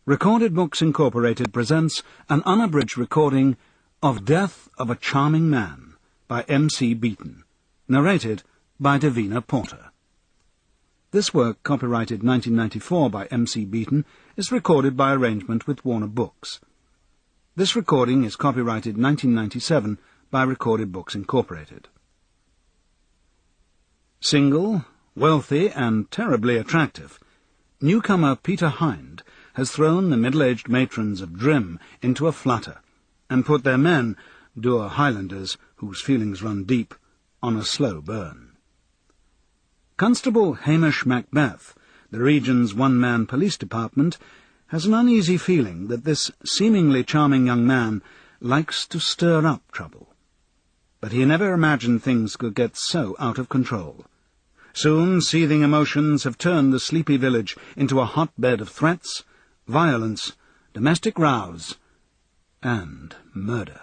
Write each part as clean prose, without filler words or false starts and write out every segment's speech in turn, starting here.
Recorded Books Incorporated presents an unabridged recording of Death of a Charming Man by M.C. Beaton, narrated by Davina Porter. This work, copyrighted 1994 by M.C. Beaton, is recorded by arrangement with Warner Books. This recording is copyrighted 1997 by Recorded Books Incorporated. Single, wealthy, and terribly attractive, newcomer Peter Hind has thrown the middle-aged matrons of Drim into a flutter, and put their men, dour Highlanders whose feelings run deep, on a slow burn. Constable Hamish Macbeth, the region's one-man police department, has an uneasy feeling that this seemingly charming young man likes to stir up trouble. But he never imagined things could get so out of control. Soon seething emotions have turned the sleepy village into a hotbed of threats, violence, domestic rows, and murder.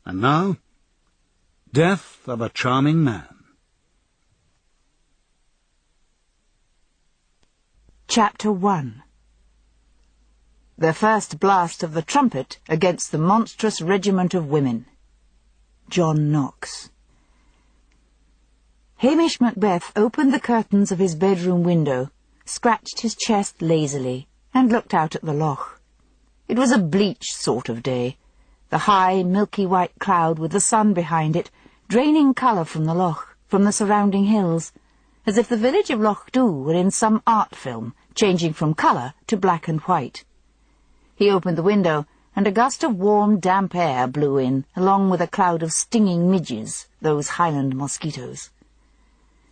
And now, Death of a Charming Man. Chapter 1. The first blast of the trumpet against the monstrous regiment of women. John Knox. Hamish Macbeth opened the curtains of his bedroom window, scratched his chest lazily, and looked out at the loch. It was a bleached sort of day, the high, milky white cloud with the sun behind it, draining colour from the loch, from the surrounding hills, as if the village of Loch Dhu were in some art film, changing from colour to black and white. He opened the window, and a gust of warm, damp air blew in, along with a cloud of stinging midges, those Highland mosquitoes.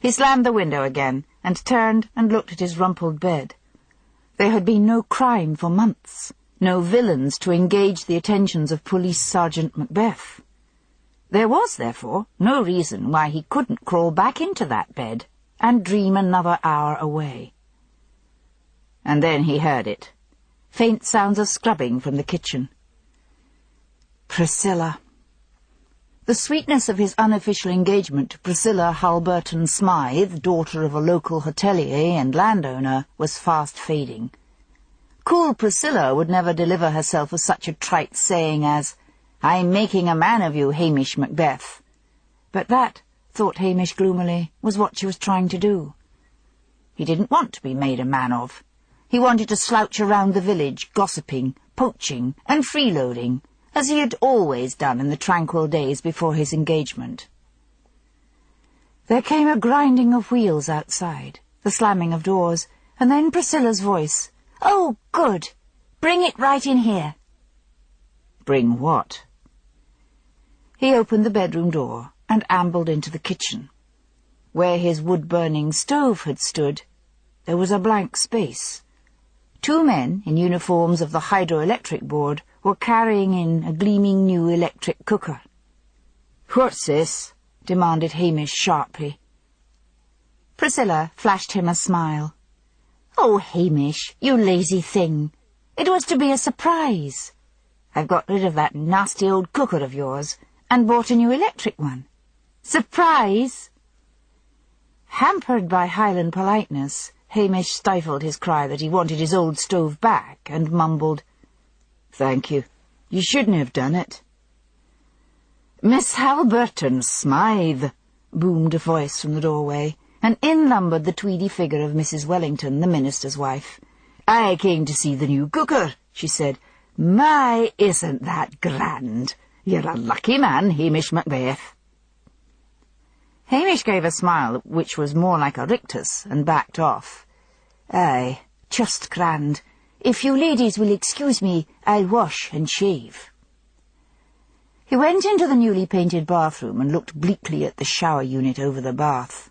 He slammed the window again, and turned and looked at his rumpled bed. There had been no crime for months, no villains to engage the attentions of Police Sergeant Macbeth. There was, therefore, no reason why he couldn't crawl back into that bed and dream another hour away. And then he heard it. Faint sounds of scrubbing from the kitchen. Priscilla. The sweetness of his unofficial engagement to Priscilla Halberton Smythe, daughter of a local hotelier and landowner, was fast fading. Cool Priscilla would never deliver herself of such a trite saying as, "I'm making a man of you, Hamish Macbeth." But that, thought Hamish gloomily, was what she was trying to do. He didn't want to be made a man of. He wanted to slouch around the village, gossiping, poaching, and freeloading, as he had always done in the tranquil days before his engagement. There came a grinding of wheels outside, the slamming of doors, and then Priscilla's voice. "Oh, good! Bring it right in here." Bring what? He opened the bedroom door and ambled into the kitchen. Where his wood-burning stove had stood, there was a blank space. Two men in uniforms of the hydroelectric board were carrying in a gleaming new electric cooker. "What's this?" demanded Hamish sharply. Priscilla flashed him a smile. "Oh, Hamish, you lazy thing. It was to be a surprise. I've got rid of that nasty old cooker of yours and bought a new electric one. Surprise!" Hampered by Highland politeness, Hamish stifled his cry that he wanted his old stove back and mumbled, "Thank you. You shouldn't have done it." "Miss Halberton Smythe," boomed a voice from the doorway, and in lumbered the tweedy figure of Mrs. Wellington, the minister's wife. "I came to see the new cooker," she said. "My, isn't that grand? You're a lucky man, Hamish Macbeth." Hamish gave a smile which was more like a rictus, and backed off. "Aye, just grand. If you ladies will excuse me, I'll wash and shave." He went into the newly painted bathroom and looked bleakly at the shower unit over the bath.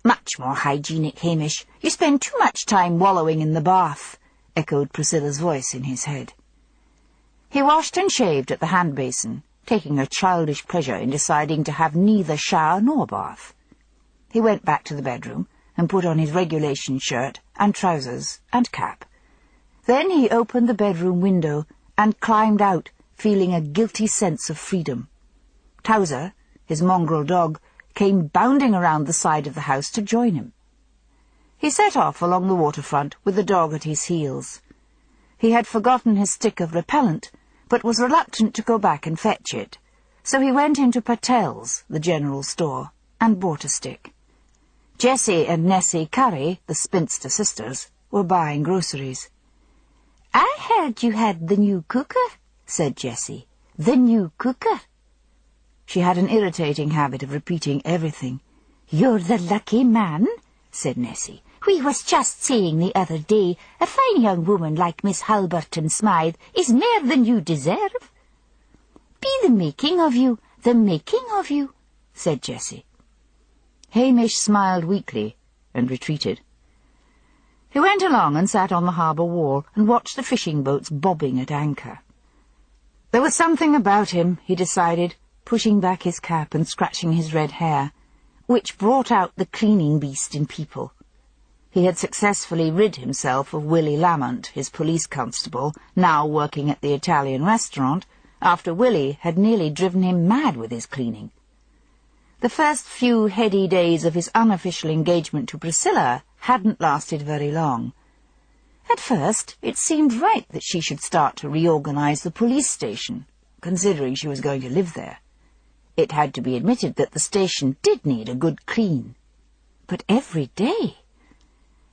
"Much more hygienic, Hamish. You spend too much time wallowing in the bath," echoed Priscilla's voice in his head. He washed and shaved at the hand basin, taking a childish pleasure in deciding to have neither shower nor bath. He went back to the bedroom and put on his regulation shirt and trousers and cap. Then he opened the bedroom window and climbed out, feeling a guilty sense of freedom. Towser, his mongrel dog, came bounding around the side of the house to join him. He set off along the waterfront with the dog at his heels. He had forgotten his stick of repellent, but was reluctant to go back and fetch it, so he went into Patel's, the general store, and bought a stick. Jessie and Nessie Curry, the spinster sisters, were buying groceries. "I heard you had the new cooker," said Jessie. "The new cooker." She had an irritating habit of repeating everything. "You're the lucky man," said Nessie. "We was just saying the other day, a fine young woman like Miss Halberton Smythe is mair than you deserve." "Be the making of you, said Jessie. Hamish smiled weakly and retreated. He went along and sat on the harbour wall and watched the fishing boats bobbing at anchor. There was something about him, he decided, pushing back his cap and scratching his red hair, which brought out the cleaning beast in people. He had successfully rid himself of Willie Lamont, his police constable, now working at the Italian restaurant, after Willie had nearly driven him mad with his cleaning. The first few heady days of his unofficial engagement to Priscilla hadn't lasted very long. At first, it seemed right that she should start to reorganize the police station, considering she was going to live there. It had to be admitted that the station did need a good clean. But every day.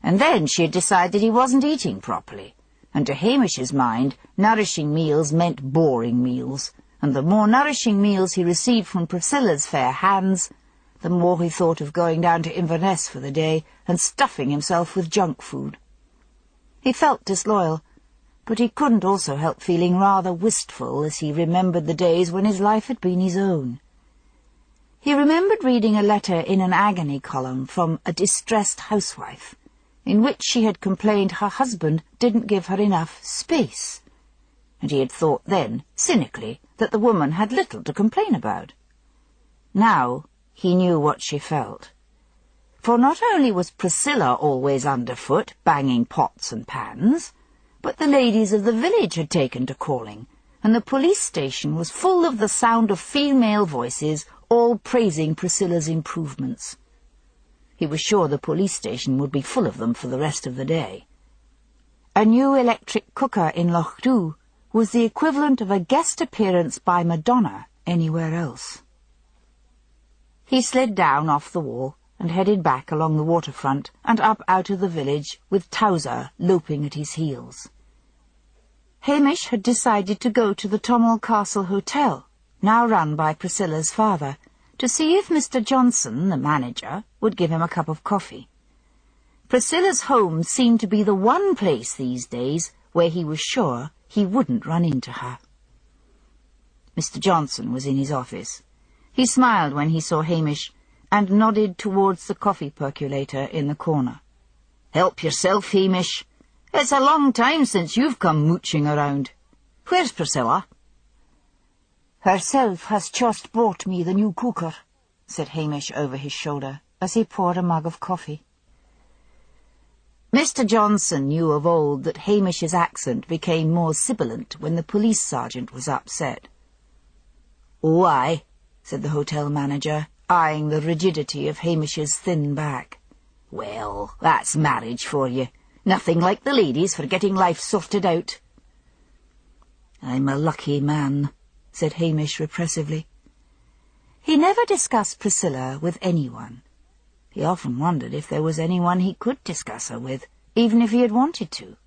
And then she had decided he wasn't eating properly, and to Hamish's mind, nourishing meals meant boring meals, and the more nourishing meals he received from Priscilla's fair hands, the more he thought of going down to Inverness for the day and stuffing himself with junk food. He felt disloyal, but he couldn't also help feeling rather wistful as he remembered the days when his life had been his own. He remembered reading a letter in an agony column from a distressed housewife, in which she had complained her husband didn't give her enough space, and he had thought then, cynically, that the woman had little to complain about. Now he knew what she felt. For not only was Priscilla always underfoot, banging pots and pans, but the ladies of the village had taken to calling, and the police station was full of the sound of female voices, all praising Priscilla's improvements. He was sure the police station would be full of them for the rest of the day. A new electric cooker in Lochdu was the equivalent of a guest appearance by Madonna anywhere else. He slid down off the wall and headed back along the waterfront and up out of the village with Towser loping at his heels. Hamish had decided to go to the Tommel Castle Hotel, now run by Priscilla's father, to see if Mr. Johnson, the manager, would give him a cup of coffee. Priscilla's home seemed to be the one place these days where he was sure he wouldn't run into her. Mr. Johnson was in his office. He smiled when he saw Hamish, and nodded towards the coffee percolator in the corner. "Help yourself, Hamish. It's a long time since you've come mooching around. Where's Priscilla?" "Herself has just brought me the new cooker," said Hamish over his shoulder, as he poured a mug of coffee. Mr. Johnson knew of old that Hamish's accent became more sibilant when the police sergeant was upset. "Oh, aye," said the hotel manager, eyeing the rigidity of Hamish's thin back. "Well, that's marriage for you. Nothing like the ladies for getting life sorted out." "I'm a lucky man," said Hamish repressively. He never discussed Priscilla with anyone. He often wondered if there was anyone he could discuss her with, even if he had wanted to.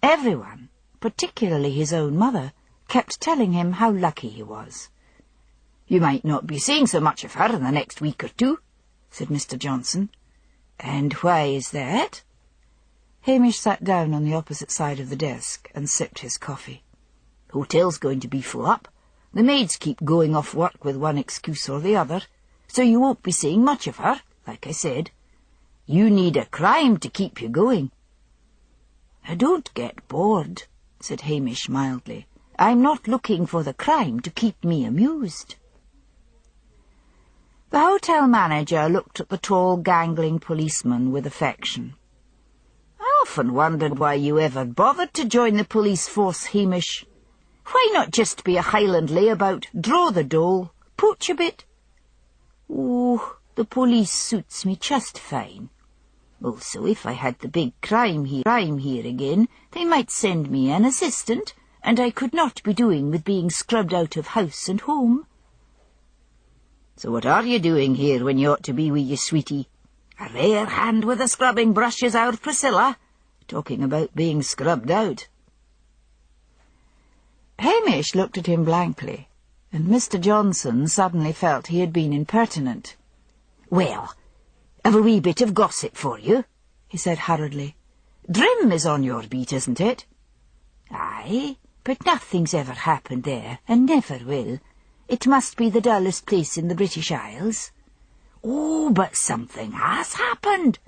Everyone, particularly his own mother, kept telling him how lucky he was. "You might not be seeing so much of her in the next week or two," said Mr. Johnson. "And why is that?" Hamish sat down on the opposite side of the desk and sipped his coffee. "Hotel's going to be full up. The maids keep going off work with one excuse or the other, so you won't be seeing much of her, like I said. You need a crime to keep you going." "I don't get bored," said Hamish mildly. "I'm not looking for the crime to keep me amused." The hotel manager looked at the tall, gangling policeman with affection. "I often wondered why you ever bothered to join the police force, Hamish. Why not just be a Highland layabout, draw the dole, pooch a bit?" "Oh, the police suits me just fine." Also, if I had the big crime here again, they might send me an assistant, and I could not be doing with being scrubbed out of house and home. So what are you doing here when you ought to be with your sweetie? A rare hand with a scrubbing brush is our Priscilla, talking about being scrubbed out. Hamish looked at him blankly, and Mr. Johnson suddenly felt he had been impertinent. "Well, I've a wee bit of gossip for you," he said hurriedly. "Drim is on your beat, isn't it?" "Aye, but nothing's ever happened there, and never will. It must be the dullest place in the British Isles." "Oh, but something has happened.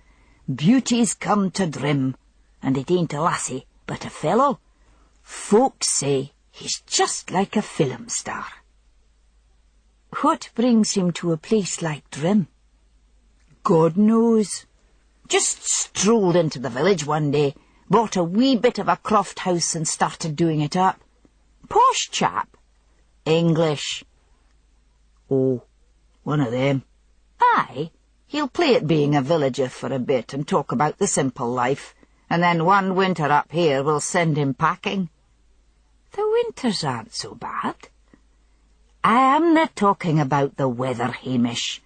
Beauty's come to Drim, and it ain't a lassie, but a fellow. Folks say he's just like a film star." "What brings him to a place like Drim?" "God knows. Just strolled into the village one day, bought a wee bit of a croft house and started doing it up. Posh chap. English." "Oh, one of them." "Aye, he'll play at being a villager for a bit and talk about the simple life, and then one winter up here will send him packing." "The winters aren't so bad." "I am not talking about the weather, Hamish.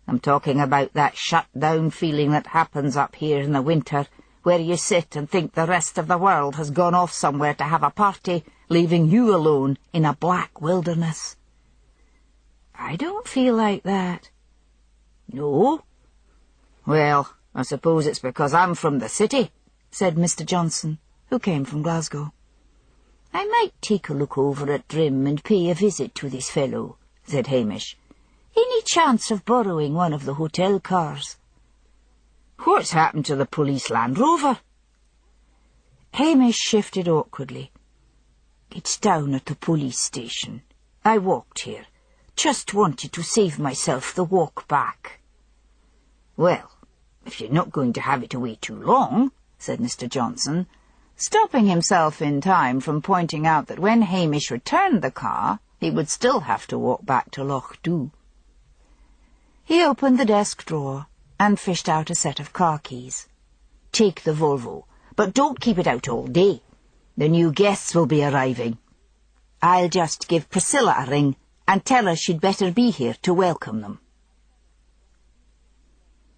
I'm talking about that shut-down feeling that happens up here in the winter, where you sit and think the rest of the world has gone off somewhere to have a party, leaving you alone in a black wilderness." "I don't feel like that." "No? Well, I suppose it's because I'm from the city," said Mr. Johnson, who came from Glasgow. "I might take a look over at Drim and pay a visit to this fellow," said Hamish. "Any chance of borrowing one of the hotel cars?" "What's happened to the police Land Rover?" Hamish shifted awkwardly. "It's down at the police station. I walked here. Just wanted to save myself the walk back." "Well, if you're not going to have it away too long," said Mr. Johnson, stopping himself in time from pointing out that when Hamish returned the car, he would still have to walk back to Loch Dhu. He opened the desk drawer and fished out a set of car keys. "Take the Volvo, but don't keep it out all day. The new guests will be arriving. I'll just give Priscilla a ring and tell her she'd better be here to welcome them."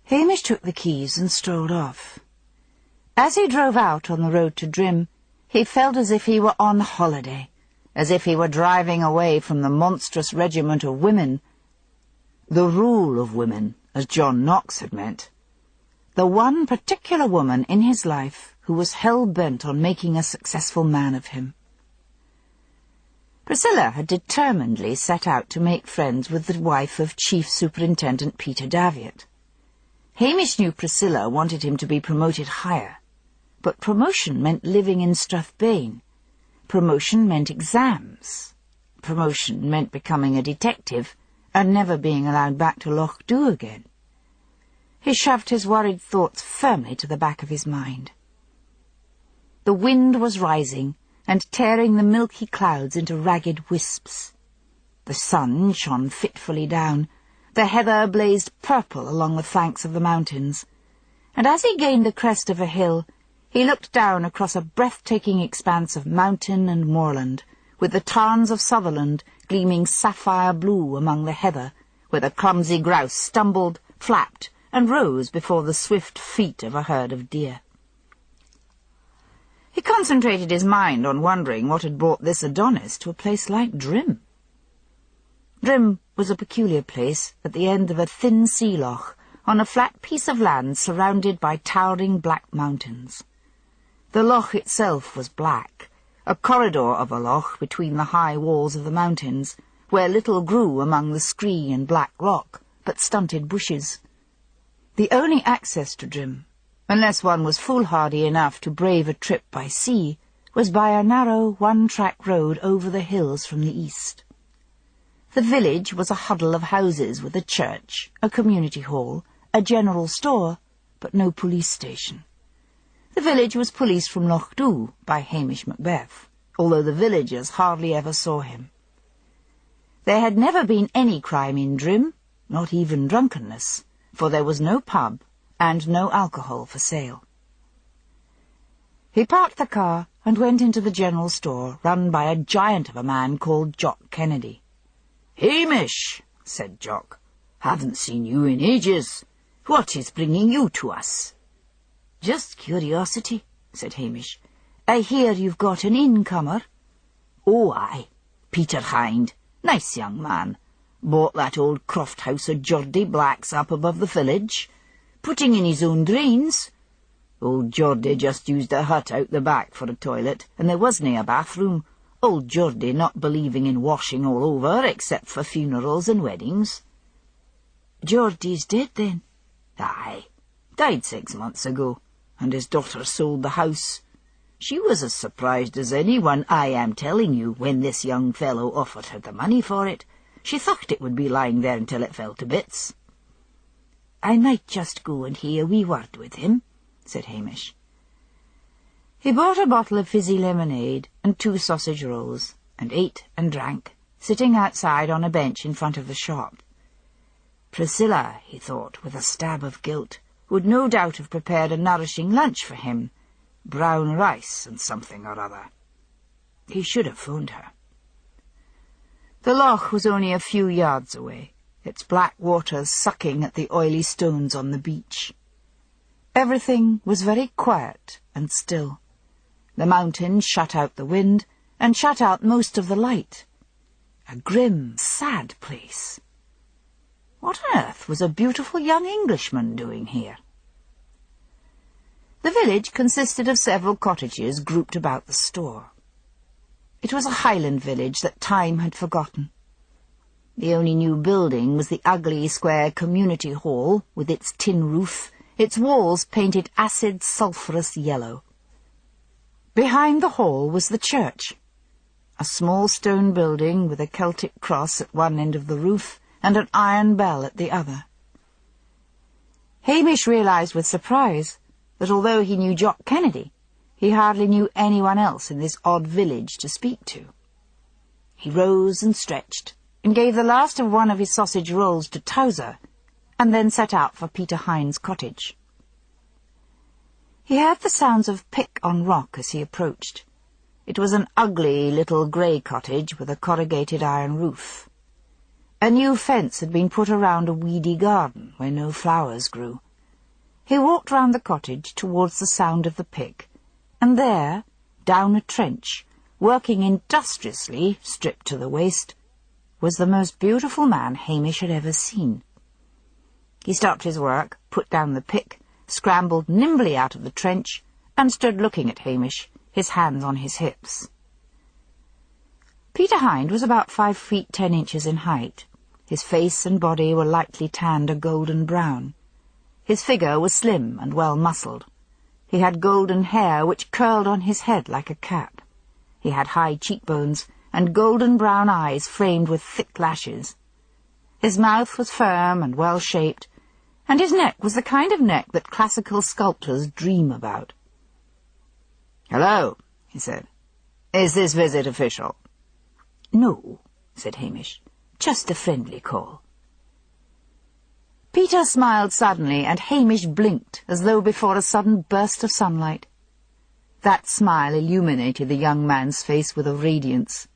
Hamish took the keys and strolled off. As he drove out on the road to Drim, he felt as if he were on holiday, as if he were driving away from the monstrous regiment of women, the rule of women, as John Knox had meant, the one particular woman in his life who was hell-bent on making a successful man of him. Priscilla had determinedly set out to make friends with the wife of Chief Superintendent Peter Davitt. Hamish knew Priscilla wanted him to be promoted higher, but promotion meant living in Strathbane. Promotion meant exams. Promotion meant becoming a detective and never being allowed back to Loch Dhu again. He shoved his worried thoughts firmly to the back of his mind. The wind was rising and tearing the milky clouds into ragged wisps. The sun shone fitfully down. The heather blazed purple along the flanks of the mountains, and as he gained the crest of a hill, he looked down across a breathtaking expanse of mountain and moorland, with the tarns of Sutherland gleaming sapphire blue among the heather, where the clumsy grouse stumbled, flapped, and rose before the swift feet of a herd of deer. He concentrated his mind on wondering what had brought this Adonis to a place like Drim. Drim was a peculiar place at the end of a thin sea loch, on a flat piece of land surrounded by towering black mountains. The loch itself was black, a corridor of a loch between the high walls of the mountains, where little grew among the scree and black rock, but stunted bushes. The only access to Drim, unless one was foolhardy enough to brave a trip by sea, was by a narrow one-track road over the hills from the east. The village was a huddle of houses with a church, a community hall, a general store, but no police station. The village was policed from Loch Dhu by Hamish Macbeth, although the villagers hardly ever saw him. There had never been any crime in Drim, not even drunkenness, for there was no pub, and no alcohol for sale. He parked the car and went into the general store run by a giant of a man called Jock Kennedy. "Hamish," said Jock, "haven't seen you in ages. What is bringing you to us?" "Just curiosity," said Hamish. "I hear you've got an incomer." "Oh, aye. Peter Hind. Nice young man. Bought that old croft house of Geordie Black's up above the village. Putting in his own drains. Old Geordie just used a hut out the back for a toilet, and there wasn't a bathroom. Old Geordie not believing in washing all over, except for funerals and weddings." "Geordie's dead, then?" "Aye. Died 6 months ago, and his daughter sold the house. She was as surprised as anyone, I am telling you, when this young fellow offered her the money for it. She thought it would be lying there until it fell to bits." "I might just go and hear a wee word with him," said Hamish. He bought a bottle of fizzy lemonade and 2 sausage rolls, and ate and drank, sitting outside on a bench in front of the shop. Priscilla, he thought, with a stab of guilt, would no doubt have prepared a nourishing lunch for him, brown rice and something or other. He should have phoned her. The loch was only a few yards away, its black waters sucking at the oily stones on the beach. Everything was very quiet and still. The mountains shut out the wind, and shut out most of the light. A grim, sad place. What on earth was a beautiful young Englishman doing here? The village consisted of several cottages grouped about the store. It was a Highland village that time had forgotten. The only new building was the ugly square community hall, with its tin roof, its walls painted acid sulphurous yellow. Behind the hall was the church, a small stone building with a Celtic cross at one end of the roof and an iron bell at the other. Hamish realized with surprise that although he knew Jock Kennedy, he hardly knew anyone else in this odd village to speak to. He rose and stretched, and gave the last of one of his sausage rolls to Towser, and then set out for Peter Hind's cottage. He heard the sounds of pick on rock as he approached. It was an ugly little grey cottage with a corrugated iron roof. A new fence had been put around a weedy garden where no flowers grew. He walked round the cottage towards the sound of the pick, and there, down a trench, working industriously, stripped to the waist, was the most beautiful man Hamish had ever seen. He stopped his work, put down the pick, scrambled nimbly out of the trench, and stood looking at Hamish, his hands on his hips. Peter Hind was about 5 feet 10 inches in height. His face and body were lightly tanned a golden brown. His figure was slim and well-muscled. He had golden hair which curled on his head like a cap. He had high cheekbones and golden brown eyes framed with thick lashes. His mouth was firm and well-shaped, and his neck was the kind of neck that classical sculptors dream about. "Hello," he said. "Is this visit official?" "No," said Hamish. "Just a friendly call." Peter smiled suddenly, and Hamish blinked as though before a sudden burst of sunlight. That smile illuminated the young man's face with a radiance.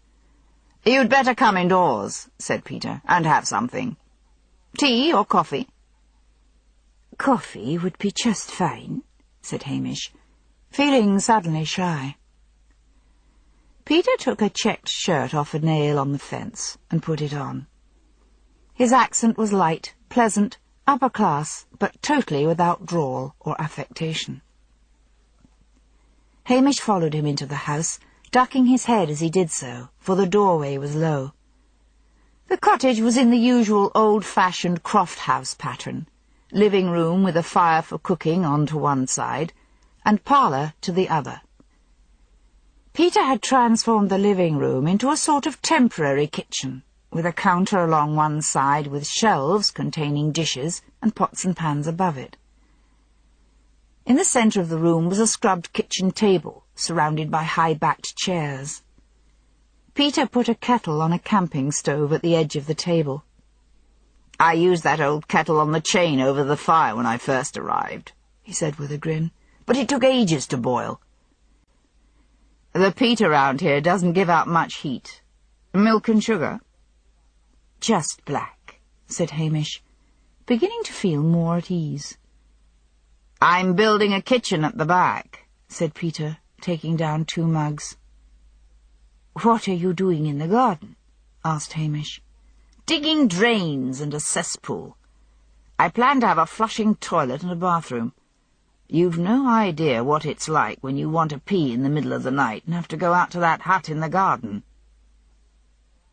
"You'd better come indoors," said Peter, "and have something. Tea or coffee?" "Coffee would be just fine," said Hamish, feeling suddenly shy. Peter took a checked shirt off a nail on the fence and put it on. His accent was light, pleasant, upper class, but totally without drawl or affectation. Hamish followed him into the house, ducking his head as he did so, for the doorway was low. The cottage was in the usual old-fashioned croft house pattern, living room with a fire for cooking on to one side, and parlour to the other. Peter had transformed the living room into a sort of temporary kitchen, with a counter along one side with shelves containing dishes and pots and pans above it. In the centre of the room was a scrubbed kitchen table, surrounded by high-backed chairs. Peter put a kettle on a camping stove at the edge of the table. "I used that old kettle on the chain over the fire when I first arrived," he said with a grin, "but it took ages to boil. The peat around here doesn't give out much heat. Milk and sugar?" "Just black," said Hamish, beginning to feel more at ease. "I'm building a kitchen at the back," said Peter, taking down 2 mugs. "What are you doing in the garden?" asked Hamish. "Digging drains and a cesspool. I plan to have a flushing toilet and a bathroom. You've no idea what it's like when you want to pee in the middle of the night and have to go out to that hut in the garden."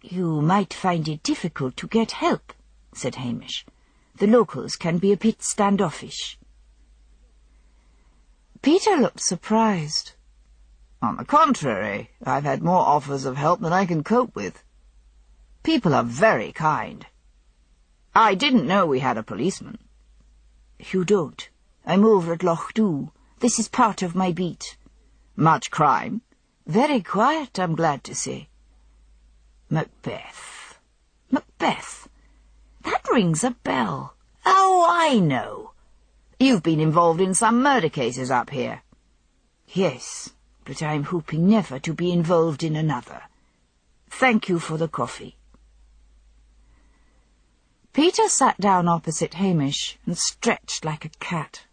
"You might find it difficult to get help," said Hamish. "The locals can be a bit standoffish." Peter looked surprised. "On the contrary, I've had more offers of help than I can cope with. People are very kind. I didn't know we had a policeman." "You don't. I'm over at Loch Dhu. This is part of my beat." "Much crime?" "Very quiet, I'm glad to say." "Macbeth. Macbeth. That rings a bell. Oh, I know. You've been involved in some murder cases up here." "Yes, but I'm hoping never to be involved in another. Thank you for the coffee." Peter sat down opposite Hamish and stretched like a cat.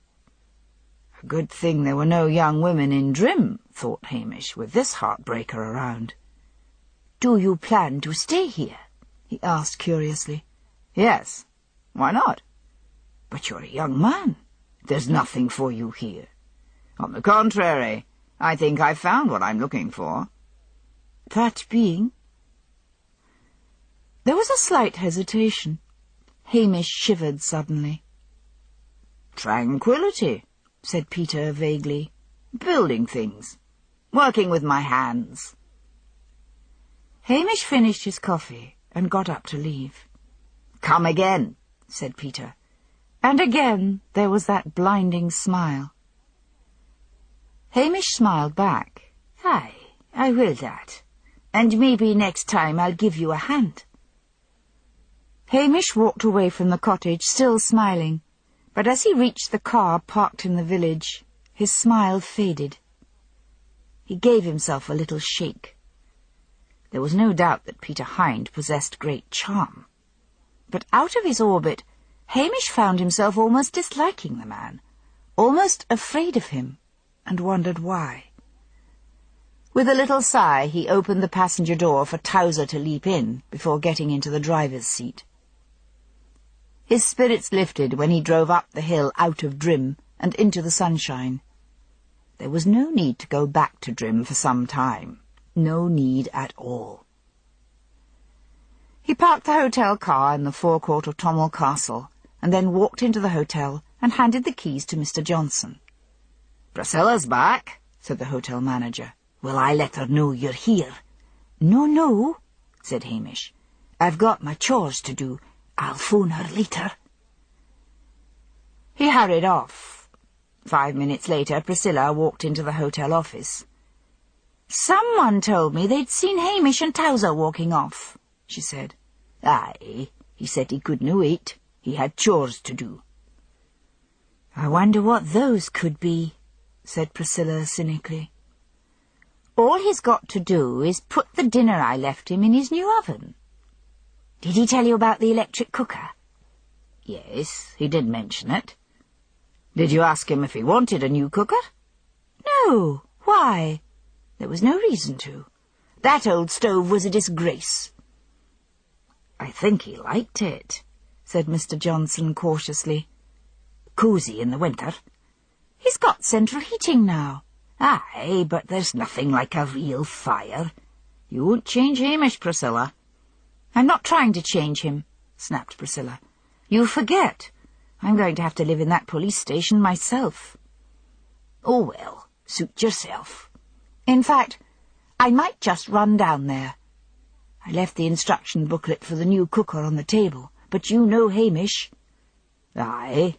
A good thing there were no young women in Drim, thought Hamish, with this heartbreaker around. "Do you plan to stay here?" he asked curiously. "Yes. Why not?" "But you're a young man. There's nothing for you here." "On the contrary, I think I've found what I'm looking for." "That being?" There was a slight hesitation. Hamish shivered suddenly. "Tranquility," said Peter vaguely. "Building things. Working with my hands." Hamish finished his coffee and got up to leave. "Come again," said Peter. And again there was that blinding smile. Hamish smiled back. "Aye, I will that. And maybe next time I'll give you a hand." Hamish walked away from the cottage, still smiling, but as he reached the car parked in the village, his smile faded. He gave himself a little shake. There was no doubt that Peter Hind possessed great charm. But out of his orbit, Hamish found himself almost disliking the man, almost afraid of him, and wondered why. With a little sigh, he opened the passenger door for Towser to leap in before getting into the driver's seat. His spirits lifted when he drove up the hill out of Drim and into the sunshine. There was no need to go back to Drim for some time. No need at all. He parked the hotel car in the forecourt of Tommel Castle, and then walked into the hotel and handed the keys to Mr. Johnson. "Priscilla's back," said the hotel manager. "Will I let her know you're here?" No, said Hamish. "I've got my chores to do. I'll phone her later." He hurried off. 5 minutes later, Priscilla walked into the hotel office. "Someone told me they'd seen Hamish and Towser walking off," she said. "Aye, he said he couldn't wait. He had chores to do." "I wonder what those could be," said Priscilla cynically. "All he's got to do is put the dinner I left him in his new oven." "Did he tell you about the electric cooker?" "Yes, he did mention it." "Did you ask him if he wanted a new cooker?" "No. Why?" "There was no reason to. That old stove was a disgrace." "I think he liked it," said Mr. Johnson cautiously. "Cosy in the winter." "He's got central heating now." "Aye, but there's nothing like a real fire. You won't change Hamish, Priscilla." "I'm not trying to change him," snapped Priscilla. "You forget. I'm going to have to live in that police station myself." "Oh, well, suit yourself." "In fact, I might just run down there. I left the instruction booklet for the new cooker on the table, but you know Hamish." "Aye,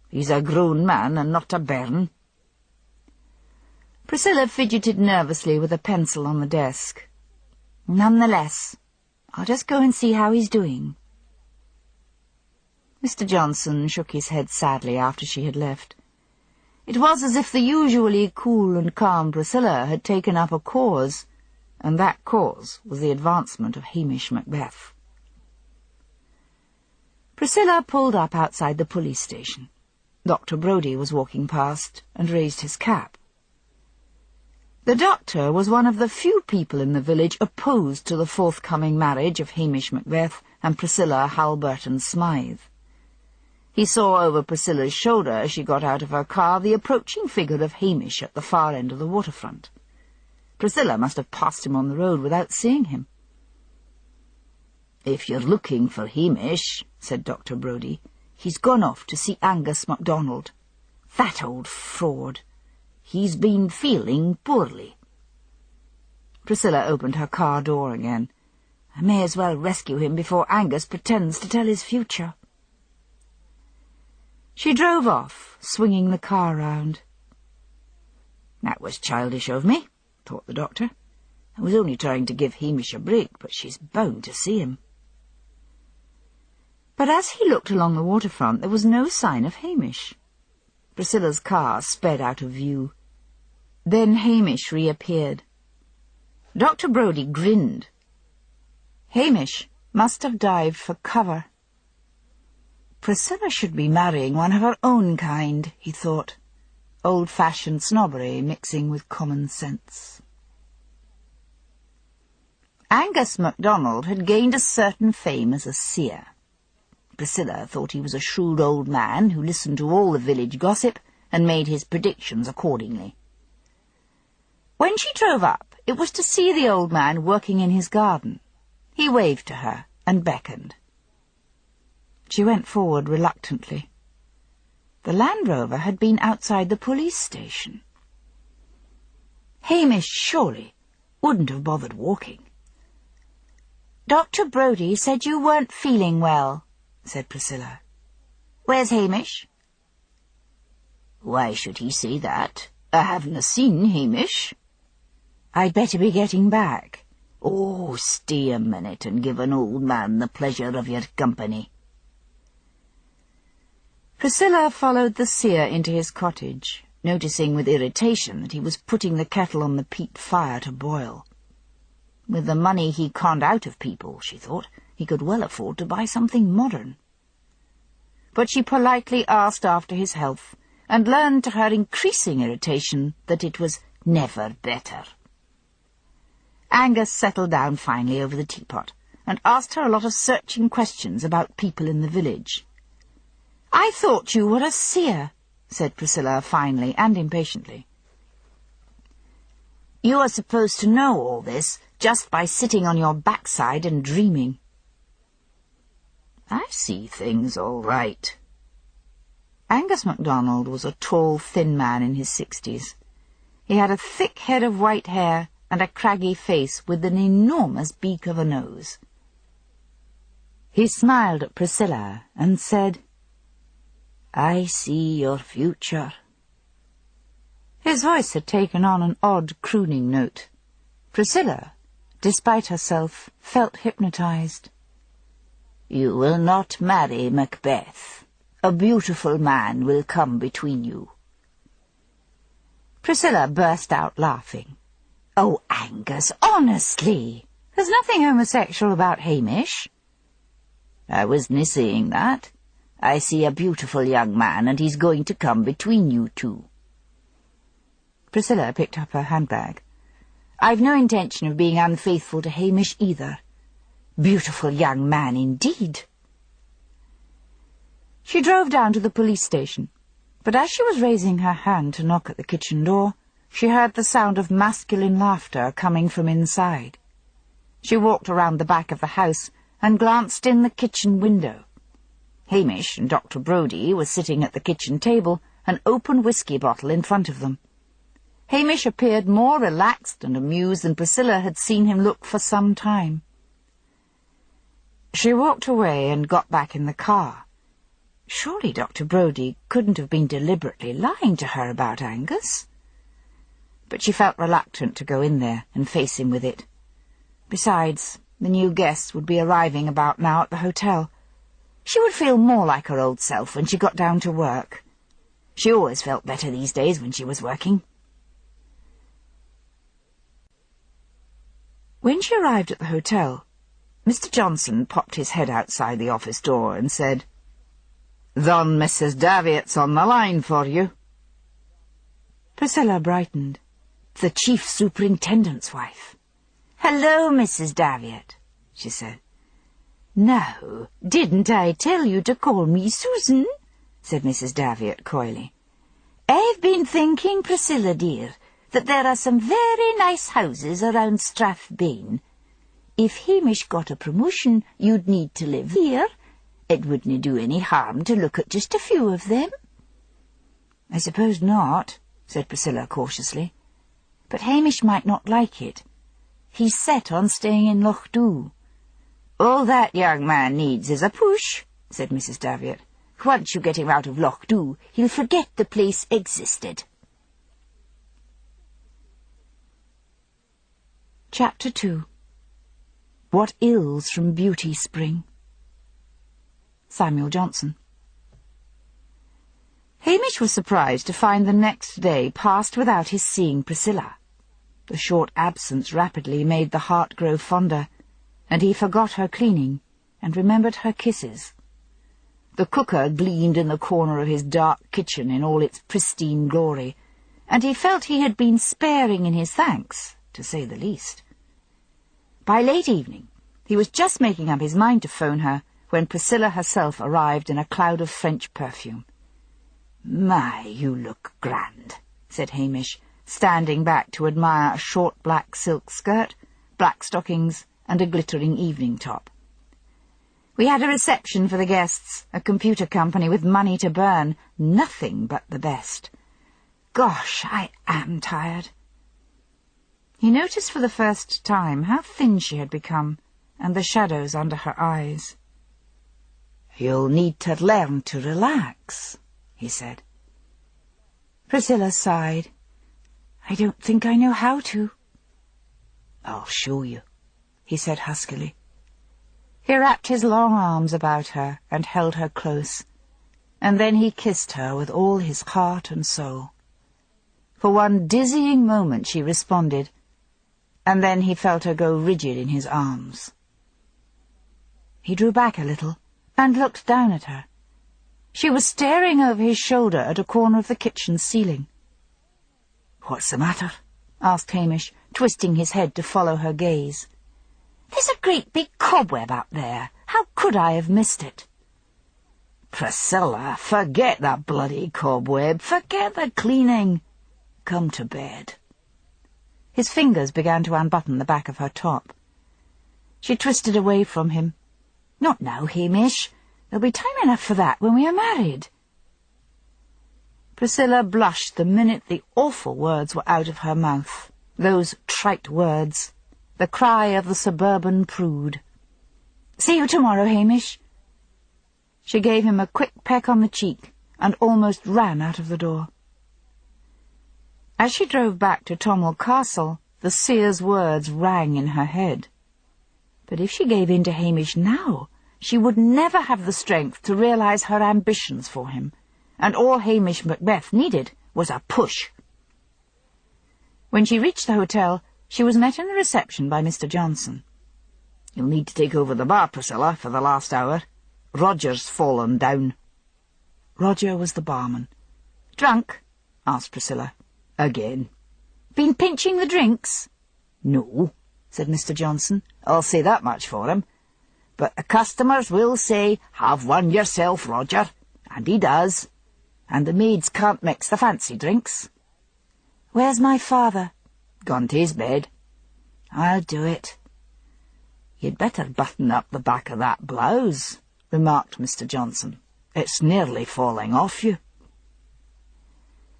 he's a grown man and not a bairn." Priscilla fidgeted nervously with a pencil on the desk. "Nonetheless, I'll just go and see how he's doing." Mr. Johnson shook his head sadly after she had left. It was as if the usually cool and calm Priscilla had taken up a cause, and that cause was the advancement of Hamish Macbeth. Priscilla pulled up outside the police station. Dr. Brodie was walking past and raised his cap. The doctor was one of the few people in the village opposed to the forthcoming marriage of Hamish Macbeth and Priscilla Halberton Smythe. He saw over Priscilla's shoulder as she got out of her car the approaching figure of Hamish at the far end of the waterfront. Priscilla must have passed him on the road without seeing him. "If you're looking for Hamish," said Dr. Brodie, "he's gone off to see Angus MacDonald. That old fraud. He's been feeling poorly." Priscilla opened her car door again. "I may as well rescue him before Angus pretends to tell his future." She drove off, swinging the car round. "That was childish of me," thought the doctor. "I was only trying to give Hamish a break, but she's bound to see him." But as he looked along the waterfront, there was no sign of Hamish. Priscilla's car sped out of view. Then Hamish reappeared. Dr. Brodie grinned. Hamish must have dived for cover. Priscilla should be marrying one of her own kind, he thought. Old-fashioned snobbery mixing with common sense. Angus MacDonald had gained a certain fame as a seer. Priscilla thought he was a shrewd old man who listened to all the village gossip and made his predictions accordingly. When she drove up, it was to see the old man working in his garden. He waved to her and beckoned. She went forward reluctantly. The Land Rover had been outside the police station. Hamish surely wouldn't have bothered walking. "Dr. Brodie said you weren't feeling well," said Priscilla. "Where's Hamish?" "Why should he say that? I haven't seen Hamish." "I'd better be getting back." "Oh, stay a minute and give an old man the pleasure of your company." Priscilla followed the seer into his cottage, noticing with irritation that he was putting the kettle on the peat fire to boil. With the money he conned out of people, she thought, he could well afford to buy something modern. But she politely asked after his health, and learned to her increasing irritation that it was never better. Angus settled down finally over the teapot, and asked her a lot of searching questions about people in the village. "I thought you were a seer," said Priscilla finally and impatiently. "You are supposed to know all this just by sitting on your backside and dreaming." "I see things all right." Angus MacDonald was a tall, thin man in his 60s. He had a thick head of white hair and a craggy face with an enormous beak of a nose. He smiled at Priscilla and said, "I see your future." His voice had taken on an odd crooning note. Priscilla, despite herself, felt hypnotized. "You will not marry Macbeth. A beautiful man will come between you." Priscilla burst out laughing. "Oh, Angus, honestly, there's nothing homosexual about Hamish." "I wasn't saying that. I see a beautiful young man, and he's going to come between you two." Priscilla picked up her handbag. "I've no intention of being unfaithful to Hamish either. Beautiful young man indeed." She drove down to the police station, but as she was raising her hand to knock at the kitchen door, she heard the sound of masculine laughter coming from inside. She walked around the back of the house and glanced in the kitchen window. Hamish and Dr. Brodie were sitting at the kitchen table, an open whisky bottle in front of them. Hamish appeared more relaxed and amused than Priscilla had seen him look for some time. She walked away and got back in the car. Surely Dr. Brodie couldn't have been deliberately lying to her about Angus. But she felt reluctant to go in there and face him with it. Besides, the new guests would be arriving about now at the hotel. She would feel more like her old self when she got down to work. She always felt better these days when she was working. When she arrived at the hotel, Mr. Johnson popped his head outside the office door and said, "Then Mrs. Davitt's on the line for you." Priscilla brightened. The chief superintendent's wife. "Hello, Mrs. Davitt," she said. "No, didn't I tell you to call me Susan?" said Mrs. Davitt coyly. "I've been thinking, Priscilla dear, that there are some very nice houses around Strathbane. If Hamish got a promotion, you'd need to live here. It wouldn't do any harm to look at just a few of them." "I suppose not," said Priscilla cautiously. "But Hamish might not like it. He's set on staying in Loch-Dhu." "All that young man needs is a push," said Mrs. Davitt. "Once you get him out of Loch-Dhu, he'll forget the place existed." Chapter 2. What ills from beauty spring. Samuel Johnson. Hamish was surprised to find the next day passed without his seeing Priscilla. The short absence rapidly made the heart grow fonder, and he forgot her cleaning and remembered her kisses. The cooker gleamed in the corner of his dark kitchen in all its pristine glory, and he felt he had been sparing in his thanks, to say the least. By late evening, he was just making up his mind to phone her when Priscilla herself arrived in a cloud of French perfume. "My, you look grand," said Hamish, standing back to admire a short black silk skirt, black stockings, and a glittering evening top. "We had a reception for the guests, a computer company with money to burn, nothing but the best. Gosh, I am tired." He noticed for the first time how thin she had become, and the shadows under her eyes. "You'll need to learn to relax," he said. Priscilla sighed. "I don't think I know how to." "I'll show you," he said huskily. He wrapped his long arms about her and held her close, and then he kissed her with all his heart and soul. For one dizzying moment she responded, and then he felt her go rigid in his arms. He drew back a little and looked down at her. She was staring over his shoulder at a corner of the kitchen ceiling. "What's the matter?" asked Hamish, twisting his head to follow her gaze. "There's a great big cobweb up there. How could I have missed it?" "Priscilla, forget that bloody cobweb. Forget the cleaning. Come to bed." His fingers began to unbutton the back of her top. She twisted away from him. "Not now, Hamish. There'll be time enough for that when we are married." Priscilla blushed the minute the awful words were out of her mouth. Those trite words. The cry of the suburban prude. "See you tomorrow, Hamish." She gave him a quick peck on the cheek and almost ran out of the door. As she drove back to Tomwell Castle, the seer's words rang in her head. But if she gave in to Hamish now, she would never have the strength to realize her ambitions for him, and all Hamish Macbeth needed was a push. When she reached the hotel, she was met in the reception by Mr. Johnson. "You'll need to take over the bar, Priscilla, for the last hour. Roger's fallen down." Roger was the barman. "Drunk?" asked Priscilla. "Again." "Been pinching the drinks?" "No," said Mr. Johnson. "I'll say that much for him. But the customers will say, 'Have one yourself, Roger,' and he does. And the maids can't mix the fancy drinks." "Where's my father?" "Gone to his bed." "I'll do it." "You'd better button up the back of that blouse," remarked Mr. Johnson. "It's nearly falling off you."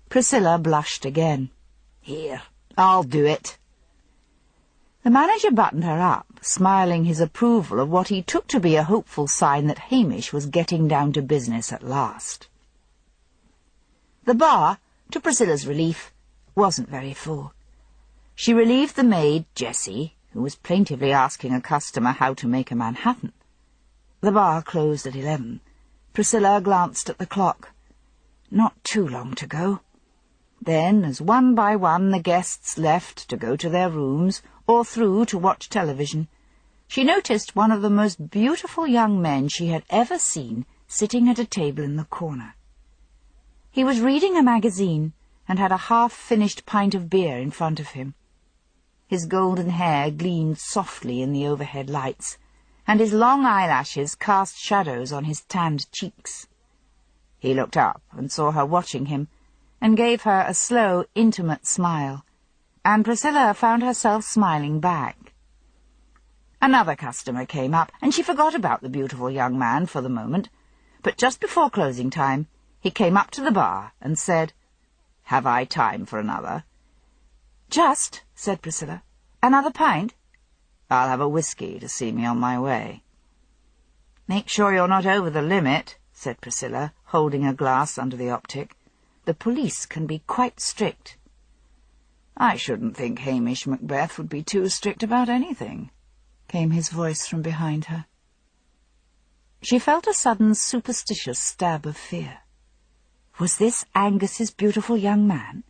Priscilla blushed again. "Here, I'll do it." The manager buttoned her up, smiling his approval of what he took to be a hopeful sign that Hamish was getting down to business at last. The bar, to Priscilla's relief, wasn't very full. She relieved the maid, Jessie, who was plaintively asking a customer how to make a Manhattan. The bar closed at 11. Priscilla glanced at the clock. Not too long to go. Then, as one by one the guests left to go to their rooms or through to watch television, she noticed one of the most beautiful young men she had ever seen sitting at a table in the corner. He was reading a magazine and had a half-finished pint of beer in front of him. His golden hair gleamed softly in the overhead lights, and his long eyelashes cast shadows on his tanned cheeks. He looked up and saw her watching him, and gave her a slow, intimate smile, and Priscilla found herself smiling back. Another customer came up, and she forgot about the beautiful young man for the moment, but just before closing time he came up to the bar and said, "Have I time for another?" "Just," said Priscilla. "Another pint?" "I'll have a whiskey to see me on my way." "Make sure you're not over the limit," said Priscilla, holding a glass under the optic. "The police can be quite strict." "I shouldn't think Hamish Macbeth would be too strict about anything," came his voice from behind her. She felt a sudden superstitious stab of fear. Was this Angus's beautiful young man?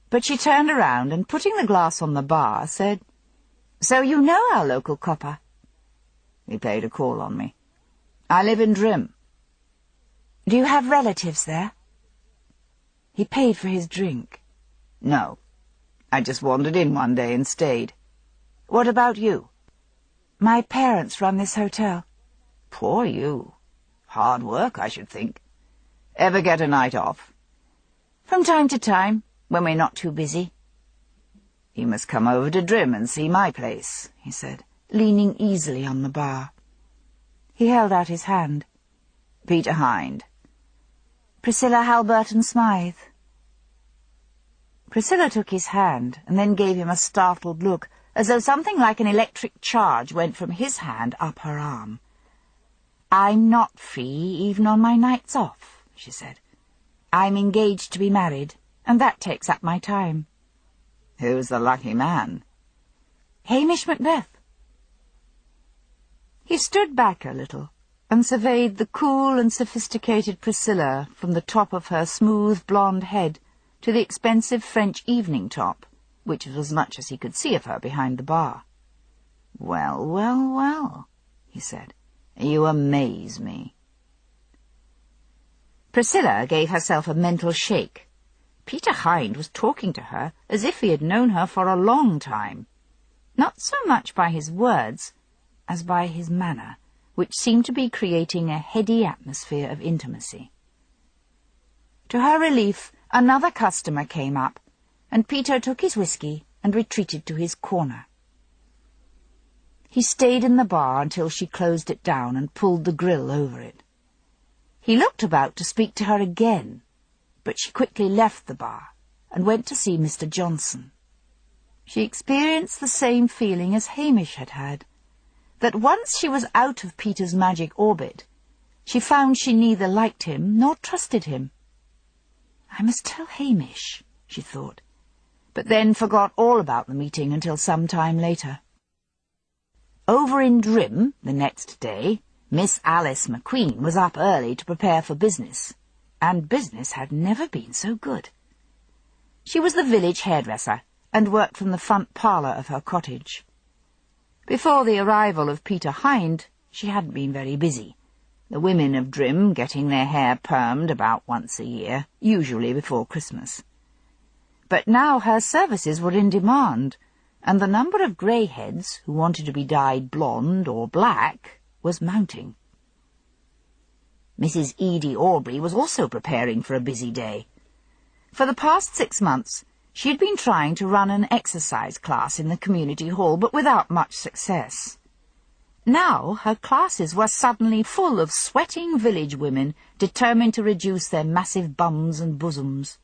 But she turned around and, putting the glass on the bar, said, "So you know our local copper?" "He paid a call on me. I live in Drim." "Do you have relatives there?" He paid for his drink. "No. I just wandered in one day and stayed. What about you?" "My parents run this hotel." "Poor you. Hard work, I should think. Ever get a night off?" "From time to time, when we're not too busy." "You must come over to Drim and see my place," he said, leaning easily on the bar. He held out his hand. "Peter Hind." "Priscilla Halberton Smythe." Priscilla took his hand and then gave him a startled look, as though something like an electric charge went from his hand up her arm. "I'm not free even on my nights off," she said. "I'm engaged to be married, and that takes up my time." "Who's the lucky man?" "Hamish Macbeth." He stood back a little and surveyed the cool and sophisticated Priscilla from the top of her smooth blonde head to the expensive French evening top, which was as much as he could see of her behind the bar. "Well, well, well," he said. "You amaze me." Priscilla gave herself a mental shake. Peter Hind was talking to her as if he had known her for a long time, not so much by his words as by his manner, which seemed to be creating a heady atmosphere of intimacy. To her relief, another customer came up, and Peter took his whiskey and retreated to his corner. He stayed in the bar until she closed it down and pulled the grill over it. He looked about to speak to her again, but she quickly left the bar and went to see Mr. Johnson. She experienced the same feeling as Hamish had had, that once she was out of Peter's magic orbit, she found she neither liked him nor trusted him. "I must tell Hamish," she thought, but then forgot all about the meeting until some time later. Over in Drim, the next day, Miss Alice McQueen was up early to prepare for business, and business had never been so good. She was the village hairdresser, and worked from the front parlour of her cottage. Before the arrival of Peter Hind, she hadn't been very busy, the women of Drim getting their hair permed about once a year, usually before Christmas. But now her services were in demand, and the number of greyheads who wanted to be dyed blonde or black was mounting. Mrs. Edie Aubrey was also preparing for a busy day. For the past 6 months, she had been trying to run an exercise class in the community hall, but without much success. Now her classes were suddenly full of sweating village women determined to reduce their massive bums and bosoms.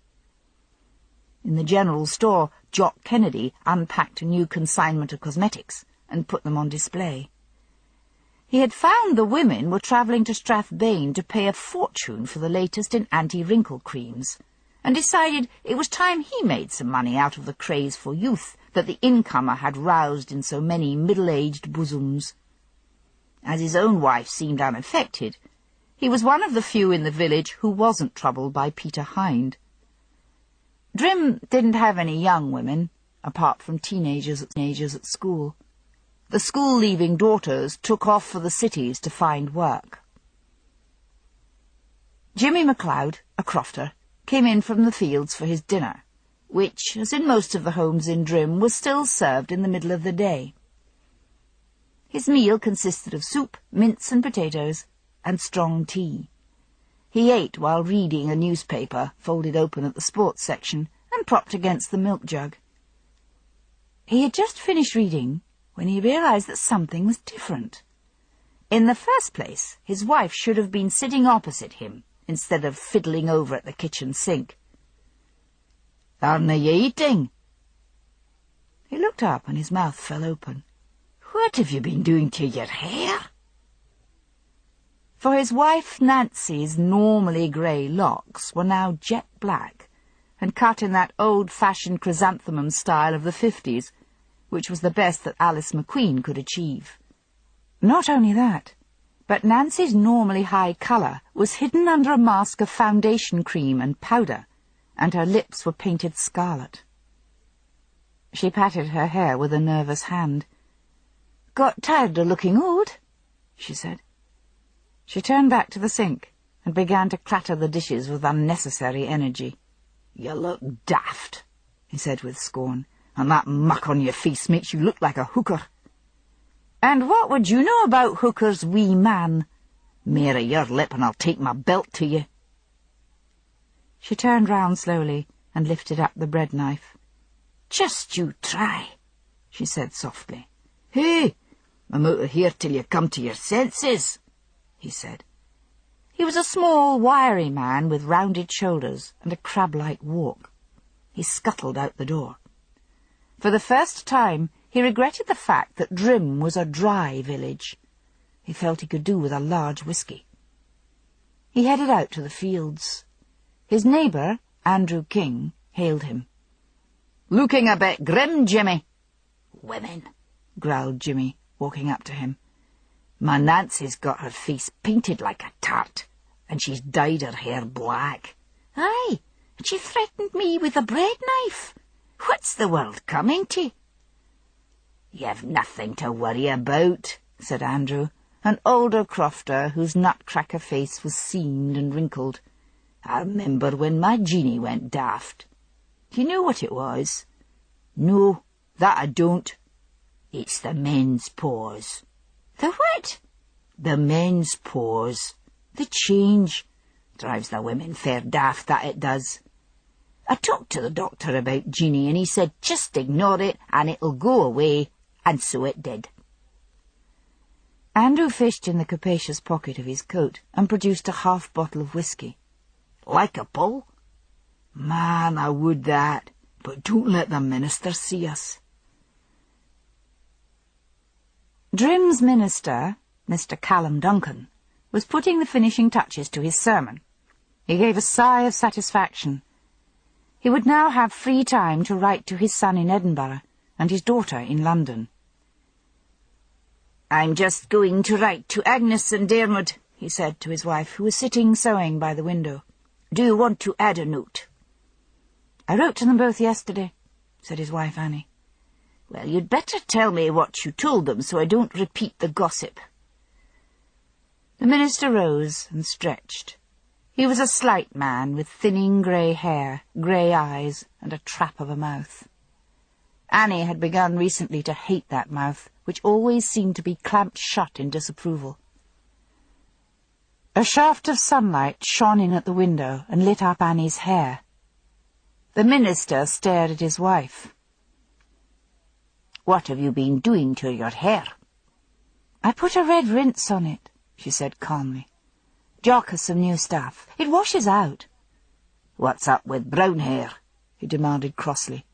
In the general store, Jock Kennedy unpacked a new consignment of cosmetics and put them on display. He had found the women were travelling to Strathbane to pay a fortune for the latest in anti-wrinkle creams, and decided it was time he made some money out of the craze for youth that the incomer had roused in so many middle-aged bosoms. As his own wife seemed unaffected, he was one of the few in the village who wasn't troubled by Peter Hind. Drim didn't have any young women, apart from teenagers at school. The school-leaving daughters took off for the cities to find work. Jimmy MacLeod, a crofter, came in from the fields for his dinner, which, as in most of the homes in Drim, was still served in the middle of the day. His meal consisted of soup, mince and potatoes, and strong tea. He ate while reading a newspaper folded open at the sports section and propped against the milk jug. He had just finished reading when he realized that something was different. In the first place, his wife should have been sitting opposite him, instead of fiddling over at the kitchen sink. "Aren't you eating?" He looked up and his mouth fell open. "What have you been doing to your hair?" For his wife Nancy's normally grey locks were now jet black, and cut in that old-fashioned chrysanthemum style of the 50s, which was the best that Alice McQueen could achieve. Not only that, but Nancy's normally high colour was hidden under a mask of foundation cream and powder, and her lips were painted scarlet. She patted her hair with a nervous hand. "Got tired of looking old?" she said. She turned back to the sink and began to clatter the dishes with unnecessary energy. "You look daft," he said with scorn, "and that muck on your face makes you look like a hooker." "And what would you know about hookers, wee man? Mere of your lip and I'll take my belt to you." She turned round slowly and lifted up the bread knife. "Just you try," she said softly. "Hey, I'm out of here till you come to your senses," he said. He was a small, wiry man with rounded shoulders and a crab-like walk. He scuttled out the door. For the first time, he regretted the fact that Drim was a dry village. He felt he could do with a large whisky. He headed out to the fields. His neighbour, Andrew King, hailed him. "Looking a bit grim, Jimmy." "Women," growled Jimmy, walking up to him. "My Nancy's got her face painted like a tart, and she's dyed her hair black." "Aye, and she threatened me with a bread knife. What's the world coming to?" "You've nothing to worry about," said Andrew, an older crofter whose nutcracker face was seamed and wrinkled. "I remember when my Jeannie went daft. Do you know what it was?" "No, that I don't." "It's the men's pause." "The what?" "The men's pause. The change. Drives the women fair daft, that it does. I talked to the doctor about Jeannie, and he said just ignore it and it'll go away, and so it did." Andrew fished in the capacious pocket of his coat and produced a half bottle of whisky. "Like a pull?" "Man, I would that, but don't let the minister see us." Drim's minister, Mr. Callum Duncan, was putting the finishing touches to his sermon. He gave a sigh of satisfaction. He would now have free time to write to his son in Edinburgh and his daughter in London. "I'm just going to write to Agnes and Dermot," he said to his wife, who was sitting sewing by the window. "Do you want to add a note?" "I wrote to them both yesterday," said his wife Annie. "Well, you'd better tell me what you told them so I don't repeat the gossip." The minister rose and stretched. He was a slight man with thinning grey hair, grey eyes, and a trap of a mouth. Annie had begun recently to hate that mouth, which always seemed to be clamped shut in disapproval. A shaft of sunlight shone in at the window and lit up Annie's hair. The minister stared at his wife. "What have you been doing to your hair?" "I put a red rinse on it," she said calmly. "Jock has some new stuff. It washes out." "What's up with brown hair?" he demanded crossly.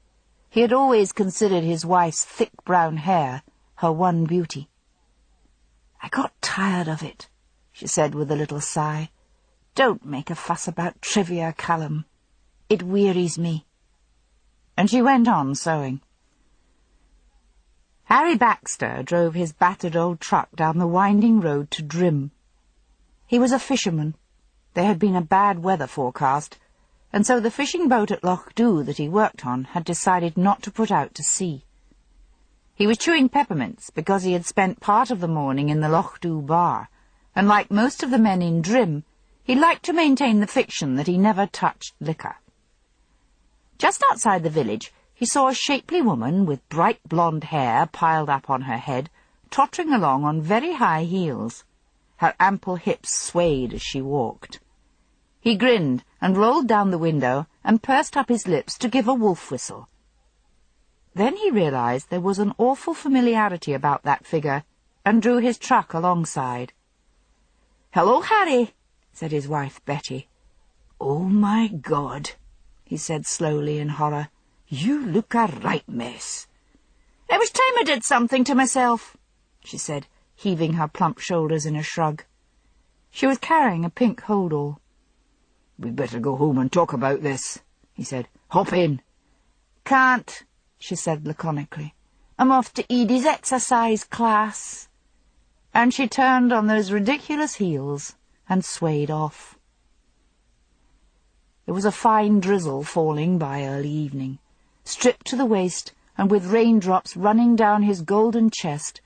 He had always considered his wife's thick brown hair her one beauty. "I got tired of it," she said with a little sigh. "Don't make a fuss about trivia, Callum. It wearies me." And she went on sewing. Harry Baxter drove his battered old truck down the winding road to Drim. He was a fisherman. There had been a bad weather forecast, and so the fishing boat at Loch Dhu that he worked on had decided not to put out to sea. He was chewing peppermints because he had spent part of the morning in the Loch Dhu bar, and like most of the men in Drim, he liked to maintain the fiction that he never touched liquor. Just outside the village, he saw a shapely woman with bright blonde hair piled up on her head, tottering along on very high heels. Her ample hips swayed as she walked. He grinned and rolled down the window and pursed up his lips to give a wolf whistle. Then he realized there was an awful familiarity about that figure and drew his truck alongside. "Hello, Harry," said his wife, Betty. "Oh, my God," he said slowly in horror. "You look a right mess." "It was time I did something to myself," she said, heaving her plump shoulders in a shrug. She was carrying a pink hold-all. "We'd better go home and talk about this," he said. "Hop in." "Can't," she said laconically. "I'm off to Edie's exercise class." And she turned on those ridiculous heels and swayed off. There was a fine drizzle falling by early evening. Stripped to the waist, and with raindrops running down his golden chest,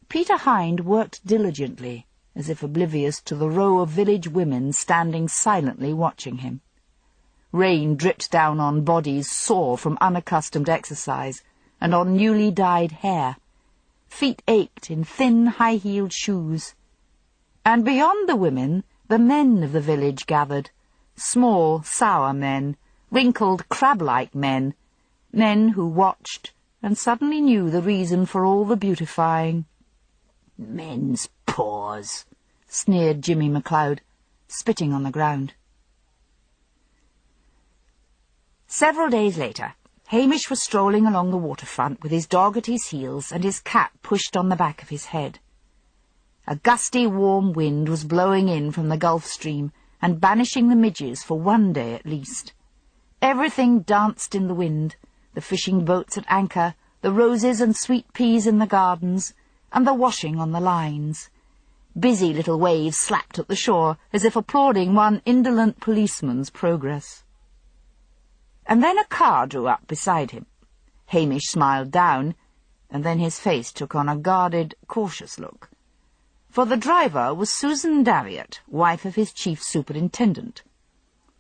Peter Hind worked diligently, as if oblivious to the row of village women standing silently watching him. Rain dripped down on bodies sore from unaccustomed exercise, and on newly dyed hair. Feet ached in thin, high-heeled shoes. And beyond the women, the men of the village gathered, small, sour men, wrinkled, crab-like men, men who watched and suddenly knew the reason for all the beautifying. "Men's paws," sneered Jimmy MacLeod, spitting on the ground. Several days later, Hamish was strolling along the waterfront with his dog at his heels and his cap pushed on the back of his head. A gusty, warm wind was blowing in from the Gulf Stream and banishing the midges for one day at least. Everything danced in the wind, the fishing boats at anchor, the roses and sweet peas in the gardens, and the washing on the lines. Busy little waves slapped at the shore as if applauding one indolent policeman's progress. And then a car drew up beside him. Hamish smiled down, and then his face took on a guarded, cautious look. For the driver was Susan Daviot, wife of his chief superintendent.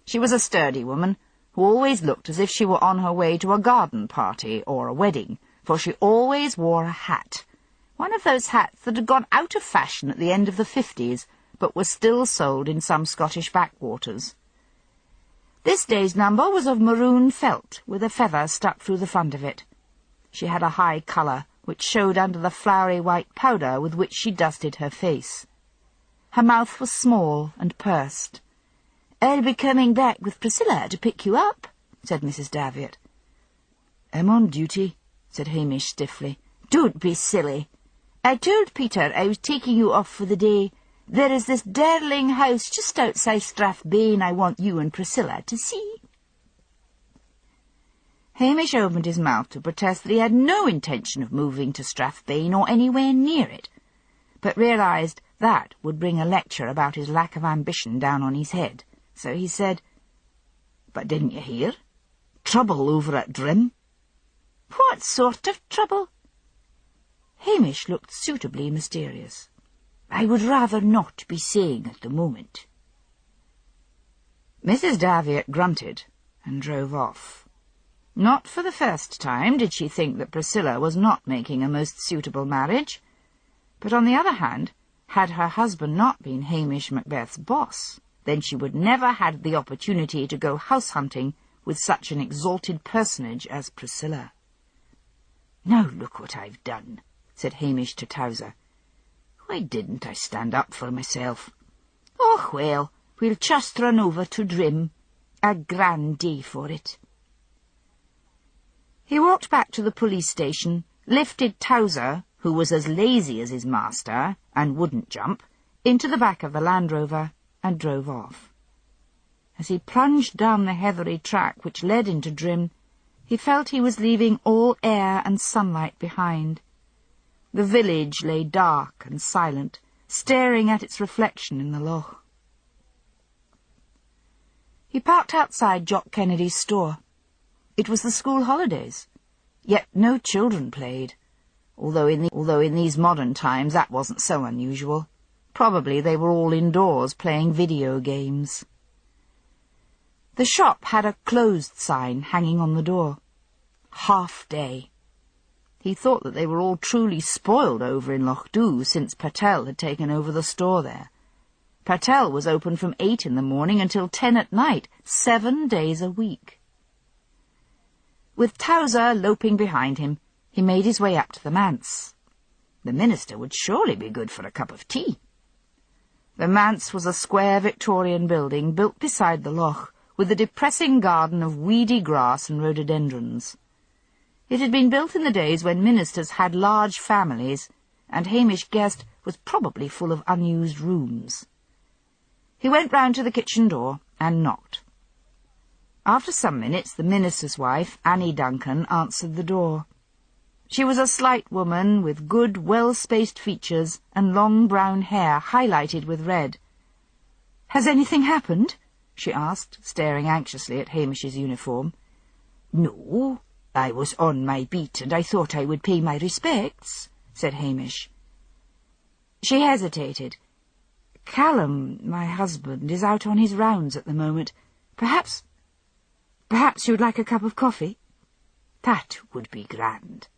She was a sturdy woman, who always looked as if she were on her way to a garden party or a wedding, for she always wore a hat, one of those hats that had gone out of fashion at the end of the 50s, but was still sold in some Scottish backwaters. This day's number was of maroon felt, with a feather stuck through the front of it. She had a high colour, which showed under the flowery white powder with which she dusted her face. Her mouth was small and pursed. "I'll be coming back with Priscilla to pick you up," said Mrs. Daviot. "I'm on duty," said Hamish stiffly. "Don't be silly. I told Peter I was taking you off for the day. There is this darling house just outside Strathbane I want you and Priscilla to see." Hamish opened his mouth to protest that he had no intention of moving to Strathbane or anywhere near it, but realized that would bring a lecture about his lack of ambition down on his head, so he said, "But didn't you hear? Trouble over at Drim." "What sort of trouble?" Hamish looked suitably mysterious. "I would rather not be saying at the moment." Mrs. Daviot grunted and drove off. Not for the first time did she think that Priscilla was not making a most suitable marriage, but on the other hand, had her husband not been Hamish Macbeth's boss, then she would never had the opportunity to go house-hunting with such an exalted personage as Priscilla. "Now look what I've done," said Hamish to Towser. "Why didn't I stand up for myself? Oh, well, we'll just run over to Drim. A grand day for it." He walked back to the police station, lifted Towser, who was as lazy as his master, and wouldn't jump, into the back of the Land Rover, and drove off. As he plunged down the heathery track which led into Drim, he felt he was leaving all air and sunlight behind. The village lay dark and silent, staring at its reflection in the loch. He parked outside Jock Kennedy's store. It was the school holidays, yet no children played, although in these modern times that wasn't so unusual. Probably they were all indoors playing video games. The shop had a closed sign hanging on the door. Half day. He thought that they were all truly spoiled over in Loch Dhu since Patel had taken over the store there. Patel was open from 8 in the morning until 10 at night, 7 days a week. With Towser loping behind him, he made his way up to the manse. The minister would surely be good for a cup of tea. The manse was a square Victorian building built beside the loch, with a depressing garden of weedy grass and rhododendrons. It had been built in the days when ministers had large families, and Hamish guessed was probably full of unused rooms. He went round to the kitchen door and knocked. After some minutes, the minister's wife, Annie Duncan, answered the door. She was a slight woman with good, well-spaced features and long brown hair highlighted with red. "Has anything happened?" she asked, staring anxiously at Hamish's uniform. "No, I was on my beat, and I thought I would pay my respects," said Hamish. She hesitated. "Callum, my husband, is out on his rounds at the moment. Perhaps you'd like a cup of coffee?" "That would be grand."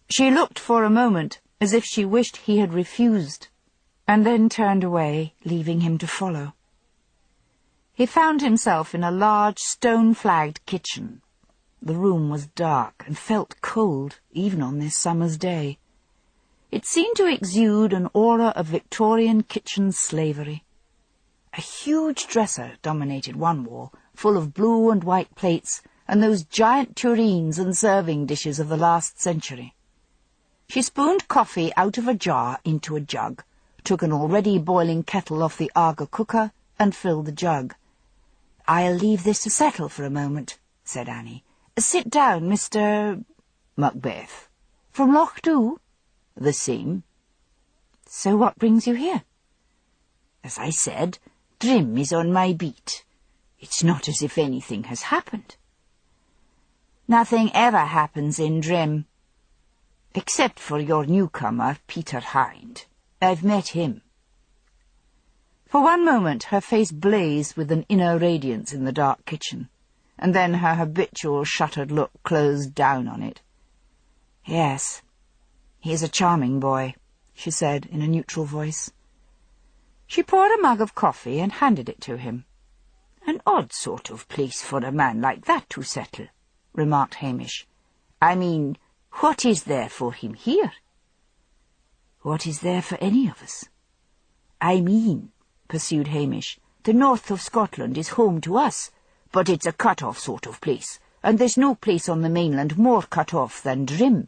She looked for a moment as if she wished he had refused, and then turned away, leaving him to follow. He found himself in a large stone-flagged kitchen. The room was dark and felt cold, even on this summer's day. It seemed to exude an aura of Victorian kitchen slavery. A huge dresser dominated one wall, full of blue and white plates and those giant tureens and serving dishes of the last century. She spooned coffee out of a jar into a jug, took an already boiling kettle off the Aga cooker, and filled the jug. "I'll leave this to settle for a moment," said Annie. "Sit down, Mr. Macbeth." "From Loch Dhu?" "The same." "So what brings you here?" "As I said, Drim is on my beat. It's not as if anything has happened." "Nothing ever happens in Drim." "Except for your newcomer, Peter Hind. I've met him." For one moment her face blazed with an inner radiance in the dark kitchen, and then her habitual shuttered look closed down on it. "Yes, he is a charming boy," she said in a neutral voice. She poured a mug of coffee and handed it to him. "An odd sort of place for a man like that to settle," remarked Hamish. "I mean, what is there for him here?" "What is there for any of us?" "I mean," pursued Hamish, "the north of Scotland is home to us, but it's a cut-off sort of place, and there's no place on the mainland more cut off than Drim.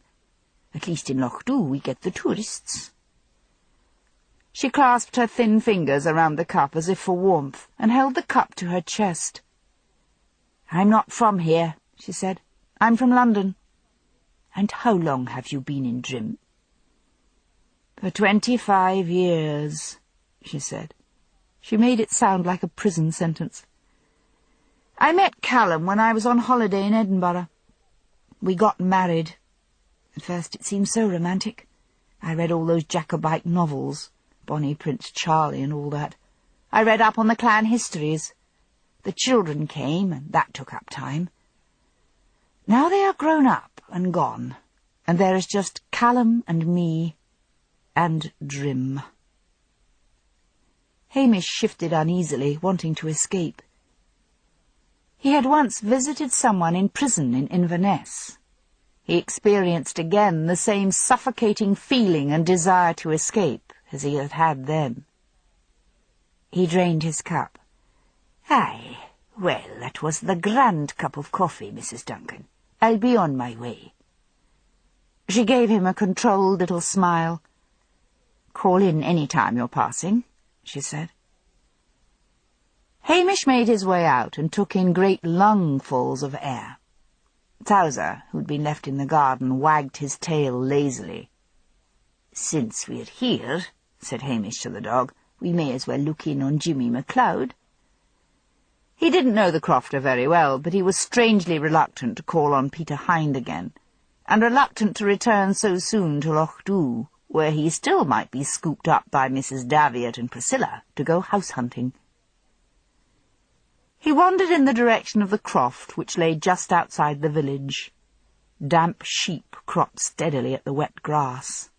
At least in Loch Dhu we get the tourists." She clasped her thin fingers around the cup as if for warmth, and held the cup to her chest. "I'm not from here," she said. "I'm from London." "And how long have you been in Drim?" "For 25 years, she said. She made it sound like a prison sentence. "I met Callum when I was on holiday in Edinburgh. We got married. At first it seemed so romantic. I read all those Jacobite novels, Bonnie Prince Charlie and all that. I read up on the clan histories. The children came, and that took up time. Now they are grown up and gone, and there is just Callum and me and Drim." Hamish shifted uneasily, wanting to escape. He had once visited someone in prison in Inverness. He experienced again the same suffocating feeling and desire to escape as he had had then. He drained his cup. "Aye, well, that was the grand cup of coffee, Mrs. Duncan. I'll be on my way." She gave him a controlled little smile. "Call in any time you're passing," she said. Hamish made his way out and took in great lungfuls of air. Towser, who'd been left in the garden, wagged his tail lazily. "Since we're here," said Hamish to the dog, "we may as well look in on Jimmy MacLeod." He didn't know the crofter very well, but he was strangely reluctant to call on Peter Hind again, and reluctant to return so soon to Loch Dhu, where he still might be scooped up by Mrs. Daviot and Priscilla to go house-hunting. He wandered in the direction of the croft, which lay just outside the village. Damp sheep cropped steadily at the wet grass.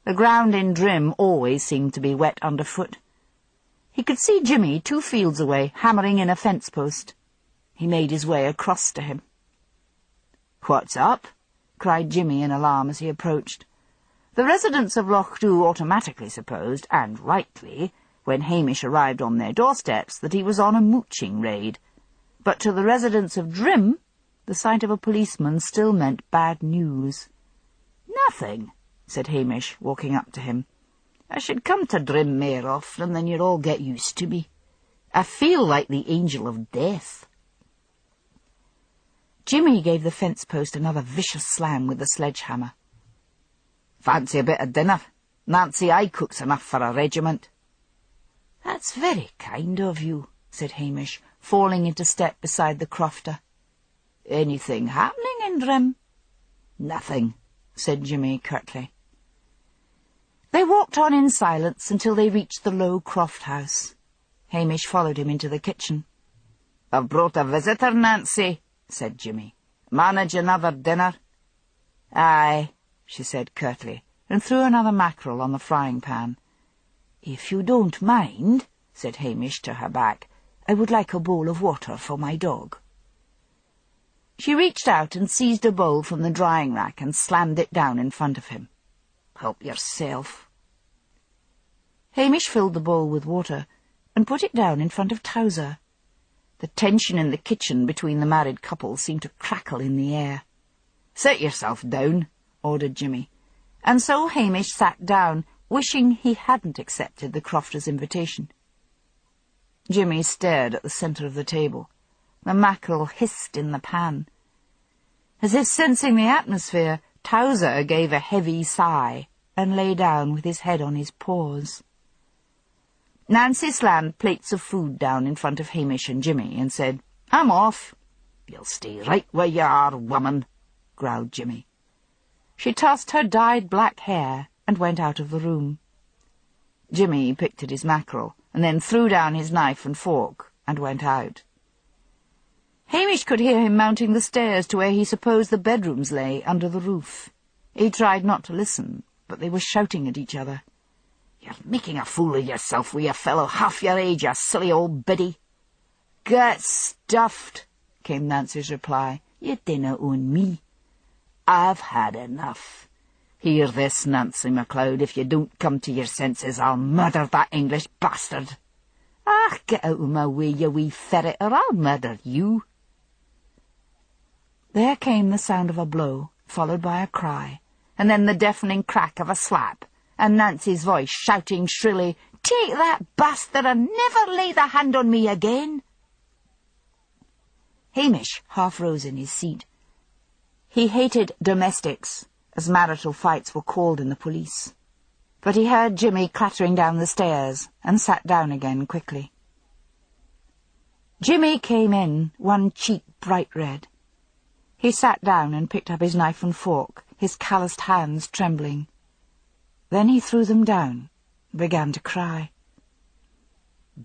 The ground in Drim always seemed to be wet underfoot. He could see Jimmy 2 fields away, hammering in a fence-post. He made his way across to him. "What's up?" cried Jimmy in alarm as he approached. The residents of Loch Dhu automatically supposed, and rightly, when Hamish arrived on their doorsteps, that he was on a mooching raid. But to the residents of Drim, the sight of a policeman still meant bad news. "Nothing," said Hamish, walking up to him. "I should come to Drim mair often than you'd all get used to me. I feel like the angel of death." Jimmy gave the fence-post another vicious slam with the sledgehammer. "Fancy a bit of dinner? Nancy, I cooks enough for a regiment." "That's very kind of you," said Hamish, falling into step beside the crofter. "Anything happening in Drim?" "Nothing," said Jimmy curtly. They walked on in silence until they reached the low croft house. Hamish followed him into the kitchen. "I've brought a visitor, Nancy," said Jimmy. "Manage another dinner?" "Aye," she said curtly, and threw another mackerel on the frying-pan. "If you don't mind," said Hamish to her back, "I would like a bowl of water for my dog." She reached out and seized a bowl from the drying-rack and slammed it down in front of him. "Help yourself." Hamish filled the bowl with water and put it down in front of Towser. The tension in the kitchen between the married couple seemed to crackle in the air. "Sit yourself down," ordered Jimmy, and so Hamish sat down, wishing he hadn't accepted the crofter's invitation. Jimmy stared at the centre of the table. The mackerel hissed in the pan. As if sensing the atmosphere, Towser gave a heavy sigh and lay down with his head on his paws. Nancy slammed plates of food down in front of Hamish and Jimmy and said, "I'm off." "You'll stay right where you are, woman," growled Jimmy. She tossed her dyed black hair and went out of the room. Jimmy picked at his mackerel and then threw down his knife and fork and went out. Hamish could hear him mounting the stairs to where he supposed the bedrooms lay under the roof. He tried not to listen, but they were shouting at each other. "You're making a fool of yourself with a fellow half your age, you silly old biddy." "Get stuffed," came Nancy's reply. "You dinna own me." "I've had enough. Hear this, Nancy MacLeod, if you don't come to your senses, I'll murder that English bastard." "Ah, get out of my way, you wee ferret, or I'll murder you." There came the sound of a blow, followed by a cry, and then the deafening crack of a slap, and Nancy's voice shouting shrilly, "Take that, bastard, and never lay the hand on me again." Hamish half rose in his seat. He hated domestics, as marital fights were called in the police. But he heard Jimmy clattering down the stairs, and sat down again quickly. Jimmy came in, one cheek bright red. He sat down and picked up his knife and fork, his calloused hands trembling. Then he threw them down, began to cry.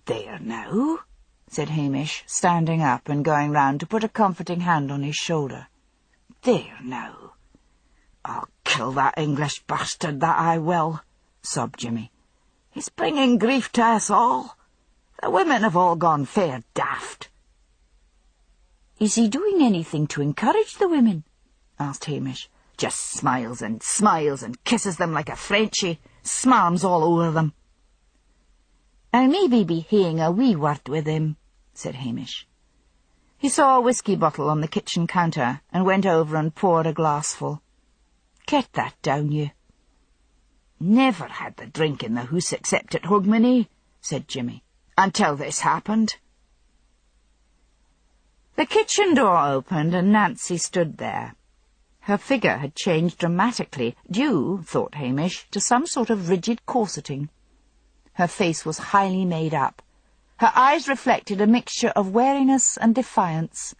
"There now," said Hamish, standing up and going round to put a comforting hand on his shoulder. "There now. I'll kill that English bastard, that I will," sobbed Jimmy. "He's bringing grief to us all. The women have all gone fair daft." "Is he doing anything to encourage the women?" asked Hamish. "Just smiles and kisses them like a Frenchie, smarms all over them." "I'll maybe be haying a wee word with him," said Hamish. He saw a whisky bottle on the kitchen counter and went over and poured a glassful. "Get that down, you." "Never had the drink in the hoose except at Hogmanay," said Jimmy, "until this happened." The kitchen door opened and Nancy stood there. Her figure had changed dramatically, due, thought Hamish, to some sort of rigid corseting. Her face was highly made up. Her eyes reflected a mixture of wariness and defiance.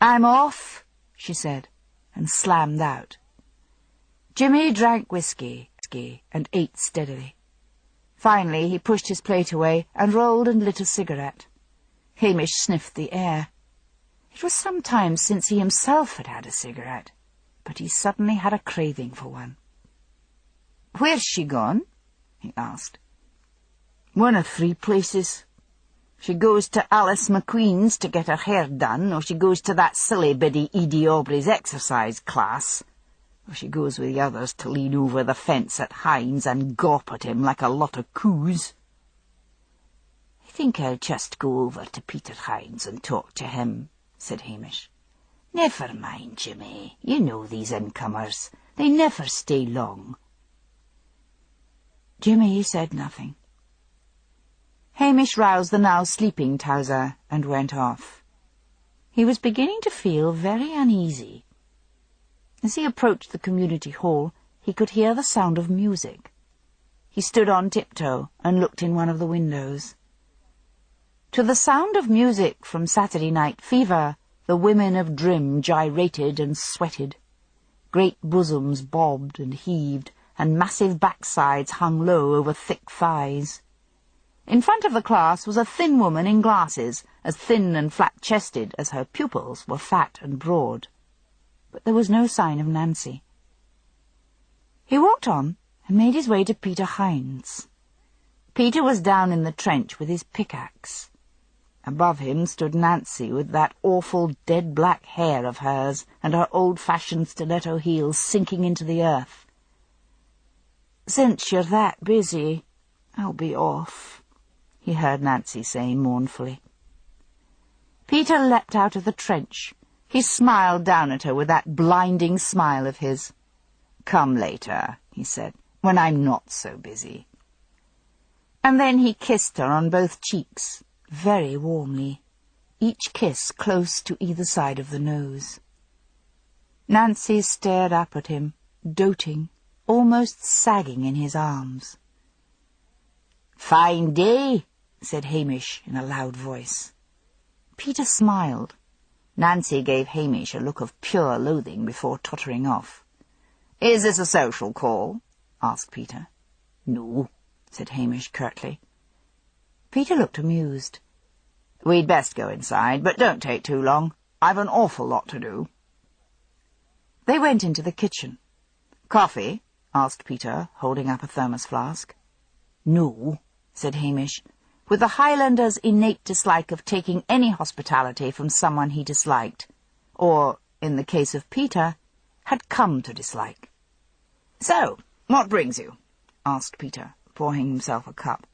"I'm off," she said, and slammed out. Jimmy drank whiskey and ate steadily. Finally he pushed his plate away and rolled and lit a cigarette. Hamish sniffed the air. It was some time since he himself had had a cigarette, but he suddenly had a craving for one. "Where's she gone?" he asked. "One of 3 places. She goes to Alice McQueen's to get her hair done, or she goes to that silly biddy Edie Aubrey's exercise class, or she goes with the others to lean over the fence at Hines and gawp at him like a lot of coos." "I think I'll just go over to Peter Hines and talk to him," said Hamish. "Never mind, Jimmy. You know these incomers. They never stay long." Jimmy said nothing. Hamish roused the now sleeping Towser and went off. He was beginning to feel very uneasy. As he approached the community hall, he could hear the sound of music. He stood on tiptoe and looked in one of the windows. To the sound of music from Saturday Night Fever, the women of Drim gyrated and sweated. Great bosoms bobbed and heaved, and massive backsides hung low over thick thighs. In front of the class was a thin woman in glasses, as thin and flat-chested as her pupils were fat and broad. But there was no sign of Nancy. He walked on and made his way to Peter Hines. Peter was down in the trench with his pickaxe. Above him stood Nancy with that awful dead black hair of hers and her old-fashioned stiletto heels sinking into the earth. "Since you're that busy, I'll be off," he heard Nancy say mournfully. Peter leapt out of the trench. He smiled down at her with that blinding smile of his. "Come later," he said, "when I'm not so busy." And then he kissed her on both cheeks, very warmly, each kiss close to either side of the nose. Nancy stared up at him, doting, almost sagging in his arms. "Fine day," said Hamish in a loud voice. Peter smiled. Nancy gave Hamish a look of pure loathing before tottering off. "Is this a social call?" asked Peter. "No," said Hamish curtly. Peter looked amused. "We'd best go inside, but don't take too long. I've an awful lot to do." They went into the kitchen. "Coffee?" asked Peter, holding up a thermos flask. "No," said Hamish, with the Highlander's innate dislike of taking any hospitality from someone he disliked, or, in the case of Peter, had come to dislike. "So, what brings you?" asked Peter, pouring himself a cup.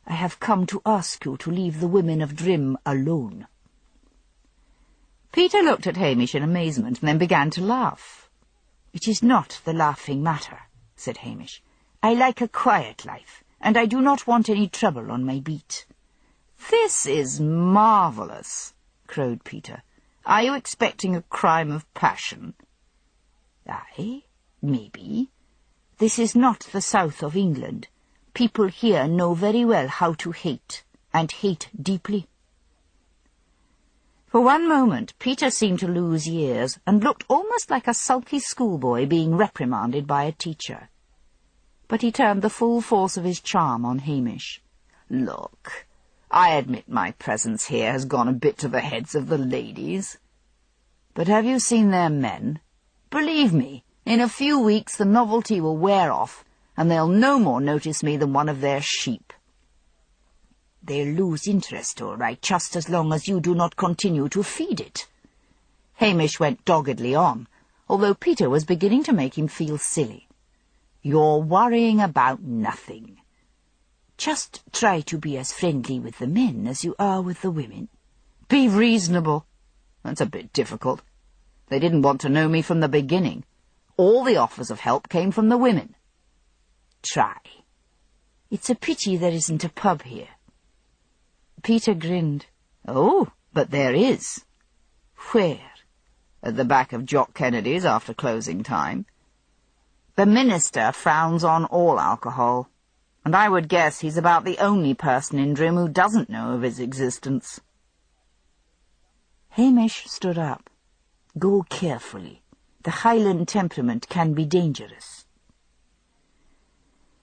"I have come to ask you to leave the women of Drim alone." Peter looked at Hamish in amazement and then began to laugh. "It is not the laughing matter," said Hamish. "I like a quiet life, and I do not want any trouble on my beat." "This is marvellous," crowed Peter. "Are you expecting a crime of passion?" "Aye, maybe. This is not the south of England. People here know very well how to hate, and hate deeply." For one moment Peter seemed to lose years, and looked almost like a sulky schoolboy being reprimanded by a teacher. But he turned the full force of his charm on Hamish. "Look, I admit my presence here has gone a bit to the heads of the ladies. But have you seen their men? Believe me, in a few weeks the novelty will wear off, and they'll no more notice me than one of their sheep." "They'll lose interest, all right, just as long as you do not continue to feed it." Hamish went doggedly on, although Peter was beginning to make him feel silly. "You're worrying about nothing. Just try to be as friendly with the men as you are with the women." "Be reasonable." "That's a bit difficult. They didn't want to know me from the beginning. All the offers of help came from the women." "Try. It's a pity there isn't a pub here." Peter grinned. "Oh, but there is." "Where?" at the back of Jock Kennedy's after closing time. The minister frowns on all alcohol, and I would guess he's about the only person in Drim who doesn't know of its existence." Hamish stood up. "Go carefully. The Highland temperament can be dangerous."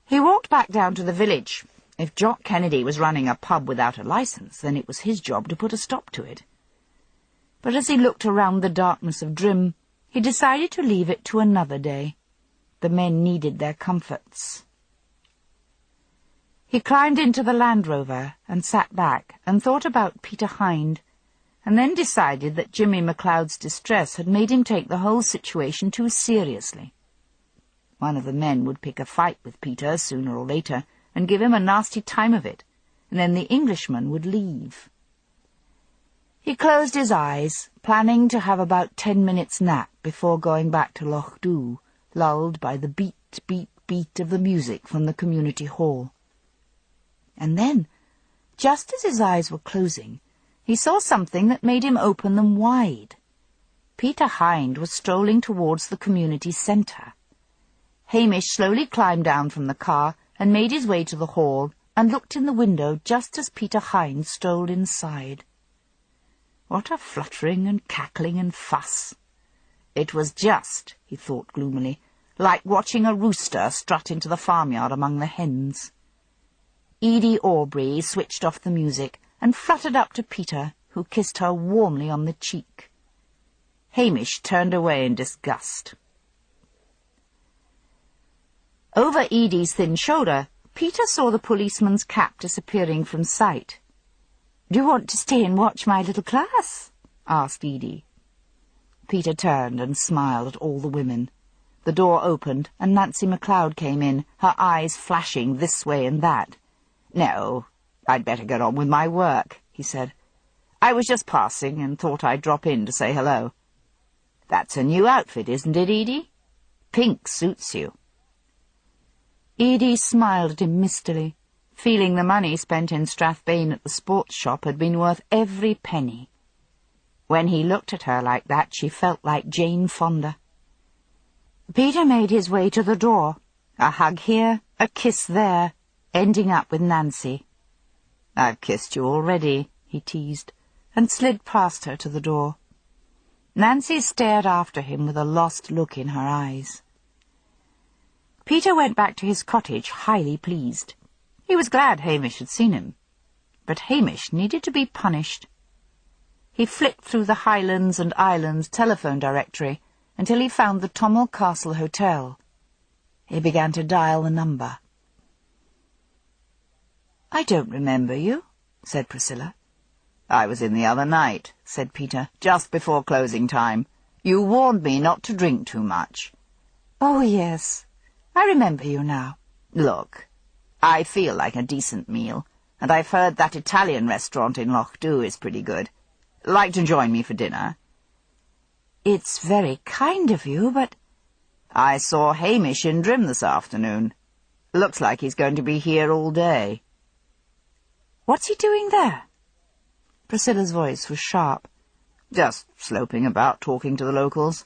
He walked back down to the village. If Jock Kennedy was running a pub without a licence, then it was his job to put a stop to it. But as he looked around the darkness of Drim, he decided to leave it to another day. The men needed their comforts. He climbed into the Land Rover and sat back and thought about Peter Hind, and then decided that Jimmy MacLeod's distress had made him take the whole situation too seriously. One of the men would pick a fight with Peter sooner or later and give him a nasty time of it, and then the Englishman would leave. He closed his eyes, planning to have about 10 minutes' nap before going back to Loch Dhu, lulled by the beat, beat, beat of the music from the community hall. And then, just as his eyes were closing, he saw something that made him open them wide. Peter Hind was strolling towards the community centre. Hamish slowly climbed down from the car and made his way to the hall and looked in the window just as Peter Hind strolled inside. What a fluttering and cackling and fuss! It was just, he thought gloomily, like watching a rooster strut into the farmyard among the hens. Edie Aubrey switched off the music and fluttered up to Peter, who kissed her warmly on the cheek. Hamish turned away in disgust. Over Edie's thin shoulder, Peter saw the policeman's cap disappearing from sight. "Do you want to stay and watch my little class?" asked Edie. Peter turned and smiled at all the women. The door opened, and Nancy MacLeod came in, her eyes flashing this way and that. "No, I'd better get on with my work," he said. "I was just passing and thought I'd drop in to say hello. That's a new outfit, isn't it, Edie? Pink suits you." Edie smiled at him mistily, feeling the money spent in Strathbane at the sports shop had been worth every penny. When he looked at her like that, she felt like Jane Fonda. Peter made his way to the door, a hug here, a kiss there, ending up with Nancy. "I've kissed you already," he teased, and slid past her to the door. Nancy stared after him with a lost look in her eyes. Peter went back to his cottage highly pleased. He was glad Hamish had seen him. But Hamish needed to be punished. He flicked through the Highlands and Islands telephone directory until he found the Tommel Castle Hotel. He began to dial the number. "I don't remember you," said Priscilla. "I was in the other night," said Peter, "just before closing time. You warned me not to drink too much." "Oh, yes. I remember you now." "Look, I feel like a decent meal, and I've heard that Italian restaurant in Loch Dhu is pretty good. Like to join me for dinner?" "It's very kind of you, but—" "I saw Hamish in Drim this afternoon. Looks like he's going to be here all day." "What's he doing there?" Priscilla's voice was sharp. "Just sloping about, talking to the locals.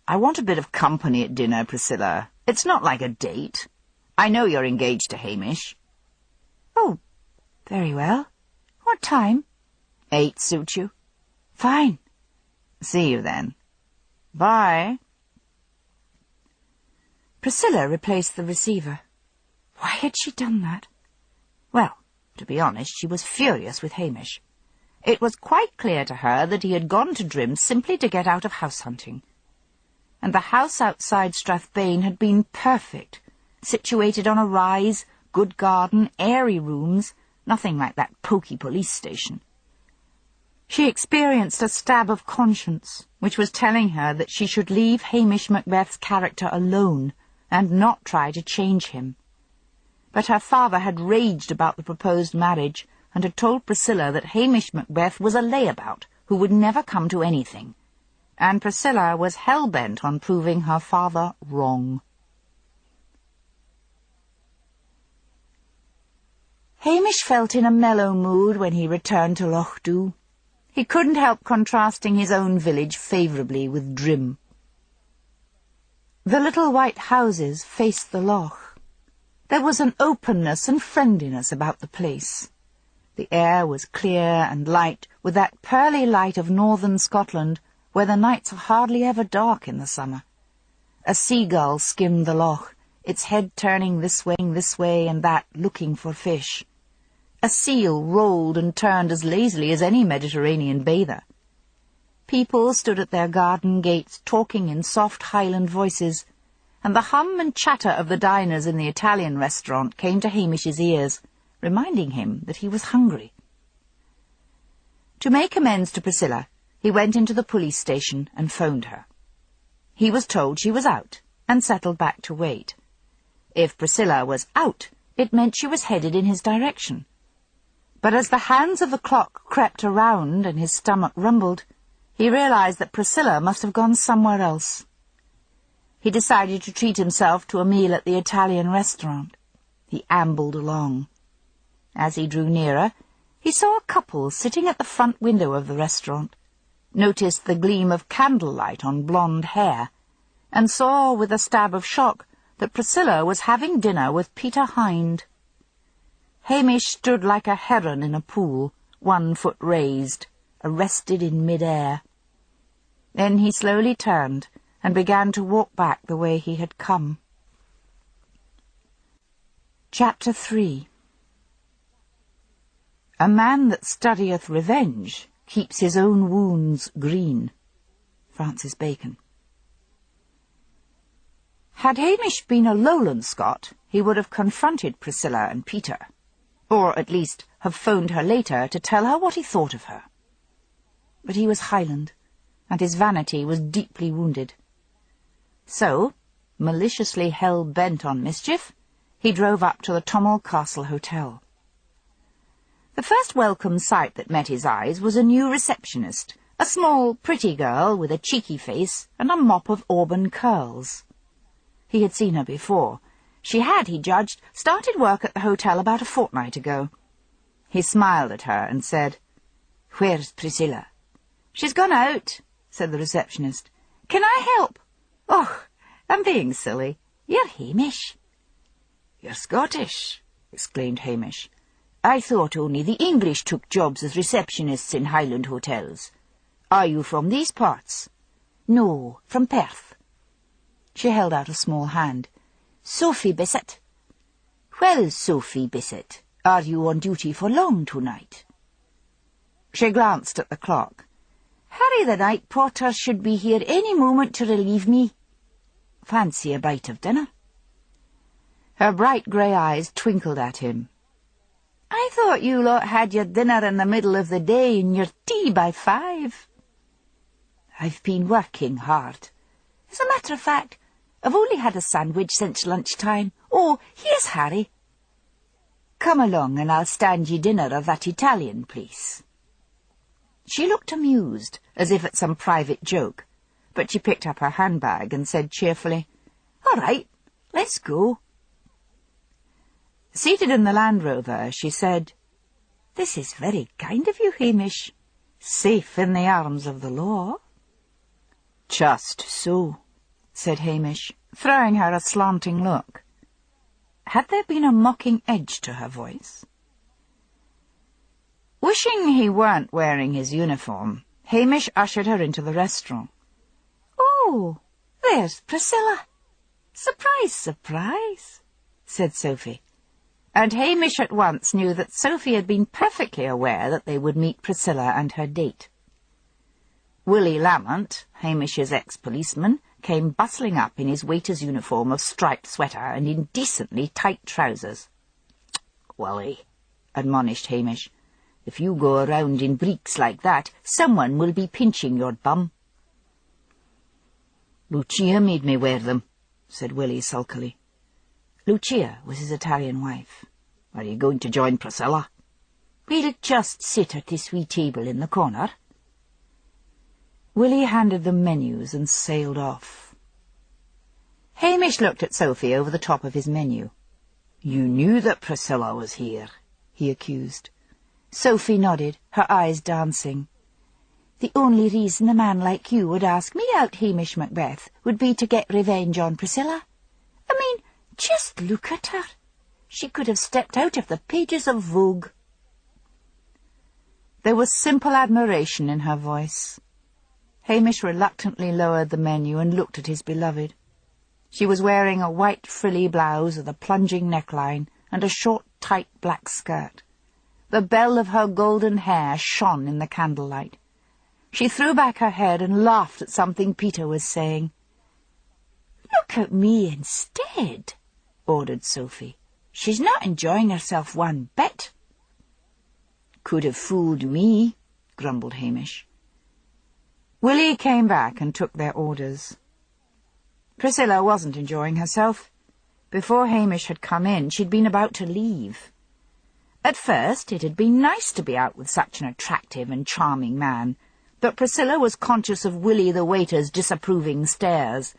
I want a bit of company at dinner, Priscilla. It's not like a date. I know you're engaged to Hamish." "Oh, very well. What time?" 8 suit you?" "Fine." "See you then. Bye." Priscilla replaced the receiver. Why had she done that? Well, to be honest, she was furious with Hamish. It was quite clear to her that he had gone to Drim simply to get out of house hunting. And the house outside Strathbane had been perfect, situated on a rise, good garden, airy rooms, nothing like that poky police station. She experienced a stab of conscience, which was telling her that she should leave Hamish Macbeth's character alone and not try to change him. But her father had raged about the proposed marriage and had told Priscilla that Hamish Macbeth was a layabout who would never come to anything, and Priscilla was hell-bent on proving her father wrong. Hamish felt in a mellow mood when he returned to Loch Dhu. He couldn't help contrasting his own village favourably with Drim. The little white houses faced the loch. There was an openness and friendliness about the place. The air was clear and light, with that pearly light of northern Scotland, where the nights are hardly ever dark in the summer. A seagull skimmed the loch, its head turning this way and that, looking for fish. A seal rolled and turned as lazily as any Mediterranean bather. People stood at their garden gates talking in soft Highland voices, and the hum and chatter of the diners in the Italian restaurant came to Hamish's ears, reminding him that he was hungry. To make amends to Priscilla, he went into the police station and phoned her. He was told she was out, and settled back to wait. If Priscilla was out, it meant she was headed in his direction. But as the hands of the clock crept around and his stomach rumbled, he realized that Priscilla must have gone somewhere else. He decided to treat himself to a meal at the Italian restaurant. He ambled along. As he drew nearer, he saw a couple sitting at the front window of the restaurant, noticed the gleam of candlelight on blonde hair, and saw with a stab of shock that Priscilla was having dinner with Peter Hind. Hamish stood like a heron in a pool, 1 foot raised, arrested in mid-air. Then he slowly turned and began to walk back the way he had come. Chapter 3. A man that studieth revenge keeps his own wounds green. Francis Bacon. Had Hamish been a lowland Scot, he would have confronted Priscilla and Peter, or at least have phoned her later to tell her what he thought of her. But he was Highland, and his vanity was deeply wounded. So, maliciously hell-bent on mischief, he drove up to the Tommel Castle Hotel. The first welcome sight that met his eyes was a new receptionist, a small, pretty girl with a cheeky face and a mop of auburn curls. He had seen her before. She had, he judged, started work at the hotel about a fortnight ago. He smiled at her and said, "Where's Priscilla?" "She's gone out," said the receptionist. "Can I help?" "Oh, I'm being silly. You're Hamish." "You're Scottish," exclaimed Hamish. "I thought only the English took jobs as receptionists in Highland hotels. Are you from these parts?" "No, from Perth." She held out a small hand. "Sophie Bissett." "Well, Sophie Bissett, are you on duty for long tonight?" She glanced at the clock. "Harry the night porter should be here any moment to relieve me. Fancy a bite of dinner?" Her bright grey eyes twinkled at him. "I thought you lot had your dinner in the middle of the day and your tea by 5. "I've been working hard. As a matter of fact, I've only had a sandwich since lunchtime. Oh, here's Harry. Come along and I'll stand ye dinner of that Italian place." She looked amused, as if at some private joke, but she picked up her handbag and said cheerfully, "All right, let's go." Seated in the Land Rover, she said, "This is very kind of you, Hamish. Safe in the arms of the law." "Just so," said Hamish, throwing her a slanting look. Had there been a mocking edge to her voice? Wishing he weren't wearing his uniform, Hamish ushered her into the restaurant. "Oh, there's Priscilla. Surprise, surprise," said Sophie. And Hamish at once knew that Sophie had been perfectly aware that they would meet Priscilla and her date. Willie Lamont, Hamish's ex-policeman, came bustling up in his waiter's uniform of striped sweater and indecently tight trousers. "Willie," admonished Hamish, "if you go around in breeks like that, someone will be pinching your bum." "Lucia made me wear them," said Willie sulkily. Lucia was his Italian wife. "Are you going to join Priscilla?" "We'll just sit at this wee table in the corner." Willie handed them menus and sailed off. Hamish looked at Sophie over the top of his menu. "You knew that Priscilla was here," he accused. Sophie nodded, her eyes dancing. The only reason a man like you would ask me out, Hamish Macbeth, would be to get revenge on Priscilla. I mean, just look at her. She could have stepped out of the pages of Vogue." There was simple admiration in her voice. Hamish reluctantly lowered the menu and looked at his beloved. She was wearing a white frilly blouse with a plunging neckline and a short, tight black skirt. The bell of her golden hair shone in the candlelight. She threw back her head and laughed at something Peter was saying. "Look at me instead," ordered Sophie. "She's not enjoying herself one bit." "Could have fooled me," grumbled Hamish. Willie came back and took their orders. Priscilla wasn't enjoying herself. Before Hamish had come in, she'd been about to leave. At first, it had been nice to be out with such an attractive and charming man, but Priscilla was conscious of Willie the waiter's disapproving stares,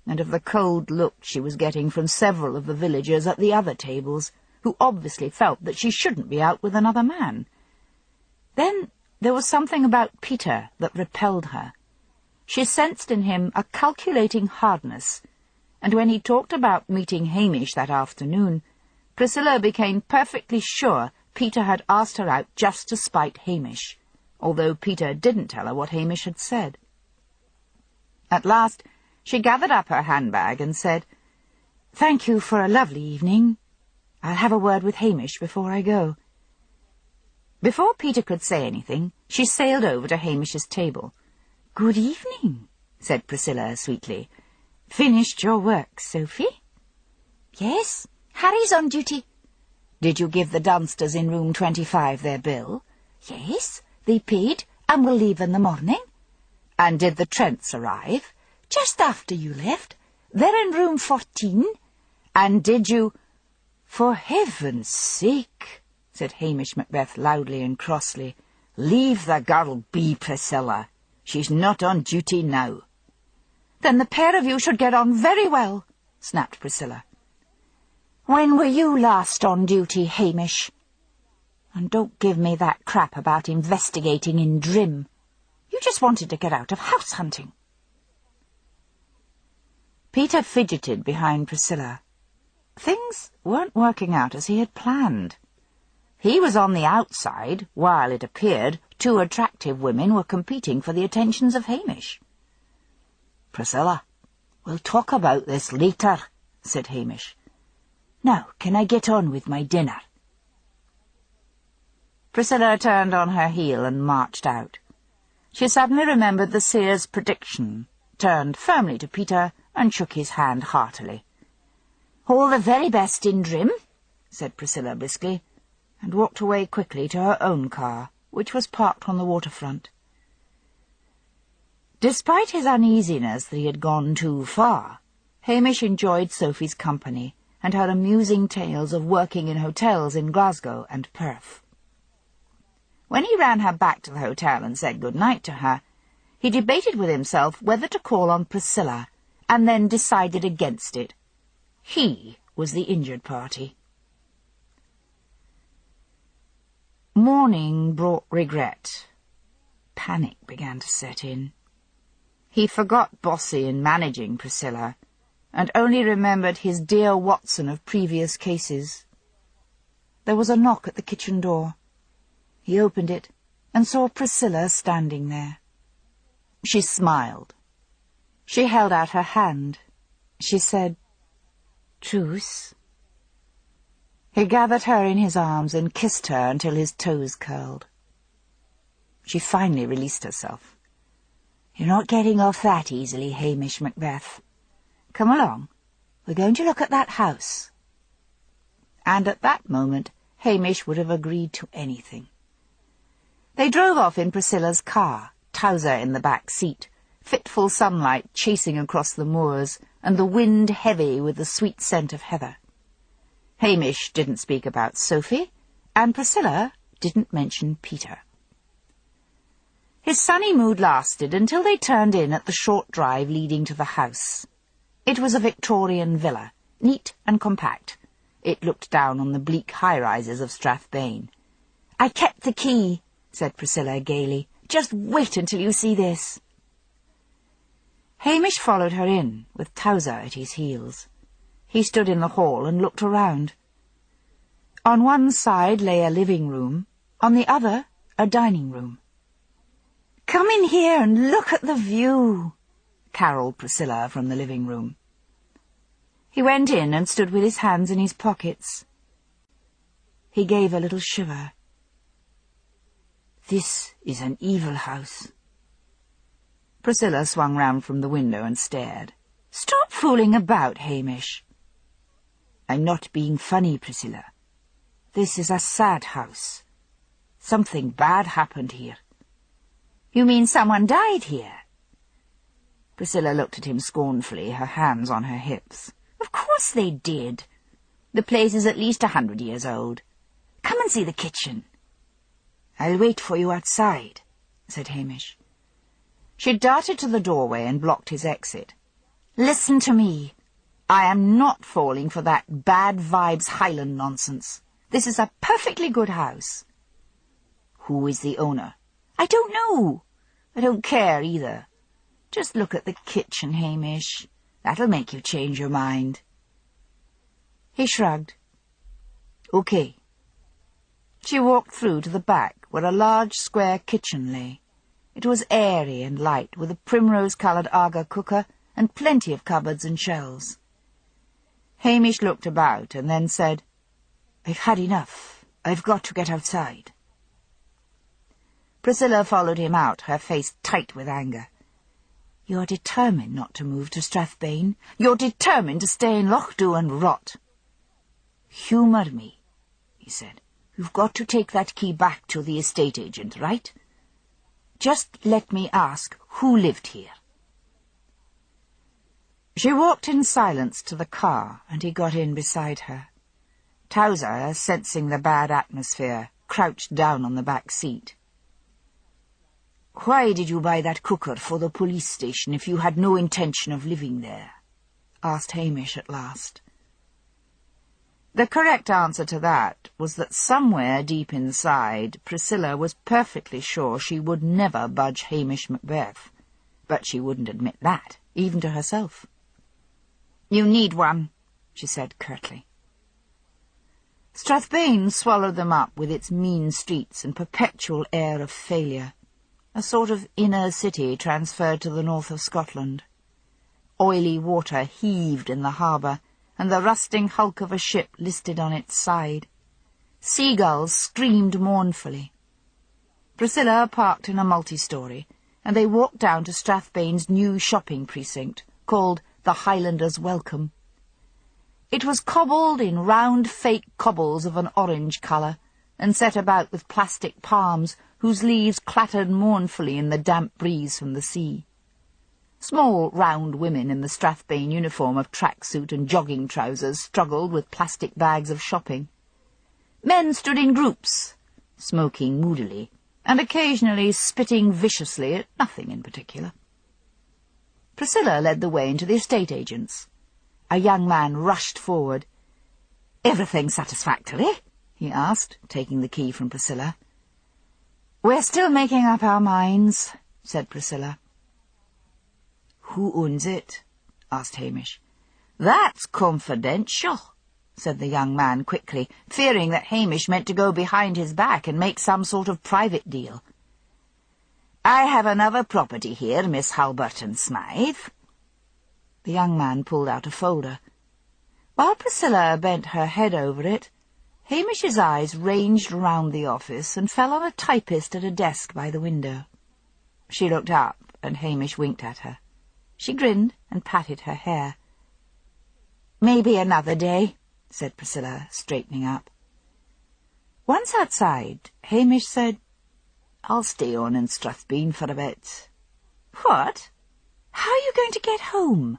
and of the cold look she was getting from several of the villagers at the other tables, who obviously felt that she shouldn't be out with another man. Then there was something about Peter that repelled her. She sensed in him a calculating hardness, and when he talked about meeting Hamish that afternoon, Priscilla became perfectly sure Peter had asked her out just to spite Hamish, although Peter didn't tell her what Hamish had said. At last she gathered up her handbag and said, "Thank you for a lovely evening. I'll have a word with Hamish before I go." Before Peter could say anything, she sailed over to Hamish's table. "Good evening," said Priscilla sweetly. "Finished your work, Sophie?" "Yes, Harry's on duty." "Did you give the Dunsters in room 25 their bill?" "Yes, they paid and will leave in the morning." "And did the Trents arrive?" "Just after you left. They're in room 14. "And did you—" "For heaven's sake," said Hamish Macbeth loudly and crossly, "leave the girl be, Priscilla. She's not on duty now." "Then the pair of you should get on very well," snapped Priscilla. "When were you last on duty, Hamish? And don't give me that crap about investigating in Drim. You just wanted to get out of house hunting." Peter fidgeted behind Priscilla. Things weren't working out as he had planned. He was on the outside, while, it appeared, two attractive women were competing for the attentions of Hamish. "Priscilla, we'll talk about this later," said Hamish. "Now, can I get on with my dinner?" Priscilla turned on her heel and marched out. She suddenly remembered the seer's prediction, turned firmly to Peter, and shook his hand heartily. "All the very best in Drim," said Priscilla briskly, and walked away quickly to her own car, which was parked on the waterfront. Despite his uneasiness that he had gone too far, Hamish enjoyed Sophie's company and her amusing tales of working in hotels in Glasgow and Perth. When he ran her back to the hotel and said good night to her, he debated with himself whether to call on Priscilla, and then decided against it. He was the injured party. Morning brought regret. Panic began to set in. He forgot Bossy in managing Priscilla, and only remembered his dear Watson of previous cases. There was a knock at the kitchen door. He opened it and saw Priscilla standing there. She smiled. She held out her hand. She said, "Truce." He gathered her in his arms and kissed her until his toes curled. She finally released herself. "You're not getting off that easily, Hamish Macbeth. Come along. We're going to look at that house." And at that moment Hamish would have agreed to anything. They drove off in Priscilla's car, Towser in the back seat, fitful sunlight chasing across the moors, and the wind heavy with the sweet scent of heather. Hamish didn't speak about Sophie, and Priscilla didn't mention Peter. His sunny mood lasted until they turned in at the short drive leading to the house. It was a Victorian villa, neat and compact. It looked down on the bleak high-rises of Strathbane. "I kept the key," said Priscilla gaily, Just wait until you see this." Hamish followed her in, with Towser at his heels. He stood in the hall and looked around. On one side lay a living room, on the other a dining room. "Come in here and look at the view," caroled Priscilla from the living room. He went in and stood with his hands in his pockets. He gave a little shiver. "This is an evil house." Priscilla swung round from the window and stared. "Stop fooling about, Hamish." "I'm not being funny, Priscilla. This is a sad house. Something bad happened here." "You mean someone died here?" Priscilla looked at him scornfully, her hands on her hips. "Of course they did. The place is at least 100 years old. Come and see the kitchen." "I'll wait for you outside," said Hamish. She darted to the doorway and blocked his exit. "Listen to me. I am not falling for that bad vibes Highland nonsense. This is a perfectly good house." "Who is the owner?" "I don't know. I don't care either. Just look at the kitchen, Hamish. That'll make you change your mind." He shrugged. "Okay." She walked through to the back, where a large square kitchen lay. It was airy and light, with a primrose-coloured Aga cooker and plenty of cupboards and shelves. Hamish looked about and then said, "I've had enough. I've got to get outside." Priscilla followed him out, her face tight with anger. "You're determined not to move to Strathbane. You're determined to stay in Lochdu and rot." "Humour me," he said. "You've got to take that key back to the estate agent, right? Just let me ask, who lived here?" She walked in silence to the car, and he got in beside her. Towser, sensing the bad atmosphere, crouched down on the back seat. "Why did you buy that cooker for the police station if you had no intention of living there?" asked Hamish at last. The correct answer to that was that somewhere deep inside Priscilla was perfectly sure she would never budge Hamish Macbeth, but she wouldn't admit that, even to herself. "You need one," she said curtly. Strathbane swallowed them up with its mean streets and perpetual air of failure, a sort of inner city transferred to the north of Scotland. Oily water heaved in the harbour, and the rusting hulk of a ship listed on its side. Seagulls screamed mournfully. Priscilla parked in a multi-storey, and they walked down to Strathbane's new shopping precinct, called the Highlanders' Welcome. It was cobbled in round fake cobbles of an orange colour, and set about with plastic palms, whose leaves clattered mournfully in the damp breeze from the sea. Small, round women in the Strathbane uniform of tracksuit and jogging trousers struggled with plastic bags of shopping. Men stood in groups, smoking moodily, and occasionally spitting viciously at nothing in particular. Priscilla led the way into the estate agent's. A young man rushed forward. "Everything satisfactory?" he asked, taking the key from Priscilla. "We're still making up our minds," said Priscilla. "Who owns it?" asked Hamish. "That's confidential," said the young man quickly, fearing that Hamish meant to go behind his back and make some sort of private deal. "I have another property here, Miss Halberton Smythe." The young man pulled out a folder. While Priscilla bent her head over it, Hamish's eyes ranged round the office and fell on a typist at a desk by the window. She looked up, and Hamish winked at her. She grinned and patted her hair. "Maybe another day," said Priscilla, straightening up. Once outside, Hamish said, "I'll stay on in Strathbane for a bit." "What? How are you going to get home?"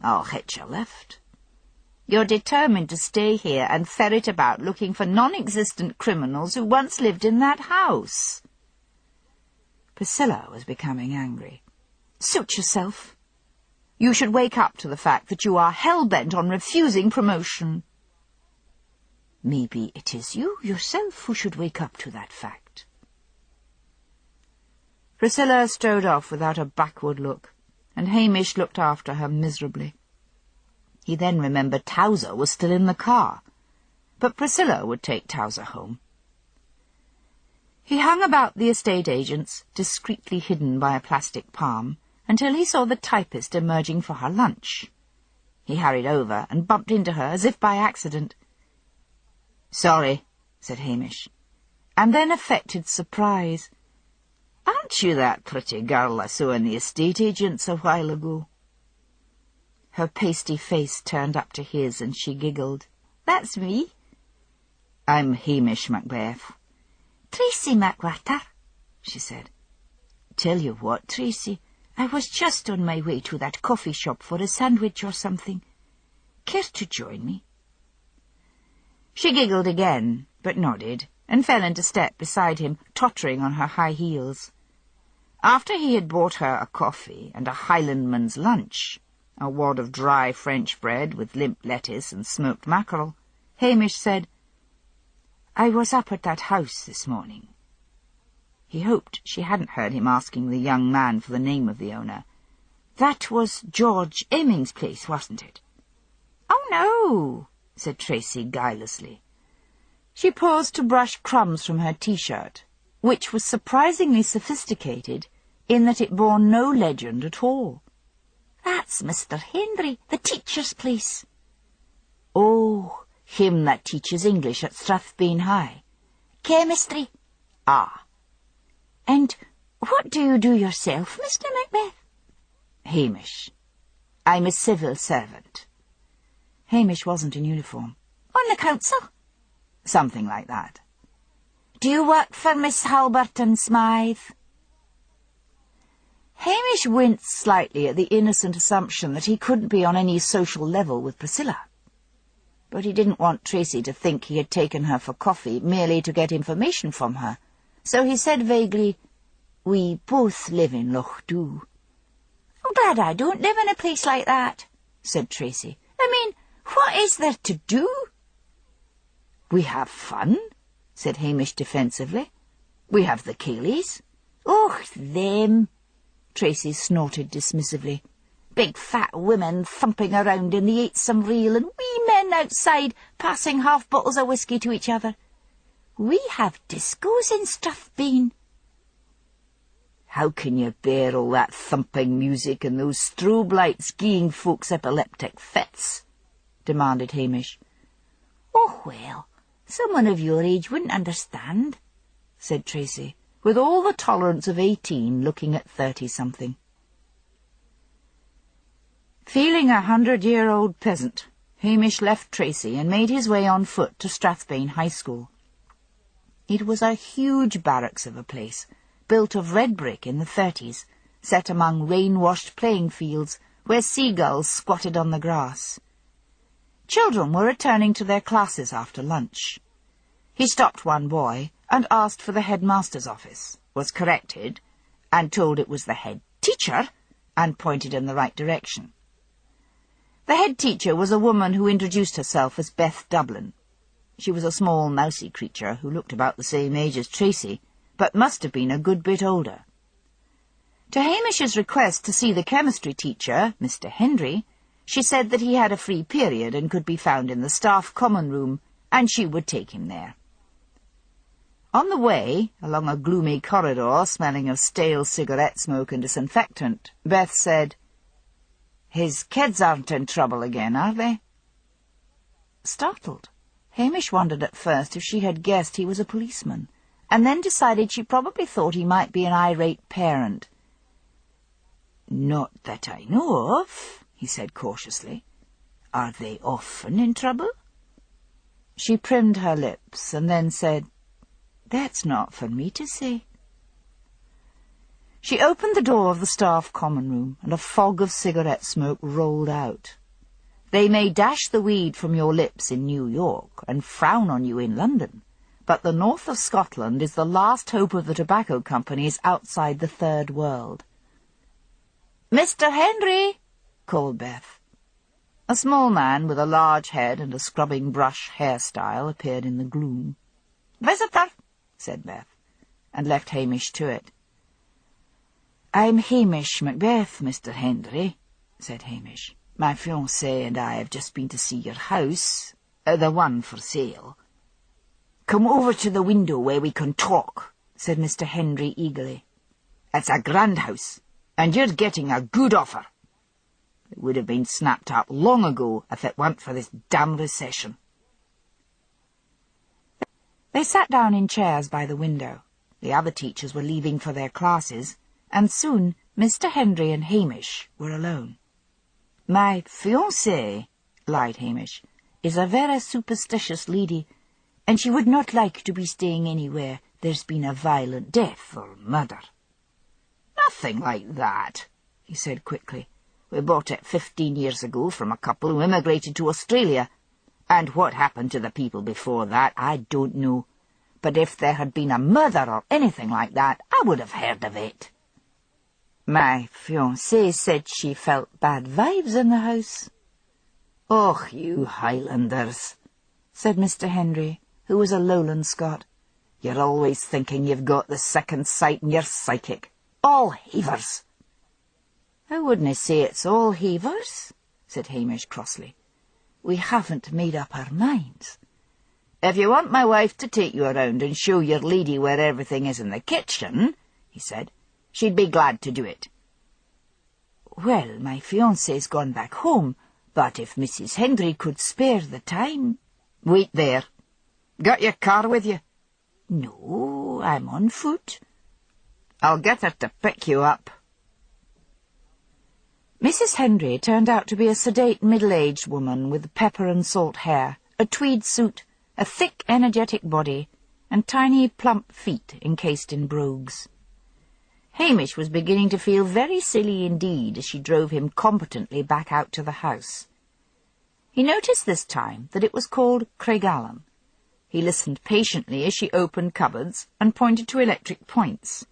"I'll hitch a lift." "You're determined to stay here and ferret about looking for non-existent criminals who once lived in that house?" Priscilla was becoming angry. "Suit yourself. You should wake up to the fact that you are hell-bent on refusing promotion." "Maybe it is you yourself who should wake up to that fact." Priscilla strode off without a backward look, and Hamish looked after her miserably. He then remembered Towser was still in the car, but Priscilla would take Towser home. He hung about the estate agents, discreetly hidden by a plastic palm, until he saw the typist emerging for her lunch. He hurried over and bumped into her as if by accident. "Sorry," said Hamish, and then affected surprise. "Aren't you that pretty girl I saw in the estate agents a while ago?" Her pasty face turned up to his, and she giggled. "That's me." "I'm Hamish Macbeth." "Tracy Macwater," she said. "Tell you what, Tracy, I was just on my way to that coffee shop for a sandwich or something. Care to join me?" She giggled again, but nodded, and fell into step beside him, tottering on her high heels. After he had bought her a coffee and a Highlandman's lunch, a wad of dry French bread with limp lettuce and smoked mackerel, Hamish said, "I was up at that house this morning." He hoped she hadn't heard him asking the young man for the name of the owner. "That was George Emming's place, wasn't it?" "Oh, no," said Tracy guilelessly. She paused to brush crumbs from her T-shirt, which was surprisingly sophisticated in that it bore no legend at all. "That's Mr. Henry, the teacher's place." "Oh, him that teaches English at Strathbane High." "Chemistry." "Ah." "And what do you do yourself, Mr. Macbeth?" "Hamish. I'm a civil servant." Hamish wasn't in uniform. "On the council?" "Something like that." "Do you work for Miss Halbert and Smythe?" Hamish winced slightly at the innocent assumption that he couldn't be on any social level with Priscilla. But he didn't want Tracy to think he had taken her for coffee merely to get information from her, so he said vaguely, "We both live in Loch Dhu." "I'm glad I don't live in a place like that," said Tracy. "I mean, what is there to do?" "We have fun," said Hamish defensively. "We have the Cayleys." "Oh, them!" Tracy snorted dismissively. "Big fat women thumping around in the eightsome reel and wee men outside passing half bottles of whiskey to each other. We have discos in Strathbane." "How can you bear all that thumping music and those strobe lights giving folks epileptic fits?" demanded Hamish. "Oh, well, someone of your age wouldn't understand," said Tracy, with all the tolerance of 18 looking at 30-something. Feeling 100-year-old peasant, Hamish left Tracy and made his way on foot to Strathbane High School. It was a huge barracks of a place, built of red brick in the 30s, set among rain-washed playing fields where seagulls squatted on the grass. Children were returning to their classes after lunch. He stopped one boy and asked for the headmaster's office, was corrected, and told it was the head teacher, and pointed in the right direction. The head teacher was a woman who introduced herself as Beth Dublin. She was a small, mousy creature who looked about the same age as Tracy, but must have been a good bit older. To Hamish's request to see the chemistry teacher, Mr. Henry, she said that he had a free period and could be found in the staff common room, and she would take him there. On the way, along a gloomy corridor smelling of stale cigarette smoke and disinfectant, Beth said, "His kids aren't in trouble again, are they?" Startled, Hamish wondered at first if she had guessed he was a policeman, and then decided she probably thought he might be an irate parent. "Not that I know of," he said cautiously. "Are they often in trouble?" She primmed her lips and then said, "That's not for me to say." She opened the door of the staff common room, and a fog of cigarette smoke rolled out. They may dash the weed from your lips in New York and frown on you in London, but the north of Scotland is the last hope of the tobacco companies outside the Third World. "Mr. Henry!" called Beth. A small man with a large head and a scrubbing brush hairstyle appeared in the gloom. "Visitor," said Beth, and left Hamish to it. "I'm Hamish Macbeth, Mr. Henry," said Hamish. "My fiancée and I have just been to see your house, the one for sale." "Come over to the window where we can talk," said Mr. Henry eagerly. "It's a grand house, and you're getting a good offer. It would have been snapped up long ago if it weren't for this damn recession." They sat down in chairs by the window. The other teachers were leaving for their classes, and soon Mr. Henry and Hamish were alone. "My fiancée," lied Hamish, "is a very superstitious lady, and she would not like to be staying anywhere there's been a violent death or murder." "Nothing like that," he said quickly. "We bought it 15 years ago from a couple who emigrated to Australia, and what happened to the people before that I don't know. But if there had been a murder or anything like that, I would have heard of it." "My fiancée said she felt bad vibes in the house." "Oh, you Highlanders," said Mr. Henry, who was a lowland Scot. "You're always thinking you've got the second sight and you're psychic. All heavers." "I wouldn't say it's all heavers," said Hamish crossly. "We haven't made up our minds." "If you want my wife to take you around and show your lady where everything is in the kitchen," he said, "she'd be glad to do it." "Well, my fiancée's gone back home, but if Mrs. Henry could spare the time—" "Wait there. Got your car with you?" "No, I'm on foot." "I'll get her to pick you up." Mrs. Henry turned out to be a sedate middle-aged woman with pepper and salt hair, a tweed suit, a thick, energetic body, and tiny, plump feet encased in brogues. Hamish was beginning to feel very silly indeed as she drove him competently back out to the house. He noticed this time that it was called Craigallen. He listened patiently as she opened cupboards and pointed to electric points.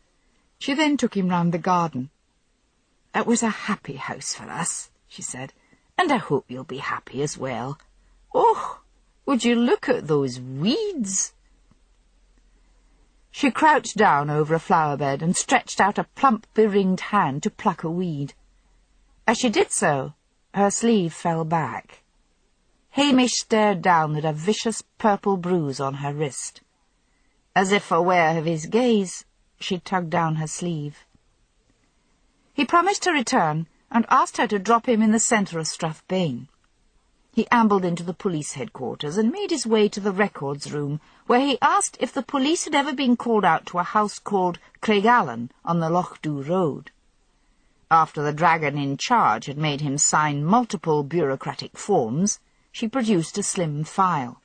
She then took him round the garden. "It was a happy house for us," she said, "and I hope you'll be happy as well. Oh, would you look at those weeds?" She crouched down over a flower bed and stretched out a plump, beringed hand to pluck a weed. As she did so, her sleeve fell back. Hamish stared down at a vicious purple bruise on her wrist. As if aware of his gaze, she tugged down her sleeve. He promised to return and asked her to drop him in the centre of Strathbane. He ambled into the police headquarters and made his way to the records room, where he asked if the police had ever been called out to a house called Craigallen on the Loch Dhu Road. After the dragon in charge had made him sign multiple bureaucratic forms, she produced a slim file.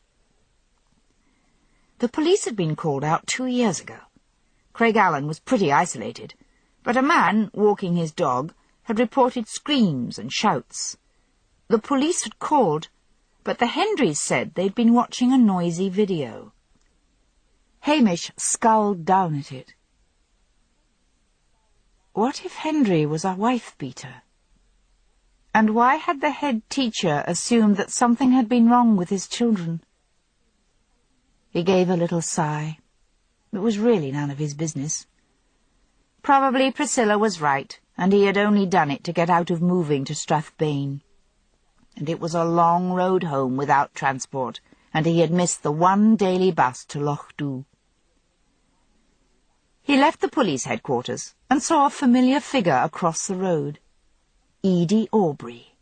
The police had been called out 2 years ago. Craigallen was pretty isolated, but a man, walking his dog, had reported screams and shouts. The police had called, but the Henrys said they'd been watching a noisy video. Hamish scowled down at it. What if Henry was a wife-beater? And why had the head teacher assumed that something had been wrong with his children? He gave a little sigh. It was really none of his business. Probably Priscilla was right, and he had only done it to get out of moving to Strathbane. And it was a long road home without transport, and he had missed the one daily bus to Loch Dhu. He left the police headquarters and saw a familiar figure across the road. Edie Aubrey.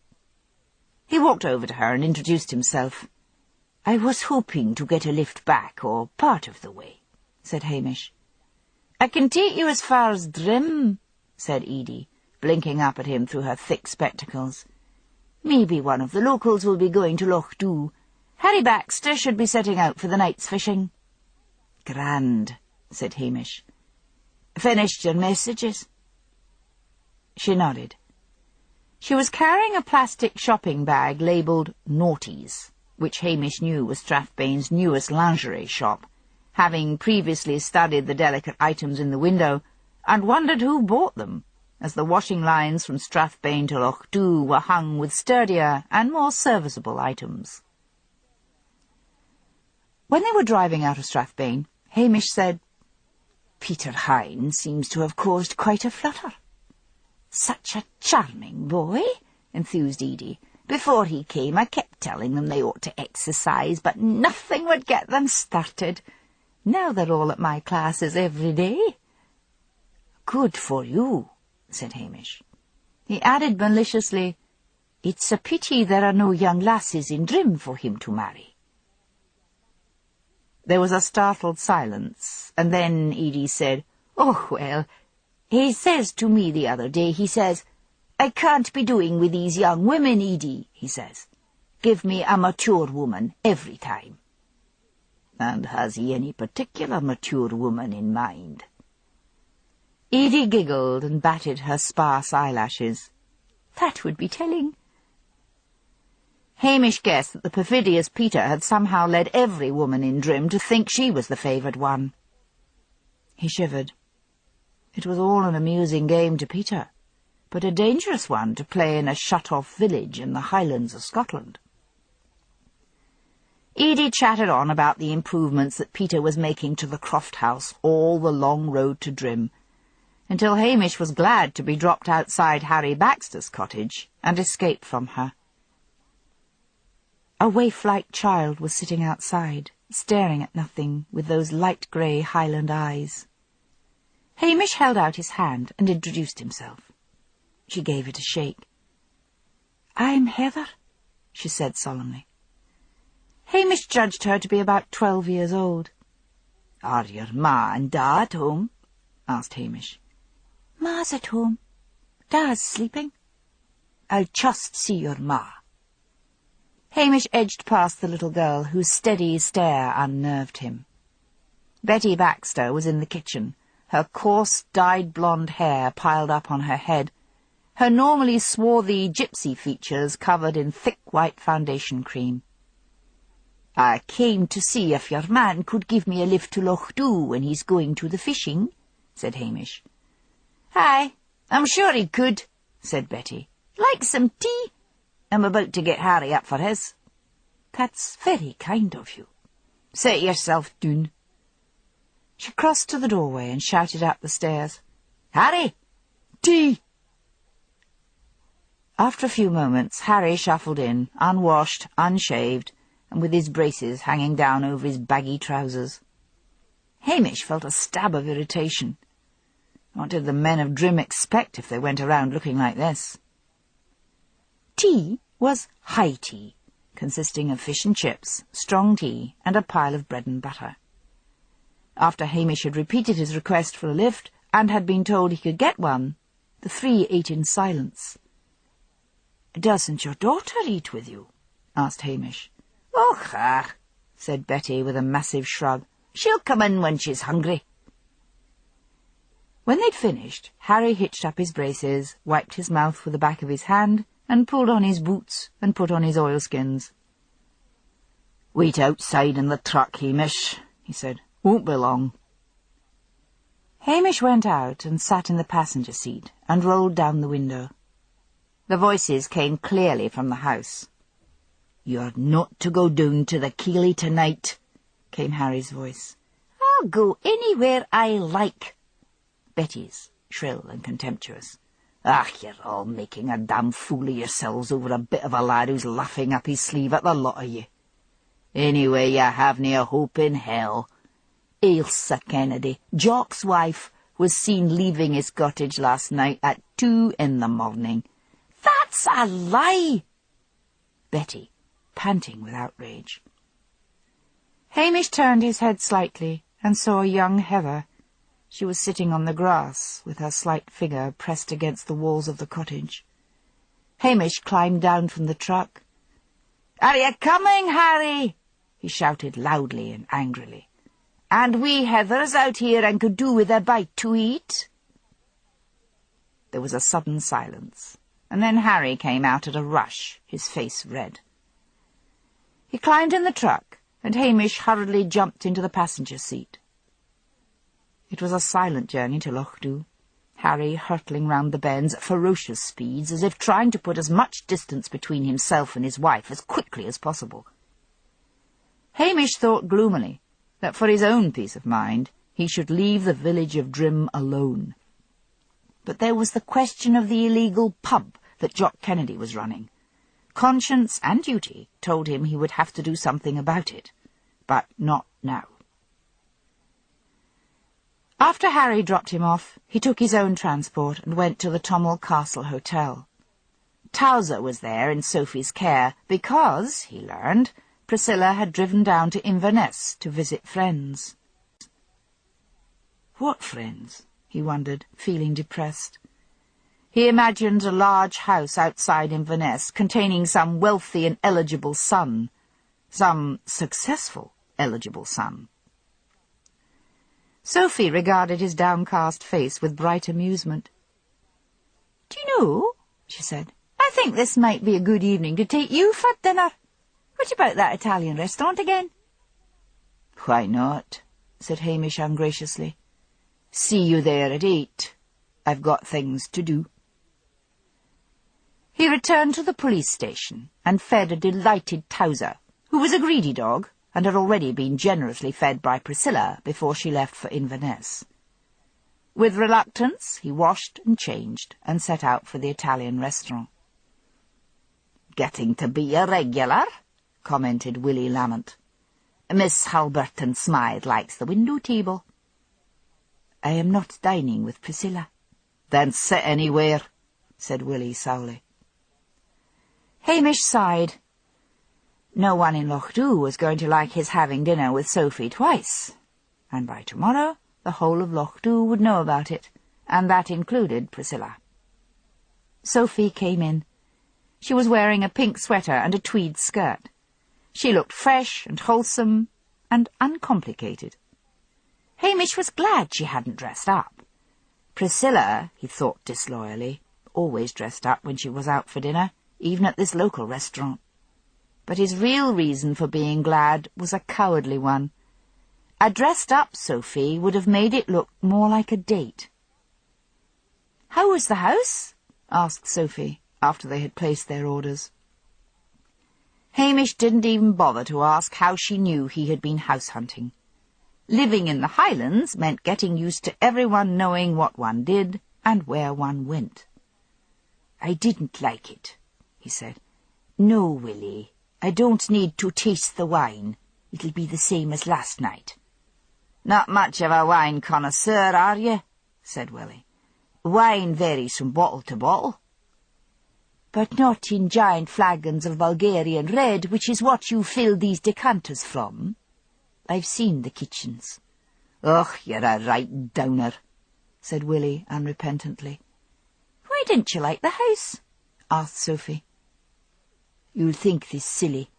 He walked over to her and introduced himself. "I was hoping to get a lift back, or part of the way," said Hamish. "I can take you as far as Drim," said Edie, blinking up at him through her thick spectacles. "Maybe one of the locals will be going to Loch Dhu. Harry Baxter should be setting out for the night's fishing." "Grand," said Hamish. "Finished your messages?" She nodded. She was carrying a plastic shopping bag labelled Naughties, which Hamish knew was Strathbane's newest lingerie shop, having previously studied the delicate items in the window, and wondered who bought them, as the washing lines from Strathbane to Loch Dhu were hung with sturdier and more serviceable items. When they were driving out of Strathbane, Hamish said, "Peter Hine seems to have caused quite a flutter. Such a charming boy, enthused Edie. Before he came, I kept telling them they ought to exercise, but nothing would get them started. Now they're all at my classes every day. Good for you, said Hamish. He added maliciously, It's a pity there are no young lasses in Drim for him to marry. There was a startled silence, and then Edie said, Oh, well, he says to me the other day, he says, I can't be doing with these young women, Edie, he says. Give me a mature woman every time. And has he any particular mature woman in mind? Edie giggled and batted her sparse eyelashes. That would be telling. Hamish guessed that the perfidious Peter had somehow led every woman in Drim to think she was the favoured one. He shivered. It was all an amusing game to Peter, but a dangerous one to play in a shut-off village in the Highlands of Scotland. Edie chattered on about the improvements that Peter was making to the Croft House all the long road to Drim, until Hamish was glad to be dropped outside Harry Baxter's cottage and escape from her. A waif-like child was sitting outside, staring at nothing with those light-grey Highland eyes. Hamish held out his hand and introduced himself. She gave it a shake. I'm Heather, she said solemnly. Hamish judged her to be about 12 years old. Are your ma and da at home? asked Hamish. Ma's at home. Da's sleeping. I'll just see your ma. Hamish edged past the little girl, whose steady stare unnerved him. Betty Baxter was in the kitchen, her coarse, dyed blonde hair piled up on her head, her normally swarthy gypsy features covered in thick white foundation cream. I came to see if your man could give me a lift to Loch Dhu when he's going to the fishing, said Hamish. Aye, I'm sure he could, said Betty. Like some tea? I'm about to get Harry up for his. That's very kind of you. Set yourself down. She crossed to the doorway and shouted up the stairs. Harry! Tea! After a few moments, Harry shuffled in, unwashed, unshaved, and with his braces hanging down over his baggy trousers. Hamish felt a stab of irritation. What did the men of Drim expect if they went around looking like this? Tea was high tea, consisting of fish and chips, strong tea, and a pile of bread and butter. After Hamish had repeated his request for a lift, and had been told he could get one, the three ate in silence. "Doesn't your daughter eat with you?" asked Hamish. "Oh, said Betty with a massive shrug. "She'll come in when she's hungry." When they'd finished, Harry hitched up his braces, wiped his mouth with the back of his hand, and pulled on his boots and put on his oilskins. "Wait outside in the truck, Hamish," he said. "Won't be long." Hamish went out and sat in the passenger seat and rolled down the window. The voices came clearly from the house. "You're not to go down to the Keeley tonight," came Harry's voice. "I'll go anywhere I like." Betty's, shrill and contemptuous. "You're all making a damn fool of yourselves over a bit of a lad who's laughing up his sleeve at the lot of you. Anyway, you haven't a hope in hell. Ailsa Kennedy, Jock's wife, was seen leaving his cottage last night at 2 a.m. "That's a lie!" Betty, panting with outrage. Hamish turned his head slightly and saw young Heather. She was sitting on the grass, with her slight figure pressed against the walls of the cottage. Hamish climbed down from the truck. "Are you coming, Harry?" he shouted loudly and angrily. "And we Heathers out here and could do with a bite to eat?" There was a sudden silence, and then Harry came out at a rush, his face red. He climbed in the truck, and Hamish hurriedly jumped into the passenger seat. It was a silent journey to Loch Dhu, Harry hurtling round the bends at ferocious speeds, as if trying to put as much distance between himself and his wife as quickly as possible. Hamish thought gloomily that for his own peace of mind he should leave the village of Drim alone. But there was the question of the illegal pub that Jock Kennedy was running. Conscience and duty told him he would have to do something about it, but not now. After Harry dropped him off, he took his own transport and went to the Tommel Castle Hotel. Towser was there in Sophie's care because, he learned, Priscilla had driven down to Inverness to visit friends. What friends? He wondered, feeling depressed. He imagined a large house outside Inverness containing some wealthy and eligible son. Some successful, eligible son. Sophie regarded his downcast face with bright amusement. "Do you know," she said, "I think this might be a good evening to take you for dinner. What about that Italian restaurant again?" "Why not?" said Hamish ungraciously. "See you there at 8. I've got things to do." He returned to the police station and fed a delighted Towser, who was a greedy dog and had already been generously fed by Priscilla before she left for Inverness. With reluctance, he washed and changed and set out for the Italian restaurant. "Getting to be a regular," commented Willie Lamont. "Miss Halberton Smythe likes the window table." "I am not dining with Priscilla." "Then sit anywhere," said Willie sourly. Hamish sighed. No one in Lochdu was going to like his having dinner with Sophie twice, and by tomorrow the whole of Lochdu would know about it, and that included Priscilla. Sophie came in. She was wearing a pink sweater and a tweed skirt. She looked fresh and wholesome and uncomplicated. Hamish was glad she hadn't dressed up. Priscilla, he thought disloyally, always dressed up when she was out for dinner, even at this local restaurant. But his real reason for being glad was a cowardly one. A dressed-up Sophie would have made it look more like a date. "How was the house?" asked Sophie, after they had placed their orders. Hamish didn't even bother to ask how she knew he had been house-hunting. Living in the Highlands meant getting used to everyone knowing what one did and where one went. "I didn't like it," he said. "No, Willie, I don't need to taste the wine. It'll be the same as last night." "Not much of a wine connoisseur, are you?" said Willie. "Wine varies from bottle to bottle." "But not in giant flagons of Bulgarian red, which is what you fill these decanters from. I've seen the kitchens." "Ugh, you're a right downer," said Willie unrepentantly. "Why didn't you like the house?" asked Sophie. "You'll think this silly.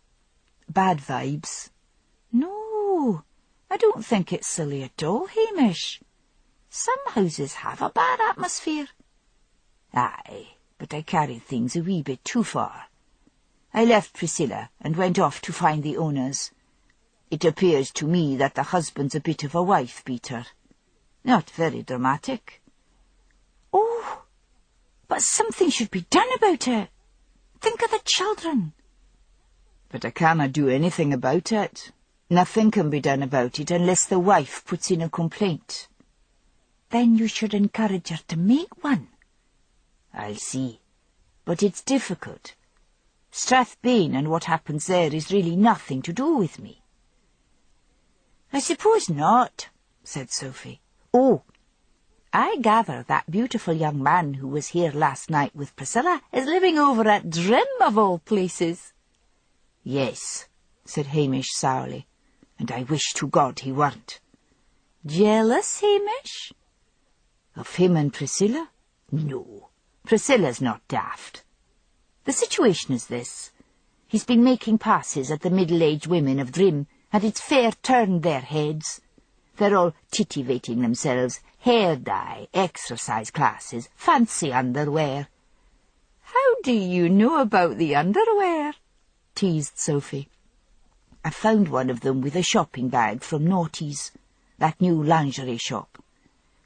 Bad vibes." "No, I don't think it's silly at all, Hamish. Some houses have a bad atmosphere." "Aye, but I carried things a wee bit too far. I left Priscilla and went off to find the owners. It appears to me that the husband's a bit of a wife-beater. Not very dramatic." "Oh, but something should be done about it. Think of the children." "But I cannot do anything about it. Nothing can be done about it unless the wife puts in a complaint." "Then you should encourage her to make one." "I'll see. But it's difficult. Strathbane and what happens there is really nothing to do with me." "I suppose not," said Sophie. "Oh, I gather that beautiful young man who was here last night with Priscilla is living over at Drim, of all places." "Yes," said Hamish sourly, "and I wish to God he weren't." "Jealous, Hamish?" "Of him and Priscilla? No, Priscilla's not daft. The situation is this. He's been making passes at the middle-aged women of Drim, and it's fair turned their heads. They're all titivating themselves, hair dye, exercise classes, fancy underwear." "How do you know about the underwear?" teased Sophie. "I found one of them with a shopping bag from Naughty's, that new lingerie shop.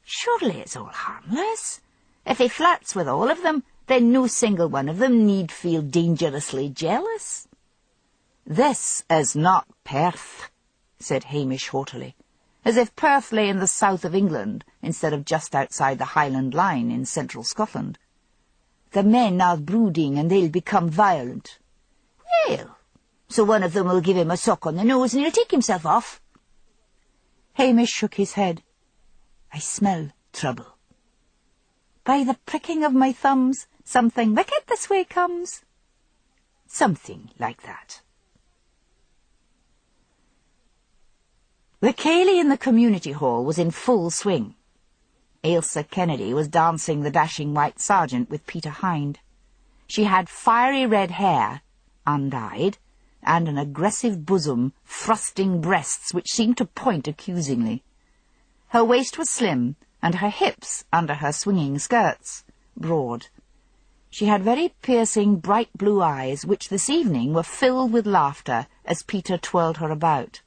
Surely it's all harmless. If he flirts with all of them, then no single one of them need feel dangerously jealous." "This is not Perth," said Hamish haughtily. as if Perth lay in the south of England instead of just outside the Highland line in central Scotland. "The men are brooding and they'll become violent." "Well, so one of them will give him a sock on the nose and he'll take himself off." Hamish shook his head. "I smell trouble." "By the pricking of my thumbs, something wicked this way comes." "Something like that." The ceilidh in the community hall was in full swing. Ailsa Kennedy was dancing the dashing white sergeant with Peter Hind. She had fiery red hair, undyed, and an aggressive bosom, thrusting breasts which seemed to point accusingly. Her waist was slim, and her hips, under her swinging skirts, broad. She had very piercing, bright blue eyes, which this evening were filled with laughter as Peter twirled her about.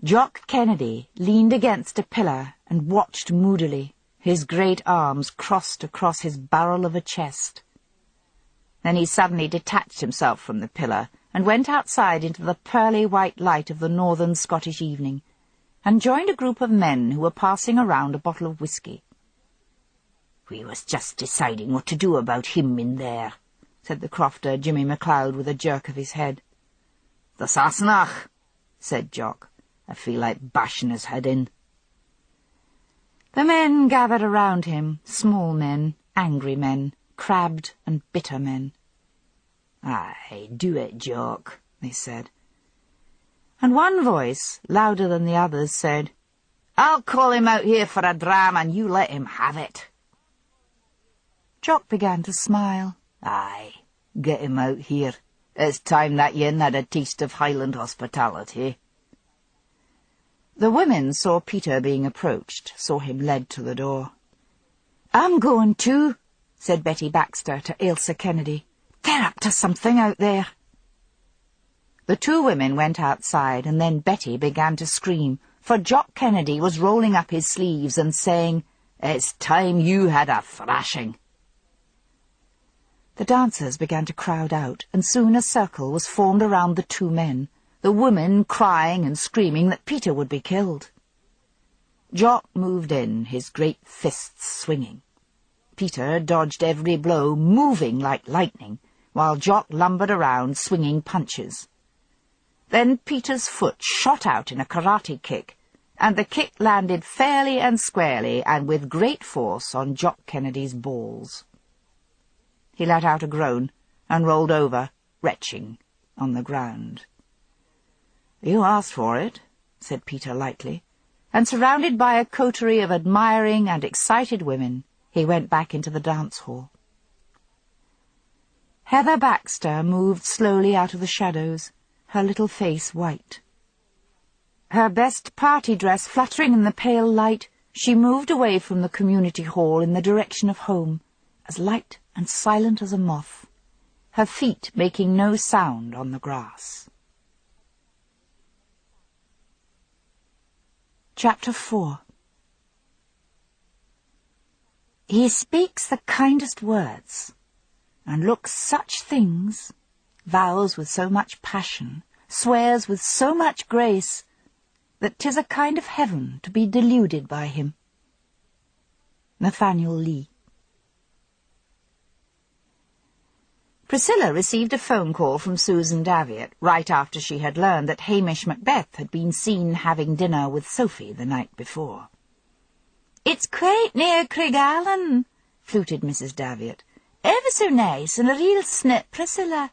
Jock Kennedy leaned against a pillar and watched moodily, his great arms crossed across his barrel of a chest. Then he suddenly detached himself from the pillar and went outside into the pearly white light of the northern Scottish evening, and joined a group of men who were passing around a bottle of whisky. "We was just deciding what to do about him in there," said the crofter, Jimmy MacLeod, with a jerk of his head. "The Sassenach," said Jock. "I feel like bashing his head in." The men gathered around him, small men, angry men, crabbed and bitter men. "Aye, do it, Jock," they said. And one voice, louder than the others, said, "I'll call him out here for a dram and you let him have it." Jock began to smile. "Aye, get him out here. It's time that yin had a taste of Highland hospitality." The women saw Peter being approached, saw him led to the door. "I'm going too," said Betty Baxter to Ailsa Kennedy. "They're up to something out there." The two women went outside, and then Betty began to scream, for Jock Kennedy was rolling up his sleeves and saying, "It's time you had a thrashing." The dancers began to crowd out, and soon a circle was formed around the two men, the women crying and screaming that Peter would be killed. Jock moved in, his great fists swinging. Peter dodged every blow, moving like lightning, while Jock lumbered around, swinging punches. Then Peter's foot shot out in a karate kick, and the kick landed fairly and squarely and with great force on Jock Kennedy's balls. He let out a groan and rolled over, retching, on the ground. "You asked for it," said Peter lightly, and surrounded by a coterie of admiring and excited women, he went back into the dance hall. Heather Baxter moved slowly out of the shadows, her little face white. Her best party dress fluttering in the pale light, she moved away from the community hall in the direction of home, as light and silent as a moth, her feet making no sound on the grass. Chapter 4. He speaks the kindest words, and looks such things, vows with so much passion, swears with so much grace, that 'tis a kind of heaven to be deluded by him. Nathaniel Lee. Priscilla received a phone call from Susan Davitt right after she had learned that Hamish Macbeth had been seen having dinner with Sophie the night before. "It's quite near Craigallon," fluted Mrs. Davitt. "Ever so nice, and a real snip, Priscilla.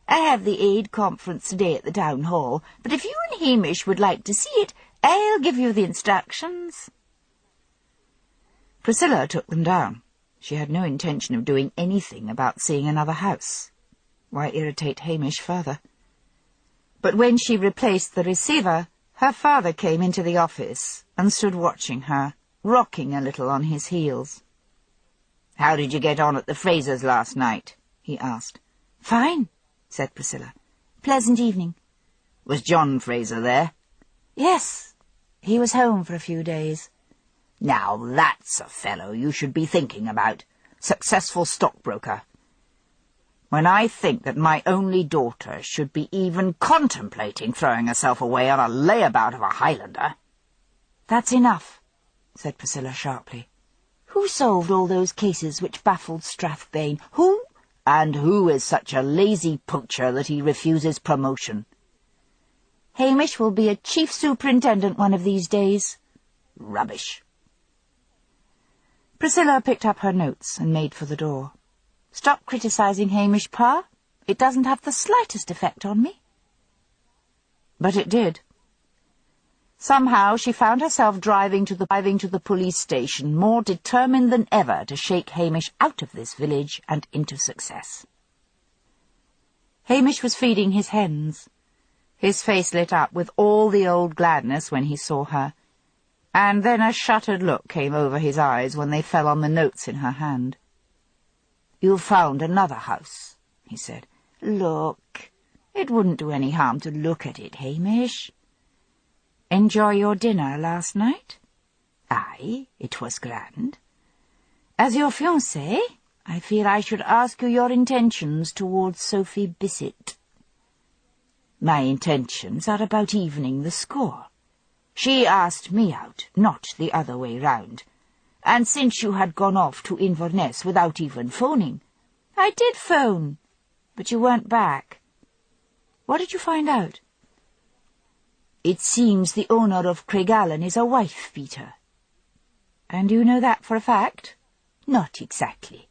I have the aid conference today at the town hall, but if you and Hamish would like to see it, I'll give you the instructions." Priscilla took them down. She had no intention of doing anything about seeing another house. Why irritate Hamish further? But when she replaced the receiver, her father came into the office and stood watching her, rocking a little on his heels. "How did you get on at the Frasers last night?" he asked. "Fine," said Priscilla. "Pleasant evening." "Was John Fraser there?" "Yes. He was home for a few days." "Now that's a fellow you should be thinking about. Successful stockbroker. When I think that my only daughter should be even contemplating throwing herself away on a layabout of a Highlander." "That's enough," said Priscilla sharply. "Who solved all those cases which baffled Strathbane? Who? And who is such a lazy poacher that he refuses promotion? Hamish will be a chief superintendent one of these days." "Rubbish." Priscilla picked up her notes and made for the door. "Stop criticising Hamish, Pa. It doesn't have the slightest effect on me." But it did. Somehow she found herself driving to the police station, more determined than ever to shake Hamish out of this village and into success. Hamish was feeding his hens. His face lit up with all the old gladness when he saw her, and then a shuttered look came over his eyes when they fell on the notes in her hand. "You've found another house," he said. "Look. It wouldn't do any harm to look at it, Hamish." "Enjoy your dinner last night?" "Aye, it was grand." "As your fiancée, I fear I should ask you your intentions towards Sophie Bissett." "My intentions are about evening the score. She asked me out, not the other way round. And since you had gone off to Inverness without even phoning—" "I did phone, but you weren't back. What did you find out?" "It seems the owner of Craigallon is a wife-beater." "And you know that for a fact?" "Not exactly."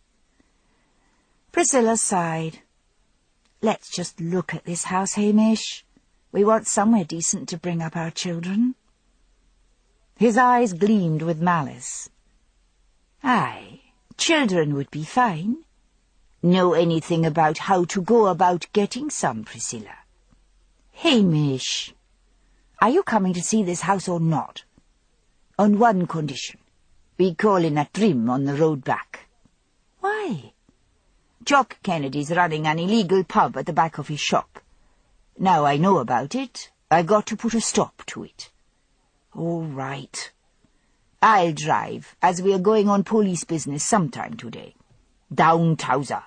Priscilla sighed. "Let's just look at this house, Hamish. We want somewhere decent to bring up our children." His eyes gleamed with malice. "Aye, children would be fine. Know anything about how to go about getting some, Priscilla?" "Hamish, are you coming to see this house or not?" "On one condition. We call in at Trim on the road back." "Why?" "Jock Kennedy's running an illegal pub at the back of his shop. Now I know about it, I got to put a stop to it." "All right." "I'll drive, as we are going on police business sometime today. Down, Towser."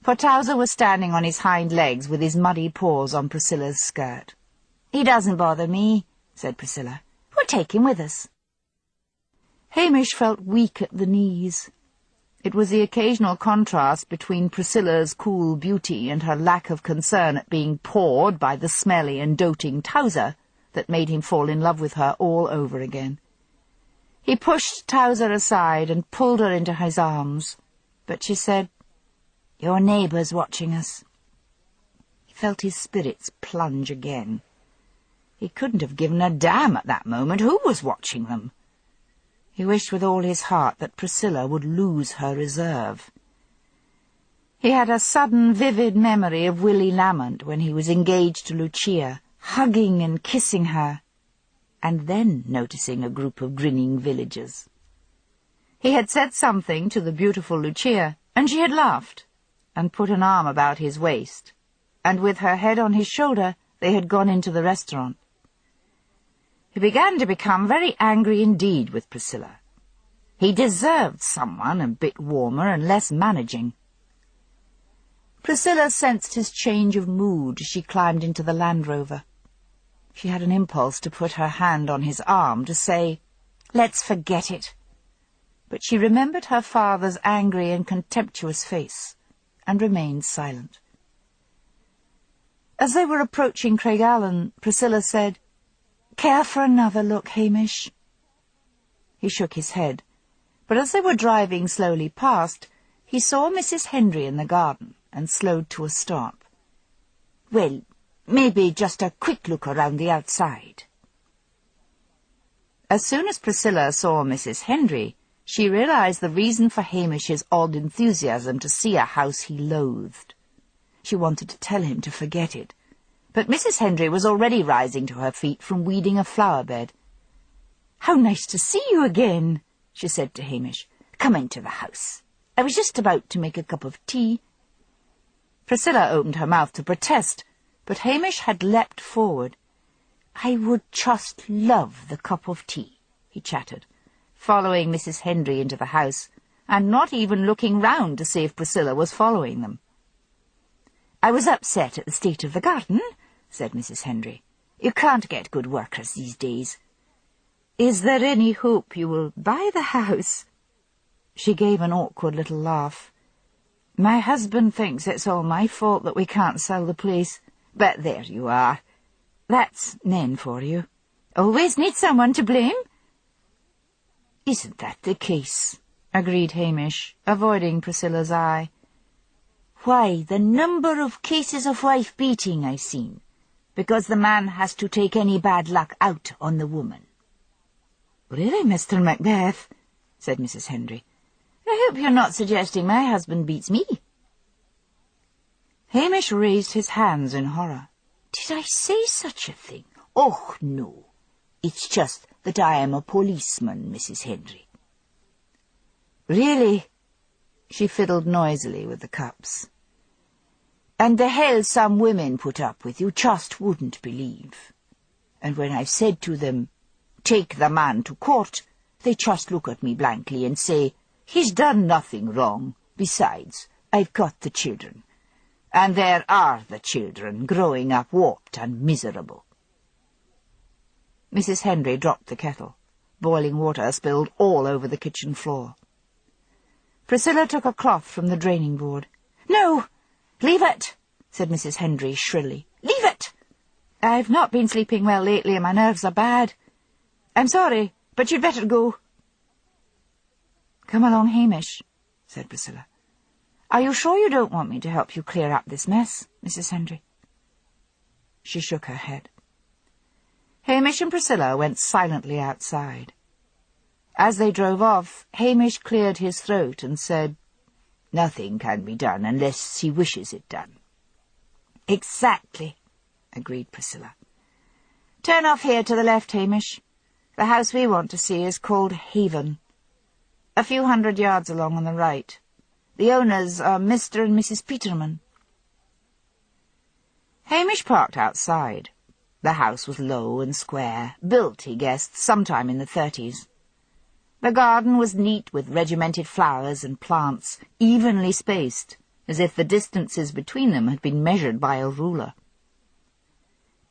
For Towser was standing on his hind legs with his muddy paws on Priscilla's skirt. "He doesn't bother me," said Priscilla. "We'll take him with us." Hamish felt weak at the knees. It was the occasional contrast between Priscilla's cool beauty and her lack of concern at being pawed by the smelly and doting Towser that made him fall in love with her all over again. He pushed Towser aside and pulled her into his arms, but she said, "Your neighbour's watching us." He felt his spirits plunge again. He couldn't have given a damn at that moment who was watching them. He wished with all his heart that Priscilla would lose her reserve. He had a sudden vivid memory of Willie Lamont when he was engaged to Lucia, hugging and kissing her, and then noticing a group of grinning villagers. He had said something to the beautiful Lucia, and she had laughed, and put an arm about his waist, and with her head on his shoulder they had gone into the restaurant. He began to become very angry indeed with Priscilla. He deserved someone a bit warmer and less managing. Priscilla sensed his change of mood as she climbed into the Land Rover. She had an impulse to put her hand on his arm, to say, "Let's forget it." But she remembered her father's angry and contemptuous face, and remained silent. As they were approaching Craigallon, Priscilla said, "Care for another look, Hamish?" He shook his head, but as they were driving slowly past, he saw Mrs. Hendry in the garden, and slowed to a stop. "Well, maybe just a quick look around the outside." As soon as Priscilla saw Mrs. Hendry, she realized the reason for Hamish's odd enthusiasm to see a house he loathed. She wanted to tell him to forget it, but Mrs. Hendry was already rising to her feet from weeding a flower bed. "How nice to see you again," she said to Hamish. "Come into the house. I was just about to make a cup of tea." Priscilla opened her mouth to protest, but Hamish had leapt forward. "I would just love the cup of tea," he chattered, following Mrs. Hendry into the house, and not even looking round to see if Priscilla was following them. "I was upset at the state of the garden," said Mrs. Hendry. "You can't get good workers these days." Is there any hope you will buy the house?" She gave an awkward little laugh. "My husband thinks it's all my fault that we can't sell the place. But there you are. That's men for you. Always need someone to blame." "Isn't that the case?" agreed Hamish, avoiding Priscilla's eye. "Why, the number of cases of wife beating I've seen, because the man has to take any bad luck out on the woman." "Really, Mr. Macbeth," said Mrs. Henry, "I hope you're not suggesting my husband beats me." Hamish raised his hands in horror. "Did I say such a thing? Oh, no. It's just that I am a policeman, Mrs. Henry." "Really?" She fiddled noisily with the cups. "And the hell some women put up with you just wouldn't believe. And when I've said to them, 'Take the man to court,' they just look at me blankly and say, 'He's done nothing wrong. Besides, I've got the children.' And there are the children, growing up warped and miserable." Mrs. Henry dropped the kettle. Boiling water spilled all over the kitchen floor. Priscilla took a cloth from the draining board. "No! Leave it!" said Mrs. Henry shrilly. "Leave it! I've not been sleeping well lately and my nerves are bad. I'm sorry, but you'd better go." "Come along, Hamish," said Priscilla. "Are you sure you don't want me to help you clear up this mess, Mrs. Henry?" She shook her head. Hamish and Priscilla went silently outside. As they drove off, Hamish cleared his throat and said, "Nothing can be done unless he wishes it done." "Exactly," agreed Priscilla. "Turn off here to the left, Hamish. The house we want to see is called Haven. A few 100 yards along on the right. The owners are Mr. and Mrs. Peterman." Hamish parked outside. The house was low and square, built, he guessed, sometime in the 30s. The garden was neat with regimented flowers and plants, evenly spaced, as if the distances between them had been measured by a ruler.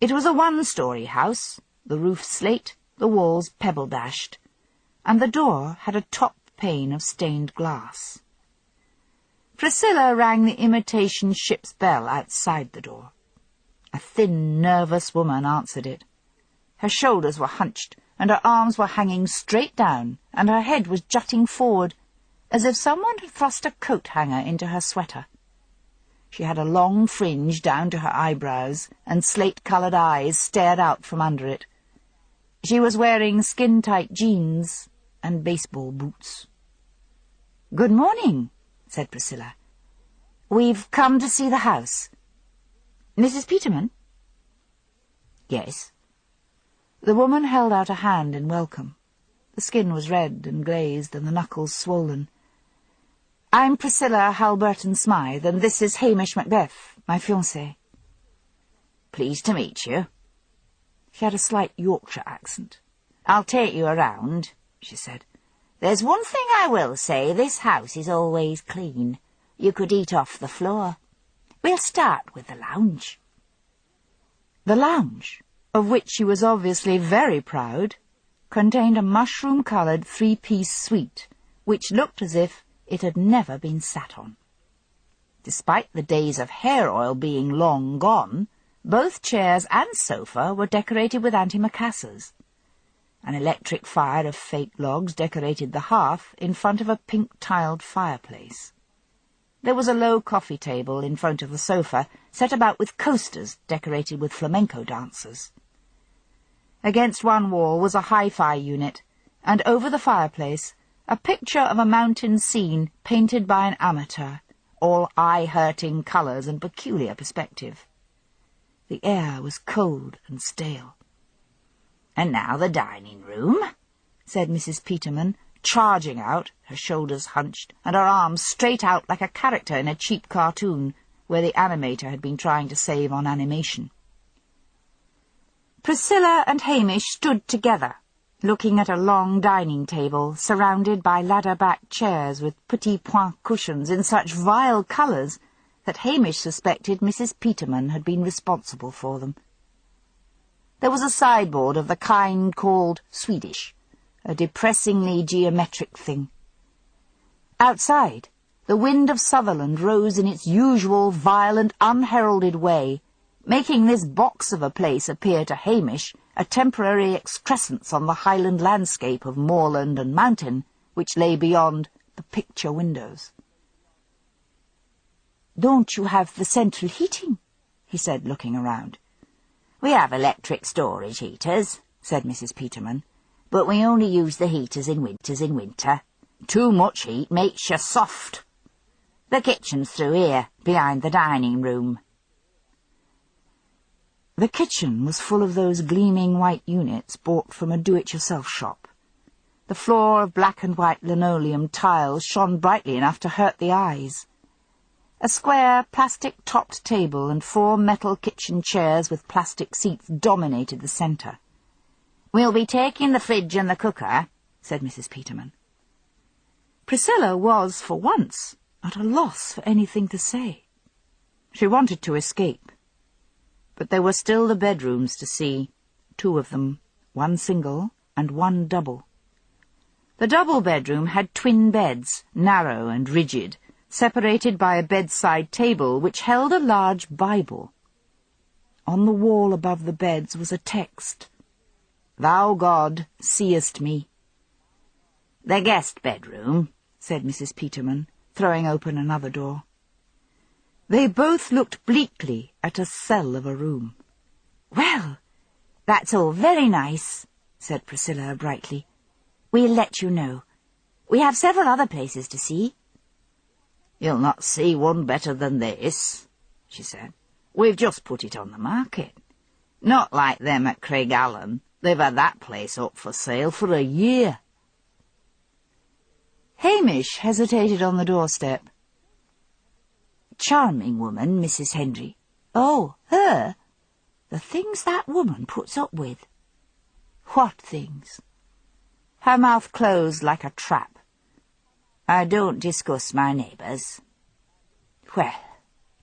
It was a one-story house, the roof slate, the walls pebble-dashed, and the door had a top pane of stained glass. Priscilla rang the imitation ship's bell outside the door. A thin, nervous woman answered it. Her shoulders were hunched, and her arms were hanging straight down, and her head was jutting forward, as if someone had thrust a coat-hanger into her sweater. She had a long fringe down to her eyebrows, and slate-coloured eyes stared out from under it. She was wearing skin-tight jeans and baseball boots. "Good morning," said Priscilla. "We've come to see the house. Mrs. Peterman?" "Yes." The woman held out a hand in welcome. The skin was red and glazed, and the knuckles swollen. "I'm Priscilla Halberton-Smythe, and this is Hamish Macbeth, my fiancé." "Pleased to meet you." She had a slight Yorkshire accent. "I'll take you around," she said. "There's one thing I will say, this house is always clean. You could eat off the floor. We'll start with the lounge." The lounge, of which she was obviously very proud, contained a mushroom-coloured three-piece suite, which looked as if it had never been sat on. Despite the days of hair oil being long gone, both chairs and sofa were decorated with antimacassars. An electric fire of fake logs decorated the hearth in front of a pink-tiled fireplace. There was a low coffee table in front of the sofa, set about with coasters decorated with flamenco dancers. Against one wall was a hi-fi unit, and over the fireplace a picture of a mountain scene painted by an amateur, all eye-hurting colours and peculiar perspective. The air was cold and stale. "And now the dining room," said Mrs. Peterman, charging out, her shoulders hunched, and her arms straight out like a character in a cheap cartoon, where the animator had been trying to save on animation. Priscilla and Hamish stood together, looking at a long dining table surrounded by ladder-backed chairs with petit point cushions in such vile colours that Hamish suspected Mrs. Peterman had been responsible for them. There was a sideboard of the kind called Swedish, a depressingly geometric thing. Outside, the wind of Sutherland rose in its usual violent, unheralded way, making this box of a place appear to Hamish a temporary excrescence on the highland landscape of moorland and mountain which lay beyond the picture windows. "Don't you have the central heating?" he said, looking around. "We have electric storage heaters," said Mrs. Peterman, "but we only use the heaters in winter. Too much heat makes you soft. The kitchen's through here, behind the dining room." The kitchen was full of those gleaming white units bought from a do-it-yourself shop. The floor of black and white linoleum tiles shone brightly enough to hurt the eyes. A square, plastic-topped table and 4 metal kitchen chairs with plastic seats dominated the centre. "We'll be taking the fridge and the cooker," said Mrs. Peterman. Priscilla was, for once, at a loss for anything to say. She wanted to escape. But there were still the bedrooms to see, 2 of them, 1 single and 1 double. The double bedroom had twin beds, narrow and rigid, separated by a bedside table which held a large Bible. On the wall above the beds was a text, "Thou, God, seest me." "The guest bedroom," said Mrs. Peterman, throwing open another door. They both looked bleakly at a cell of a room. "Well, that's all very nice," said Priscilla brightly. "We'll let you know. We have several other places to see." "You'll not see one better than this," she said. "We've just put it on the market. Not like them at Craigallen. They've had that place up for sale for a year." Hamish hesitated on the doorstep. "Charming woman, Mrs. Henry." "Oh, her? "The things that woman puts up with." What things?" Her mouth closed like a trap. "I don't discuss my neighbours." "Well,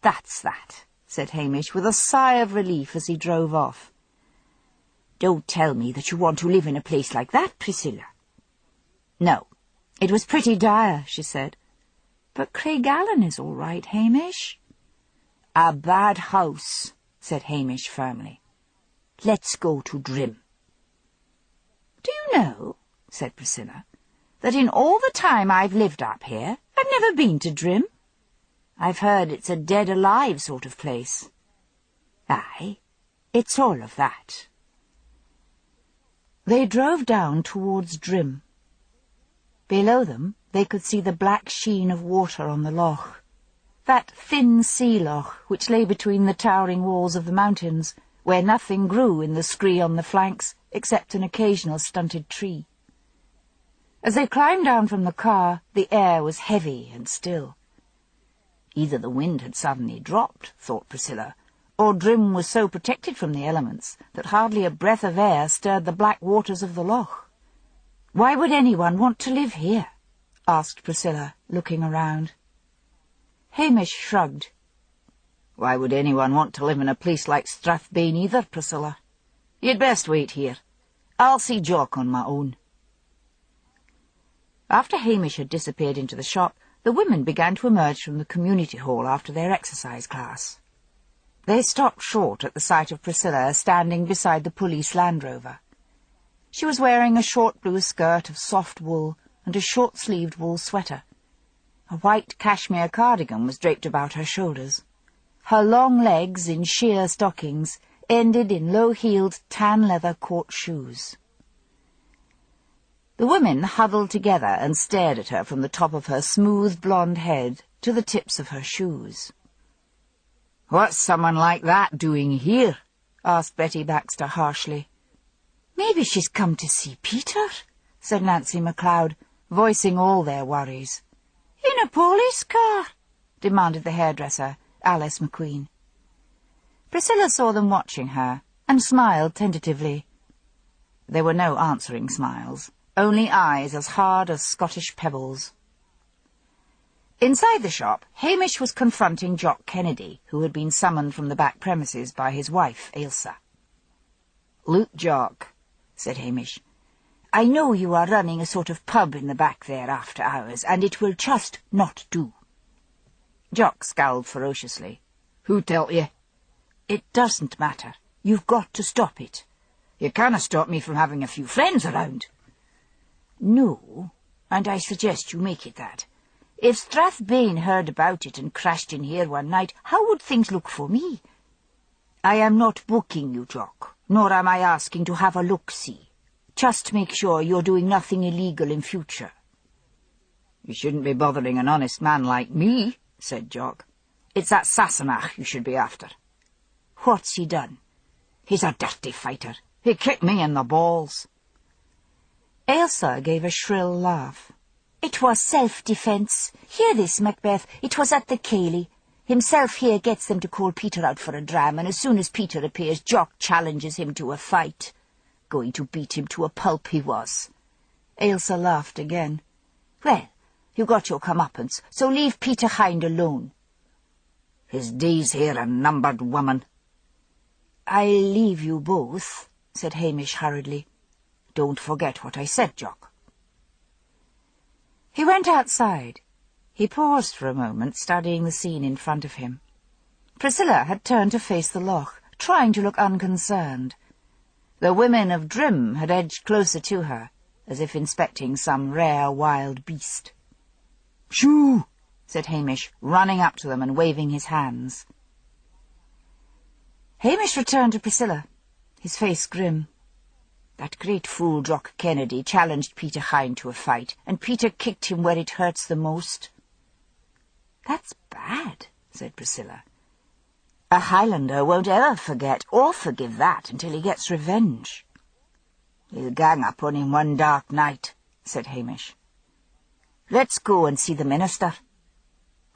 that's that," said Hamish, with a sigh of relief as he drove off. "Don't tell me that you want to live in a place like that, Priscilla." "No, it was pretty dire," she said. "But Craigallen is all right, Hamish." "A bad house," said Hamish firmly. "Let's go to Drim." "Do you know," said Priscilla, "that in all the time I've lived up here, I've never been to Drim? I've heard it's a dead-alive sort of place." "Aye, it's all of that." They drove down towards Drim. Below them they could see the black sheen of water on the loch, that thin sea loch which lay between the towering walls of the mountains, where nothing grew in the scree on the flanks except an occasional stunted tree. As they climbed down from the car, the air was heavy and still. Either the wind had suddenly dropped, thought Priscilla, or Drim was so protected from the elements that hardly a breath of air stirred the black waters of the loch. "Why would anyone want to live here?" asked Priscilla, looking around. Hamish shrugged. "Why would anyone want to live in a place like Strathbane either, Priscilla? You'd best wait here. I'll see Jock on my own." After Hamish had disappeared into the shop, the women began to emerge from the community hall after their exercise class. They stopped short at the sight of Priscilla standing beside the police Land Rover. She was wearing a short blue skirt of soft wool and a short-sleeved wool sweater. A white cashmere cardigan was draped about her shoulders. Her long legs, in sheer stockings, ended in low-heeled tan-leather court shoes. The women huddled together and stared at her from the top of her smooth blonde head to the tips of her shoes. "What's someone like that doing here?" asked Betty Baxter harshly. "Maybe she's come to see Peter," said Nancy MacLeod, voicing all their worries. "In a police car?" demanded the hairdresser, Alice McQueen. Priscilla saw them watching her, and smiled tentatively. There were no answering smiles, only eyes as hard as Scottish pebbles. Inside the shop, Hamish was confronting Jock Kennedy, who had been summoned from the back premises by his wife, Ailsa. "Look, Jock," said Hamish, "I know you are running a sort of pub in the back there after hours, and it will just not do." Jock scowled ferociously. "Who tell you?" "It doesn't matter. You've got to stop it." "You canna stop me from having a few friends around." "No, and I suggest you make it that. If Strathbane heard about it and crashed in here one night, how would things look for me? I am not booking you, Jock, nor am I asking to have a look-see. Just make sure you're doing nothing illegal in future." "You shouldn't be bothering an honest man like me," said Jock. "It's that Sassenach you should be after." "What's he done?" "He's a dirty fighter. He kicked me in the balls." Ailsa gave a shrill laugh. "It was self-defence. Hear this, Macbeth. It was at the Cayley. Himself here gets them to call Peter out for a dram, and as soon as Peter appears, Jock challenges him to a fight. Going to beat him to a pulp he was." Ailsa laughed again. "Well, you got your comeuppance, so leave Peter Hind alone." "His days here are numbered, woman." "I'll leave you both," said Hamish hurriedly. "Don't forget what I said, Jock." He went outside. He paused for a moment, studying the scene in front of him. Priscilla had turned to face the loch, trying to look unconcerned. The women of Drim had edged closer to her, as if inspecting some rare wild beast. "Shoo!" said Hamish, running up to them and waving his hands. Hamish returned to Priscilla, his face grim. That great fool Jock Kennedy challenged Peter Hind to a fight, and Peter kicked him where it hurts the most. "That's bad," said Priscilla. "A Highlander won't ever forget or forgive that until he gets revenge." "He'll gang up on him one dark night," said Hamish. "Let's go and see the minister."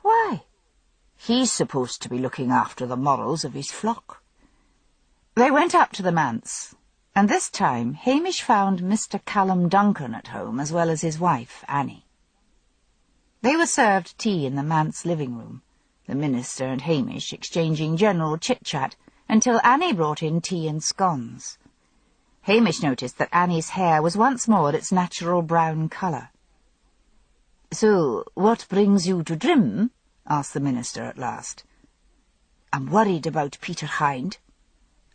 "Why?" "He's supposed to be looking after the morals of his flock." They went up to the manse, and this time Hamish found Mr. Callum Duncan at home, as well as his wife, Annie. They were served tea in the manse living-room, the minister and Hamish exchanging general chit-chat, until Annie brought in tea and scones. Hamish noticed that Annie's hair was once more its natural brown colour. "So, what brings you to Drim?" asked the minister at last. "I'm worried about Peter Hind."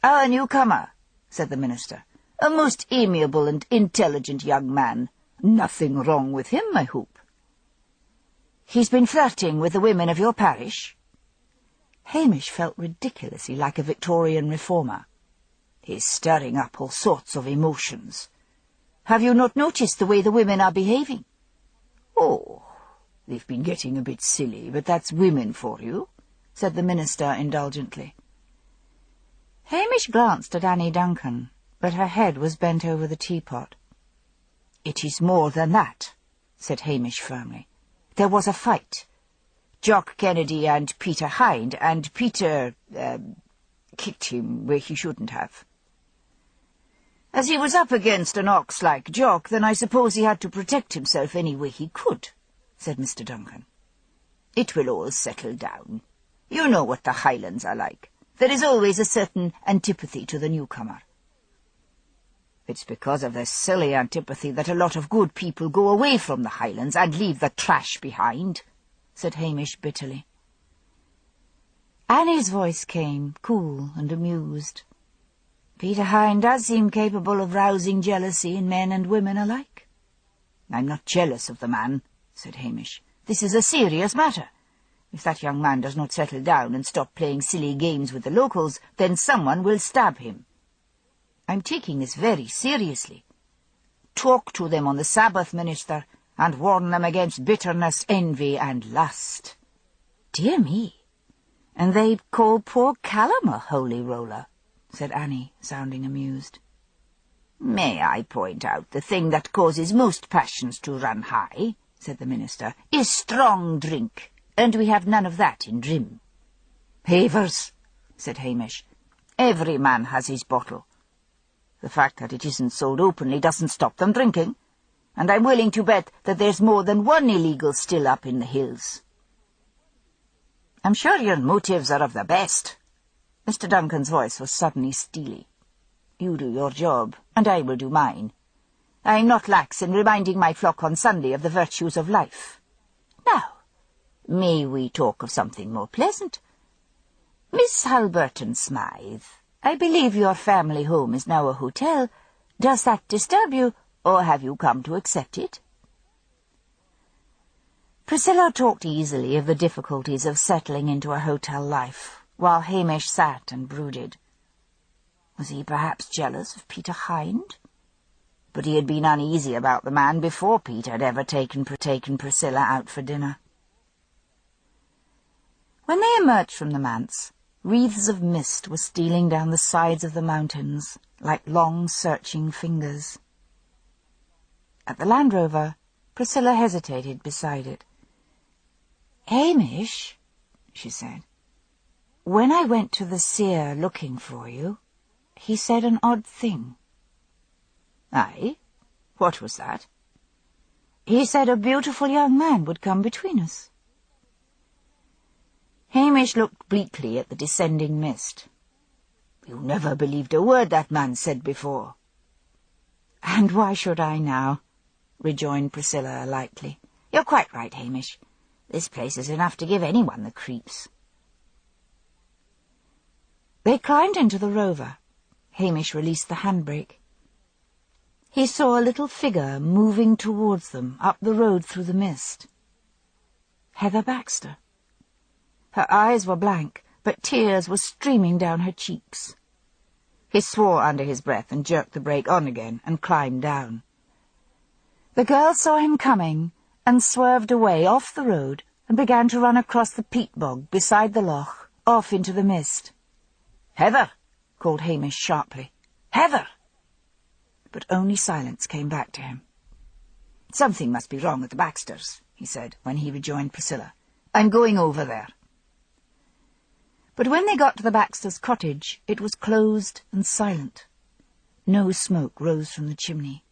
"A newcomer," said the minister. "A most amiable and intelligent young man. Nothing wrong with him, I hope." "He's been flirting with the women of your parish?" Hamish felt ridiculously like a Victorian reformer. "He's stirring up all sorts of emotions." "Have you not noticed the way the women are behaving?" "Oh, they've been getting a bit silly, but that's women for you," said the minister indulgently. Hamish glanced at Annie Duncan, but her head was bent over the teapot. "It is more than that," said Hamish firmly. "There was a fight. Jock Kennedy and Peter Hind, and Peter, kicked him where he shouldn't have." "As he was up against an ox like Jock, then I suppose he had to protect himself any way he could," said Mr. Duncan. "It will all settle down. You know what the Highlands are like. There is always a certain antipathy to the newcomer." "It's because of this silly antipathy that a lot of good people go away from the Highlands and leave the trash behind," said Hamish bitterly. Annie's voice came, cool and amused. "Peter Hind does seem capable of rousing jealousy in men and women alike." "I'm not jealous of the man," said Hamish. "This is a serious matter. If that young man does not settle down and stop playing silly games with the locals, then someone will stab him. I'm taking this very seriously. Talk to them on the Sabbath, minister, and warn them against bitterness, envy, and lust." "Dear me, and they'd call poor Callum a holy roller," said Annie, sounding amused. "May I point out the thing that causes most passions to run high," said the minister, "is strong drink, and we have none of that in Drim." "Havers," said Hamish. "Every man has his bottle. The fact that it isn't sold openly doesn't stop them drinking, and I'm willing to bet that there's more than one illegal still up in the hills." "I'm sure your motives are of the best." Mr. Duncan's voice was suddenly steely. You do your job, and I will do mine. I'm not lax in reminding my flock on Sunday of the virtues of life. Now, may we talk of something more pleasant? Miss Halberton Smythe, I believe your family home is now a hotel. Does that disturb you, or have you come to accept it? Priscilla talked easily of the difficulties of settling into a hotel life, while Hamish sat and brooded. Was he perhaps jealous of Peter Hind? But he had been uneasy about the man before Peter had ever taken Priscilla out for dinner. When they emerged from the manse, wreaths of mist were stealing down the sides of the mountains like long, searching fingers. At the Land Rover, Priscilla hesitated beside it. "Hamish," she said, "when I went to the seer looking for you, he said an odd thing." "Aye? What was that?" "He said a beautiful young man would come between us." Hamish looked bleakly at the descending mist. "You never believed a word that man said before." "And why should I now?" rejoined Priscilla lightly. "You're quite right, Hamish. This place is enough to give anyone the creeps." They climbed into the Rover. Hamish released the handbrake. He saw a little figure moving towards them up the road through the mist. Heather Baxter. Her eyes were blank, but tears were streaming down her cheeks. He swore under his breath and jerked the brake on again and climbed down. The girl saw him coming and swerved away off the road and began to run across the peat bog beside the loch, off into the mist. "Heather!" called Hamish sharply. "Heather!" But only silence came back to him. "Something must be wrong with the Baxters," he said, when he rejoined Priscilla. "I'm going over there." But when they got to the Baxters' cottage, it was closed and silent. No smoke rose from the chimney.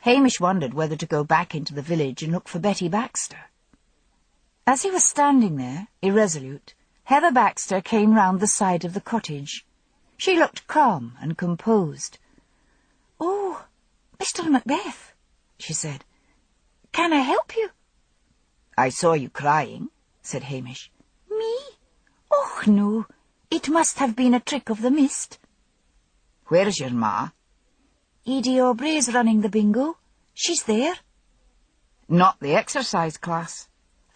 Hamish wondered whether to go back into the village and look for Betty Baxter. As he was standing there, irresolute, Heather Baxter came round the side of the cottage. She looked calm and composed. "Oh, Mr. Macbeth," she said. "Can I help you?" "I saw you crying," said Hamish. "Me? Oh, no. It must have been a trick of the mist." "Where's your ma?" "Edie Aubrey's running the bingo. She's there." "Not the exercise class."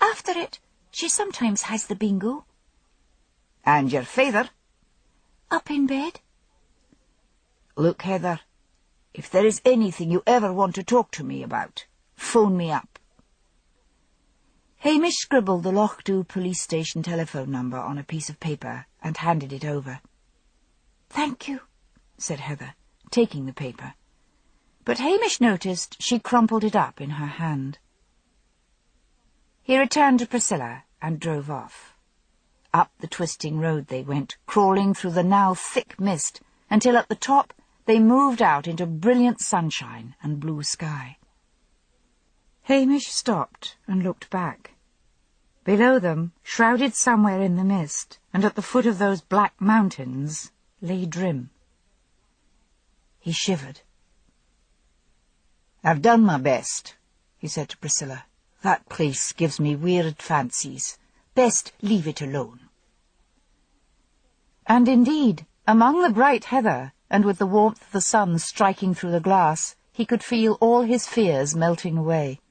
"After it. She sometimes has the bingo." "And your father?" "Up in bed." "Look, Heather, if there is anything you ever want to talk to me about, phone me up." Hamish scribbled the Lochdu police station telephone number on a piece of paper and handed it over. "Thank you," said Heather, taking the paper. But Hamish noticed she crumpled it up in her hand. He returned to Priscilla and drove off. Up the twisting road they went, crawling through the now thick mist, until at the top they moved out into brilliant sunshine and blue sky. Hamish stopped and looked back. Below them, shrouded somewhere in the mist, and at the foot of those black mountains, lay Drim. He shivered. "I've done my best," he said to Priscilla. "That place gives me weird fancies. Best leave it alone." And indeed, among the bright heather, and with the warmth of the sun striking through the glass, he could feel all his fears melting away.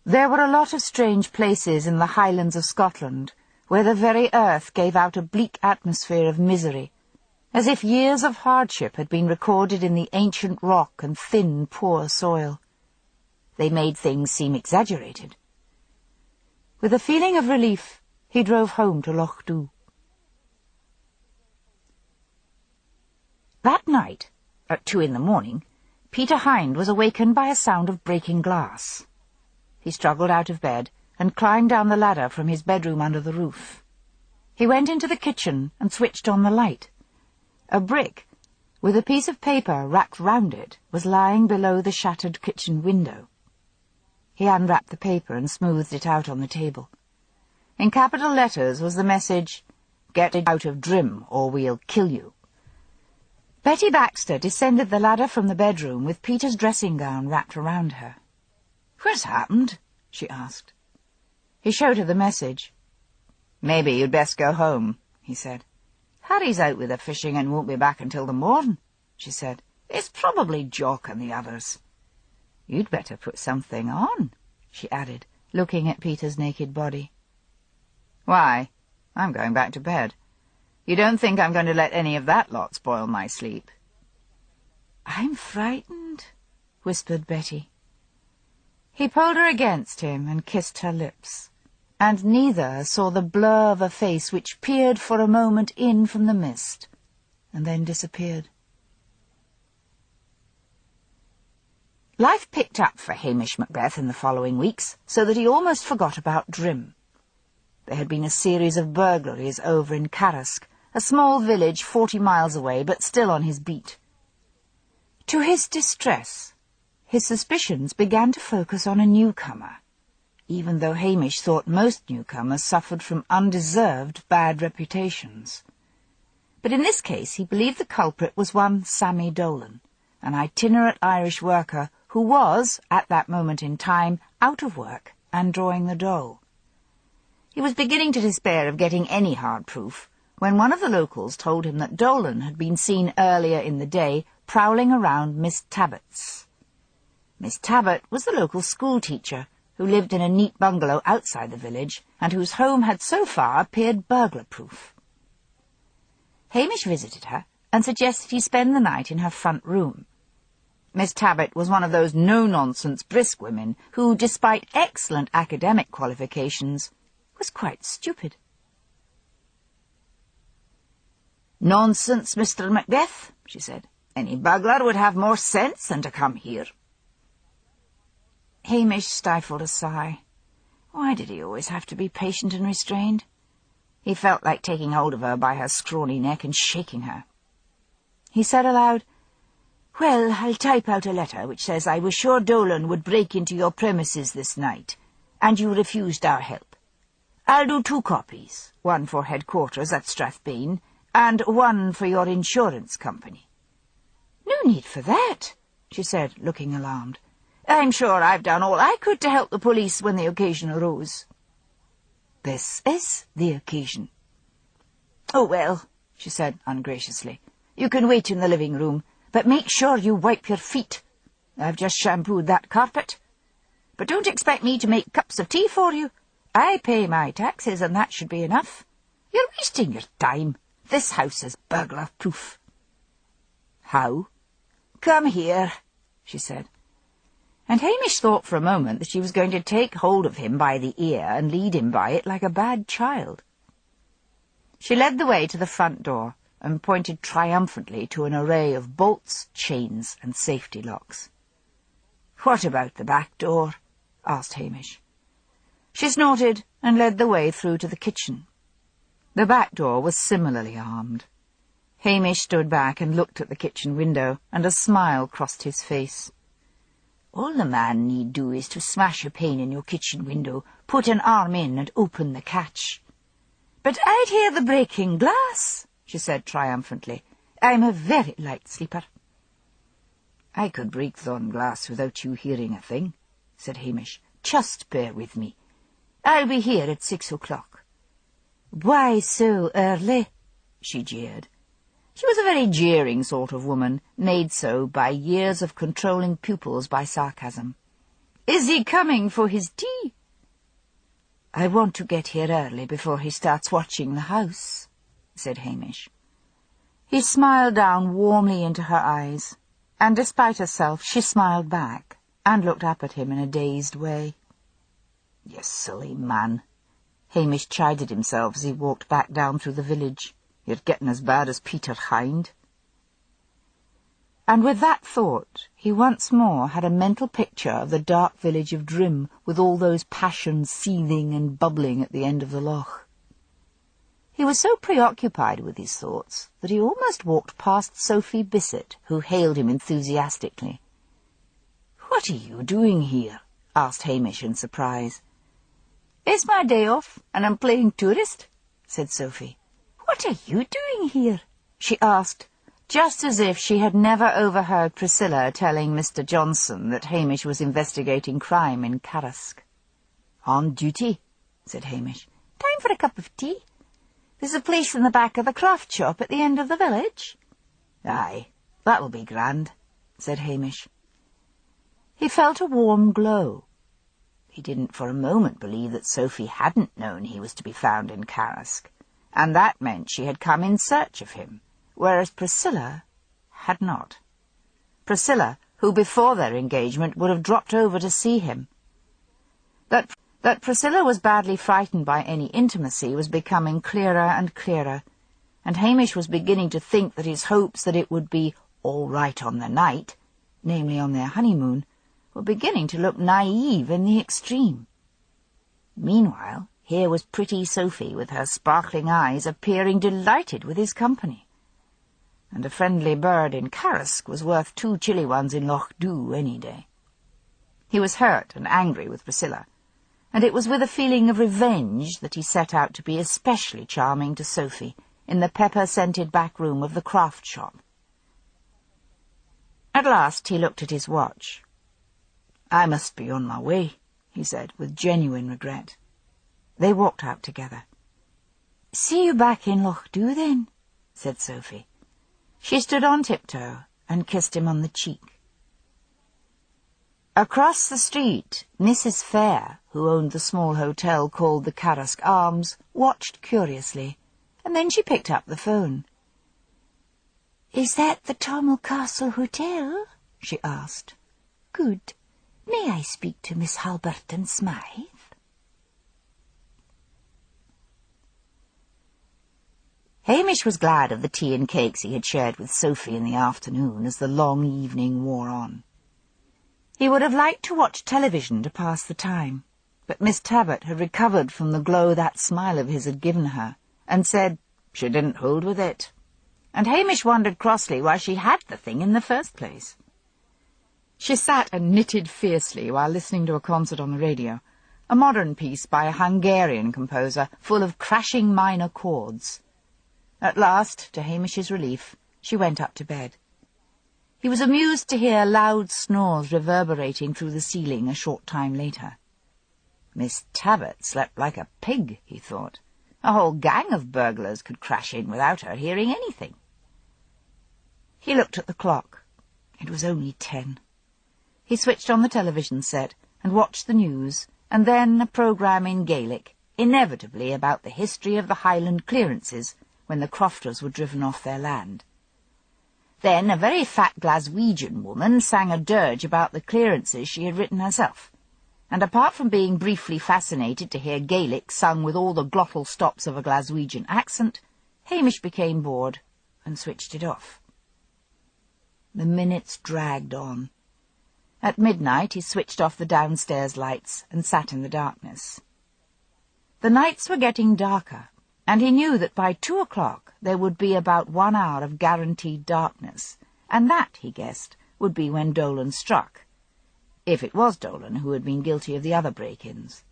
There were a lot of strange places in the Highlands of Scotland, where the very earth gave out a bleak atmosphere of misery, as if years of hardship had been recorded in the ancient rock and thin, poor soil. They made things seem exaggerated. With a feeling of relief, he drove home to Lochdu. That night, at 2 a.m, Peter Hind was awakened by a sound of breaking glass. He struggled out of bed and climbed down the ladder from his bedroom under the roof. He went into the kitchen and switched on the light. A brick, with a piece of paper wrapped round it, was lying below the shattered kitchen window. He unwrapped the paper and smoothed it out on the table. In capital letters was the message, "Get out of Drim, or we'll kill you." Betty Baxter descended the ladder from the bedroom with Peter's dressing gown wrapped around her. "What's happened?" she asked. He showed her the message. "Maybe you'd best go home," he said. "Harry's out with the fishing and won't be back until the morn," she said. "It's probably Jock and the others." "You'd better put something on," she added, looking at Peter's naked body. "Why? I'm going back to bed. You don't think I'm going to let any of that lot spoil my sleep?" "I'm frightened," whispered Betty. He pulled her against him and kissed her lips, and neither saw the blur of a face which peered for a moment in from the mist, and then disappeared. Life picked up for Hamish Macbeth in the following weeks, so that he almost forgot about Drim. There had been a series of burglaries over in Carrask, a small village 40 miles away, but still on his beat. To his distress, his suspicions began to focus on a newcomer, even though Hamish thought most newcomers suffered from undeserved bad reputations. But in this case he believed the culprit was one Sammy Dolan, an itinerant Irish worker who was, at that moment in time, out of work and drawing the dole. He was beginning to despair of getting any hard proof when one of the locals told him that Dolan had been seen earlier in the day prowling around Miss Tabbott's. Miss Tabbott was the local schoolteacher who lived in a neat bungalow outside the village and whose home had so far appeared burglar-proof. Hamish visited her and suggested he spend the night in her front room. Miss Tabbott was one of those no-nonsense brisk women who, despite excellent academic qualifications, was quite stupid. "Nonsense, Mr. Macbeth," she said. "Any burglar would have more sense than to come here." Hamish stifled a sigh. Why did he always have to be patient and restrained? He felt like taking hold of her by her scrawny neck and shaking her. He said aloud, "Well, I'll type out a letter which says I was sure Dolan would break into your premises this night, and you refused our help. I'll do 2 copies, one for headquarters at Strathbane, and one for your insurance company." "No need for that," she said, looking alarmed. "I'm sure I've done all I could to help the police when the occasion arose." "This is the occasion." "Oh, well," she said ungraciously, "you can wait in the living room, but make sure you wipe your feet. I've just shampooed that carpet. But don't expect me to make cups of tea for you. I pay my taxes, and that should be enough. You're wasting your time. This house is burglar-proof." "How?" "Come here," she said. And Hamish thought for a moment that she was going to take hold of him by the ear and lead him by it like a bad child. She led the way to the front door and pointed triumphantly to an array of bolts, chains, and safety locks. "What about the back door?" asked Hamish. She snorted and led the way through to the kitchen. The back door was similarly armed. Hamish stood back and looked at the kitchen window, and a smile crossed his face. "All the man need do is to smash a pane in your kitchen window, put an arm in and open the catch." "But I'd hear the breaking glass," she said triumphantly. "I'm a very light sleeper." "I could break thon glass without you hearing a thing," said Hamish. "Just bear with me. I'll be here at 6 o'clock. "Why so early?" she jeered. She was a very jeering sort of woman, made so by years of controlling pupils by sarcasm. "Is he coming for his tea?" "I want to get here early before he starts watching the house," said Hamish. He smiled down warmly into her eyes, and despite herself she smiled back and looked up at him in a dazed way. "You silly man," Hamish chided himself as he walked back down through the village. "You're getting as bad as Peter Hind." And with that thought he once more had a mental picture of the dark village of Drim, with all those passions seething and bubbling at the end of the loch. He was so preoccupied with his thoughts that he almost walked past Sophie Bissett, who hailed him enthusiastically. "What are you doing here?" asked Hamish in surprise. "It's my day off, and I'm playing tourist," said Sophie. "What are you doing here?" she asked, just as if she had never overheard Priscilla telling Mr. Johnson that Hamish was investigating crime in Carrasque. "On duty," said Hamish. "Time for a cup of tea? There's a place in the back of the craft shop at the end of the village." "Aye, that'll be grand," said Hamish. He felt a warm glow. He didn't for a moment believe that Sophie hadn't known he was to be found in Carrasque, and that meant she had come in search of him, whereas Priscilla had not. Priscilla, who before their engagement would have dropped over to see him. That Priscilla was badly frightened by any intimacy was becoming clearer and clearer, and Hamish was beginning to think that his hopes that it would be all right on the night, namely on their honeymoon, were beginning to look naive in the extreme. Meanwhile, here was pretty Sophie with her sparkling eyes appearing delighted with his company, and a friendly bird in Carrasque was worth 2 chilly ones in Loch Dhu any day. He was hurt and angry with Priscilla, and it was with a feeling of revenge that he set out to be especially charming to Sophie in the pepper-scented back room of the craft shop. At last he looked at his watch. "I must be on my way," he said, with genuine regret. They walked out together. "See you back in Loch Dhu, then," said Sophie. She stood on tiptoe and kissed him on the cheek. Across the street, Mrs. Fair, who owned the small hotel called the Carrasque Arms, watched curiously, and then she picked up the phone. "Is that the Tormel Castle Hotel?" she asked. "Good. May I speak to Miss Halberton Smythe?" Hamish was glad of the tea and cakes he had shared with Sophie in the afternoon as the long evening wore on. He would have liked to watch television to pass the time, but Miss Tabbert had recovered from the glow that smile of his had given her, and said she didn't hold with it, and Hamish wondered crossly why she had the thing in the first place. She sat and knitted fiercely while listening to a concert on the radio, a modern piece by a Hungarian composer full of crashing minor chords. At last, to Hamish's relief, she went up to bed. He was amused to hear loud snores reverberating through the ceiling a short time later. Miss Tabbert slept like a pig, he thought. A whole gang of burglars could crash in without her hearing anything. He looked at the clock. It was only 10. He switched on the television set and watched the news, and then a programme in Gaelic, inevitably about the history of the Highland clearances when the crofters were driven off their land. Then a very fat Glaswegian woman sang a dirge about the clearances she had written herself, and apart from being briefly fascinated to hear Gaelic sung with all the glottal stops of a Glaswegian accent, Hamish became bored and switched it off. The minutes dragged on. At midnight he switched off the downstairs lights and sat in the darkness. The nights were getting darker, and he knew that by 2 o'clock there would be about 1 hour of guaranteed darkness, and that, he guessed, would be when Dolan struck, if it was Dolan who had been guilty of the other break-ins.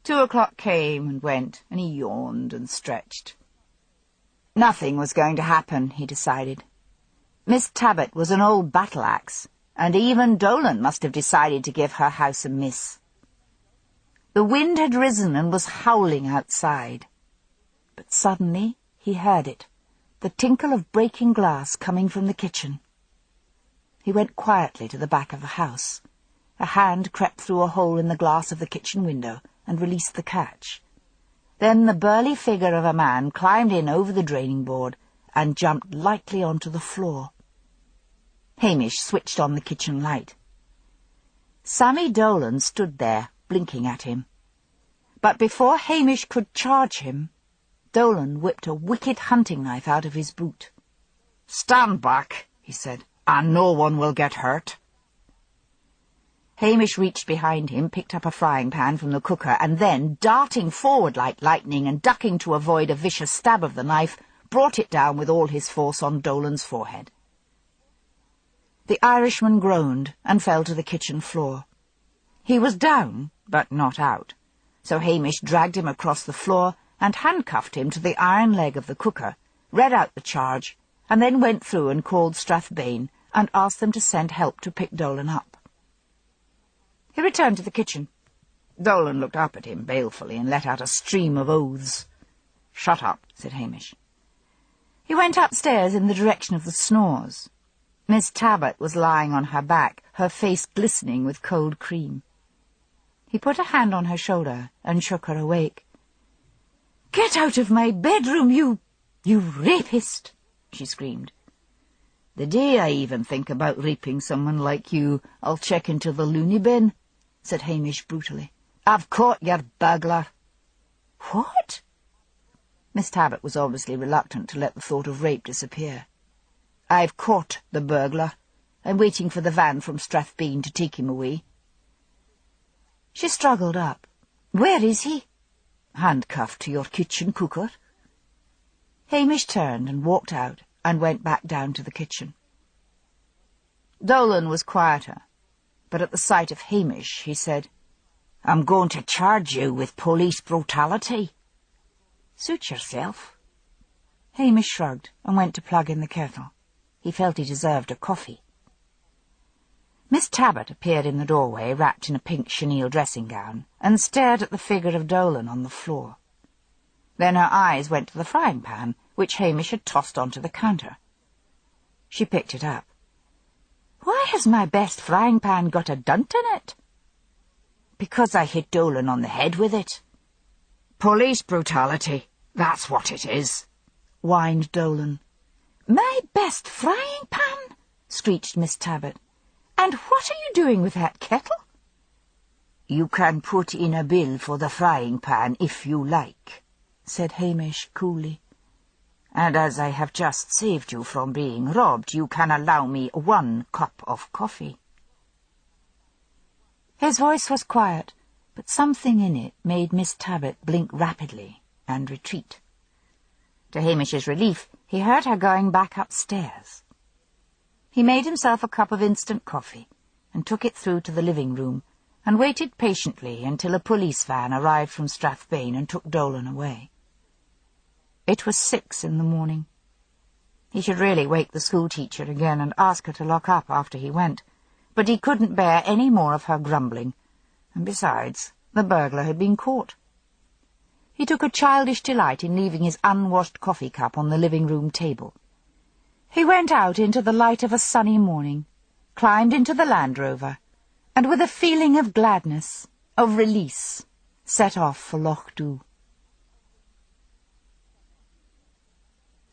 2 o'clock came and went, and he yawned and stretched. Nothing was going to happen, he decided. Miss Tabbert was an old battle-axe, and even Dolan must have decided to give her house a miss. The wind had risen and was howling outside. But suddenly he heard it, the tinkle of breaking glass coming from the kitchen. He went quietly to the back of the house. A hand crept through a hole in the glass of the kitchen window and released the catch. Then the burly figure of a man climbed in over the draining board and jumped lightly onto the floor. Hamish switched on the kitchen light. Sammy Dolan stood there, blinking at him. But before Hamish could charge him, Dolan whipped a wicked hunting knife out of his boot. "Stand back," he said, "and no one will get hurt." Hamish reached behind him, picked up a frying pan from the cooker, and then, darting forward like lightning and ducking to avoid a vicious stab of the knife, brought it down with all his force on Dolan's forehead. The Irishman groaned and fell to the kitchen floor. He was down, but not out, so Hamish dragged him across the floor and handcuffed him to the iron leg of the cooker, read out the charge, and then went through and called Strathbane and asked them to send help to pick Dolan up. He returned to the kitchen. Dolan looked up at him balefully and let out a stream of oaths. "Shut up," said Hamish. He went upstairs in the direction of the snores. Miss Tabbitt was lying on her back, her face glistening with cold cream. He put a hand on her shoulder and shook her awake. "Get out of my bedroom, you rapist!" she screamed. "The day I even think about raping someone like you, I'll check into the loony bin," said Hamish brutally. "I've caught your burglar." "What?" Miss Tabbitt was obviously reluctant to let the thought of rape disappear. "I've caught the burglar. I'm waiting for the van from Strathbane to take him away." She struggled up. "Where is he?" "Handcuffed to your kitchen cooker." Hamish turned and walked out and went back down to the kitchen. Dolan was quieter, but at the sight of Hamish he said, "I'm going to charge you with police brutality." "Suit yourself." Hamish shrugged and went to plug in the kettle. He felt he deserved a coffee. Miss Tabbitt appeared in the doorway, wrapped in a pink chenille dressing-gown, and stared at the figure of Dolan on the floor. Then her eyes went to the frying-pan, which Hamish had tossed onto the counter. She picked it up. "Why has my best frying-pan got a dunt in it?" "Because I hit Dolan on the head with it." "Police brutality, that's what it is," whined Dolan. "My best frying-pan?" screeched Miss Tabbitt. "And what are you doing with that kettle?" "You can put in a bill for the frying-pan if you like," said Hamish coolly. "And as I have just saved you from being robbed, you can allow me 1 cup of coffee." His voice was quiet, but something in it made Miss Tabbitt blink rapidly and retreat. To Hamish's relief, he heard her going back upstairs. He made himself a cup of instant coffee and took it through to the living room and waited patiently until a police van arrived from Strathbane and took Dolan away. It was 6 in the morning. He should really wake the schoolteacher again and ask her to lock up after he went, but he couldn't bear any more of her grumbling, and besides, the burglar had been caught. He took a childish delight in leaving his unwashed coffee cup on the living-room table. He went out into the light of a sunny morning, climbed into the Land Rover, and with a feeling of gladness, of release, set off for Loch Dhu.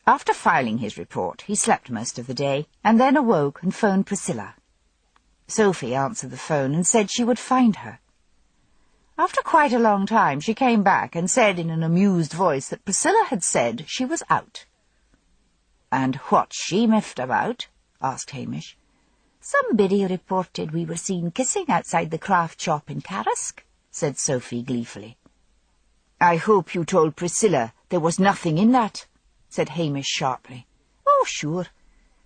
After filing his report, he slept most of the day, and then awoke and phoned Priscilla. Sophie answered the phone and said she would find her. After quite a long time, she came back and said in an amused voice that Priscilla had said she was out. "And what's she miffed about?" asked Hamish. "Some biddy reported we were seen kissing outside the craft shop in Carrisk," said Sophie gleefully. "I hope you told Priscilla there was nothing in that," said Hamish sharply. "Oh, sure,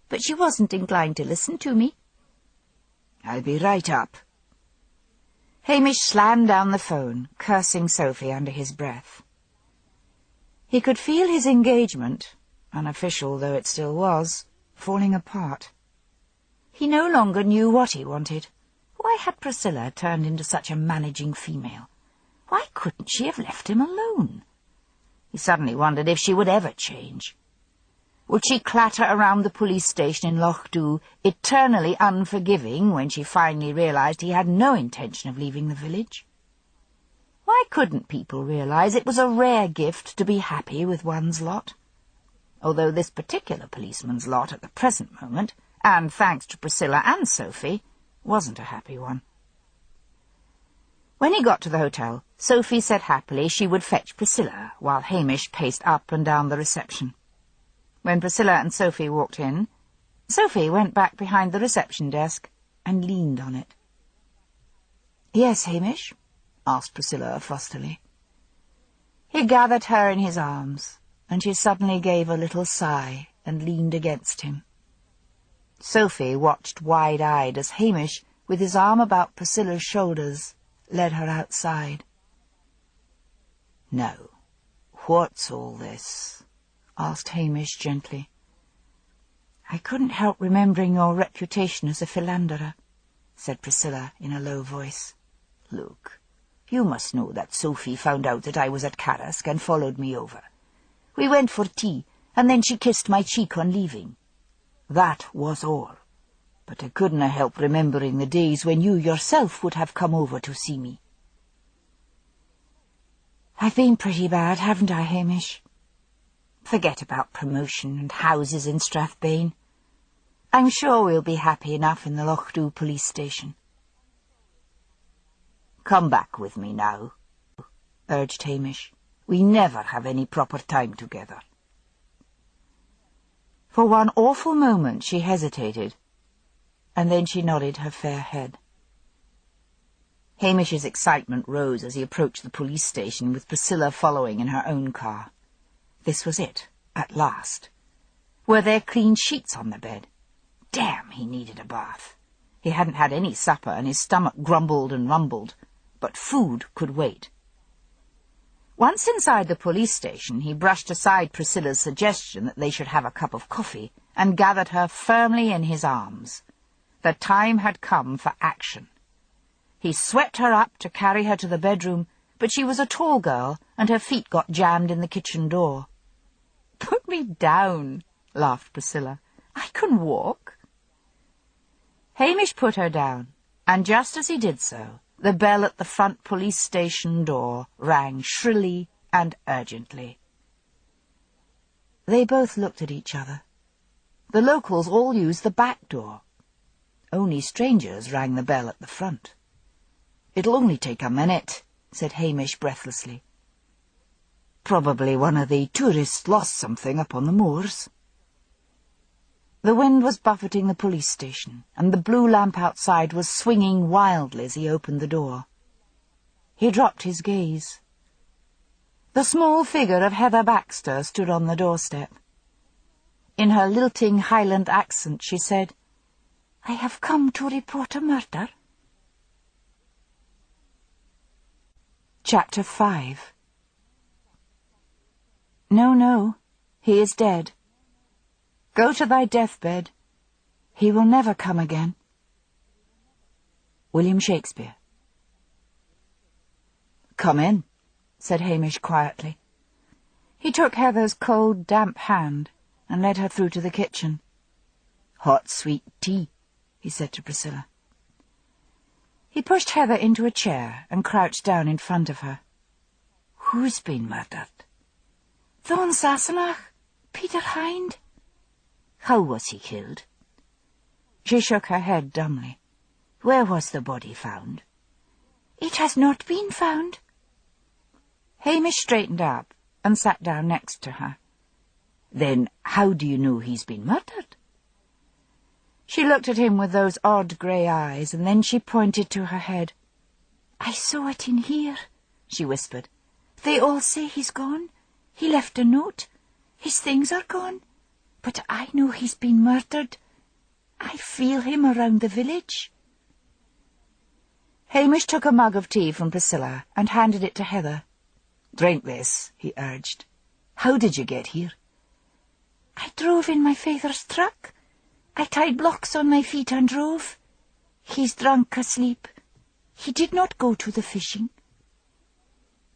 but she wasn't inclined to listen to me." "I'll be right up." Hamish slammed down the phone, cursing Sophie under his breath. He could feel his engagement, unofficial though it still was, falling apart. He no longer knew what he wanted. Why had Priscilla turned into such a managing female? Why couldn't she have left him alone? He suddenly wondered if she would ever change. Would she clatter around the police station in Loch Dhu, eternally unforgiving when she finally realized he had no intention of leaving the village? Why couldn't people realize it was a rare gift to be happy with one's lot? Although this particular policeman's lot at the present moment, and thanks to Priscilla and Sophie, wasn't a happy one. When he got to the hotel, Sophie said happily she would fetch Priscilla, while Hamish paced up and down the reception. When Priscilla and Sophie walked in, Sophie went back behind the reception desk and leaned on it. "Yes, Hamish?" asked Priscilla frostily. He gathered her in his arms, and she suddenly gave a little sigh and leaned against him. Sophie watched wide-eyed as Hamish, with his arm about Priscilla's shoulders, led her outside. "Now, what's all this?" asked Hamish gently. "I couldn't help remembering your reputation as a philanderer," said Priscilla in a low voice. "Look, you must know that Sophie found out that I was at Karask and followed me over. We went for tea, and then she kissed my cheek on leaving. That was all. But I couldn't help remembering the days when you yourself would have come over to see me." "I've been pretty bad, haven't I, Hamish? Forget about promotion and houses in Strathbane. I'm sure we'll be happy enough in the Lochdu police station." "Come back with me now," urged Hamish. "We never have any proper time together." For one awful moment she hesitated, and then she nodded her fair head. Hamish's excitement rose as he approached the police station with Priscilla following in her own car. This was it, at last. Were there clean sheets on the bed? Damn, he needed a bath. He hadn't had any supper, and his stomach grumbled and rumbled, but food could wait. Once inside the police station, he brushed aside Priscilla's suggestion that they should have a cup of coffee and gathered her firmly in his arms. The time had come for action. He swept her up to carry her to the bedroom, but she was a tall girl, and her feet got jammed in the kitchen door. "Put me down," laughed Priscilla. "I can walk." Hamish put her down, and just as he did so, the bell at the front police station door rang shrilly and urgently. They both looked at each other. The locals all used the back door. Only strangers rang the bell at the front. "It'll only take a minute," said Hamish breathlessly. "Probably one of the tourists lost something up on the moors." The wind was buffeting the police station, and the blue lamp outside was swinging wildly as he opened the door. He dropped his gaze. The small figure of Heather Baxter stood on the doorstep. In her lilting Highland accent she said, "I have come to report a murder." Chapter 5. "No, no, he is dead. Go to thy deathbed. He will never come again." William Shakespeare. "Come in," said Hamish quietly. He took Heather's cold, damp hand and led her through to the kitchen. "Hot, sweet tea," he said to Priscilla. He pushed Heather into a chair and crouched down in front of her. "Who's been murdered?" "Thorn Sassenach, Peter Hind." "How was he killed?" She shook her head dumbly. "Where was the body found?" "It has not been found." Hamish straightened up and sat down next to her. "Then how do you know he's been murdered?" She looked at him with those odd grey eyes, and then she pointed to her head. "I saw it in here," she whispered. "They all say he's gone. He left a note. His things are gone. But I know he's been murdered. I feel him around the village." Hamish took a mug of tea from Priscilla and handed it to Heather. "Drink this," he urged. "How did you get here?" "I drove in my father's truck. I tied blocks on my feet and drove. He's drunk asleep. He did not go to the fishing."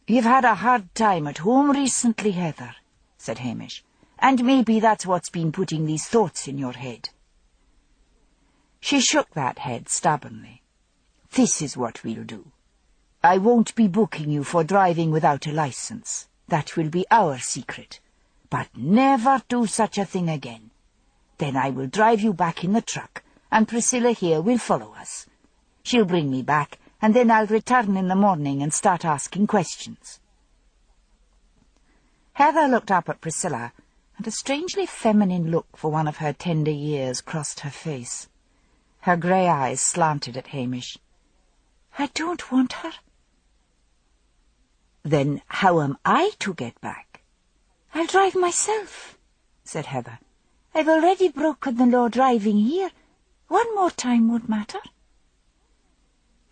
"You've had a hard time at home recently, Heather," said Hamish, "and maybe that's what's been putting these thoughts in your head." She shook that head stubbornly. "This is what we'll do. I won't be booking you for driving without a license. That will be our secret. But never do such a thing again. Then I will drive you back in the truck, and Priscilla here will follow us. She'll bring me back, and then I'll return in the morning and start asking questions." Heather looked up at Priscilla, and a strangely feminine look for one of her tender years crossed her face. Her grey eyes slanted at Hamish. "I don't want her." "Then how am I to get back?" "I'll drive myself," said Heather. "I've already broken the law driving here. One more time won't matter."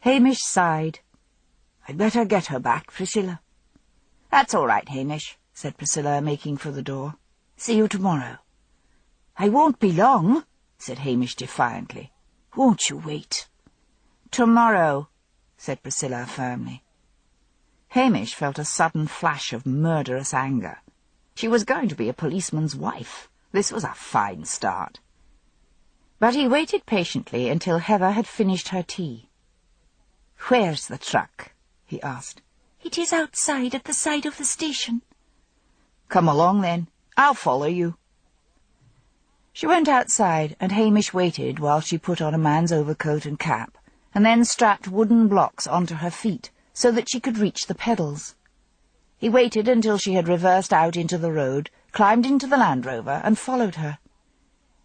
Hamish sighed. "I'd better get her back, Priscilla." "That's all right, Hamish," said Priscilla, making for the door. "See you tomorrow." "I won't be long," said Hamish defiantly. "Won't you wait?" "Tomorrow," said Priscilla firmly. Hamish felt a sudden flash of murderous anger. She was going to be a policeman's wife. This was a fine start. But he waited patiently until Heather had finished her tea. "Where's the truck?" he asked. "It is outside at the side of the station." "Come along, then. I'll follow you." She went outside, and Hamish waited while she put on a man's overcoat and cap, and then strapped wooden blocks onto her feet so that she could reach the pedals. He waited until she had reversed out into the road, climbed into the Land Rover, and followed her.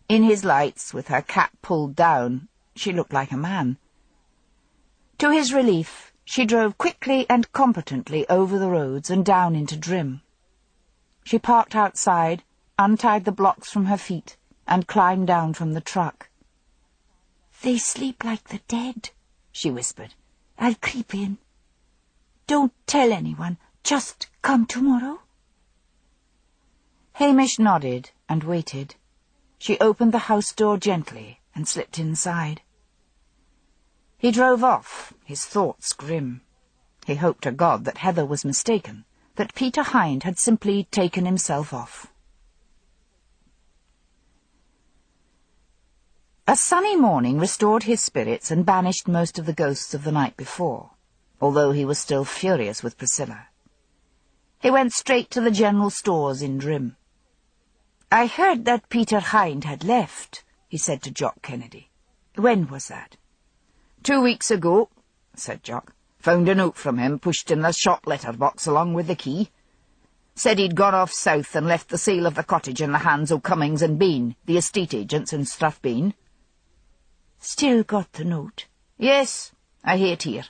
In his lights, with her cap pulled down, she looked like a man. To his relief, she drove quickly and competently over the roads and down into Drim. She parked outside, untied the blocks from her feet, and climbed down from the truck. "They sleep like the dead," she whispered. "I'll creep in. Don't tell anyone. Just come tomorrow." Hamish nodded and waited. She opened the house door gently and slipped inside. He drove off, his thoughts grim. He hoped to God that Heather was mistaken, that Peter Hind had simply taken himself off. A sunny morning restored his spirits and banished most of the ghosts of the night before, although he was still furious with Priscilla. He went straight to the general stores in Drim. "I heard that Peter Hind had left," he said to Jock Kennedy. "When was that?" 2 weeks ago," said Jock. "Found a note from him pushed in the shop letter-box along with the key. Said he'd gone off south and left the sale of the cottage in the hands o' Cummings and Bean, the estate agents in Strathbeen." "Still got the note?" "Yes, I hae it here."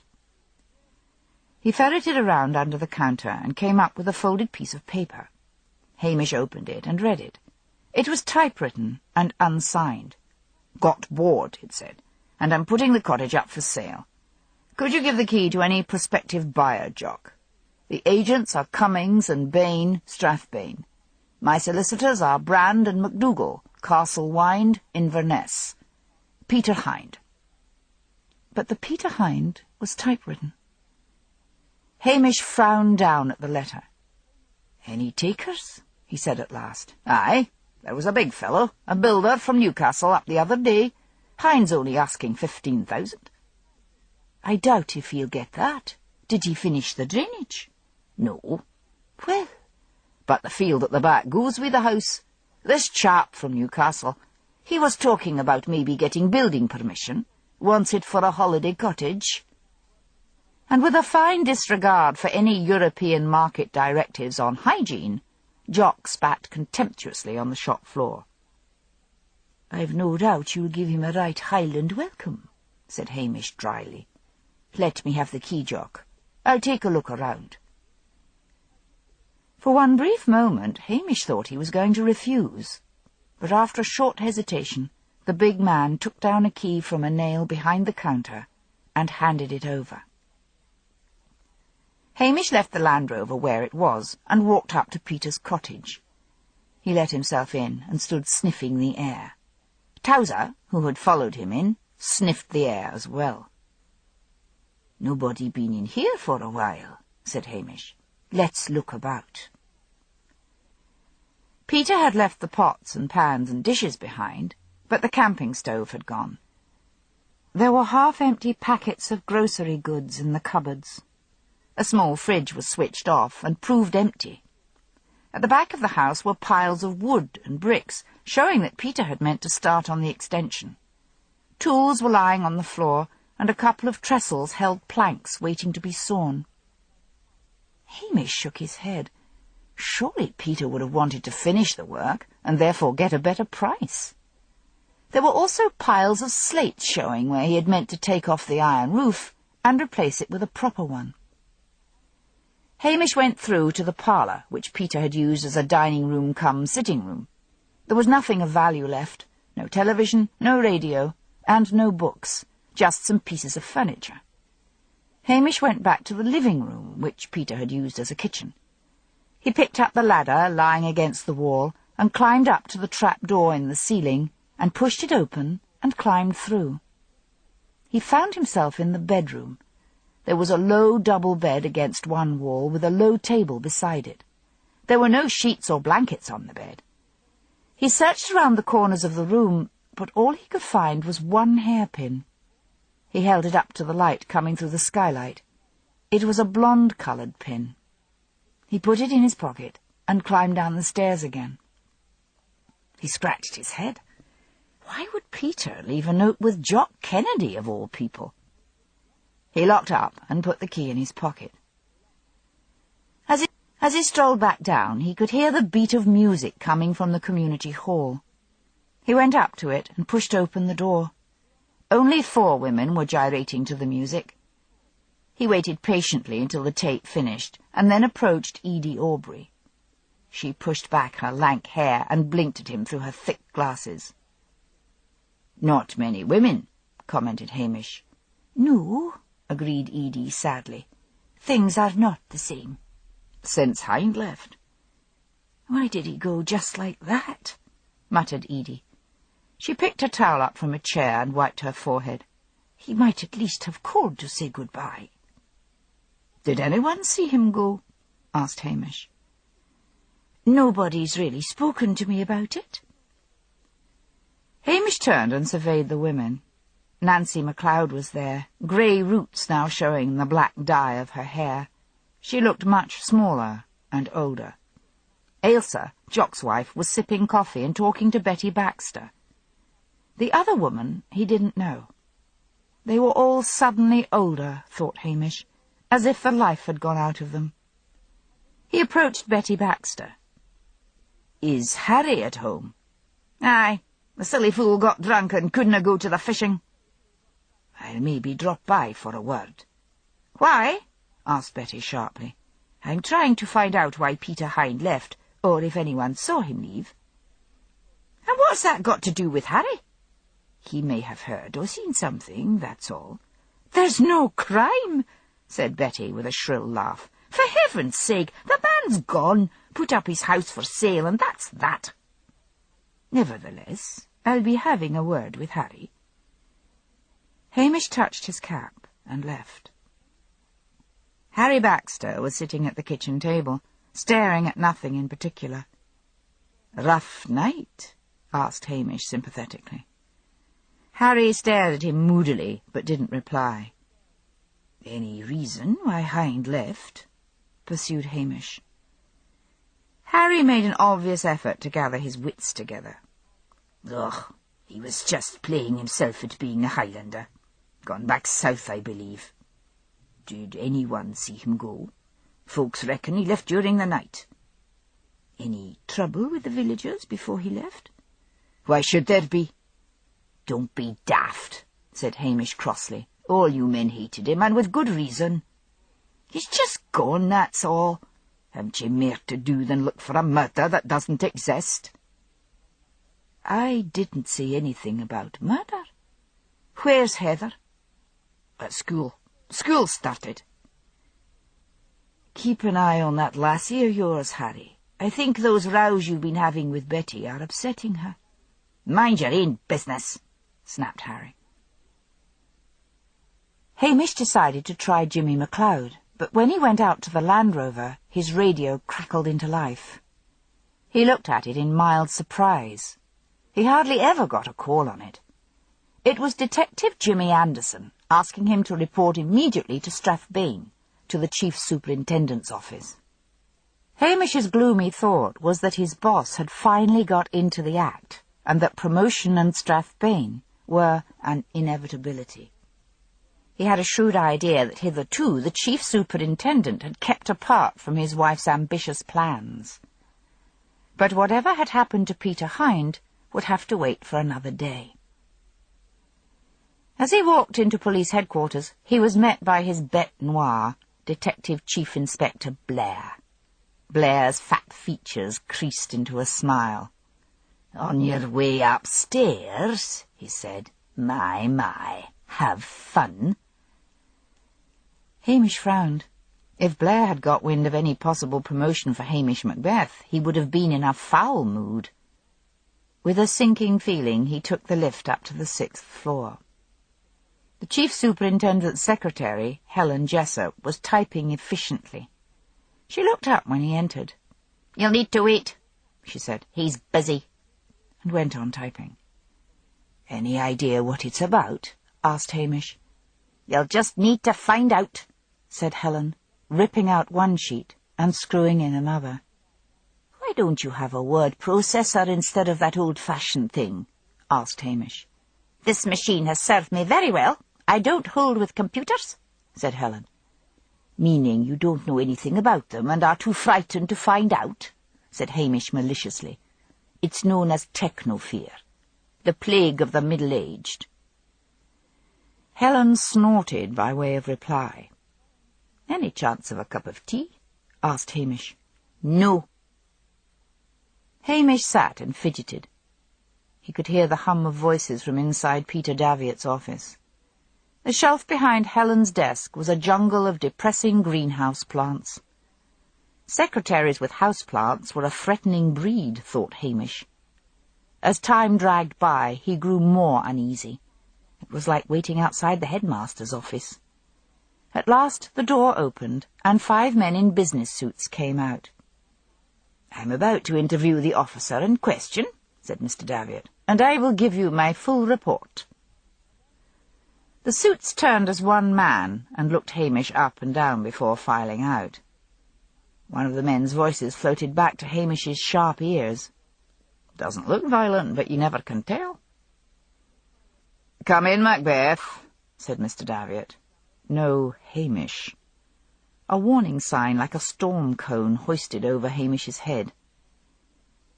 He ferreted around under the counter and came up with a folded piece of paper. Hamish opened it and read it. It was typewritten and unsigned. "Got bored," it said, "and I'm putting the cottage up for sale. Could you give the key to any prospective buyer, Jock? The agents are Cummings and Bain, Strathbane. My solicitors are Brand and MacDougall, Castle Wynd, Inverness. Peter Hind." But the Peter Hind was typewritten. Hamish frowned down at the letter. "Any takers?" he said at last. "Aye, there was a big fellow, a builder from Newcastle, up the other day. Hind's only asking 15,000. "I doubt if he'll get that. Did he finish the drainage?" "No." "Well—" "But the field at the back goes with the house. This chap from Newcastle, he was talking about maybe getting building permission. Wants it for a holiday cottage." And with a fine disregard for any European market directives on hygiene, Jock spat contemptuously on the shop floor. "I've no doubt you'll give him a right Highland welcome," said Hamish dryly. "Let me have the key, Jock. I'll take a look around." For one brief moment Hamish thought he was going to refuse, but after a short hesitation the big man took down a key from a nail behind the counter and handed it over. Hamish left the Land Rover where it was and walked up to Peter's cottage. He let himself in and stood sniffing the air. Towser, who had followed him in, sniffed the air as well. "Nobody been in here for a while," said Hamish. "Let's look about." Peter had left the pots and pans and dishes behind, but the camping stove had gone. There were half-empty packets of grocery goods in the cupboards. A small fridge was switched off and proved empty. At the back of the house were piles of wood and bricks, showing that Peter had meant to start on the extension. Tools were lying on the floor, and a couple of trestles held planks waiting to be sawn. Hamish shook his head. Surely Peter would have wanted to finish the work, and therefore get a better price. There were also piles of slates showing where he had meant to take off the iron roof and replace it with a proper one. Hamish went through to the parlour, which Peter had used as a dining-room-cum-sitting room. There was nothing of value left, no television, no radio, and no books, just some pieces of furniture. Hamish went back to the living-room, which Peter had used as a kitchen. He picked up the ladder lying against the wall and climbed up to the trap door in the ceiling and pushed it open and climbed through. He found himself in the bedroom. There was a low double bed against one wall with a low table beside it. There were no sheets or blankets on the bed. He searched around the corners of the room, but all he could find was one hairpin. He held it up to the light coming through the skylight. It was a blonde-coloured pin. He put it in his pocket and climbed down the stairs again. He scratched his head. Why would Peter leave a note with Jock Kennedy, of all people? He locked up and put the key in his pocket. As he strolled back down, he could hear the beat of music coming from the community hall. He went up to it and pushed open the door. Only 4 women were gyrating to the music. He waited patiently until the tape finished, and then approached Edie Aubrey. She pushed back her lank hair and blinked at him through her thick glasses. "Not many women," commented Hamish. "No," agreed Edie sadly. "Things are not the same." "Since Hind left." "Why did he go just like that?" muttered Edie. She picked a towel up from a chair and wiped her forehead. "He might at least have called to say goodbye." "Did anyone see him go?" asked Hamish. "Nobody's really spoken to me about it." Hamish turned and surveyed the women. Nancy MacLeod was there, grey roots now showing in the black dye of her hair. She looked much smaller and older. Ailsa, Jock's wife, was sipping coffee and talking to Betty Baxter. The other woman he didn't know. They were all suddenly older, thought Hamish, as if the life had gone out of them. He approached Betty Baxter. "Is Harry at home?" "Aye. The silly fool got drunk and couldn't go to the fishing." "I'll maybe drop by for a word." "Why?" asked Betty sharply. "I'm trying to find out why Peter Hind left, or if anyone saw him leave." "And what's that got to do with Harry?" "He may have heard or seen something, that's all." "There's no crime," said Betty with a shrill laugh. "For heaven's sake, the man's gone, put up his house for sale, and that's that." "Nevertheless, I'll be having a word with Harry." Hamish touched his cap and left. Harry Baxter was sitting at the kitchen table, staring at nothing in particular. "Rough night?" asked Hamish sympathetically. Harry stared at him moodily, but didn't reply. "Any reason why Hind left?" pursued Hamish. Harry made an obvious effort to gather his wits together. "Ugh, he was just playing himself at being a Highlander. Gone back south, I believe. Did anyone see him go? Folks reckon he left during the night." "Any trouble with the villagers before he left?" "Why should there be?" "Don't be daft," said Hamish crossly. "All you men hated him, and with good reason. He's just gone, that's all. Haven't you more to do than look for a murder that doesn't exist?" "I didn't say anything about murder. "Where's Heather?" "At school. School started." "Keep an eye on that lassie of yours, Harry. I think those rows you've been having with Betty are upsetting her." "Mind your own business," snapped Harry. Hamish decided to try Jimmy MacLeod, but when he went out to the Land Rover, his radio crackled into life. He looked at it in mild surprise. He hardly ever got a call on it. It was Detective Jimmy Anderson, asking him to report immediately to Strathbane, to the Chief Superintendent's office. Hamish's gloomy thought was that his boss had finally got into the act, and that promotion and Strathbane were an inevitability. He had a shrewd idea that hitherto the Chief Superintendent had kept apart from his wife's ambitious plans. But whatever had happened to Peter Hind would have to wait for another day. As he walked into police headquarters, he was met by his bête noire, Detective Chief Inspector Blair. Blair's fat features creased into a smile. "On your way upstairs," he said. My, have fun." Hamish frowned. If Blair had got wind of any possible promotion for Hamish Macbeth, he would have been in a foul mood. With a sinking feeling, he took the lift up to the 6th floor. The Chief Superintendent's secretary, Helen Jessup, was typing efficiently. She looked up when he entered. "You'll need to wait," she said. "He's busy," and went on typing. "Any idea what it's about?" asked Hamish. "You'll just need to find out," said Helen, ripping out one sheet and screwing in another. "Why don't you have a word processor instead of that old-fashioned thing?" asked Hamish. "This machine has served me very well. I don't hold with computers," said Helen. "Meaning you don't know anything about them and are too frightened to find out?" said Hamish maliciously. "It's known as technofear, the plague of the middle-aged." Helen snorted by way of reply. "Any chance of a cup of tea?" asked Hamish. "No." Hamish sat and fidgeted. He could hear the hum of voices from inside Peter Daviot's office. The shelf behind Helen's desk was a jungle of depressing greenhouse plants. Secretaries with houseplants were a threatening breed, thought Hamish. As time dragged by, he grew more uneasy. It was like waiting outside the headmaster's office. At last the door opened, and 5 men in business suits came out. "I'm about to interview the officer in question," said Mr. Daviot, "and I will give you my full report." The suits turned as one man and looked Hamish up and down before filing out. One of the men's voices floated back to Hamish's sharp ears. "Doesn't look violent, but you never can tell." "Come in, Macbeth," said Mr. Daviot. No Hamish. A warning sign like a storm cone hoisted over Hamish's head.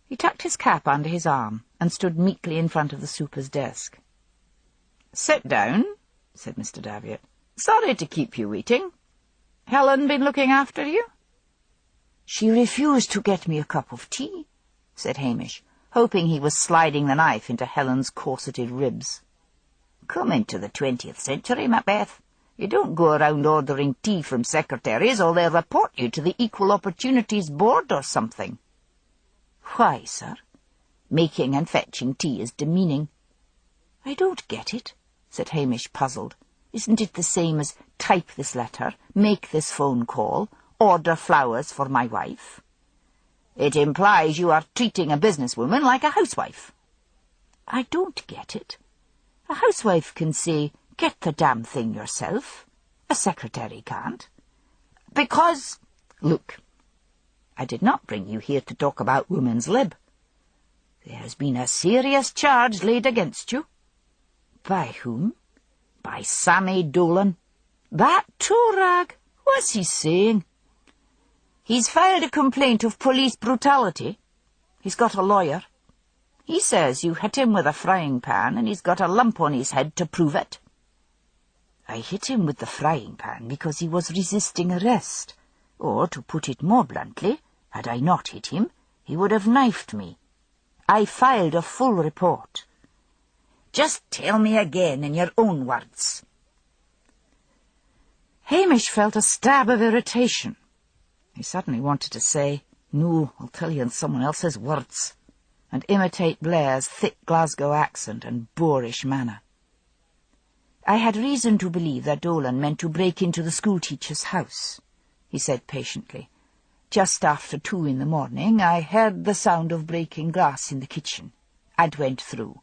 He tucked his cap under his arm and stood meekly in front of the super's desk. "Sit down," said Mr. Daviot. "Sorry to keep you waiting. Helen been looking after you?" "She refused to get me a cup of tea," said Hamish, hoping he was sliding the knife into Helen's corseted ribs. "Come into the 20th century, Macbeth. You don't go around ordering tea from secretaries, or they'll report you to the Equal Opportunities Board or something." "Why, sir? Making and fetching tea is demeaning." "I don't get it," said Hamish, puzzled. "Isn't it the same as type this letter, make this phone call, order flowers for my wife?" "It implies you are treating a businesswoman like a housewife." "I don't get it. A housewife can say, 'Get the damn thing yourself.' A secretary can't." "Because—" "Look, I did not bring you here to talk about woman's lib. There has been a serious charge laid against you." "By whom?" "By Sammy Dolan." "That toe-rag? What's he saying?" "He's filed a complaint of police brutality. He's got a lawyer. He says you hit him with a frying pan, and he's got a lump on his head to prove it." "I hit him with the frying pan because he was resisting arrest. Or, to put it more bluntly, had I not hit him, he would have knifed me. I filed a full report." "Just tell me again in your own words." Hamish felt a stab of irritation. He suddenly wanted to say, "No, I'll tell you in someone else's words," and imitate Blair's thick Glasgow accent and boorish manner. "I had reason to believe that Dolan meant to break into the schoolteacher's house," he said patiently. "Just after 2 in the morning, I heard the sound of breaking glass in the kitchen, and went through.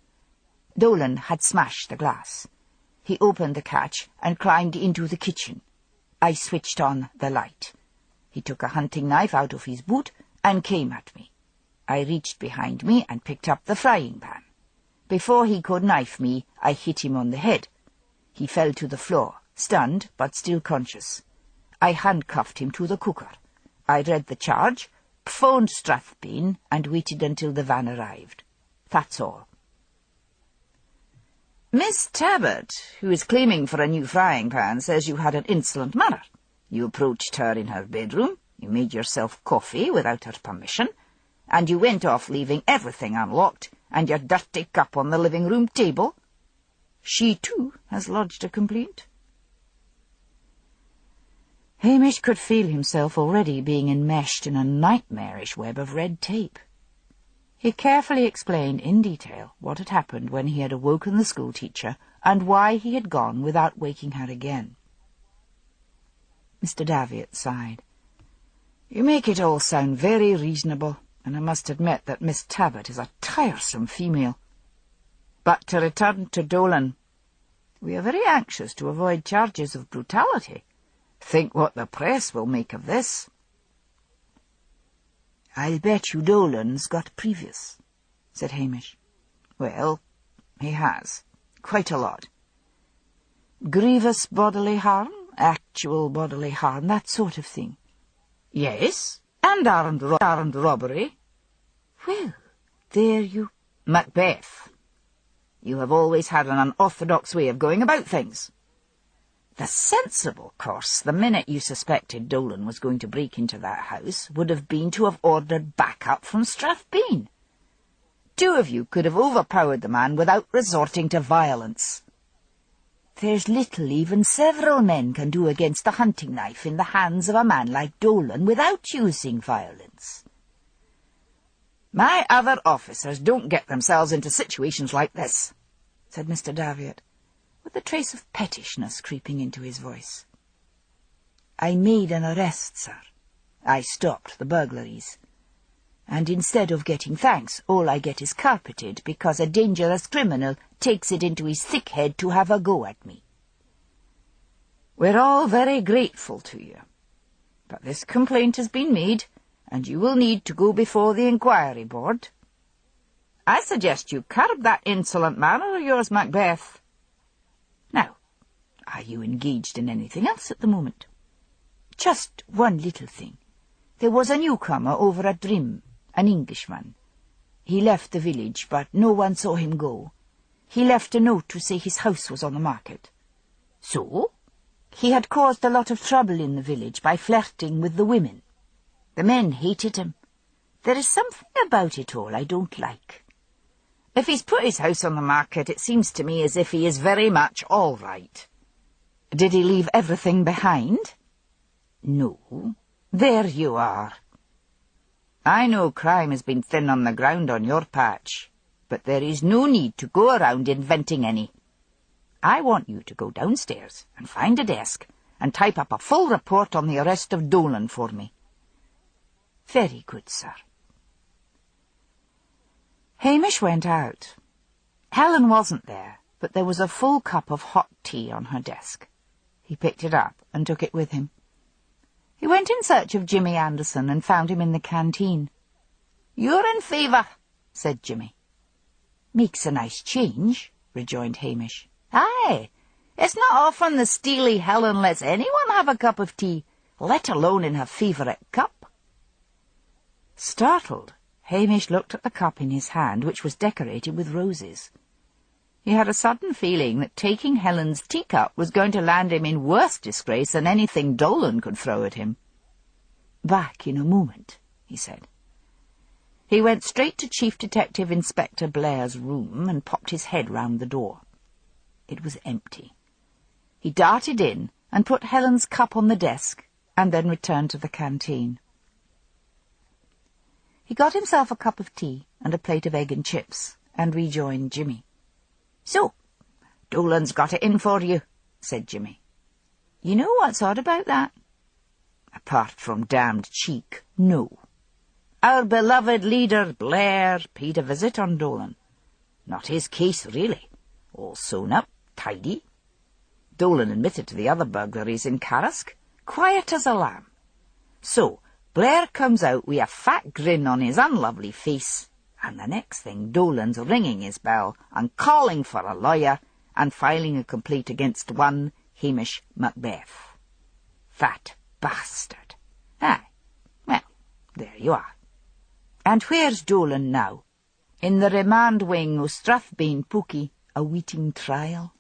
Dolan had smashed the glass. He opened the catch and climbed into the kitchen. I switched on the light. He took a hunting knife out of his boot and came at me. I reached behind me and picked up the frying pan. Before he could knife me, I hit him on the head. He fell to the floor, stunned but still conscious. I handcuffed him to the cooker. I read the charge, phoned Strathbane, and waited until the van arrived. That's all." "Miss Tabert, who is claiming for a new frying pan, says you had an insolent manner. You approached her in her bedroom, you made yourself coffee without her permission, and you went off leaving everything unlocked and your dirty cup on the living-room table. She, too, has lodged a complaint." Hamish could feel himself already being enmeshed in a nightmarish web of red tape. He carefully explained in detail what had happened when he had awoken the schoolteacher and why he had gone without waking her again. Mr. Davitt sighed. "You make it all sound very reasonable, and I must admit that Miss Tabbitt is a tiresome female. But to return to Dolan, we are very anxious to avoid charges of brutality. Think what the press will make of this." "I'll bet you Dolan's got previous," said Hamish. "Well, he has. Quite a lot." "Grievous bodily harm, actual bodily harm, that sort of thing?" "Yes, and armed robbery." "Well, there you—" "Macbeth, you have always had an unorthodox way of going about things. The sensible course, the minute you suspected Dolan was going to break into that house, would have been to have ordered backup from Strathbeen. 2 of you could have overpowered the man without resorting to violence." "There's little even several men can do against a hunting knife in the hands of a man like Dolan without using violence." "My other officers don't get themselves into situations like this," said Mr. Davitt, with a trace of pettishness creeping into his voice. "I made an arrest, sir. I stopped the burglaries. And instead of getting thanks, all I get is carpeted because a dangerous criminal takes it into his thick head to have a go at me." "We're all very grateful to you. But this complaint has been made, and you will need to go before the inquiry board. I suggest you curb that insolent manner of yours, Macbeth. Now, are you engaged in anything else at the moment?" "Just one little thing. There was a newcomer over at Drim, an Englishman. He left the village, but no one saw him go. He left a note to say his house was on the market." "So?" "He had caused a lot of trouble in the village by flirting with the women. The men hated him. There is something about it all I don't like." "If he's put his house on the market, it seems to me as if he is very much all right." "Did he leave everything behind?" "No." "There you are." "I know crime has been thin on the ground on your patch, but there is no need to go around inventing any. I want you to go downstairs and find a desk and type up a full report on the arrest of Dolan for me." "Very good, sir." Hamish went out. Helen wasn't there, but there was a full cup of hot tea on her desk. He picked it up and took it with him. He went in search of Jimmy Anderson and found him in the canteen. "You're in favour," said Jimmy. "Makes a nice change," rejoined Hamish. "Aye, it's not often the steely Helen lets anyone have a cup of tea, let alone in her favourite cup." Startled, Hamish looked at the cup in his hand, which was decorated with roses. He had a sudden feeling that taking Helen's teacup was going to land him in worse disgrace than anything Dolan could throw at him. "Back in a moment," he said. He went straight to Chief Detective Inspector Blair's room and popped his head round the door. It was empty. He darted in and put Helen's cup on the desk, and then returned to the canteen. He got himself a cup of tea and a plate of egg and chips, and rejoined Jimmy. "So, Dolan's got it in for you," said Jimmy. "You know what's odd about that?" "Apart from damned cheek, no. Our beloved leader, Blair, paid a visit on Dolan. Not his case, really. All sewn up, tidy. Dolan admitted to the other burglaries in Carrisk, quiet as a lamb. So, Blair comes out with a fat grin on his unlovely face, and the next thing Dolan's ringing his bell and calling for a lawyer and filing a complaint against one Hamish Macbeth. Fat bastard. Aye, well, there you are. "And where's Dolan now?" "In the remand wing o' Strathbeen Pookie, awaiting trial."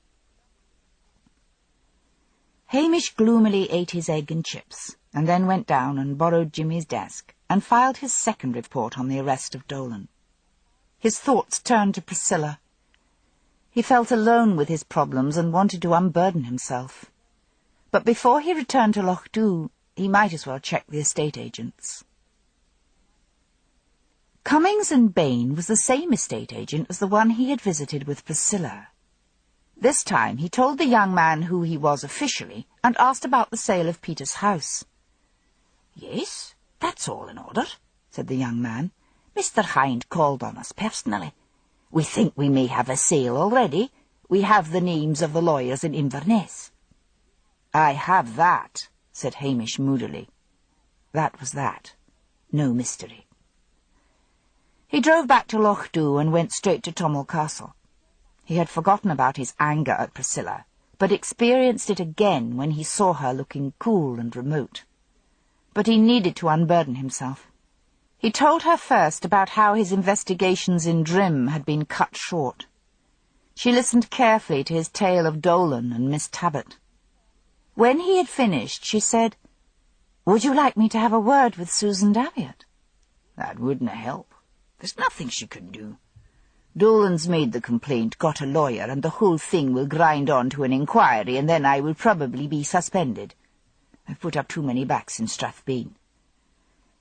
Hamish gloomily ate his egg and chips, and then went down and borrowed Jimmy's desk, and filed his second report on the arrest of Dolan. His thoughts turned to Priscilla. He felt alone with his problems and wanted to unburden himself. but before he returned to Loch Dhu, he might as well check the estate agents. Cummings and Bain was the same estate agent as the one he had visited with Priscilla. This time he told the young man who he was officially and asked about the sale of Peter's house. "Yes, that's all in order," said the young man. "Mr. Hind called on us personally. We think we may have a sale already. We have the names of the lawyers in Inverness." "I have that," said Hamish moodily. That was that. No mystery. He drove back to Loch Dhu and went straight to Tommel Castle. He had forgotten about his anger at Priscilla, but experienced it again when he saw her looking cool and remote. But he needed to unburden himself. He told her first about how his investigations in Drim had been cut short. She listened carefully to his tale of Dolan and Miss Tabbitt. When he had finished, she said, "Would you like me to have a word with Susan Davitt?" "That wouldn't help. There's nothing she can do. Dolan's made the complaint, got a lawyer, and the whole thing will grind on to an inquiry, and then I will probably be suspended. I've put up too many backs in Strathbeen.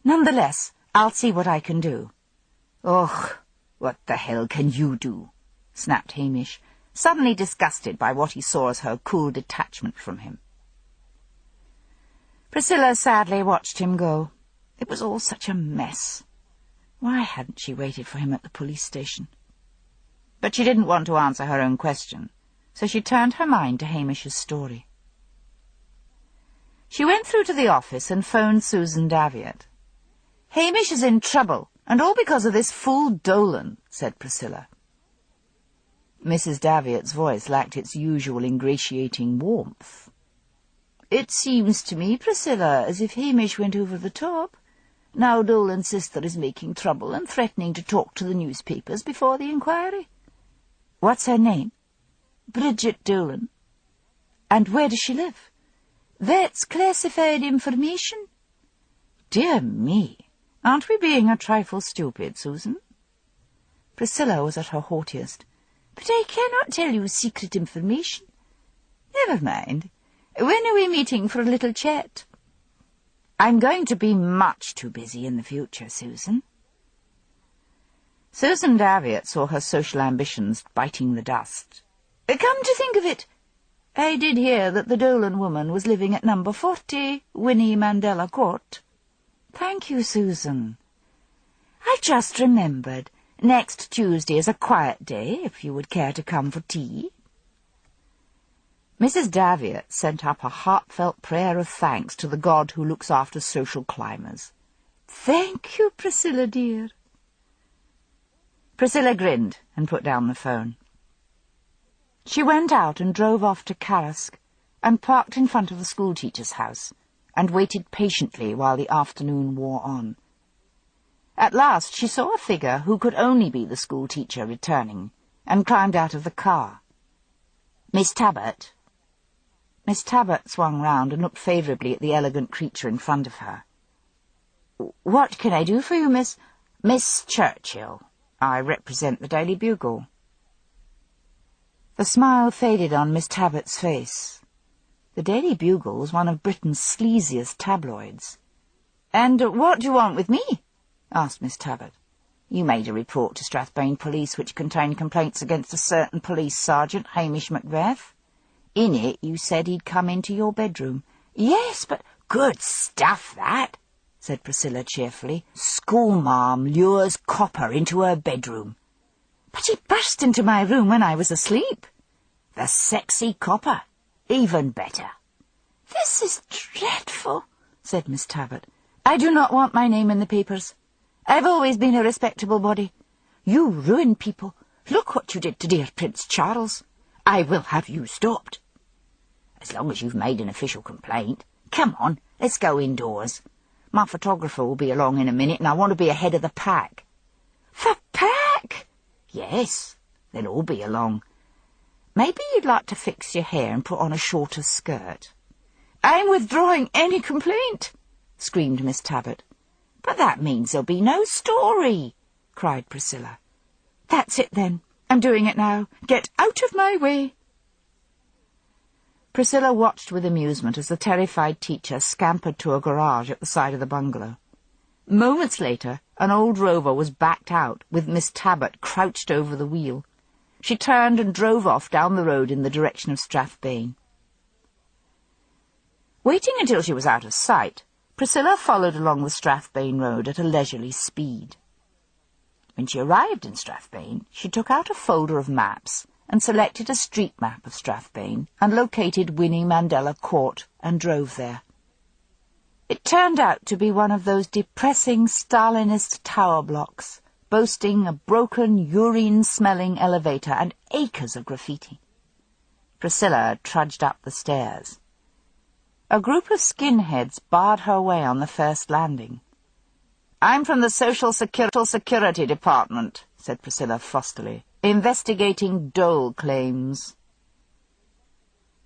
Nonetheless, I'll see what I can do." "Ugh, what the hell can you do?" snapped Hamish, suddenly disgusted by what he saw as her cool detachment from him. Priscilla sadly watched him go. It was all such a mess. Why hadn't she waited for him at the police station? But she didn't want to answer her own question, so she turned her mind to Hamish's story. She went through to the office and phoned Susan Davitt. "Hamish is in trouble, and all because of this fool Dolan," said Priscilla. Mrs. Davitt's voice lacked its usual ingratiating warmth. "It seems to me, Priscilla, as if Hamish went over the top. Now Dolan's sister is making trouble and threatening to talk to the newspapers before the inquiry." "What's her name?" "Bridget Dolan." "And where does she live?" "That's classified information." "Dear me, aren't we being a trifle stupid, Susan?" Priscilla was at her haughtiest. "But I cannot tell you secret information." "Never mind. When are we meeting for a little chat?" "I'm going to be much too busy in the future, Susan." Susan Davitt saw her social ambitions biting the dust. "Come to think of it, I did hear that the Dolan woman was living at number 40, Winnie Mandela Court." "Thank you, Susan." "I just remembered. Next Tuesday is a quiet day, if you would care to come for tea." Mrs. Davitt sent up a heartfelt prayer of thanks to the God who looks after social climbers. "Thank you, Priscilla, dear." Priscilla grinned and put down the phone. She went out and drove off to Carrisk and parked in front of the schoolteacher's house and waited patiently while the afternoon wore on. At last she saw a figure who could only be the schoolteacher returning and climbed out of the car. "Miss Tabbitt?" Miss Tabbitt swung round and looked favourably at the elegant creature in front of her. "What can I do for you, Miss—" "Miss Churchill. I represent the Daily Bugle." The smile faded on Miss Tabbitt's face. The Daily Bugle was one of Britain's sleaziest tabloids. "And what do you want with me?" asked Miss Tabbitt. "You made a report to Strathbane Police which contained complaints against a certain police sergeant, Hamish Macbeth. In it you said he'd come into your bedroom." "Yes, but—" "Good stuff, that," said Priscilla cheerfully. "Schoolmarm lures copper into her bedroom." "But he burst into my room when I was asleep." "The sexy copper. Even better." "This is dreadful," said Miss Tabbitt. "I do not want my name in the papers. I've always been a respectable body. You ruin people. Look what you did to dear Prince Charles. I will have you stopped." "As long as you've made an official complaint. Come on, let's go indoors. My photographer will be along in a minute, and I want to be ahead of the pack." "The pack?" "Yes, they'll all be along. Maybe you'd like to fix your hair and put on a shorter skirt." "I'm withdrawing any complaint," screamed Miss Tabbitt. "But that means there'll be no story," cried Priscilla. "That's it, then. I'm doing it now. Get out of my way." Priscilla watched with amusement as the terrified teacher scampered to a garage at the side of the bungalow. Moments later, an old rover was backed out, with Miss Tabbert crouched over the wheel. She turned and drove off down the road in the direction of Strathbane. Waiting until she was out of sight, Priscilla followed along the Strathbane road at a leisurely speed. When she arrived in Strathbane, she took out a folder of maps and selected a street map of Strathbane and located Winnie Mandela Court and drove there. It turned out to be one of those depressing Stalinist tower blocks, boasting a broken, urine-smelling elevator and acres of graffiti. Priscilla trudged up the stairs. A group of skinheads barred her way on the first landing. "I'm from the Social Security Department," said Priscilla frostily, "investigating dole claims."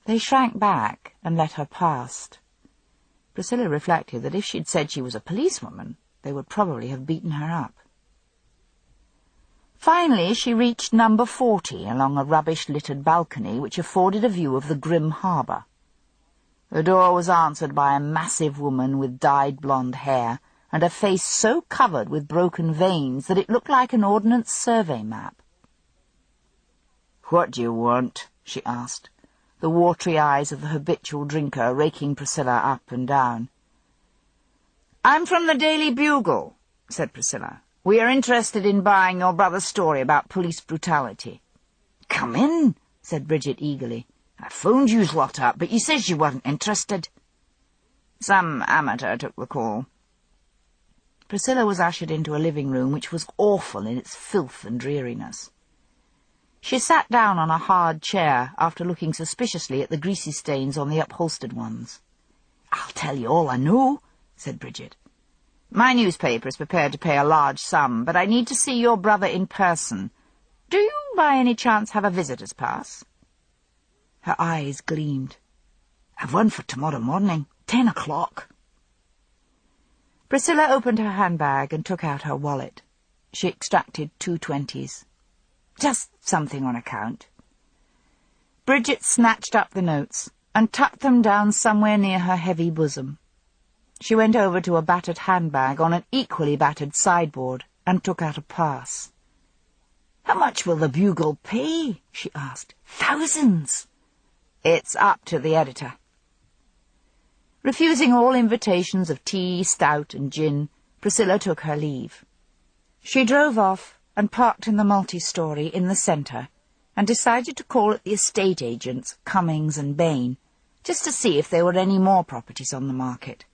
They shrank back and let her past. Priscilla reflected that if she'd said she was a policewoman, they would probably have beaten her up. Finally, she reached number 40 along a rubbish-littered balcony which afforded a view of the grim harbour. The door was answered by a massive woman with dyed blonde hair and a face so covered with broken veins that it looked like an Ordnance Survey map. "What do you want?" she asked, the watery eyes of the habitual drinker raking Priscilla up and down. "I'm from the Daily Bugle," said Priscilla. "We are interested in buying your brother's story about police brutality." "Come in," said Bridget eagerly. "I phoned you's lot up, but you says you weren't interested." "Some amateur took the call." Priscilla was ushered into a living room which was awful in its filth and dreariness. She sat down on a hard chair after looking suspiciously at the greasy stains on the upholstered ones. "I'll tell you all I know," said Bridget. "My newspaper is prepared to pay a large sum, but I need to see your brother in person. Do you, by any chance, have a visitor's pass?" Her eyes gleamed. "I've one for tomorrow morning, 10 o'clock. Priscilla opened her handbag and took out her wallet. She extracted 2 20s. "Just something on account." Bridget snatched up the notes and tucked them down somewhere near her heavy bosom. She went over to a battered handbag on an equally battered sideboard and took out a pass. "How much will the Bugle pay?" she asked. "Thousands." "It's up to the editor." Refusing all invitations of tea, stout and gin, Priscilla took her leave. She drove off and parked in the multi-storey in the centre and decided to call at the estate agents, Cummings and Bain, just to see if there were any more properties on the market.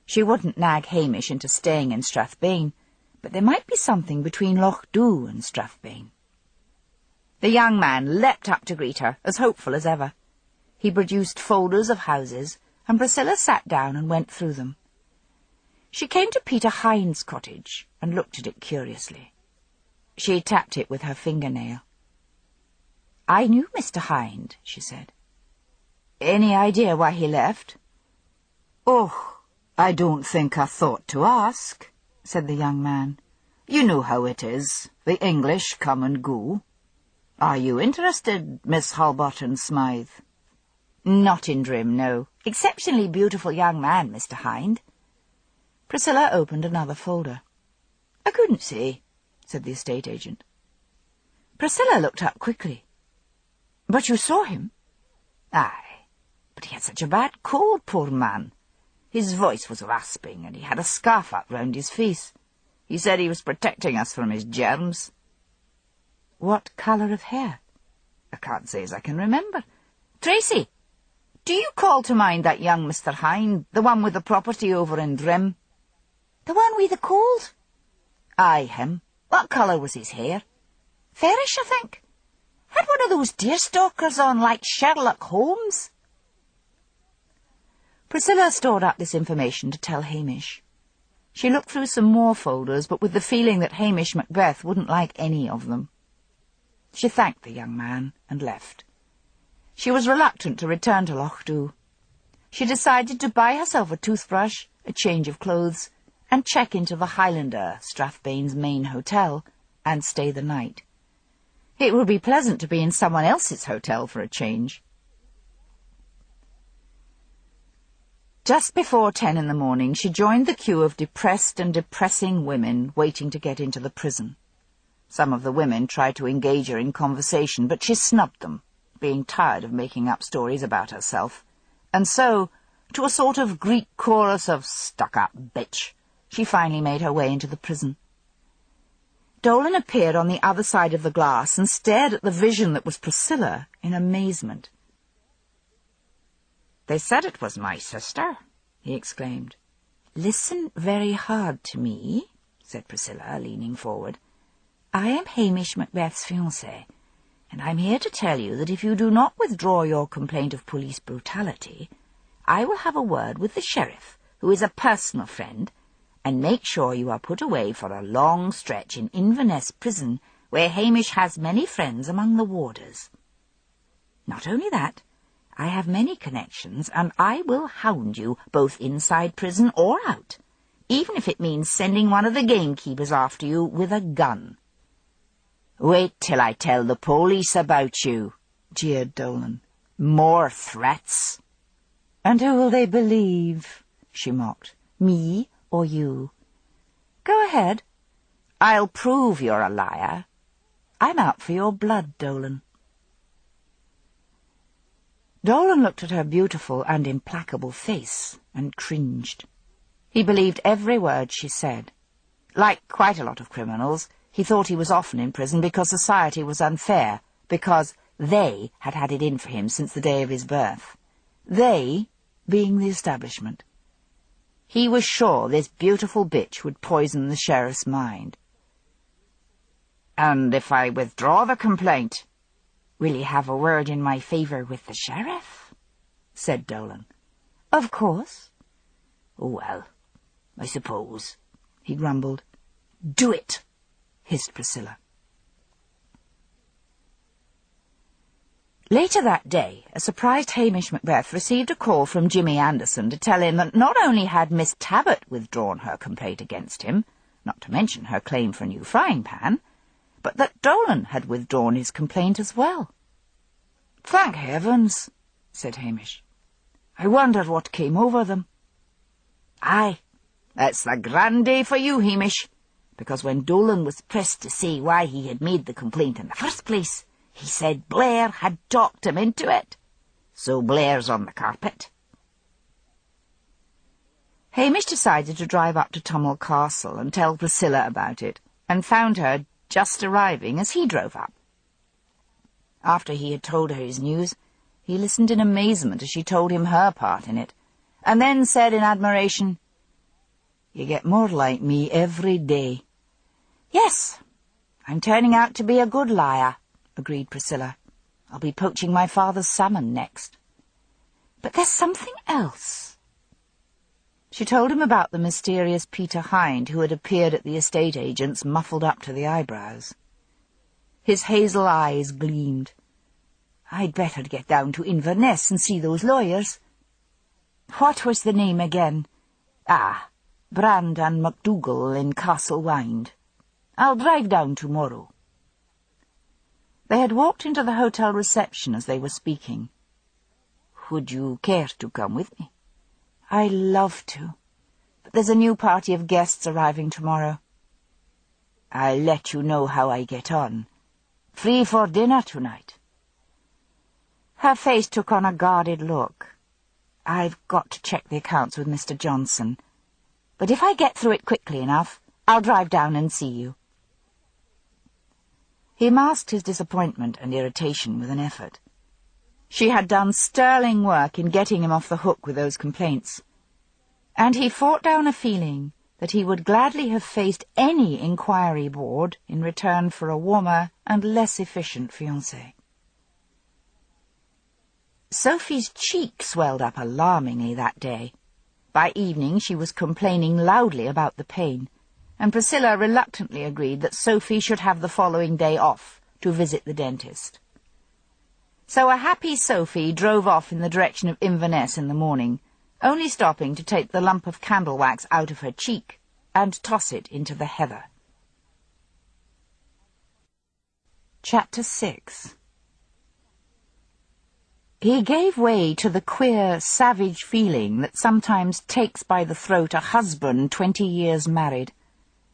She wouldn't nag Hamish into staying in Strathbane, but there might be something between Loch Dhu and Strathbane. The young man leapt up to greet her, as hopeful as ever. He produced folders of houses, and Priscilla sat down and went through them. She came to Peter Hind's cottage and looked at it curiously. She tapped it with her fingernail. "I knew Mr. Hind," she said. "Any idea why he left?" "Oh, I don't think I thought to ask," said the young man. "You know how it is. The English come and go. Are you interested, Miss Halberton Smythe?" "Not in Drim, no. Exceptionally beautiful young man, Mr. Hind." Priscilla opened another folder. "I couldn't say," said the estate agent. Priscilla looked up quickly. "But you saw him?" "Aye, but he had such a bad cold, poor man. His voice was rasping, and he had a scarf up round his face. He said he was protecting us from his germs." "What colour of hair?" "I can't say as I can remember. Tracy, do you call to mind that young Mr. Hind, the one with the property over in Drim?" "The one with the cold?" "Aye, him. What colour was his hair?" "Fairish, I think. Had one of those deerstalkers on like Sherlock Holmes." Priscilla stored up this information to tell Hamish. She looked through some more folders, but with the feeling that Hamish Macbeth wouldn't like any of them. She thanked the young man and left. She was reluctant to return to Loch Dhu. She decided to buy herself a toothbrush, a change of clothes, and check into the Highlander, Strathbane's main hotel, and stay the night. It would be pleasant to be in someone else's hotel for a change. Just before 10 in the morning, she joined the queue of depressed and depressing women waiting to get into the prison. Some of the women tried to engage her in conversation, but she snubbed them, being tired of making up stories about herself. And so, to a sort of Greek chorus of stuck-up bitch, she finally made her way into the prison. Dolan appeared on the other side of the glass and stared at the vision that was Priscilla in amazement. "They said it was my sister," he exclaimed. "Listen very hard to me," said Priscilla, leaning forward. "I am Hamish Macbeth's fiancée, and I'm here to tell you that if you do not withdraw your complaint of police brutality, I will have a word with the sheriff, who is a personal friend, and make sure you are put away for a long stretch in Inverness prison, where Hamish has many friends among the warders. Not only that, I have many connections, and I will hound you, both inside prison or out, even if it means sending one of the gamekeepers after you with a gun." "Wait till I tell the police about you," jeered Dolan. "More threats." "And who will they believe?" she mocked. "Me or you?" "Go ahead." "I'll prove you're a liar." "I'm out for your blood, Dolan." Dolan looked at her beautiful and implacable face and cringed. He believed every word she said. Like quite a lot of criminals, he thought he was often in prison because society was unfair, because they had had it in for him since the day of his birth. They being the establishment. He was sure this beautiful bitch would poison the sheriff's mind. "And if I withdraw the complaint, will you have a word in my favour with the sheriff?" said Dolan. "Of course." "Oh, well, I suppose," he grumbled. "Do it," hissed Priscilla. Later that day, a surprised Hamish Macbeth received a call from Jimmy Anderson to tell him that not only had Miss Tabbert withdrawn her complaint against him, not to mention her claim for a new frying pan, but that Dolan had withdrawn his complaint as well. "Thank heavens," said Hamish. "I wondered what came over them." "Aye, that's the grand day for you, Hamish, because when Dolan was pressed to say why he had made the complaint in the first place, he said Blair had talked him into it. So Blair's on the carpet." Hamish decided to drive up to Tummel Castle and tell Priscilla about it, and found her just arriving as he drove up. After he had told her his news, he listened in amazement as she told him her part in it, and then said in admiration, "You get more like me every day." "Yes, I'm turning out to be a good liar," agreed Priscilla. "I'll be poaching my father's salmon next. But there's something else." She told him about the mysterious Peter Hind who had appeared at the estate agent's muffled up to the eyebrows. His hazel eyes gleamed. "I'd better get down to Inverness and see those lawyers." "What was the name again?" "Ah, Brand and MacDougall in Castle Wynd. I'll drive down tomorrow." They had walked into the hotel reception as they were speaking. "Would you care to come with me?" "I'd love to, but there's a new party of guests arriving tomorrow." "I'll let you know how I get on. Free for dinner tonight?" Her face took on a guarded look. "I've got to check the accounts with Mr. Johnson, but if I get through it quickly enough, I'll drive down and see you." He masked his disappointment and irritation with an effort. She had done sterling work in getting him off the hook with those complaints, and he fought down a feeling that he would gladly have faced any inquiry board in return for a warmer and less efficient fiancée. Sophie's cheek swelled up alarmingly that day. By evening she was complaining loudly about the pain, and Priscilla reluctantly agreed that Sophie should have the following day off to visit the dentist. So a happy Sophie drove off in the direction of Inverness in the morning, only stopping to take the lump of candle wax out of her cheek and toss it into the heather. Chapter 6. He gave way to the queer, savage feeling that sometimes takes by the throat a husband 20 years married,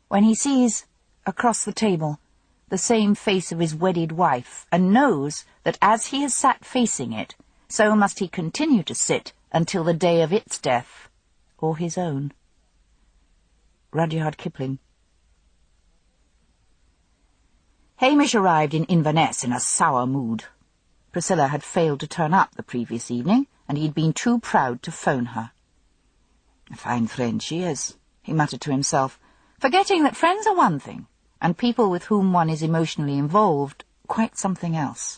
when he sees, across the table, the same face of his wedded wife, and knows that as he has sat facing it, so must he continue to sit until the day of its death, or his own. Rudyard Kipling. Hamish arrived in Inverness in a sour mood. Priscilla had failed to turn up the previous evening, and he had been too proud to phone her. "A fine friend she is," he muttered to himself, forgetting that friends are one thing, and people with whom one is emotionally involved quite something else.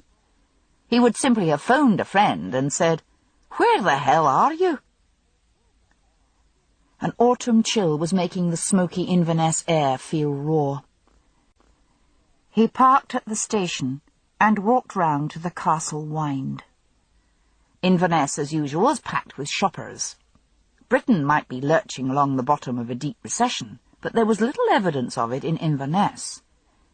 He would simply have phoned a friend and said, "Where the hell are you?" An autumn chill was making the smoky Inverness air feel raw. He parked at the station and walked round to the Castle Wynd. Inverness, as usual, was packed with shoppers. Britain might be lurching along the bottom of a deep recession, but there was little evidence of it in Inverness.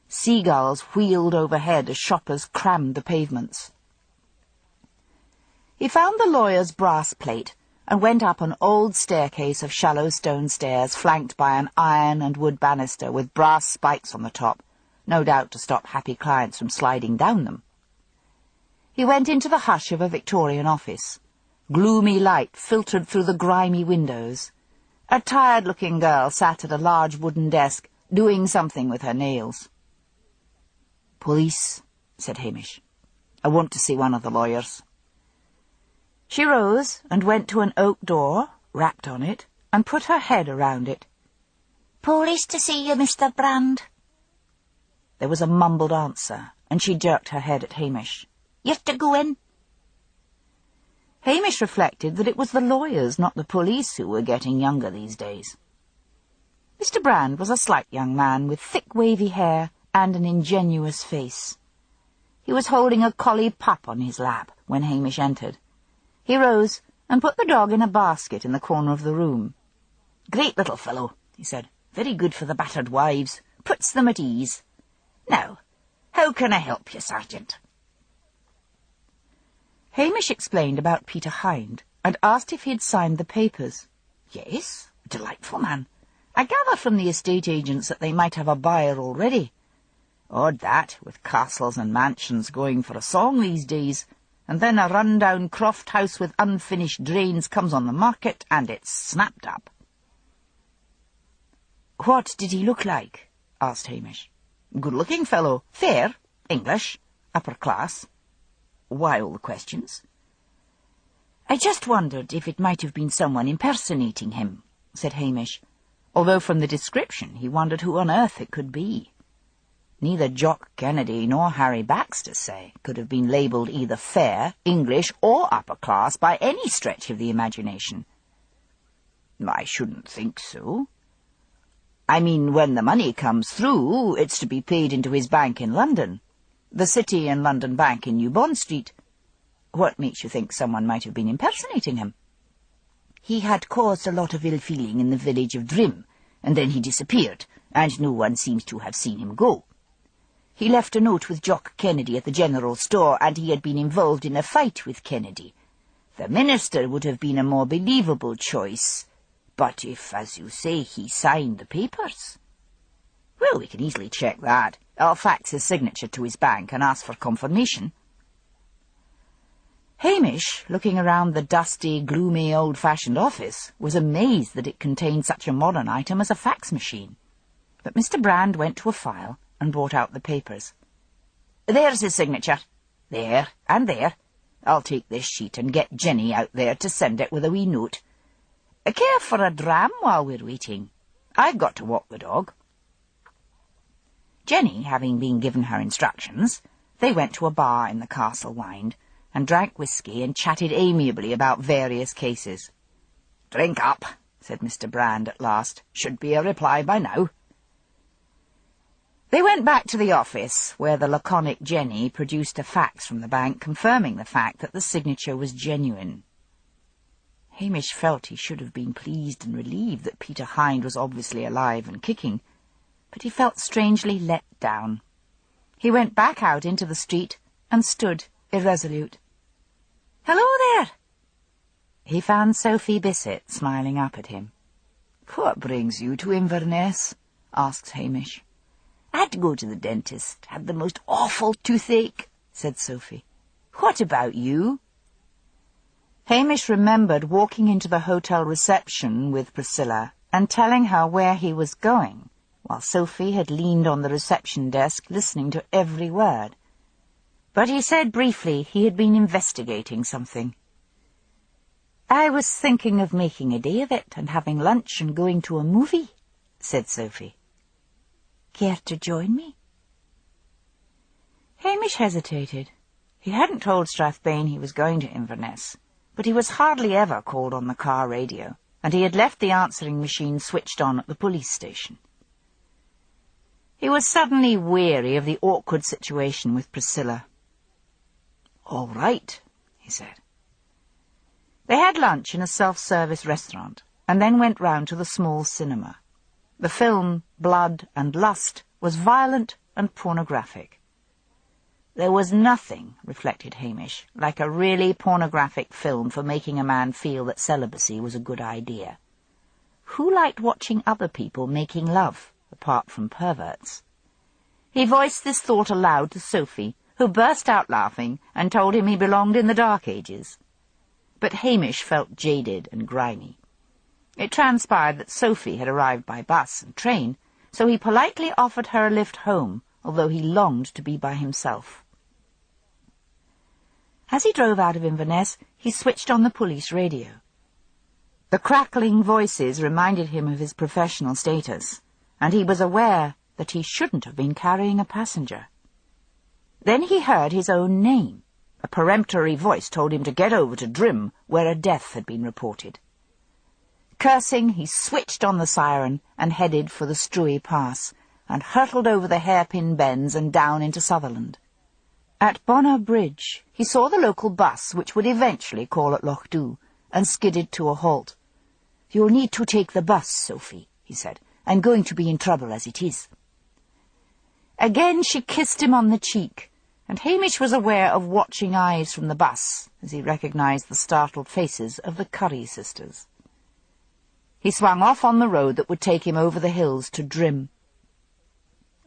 Seagulls wheeled overhead as shoppers crammed the pavements. He found the lawyer's brass plate and went up an old staircase of shallow stone stairs flanked by an iron and wood banister with brass spikes on the top, no doubt to stop happy clients from sliding down them. He went into the hush of a Victorian office. Gloomy light filtered through the grimy windows. A tired-looking girl sat at a large wooden desk, doing something with her nails. "Police," said Hamish. "I want to see one of the lawyers." She rose and went to an oak door, rapped on it, and put her head around it. "Police to see you, Mr. Brand." There was a mumbled answer, and she jerked her head at Hamish. "You're to go in." Hamish reflected that it was the lawyers, not the police, who were getting younger these days. Mr. Brand was a slight young man with thick wavy hair and an ingenuous face. He was holding a collie pup on his lap when Hamish entered. He rose and put the dog in a basket in the corner of the room. "Great little fellow," he said. "Very good for the battered wives. Puts them at ease. Now, how can I help you, Sergeant?" Hamish explained about Peter Hind, and asked if he had signed the papers. "Yes, a delightful man. I gather from the estate agents that they might have a buyer already. Odd that, with castles and mansions going for a song these days, and then a run-down croft house with unfinished drains comes on the market, and it's snapped up." "What did he look like?" asked Hamish. "Good-looking fellow. Fair. English. Upper class." "Why all the questions?" "I just wondered if it might have been someone impersonating him," said Hamish, although from the description he wondered who on earth it could be. Neither Jock Kennedy nor Harry Baxter, say, could have been labelled either fair, English, or upper class by any stretch of the imagination. "I shouldn't think so. I mean, when the money comes through, it's to be paid into his bank in London. The City and London Bank in New Bond Street." "What makes you think someone might have been impersonating him?" "He had caused a lot of ill-feeling in the village of Drim, and then he disappeared, and no one seems to have seen him go. He left a note with Jock Kennedy at the general store, and he had been involved in a fight with Kennedy. The minister would have been a more believable choice, but if, as you say, he signed the papers—" "Well, we can easily check that. I'll fax his signature to his bank and ask for confirmation." Hamish, looking around the dusty, gloomy, old-fashioned office, was amazed that it contained such a modern item as a fax machine. But Mr. Brand went to a file and brought out the papers. "There's his signature. There, and there. I'll take this sheet and get Jenny out there to send it with a wee note. Care for a dram while we're waiting? I've got to walk the dog." Jenny, having been given her instructions, they went to a bar in the Castle Wynd and drank whisky and chatted amiably about various cases. "Drink up," said Mr. Brand at last. "Should be a reply by now." They went back to the office, where the laconic Jenny produced a fax from the bank confirming the fact that the signature was genuine. Hamish felt he should have been pleased and relieved that Peter Hind was obviously alive and kicking, but he felt strangely let down. He went back out into the street and stood irresolute. Hello there! He found Sophie Bissett smiling up at him. What brings you to Inverness? asked Hamish. I had to go to the dentist. Had the most awful toothache, said Sophie. What about you? Hamish remembered walking into the hotel reception with Priscilla and telling her where he was going, while Sophie had leaned on the reception desk listening to every word. But he said briefly he had been investigating something. I was thinking of making a day of it and having lunch and going to a movie, said Sophie. Care to join me? Hamish hesitated. He hadn't told Strathbane he was going to Inverness, but he was hardly ever called on the car radio, and he had left the answering machine switched on at the police station. He was suddenly weary of the awkward situation with Priscilla. All right, he said. They had lunch in a self-service restaurant, and then went round to the small cinema. The film, Blood and Lust, was violent and pornographic. There was nothing, reflected Hamish, like a really pornographic film for making a man feel that celibacy was a good idea. Who liked watching other people making love, apart from perverts? He voiced this thought aloud to Sophie, who burst out laughing and told him he belonged in the Dark Ages. But Hamish felt jaded and grimy. It transpired that Sophie had arrived by bus and train, so he politely offered her a lift home, although he longed to be by himself. As he drove out of Inverness, he switched on the police radio. The crackling voices reminded him of his professional status, and he was aware that he shouldn't have been carrying a passenger. Then he heard his own name. A peremptory voice told him to get over to Drim, where a death had been reported. Cursing, he switched on the siren and headed for the Struy Pass, and hurtled over the hairpin bends and down into Sutherland. At Bonner Bridge, he saw the local bus, which would eventually call at Lochdu, and skidded to a halt. "You'll need to take the bus, Sophie," he said. "I'm going to be in trouble as it is." Again she kissed him on the cheek, and Hamish was aware of watching eyes from the bus as he recognized the startled faces of the Curry sisters. He swung off on the road that would take him over the hills to Drim.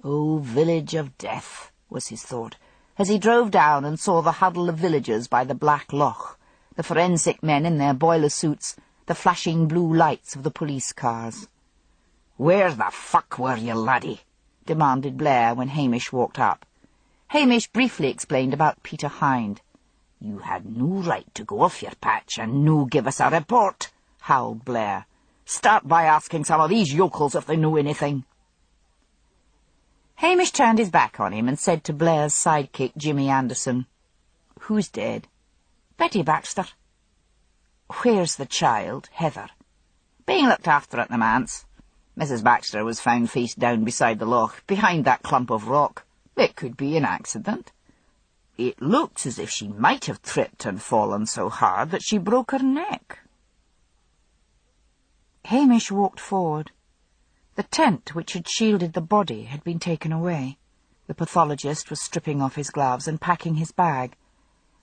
"Oh, village of death," was his thought, as he drove down and saw the huddle of villagers by the Black Loch, the forensic men in their boiler suits, the flashing blue lights of the police cars. "Where the fuck were you, laddie?" demanded Blair when Hamish walked up. Hamish briefly explained about Peter Hind. "You had no right to go off your patch and no give us a report," howled Blair. "Start by asking some of these yokels if they know anything." Hamish turned his back on him and said to Blair's sidekick, Jimmy Anderson, "Who's dead?" "Betty Baxter." "Where's the child, Heather?" "Being looked after at the manse. Mrs. Baxter was found face down beside the loch, behind that clump of rock. It could be an accident. It looks as if she might have tripped and fallen so hard that she broke her neck." Hamish walked forward. The tent which had shielded the body had been taken away. The pathologist was stripping off his gloves and packing his bag.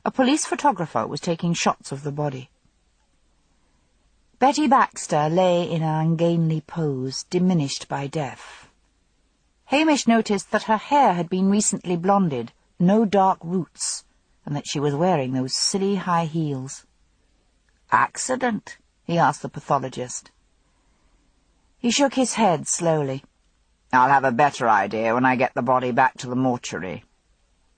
A police photographer was taking shots of the body. Betty Baxter lay in an ungainly pose, diminished by death. Hamish noticed that her hair had been recently blonded, no dark roots, and that she was wearing those silly high heels. "Accident?" he asked the pathologist. He shook his head slowly. "I'll have a better idea when I get the body back to the mortuary."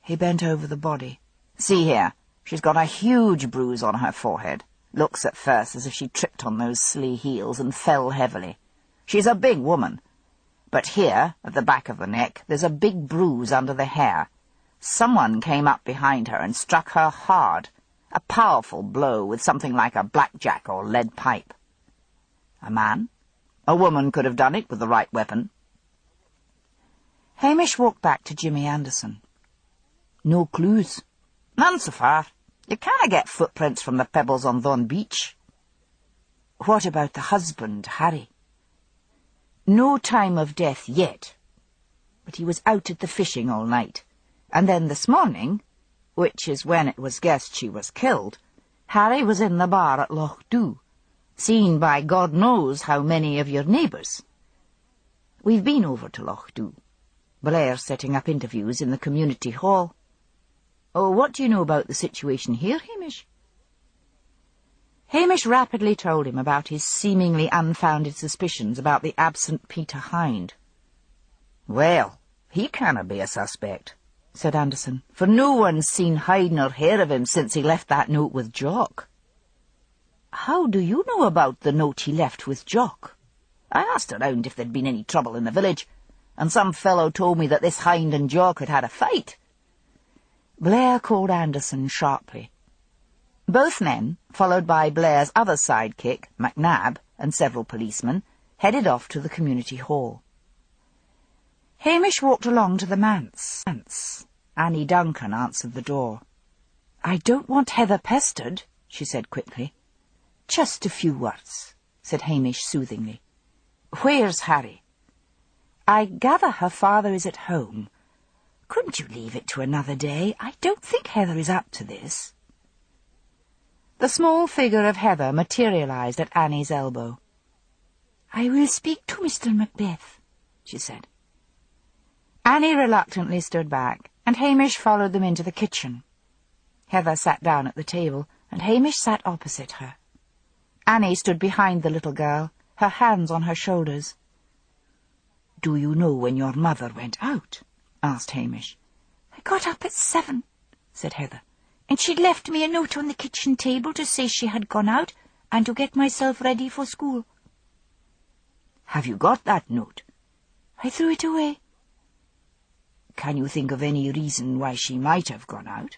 He bent over the body. "See here, she's got a huge bruise on her forehead. Looks at first as if she tripped on those silly heels and fell heavily. She's a big woman. But here, at the back of the neck, there's a big bruise under the hair. Someone came up behind her and struck her hard. A powerful blow with something like a blackjack or lead pipe. A man? A woman could have done it with the right weapon." Hamish walked back to Jimmy Anderson. "No clues?" "None so far. You can't get footprints from the pebbles on Thorn Beach." "What about the husband, Harry?" "No time of death yet. But he was out at the fishing all night. And then this morning, which is when it was guessed she was killed, Harry was in the bar at Loch Dhu, seen by God knows how many of your neighbours. We've been over to Loch Dhu. Blair's setting up interviews in the community hall. Oh, what do you know about the situation here, Hamish? Hamish rapidly told him about his seemingly unfounded suspicions about the absent Peter Hind. "Well, he canna be a suspect," said Anderson, "for no one's seen hide nor hear of him since he left that note with Jock." "How do you know about the note he left with Jock?" "I asked around if there'd been any trouble in the village, and some fellow told me that this Hind and Jock had had a fight." Blair called Anderson sharply. Both men, followed by Blair's other sidekick, McNab, and several policemen, headed off to the community hall. Hamish walked along to the manse. Annie Duncan answered the door. "I don't want Heather pestered," she said quickly. "Just a few words," said Hamish soothingly. "Where's Harry?" "I gather her father is at home. Couldn't you leave it to another day? I don't think Heather is up to this." The small figure of Heather materialized at Annie's elbow. "I will speak to Mr. Macbeth," she said. Annie reluctantly stood back, and Hamish followed them into the kitchen. Heather sat down at the table, and Hamish sat opposite her. Annie stood behind the little girl, her hands on her shoulders. "Do you know when your mother went out?" asked Hamish. "I got up at 7, said Heather, "and she'd left me a note on the kitchen table to say she had gone out and to get myself ready for school." "Have you got that note?" "I threw it away." "Can you think of any reason why she might have gone out?"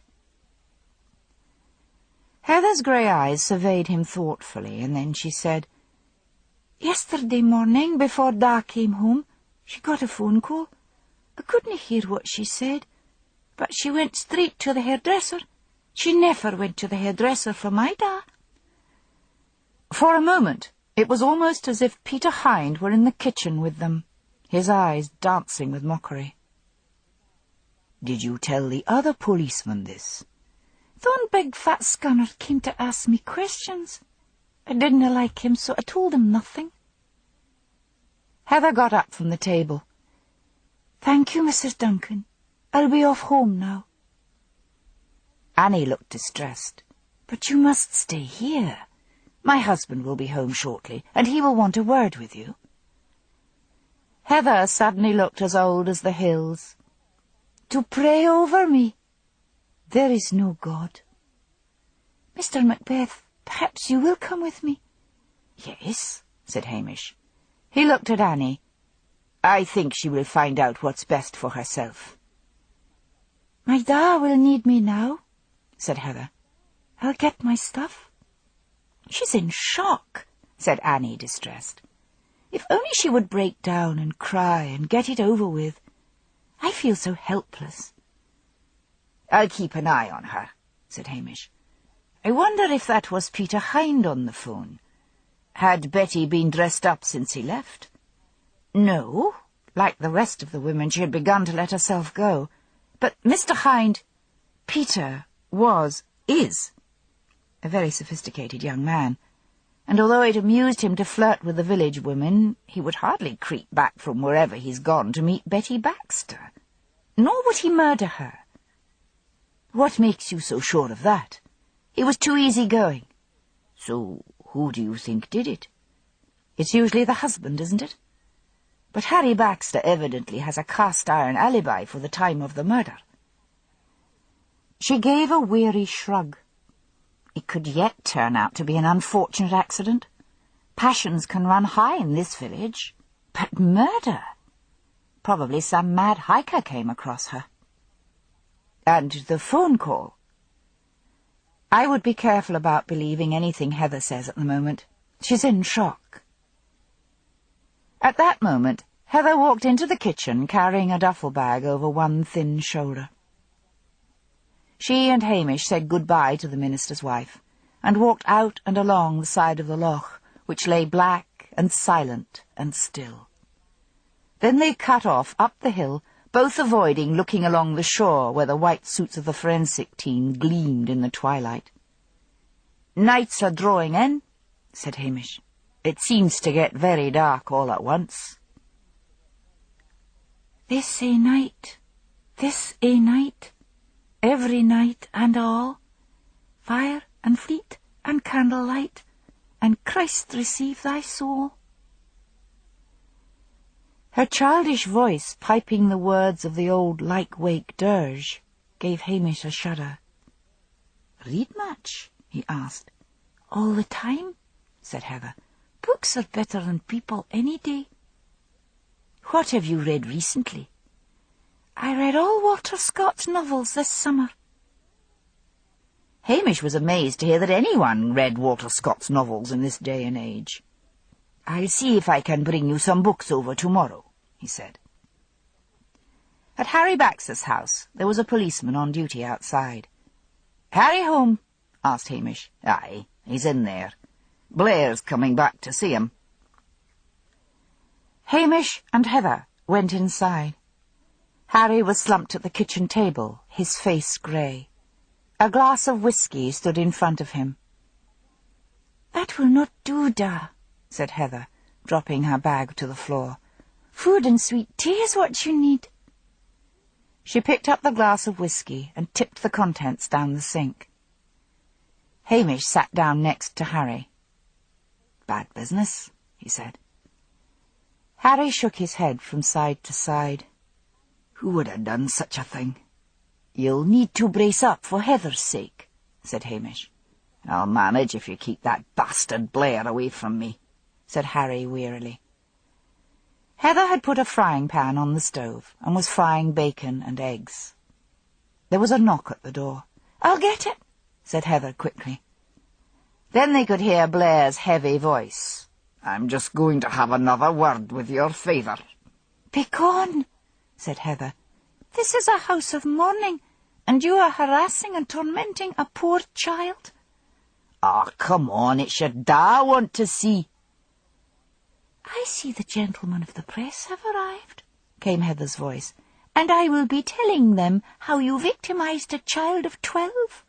Heather's grey eyes surveyed him thoughtfully, and then she said, "Yesterday morning, before Da came home, she got a phone call. I couldn't hear what she said, but she went straight to the hairdresser. She never went to the hairdresser for my Da." For a moment, it was almost as if Peter Hind were in the kitchen with them, his eyes dancing with mockery. "Did you tell the other policeman this?" "Thon big fat scunner came to ask me questions. I didn't like him, so I told him nothing." Heather got up from the table. "Thank you, Mrs. Duncan. I'll be off home now." Annie looked distressed. "But you must stay here. My husband will be home shortly, and he will want a word with you." Heather suddenly looked as old as the hills. "To pray over me? There is no God." "Mr. Macbeth, perhaps you will come with me?" "Yes," said Hamish. He looked at Annie. "I think she will find out what's best for herself." "My Da will need me now," said Heather. "I'll get my stuff." "She's in shock," said Annie, distressed. "If only she would break down and cry and get it over with. I feel so helpless." "I'll keep an eye on her," said Hamish. "I wonder if that was Peter Hind on the phone. Had Betty been dressed up since he left?" "No. Like the rest of the women, she had begun to let herself go. But Mr. Hind, Peter, is a very sophisticated young man, and although it amused him to flirt with the village women, he would hardly creep back from wherever he's gone to meet Betty Baxter. Nor would he murder her." "What makes you so sure of that?" "He was too easy-going." "So who do you think did it?" "It's usually the husband, isn't it? But Harry Baxter evidently has a cast-iron alibi for the time of the murder." She gave a weary shrug. It could yet turn out to be an unfortunate accident. Passions can run high in this village. But murder? Probably some mad hiker came across her. "And the phone call?" "I would be careful about believing anything Heather says at the moment. She's in shock." At that moment, Heather walked into the kitchen carrying a duffel bag over one thin shoulder. She and Hamish said good-bye to the minister's wife, and walked out and along the side of the loch, which lay black and silent and still. Then they cut off up the hill, both avoiding looking along the shore where the white suits of the forensic team gleamed in the twilight. "Nights are drawing in," said Hamish. "It seems to get very dark all at once." "This a night, every night and all, fire and fleet and candlelight, and Christ receive thy soul." Her childish voice, piping the words of the old lyke-wake dirge, gave Hamish a shudder. "Read much?" he asked. "All the time," said Heather. "Books are better than people any day." "What have you read recently?" "I read all Walter Scott's novels this summer." Hamish was amazed to hear that anyone read Walter Scott's novels in this day and age. "I'll see if I can bring you some books over tomorrow," he said. At Harry Baxter's house there was a policeman on duty outside. "Harry home?" asked Hamish. "Aye, he's in there. Blair's coming back to see him." Hamish and Heather went inside. Harry was slumped at the kitchen table, his face grey. A glass of whisky stood in front of him. "That will not do, Da," said Heather, dropping her bag to the floor. "Food and sweet tea is what you need." She picked up the glass of whisky and tipped the contents down the sink. Hamish sat down next to Harry. "Bad business," he said. Harry shook his head from side to side. "Who would have done such a thing?" "You'll need to brace up for Heather's sake," said Hamish. "I'll manage if you keep that bastard Blair away from me," said Harry wearily. Heather had put a frying pan on the stove and was frying bacon and eggs. There was a knock at the door. "I'll get it," said Heather quickly. Then they could hear Blair's heavy voice. "I'm just going to have another word with your father." "Begone," said Heather. "This is a house of mourning, and you are harassing and tormenting a poor child." "Ah, come on, it's your da I want to see." "I see the gentlemen of the press have arrived," came Heather's voice, "and I will be telling them how you victimized a child of 12.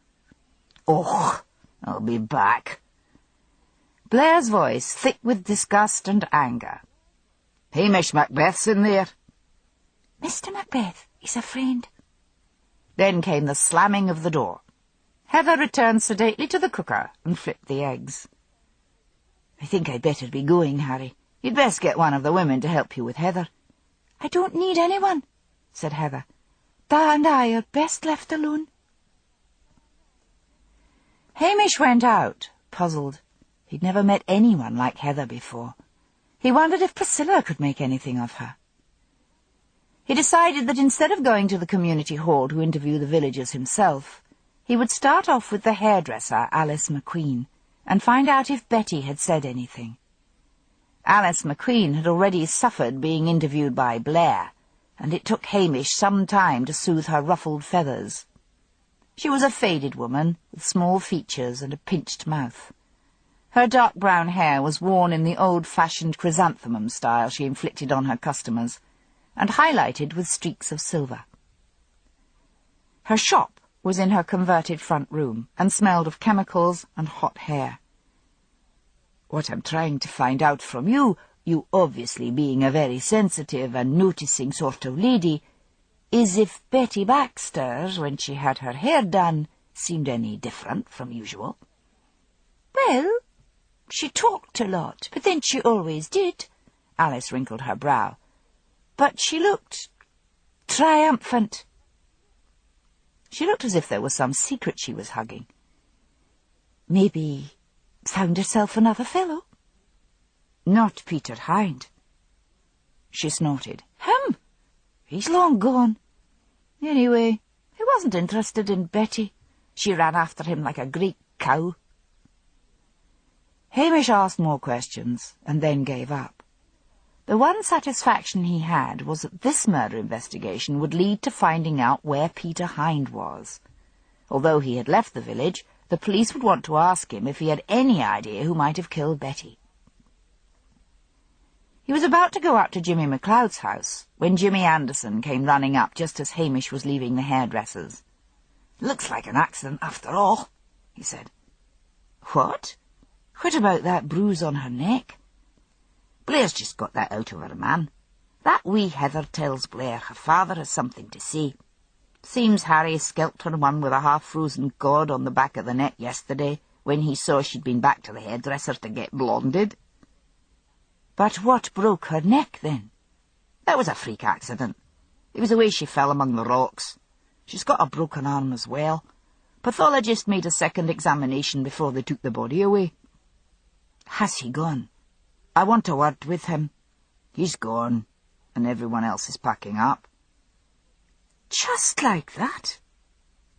"Oh, I'll be back." Blair's voice, thick with disgust and anger. "Hamish Macbeth's in there." "Mr. Macbeth is a friend." Then came the slamming of the door. Heather returned sedately to the cooker and flipped the eggs. "I think I'd better be going, Harry. You'd best get one of the women to help you with Heather." "I don't need anyone," said Heather. "Da and I are best left alone." Hamish went out, puzzled. He'd never met anyone like Heather before. He wondered if Priscilla could make anything of her. He decided that instead of going to the community hall to interview the villagers himself, he would start off with the hairdresser, Alice McQueen, and find out if Betty had said anything. Alice McQueen had already suffered being interviewed by Blair, and it took Hamish some time to soothe her ruffled feathers. She was a faded woman, with small features and a pinched mouth. Her dark brown hair was worn in the old-fashioned chrysanthemum style she inflicted on her customers, and highlighted with streaks of silver. Her shop was in her converted front room, and smelled of chemicals and hot hair. "What I'm trying to find out from you, you obviously being a very sensitive and noticing sort of lady, is if Betty Baxter, when she had her hair done, seemed any different from usual." "Well, she talked a lot, but then she always did." Alice wrinkled her brow. "But she looked triumphant." She looked as if there was some secret she was hugging. "Maybe found herself another fellow?" "Not Peter Hind." She snorted. "Him? He's long gone. Anyway, he wasn't interested in Betty. She ran after him like a great cow." Hamish asked more questions, and then gave up. The one satisfaction he had was that this murder investigation would lead to finding out where Peter Hind was. Although he had left the village, the police would want to ask him if he had any idea who might have killed Betty. He was about to go up to Jimmy McLeod's house when Jimmy Anderson came running up just as Hamish was leaving the hairdresser's. "Looks like an accident after all," he said. What? What about that bruise on her neck? Blair's just got that out of her, man. That wee Heather tells Blair her father has something to say. Seems Harry scalped her one with a half-frozen cod on the back of the neck yesterday, when he saw she'd been back to the hairdresser to get blonded. But what broke her neck, then? That was a freak accident. It was the way she fell among the rocks. She's got a broken arm as well. Pathologist made a second examination before they took the body away. Has he gone? I want a word with him. He's gone, and everyone else is packing up. Just like that?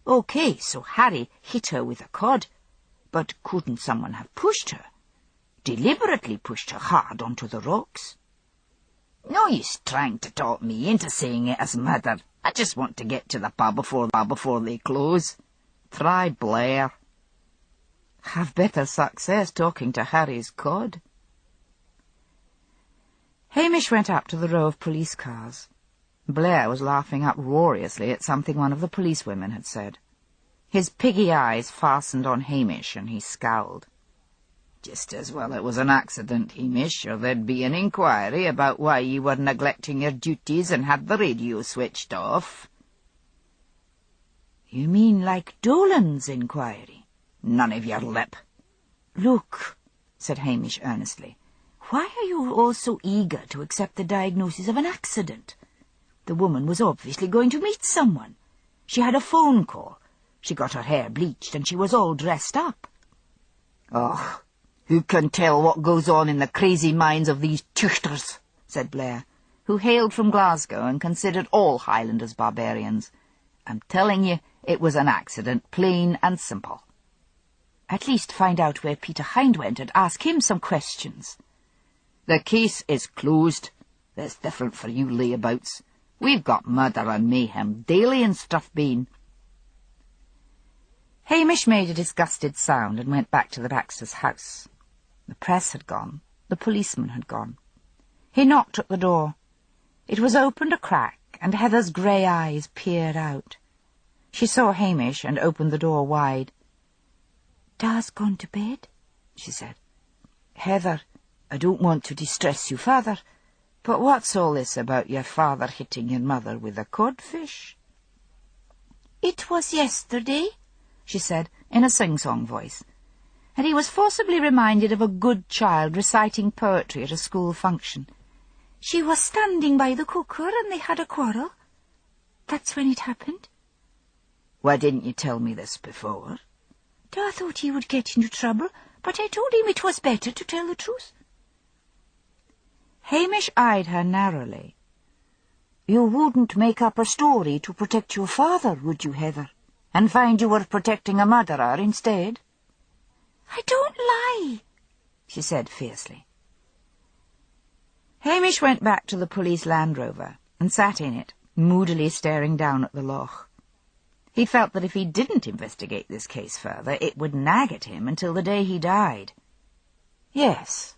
OK, so Harry hit her with a cod. But couldn't someone have pushed her? Deliberately pushed her hard onto the rocks? No use trying to talk me into saying it as murder. I just want to get to the pub before they close. Try Blair. Have better success talking to Harry's cod. Hamish went up to the row of police cars. Blair was laughing uproariously at something one of the policewomen had said. His piggy eyes fastened on Hamish, and he scowled. Just as well it was an accident, Hamish, or there'd be an inquiry about why you were neglecting your duties and had the radio switched off. You mean like Dolan's inquiry? None of your lip. Look, said Hamish earnestly, why are you all so eager to accept the diagnosis of an accident? The woman was obviously going to meet someone. She had a phone call. She got her hair bleached, and she was all dressed up. Oh, who can tell what goes on in the crazy minds of these tuchters, said Blair, who hailed from Glasgow and considered all Highlanders barbarians. I'm telling you, it was an accident, plain and simple. At least find out where Peter Hind went and ask him some questions. The case is closed. That's different for you layabouts. We've got murder and mayhem daily in Strathbane. Hamish made a disgusted sound and went back to the Baxters' house. The press had gone. The policeman had gone. He knocked at the door. It was opened a crack, and Heather's grey eyes peered out. She saw Hamish and opened the door wide. "Da's gone to bed?" she said. "Heather, I don't want to distress you further, but what's all this about your father hitting your mother with a codfish?" "It was yesterday," she said, in a sing-song voice, and he was forcibly reminded of a good child reciting poetry at a school function. "She was standing by the cooker and they had a quarrel. That's when it happened." "Why didn't you tell me this before?" "I thought he would get into trouble, but I told him it was better to tell the truth." Hamish eyed her narrowly. "You wouldn't make up a story to protect your father, would you, Heather? And find you were protecting a murderer instead?" "I don't lie," she said fiercely. Hamish went back to the police Land Rover and sat in it, moodily staring down at the loch. He felt that if he didn't investigate this case further, it would nag at him until the day he died. Yes,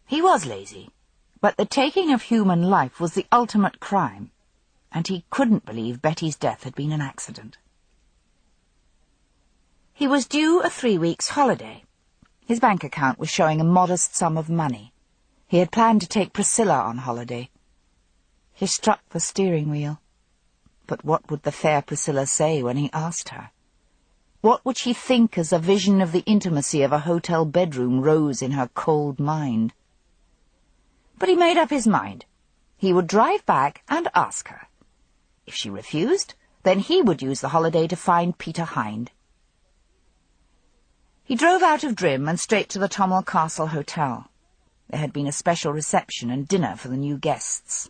he was lazy, but the taking of human life was the ultimate crime, and he couldn't believe Betty's death had been an accident. He was due a 3 weeks' holiday. His bank account was showing a modest sum of money. He had planned to take Priscilla on holiday. He struck the steering wheel. But what would the fair Priscilla say when he asked her? What would she think as a vision of the intimacy of a hotel bedroom rose in her cold mind? But he made up his mind. He would drive back and ask her. If she refused, then he would use the holiday to find Peter Hind. He drove out of Drim and straight to the Tommel Castle Hotel. There had been a special reception and dinner for the new guests.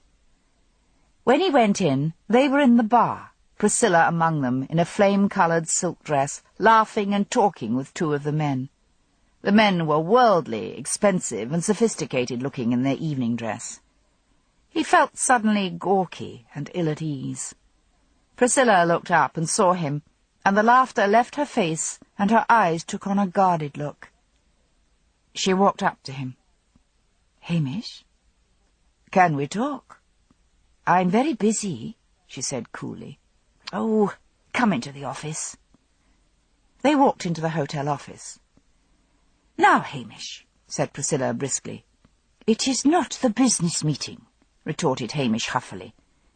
When he went in, they were in the bar, Priscilla among them, in a flame-coloured silk dress, laughing and talking with 2 of the men. The men were worldly, expensive, and sophisticated-looking in their evening dress. He felt suddenly gawky and ill at ease. Priscilla looked up and saw him, and the laughter left her face, and her eyes took on a guarded look. She walked up to him. "Hamish, can we talk?" "I'm very busy," she said coolly. "Oh, come into the office." They walked into the hotel office. "Now, Hamish," said Priscilla briskly. "It is not the business meeting," retorted Hamish huffily.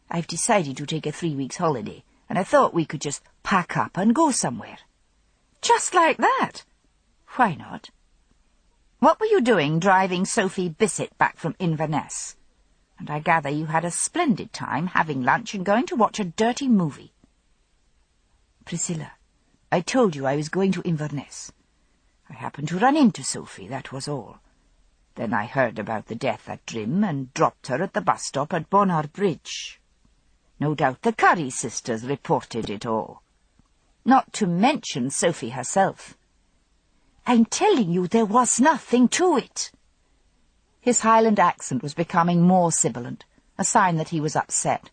"I've decided to take a 3 weeks holiday, and I thought we could just pack up and go somewhere." "Just like that?" "Why not?" "What were you doing driving Sophie Bissett back from Inverness? And I gather you had a splendid time having lunch and going to watch a dirty movie." "Priscilla, I told you I was going to Inverness. I happened to run into Sophie, that was all. Then I heard about the death at Drim and dropped her at the bus stop at Bonar Bridge. No doubt the Curry sisters reported it all. Not to mention Sophie herself. I'm telling you there was nothing to it." His Highland accent was becoming more sibilant, a sign that he was upset.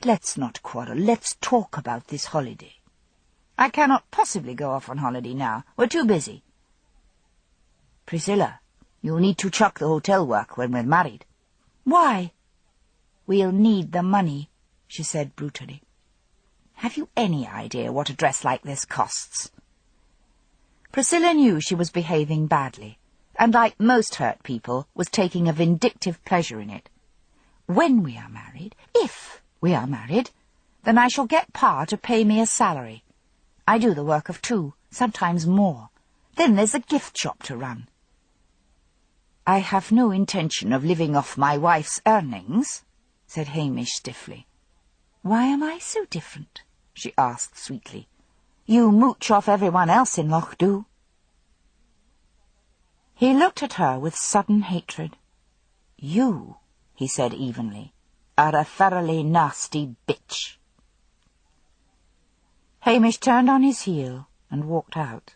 "Let's not quarrel. Let's talk about this holiday." "I cannot possibly go off on holiday now. We're too busy." "Priscilla, you'll need to chuck the hotel work when we're married." "Why?" "We'll need the money," she said brutally. "Have you any idea what a dress like this costs?" Priscilla knew she was behaving badly, and like most hurt people, was taking a vindictive pleasure in it. "When we are married, if we are married, then I shall get Pa to pay me a salary. I do the work of 2, sometimes more. Then there's a gift shop to run." "I have no intention of living off my wife's earnings," said Hamish stiffly. "Why am I so different?" she asked sweetly. "You mooch off everyone else in Loch Dhu." He looked at her with sudden hatred. "You," he said evenly, "are a thoroughly nasty bitch." Hamish turned on his heel and walked out.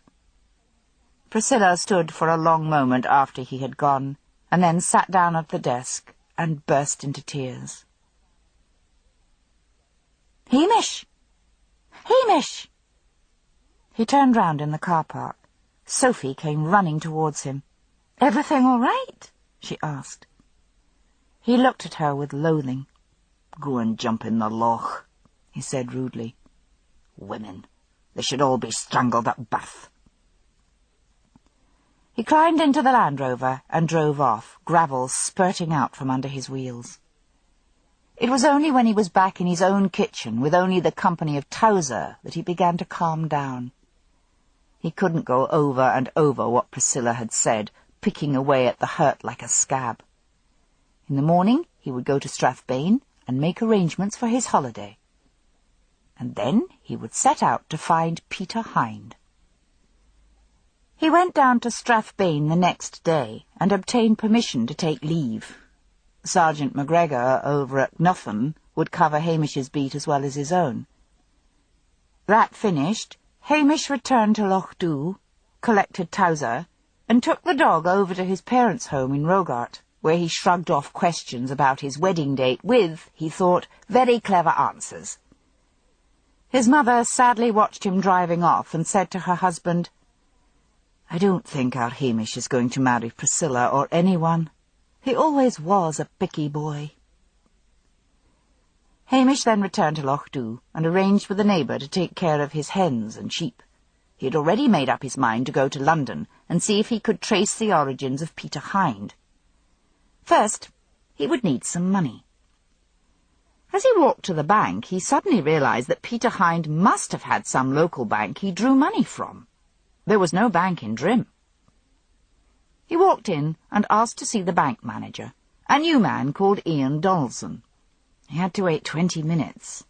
Priscilla stood for a long moment after he had gone, and then sat down at the desk and burst into tears. "Hamish! Hamish!" He turned round in the car park. Sophie came running towards him. "Everything all right?" she asked. He looked at her with loathing. "Go and jump in the loch," he said rudely. "Women, they should all be strangled at birth." He climbed into the Land Rover and drove off, gravel spurting out from under his wheels. It was only when he was back in his own kitchen, with only the company of Towser, that he began to calm down. He couldn't go over and over what Priscilla had said, picking away at the hurt like a scab. In the morning he would go to Strathbane and make arrangements for his holiday. And then he would set out to find Peter Hind. He went down to Strathbane the next day and obtained permission to take leave. Sergeant McGregor over at Nuffin would cover Hamish's beat as well as his own. That finished, Hamish returned to Loch Dhu, collected Towser, and took the dog over to his parents' home in Rogart, where he shrugged off questions about his wedding date with, he thought, very clever answers. His mother sadly watched him driving off and said to her husband, "I don't think our Hamish is going to marry Priscilla or anyone. He always was a picky boy." Hamish then returned to Loch Dhu and arranged with a neighbour to take care of his hens and sheep. He had already made up his mind to go to London and see if he could trace the origins of Peter Hind. First, he would need some money. As he walked to the bank, he suddenly realized that Peter Hind must have had some local bank he drew money from. There was no bank in Drim. He walked in and asked to see the bank manager, a new man called Ian Donaldson. He had to wait 20 minutes.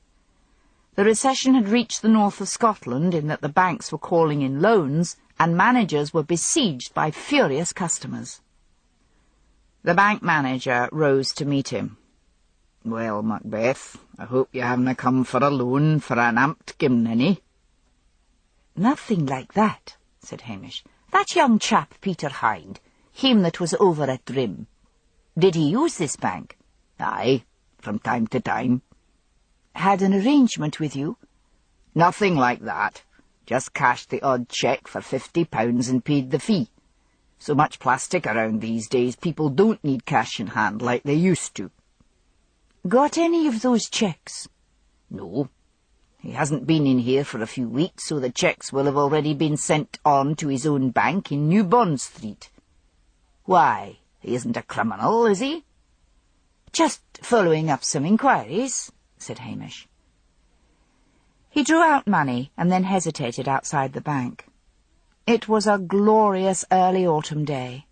The recession had reached the north of Scotland in that the banks were calling in loans and managers were besieged by furious customers. The bank manager rose to meet him. "Well, Macbeth, I hope you haven't come for a loan for an amped gimnany." "Nothing like that," said Hamish. "That young chap, Peter Hind, him that was over at Drim. Did he use this bank?" "Aye, from time to time." "Had an arrangement with you?" "Nothing like that. Just cashed the odd cheque for £50 and paid the fee. So much plastic around these days, people don't need cash in hand like they used to." "Got any of those cheques?" "No. He hasn't been in here for a few weeks, so the cheques will have already been sent on to his own bank in New Bond Street. Why, he isn't a criminal, is he?" "Just following up some inquiries," said Hamish. He drew out money and then hesitated outside the bank. It was a glorious early autumn day.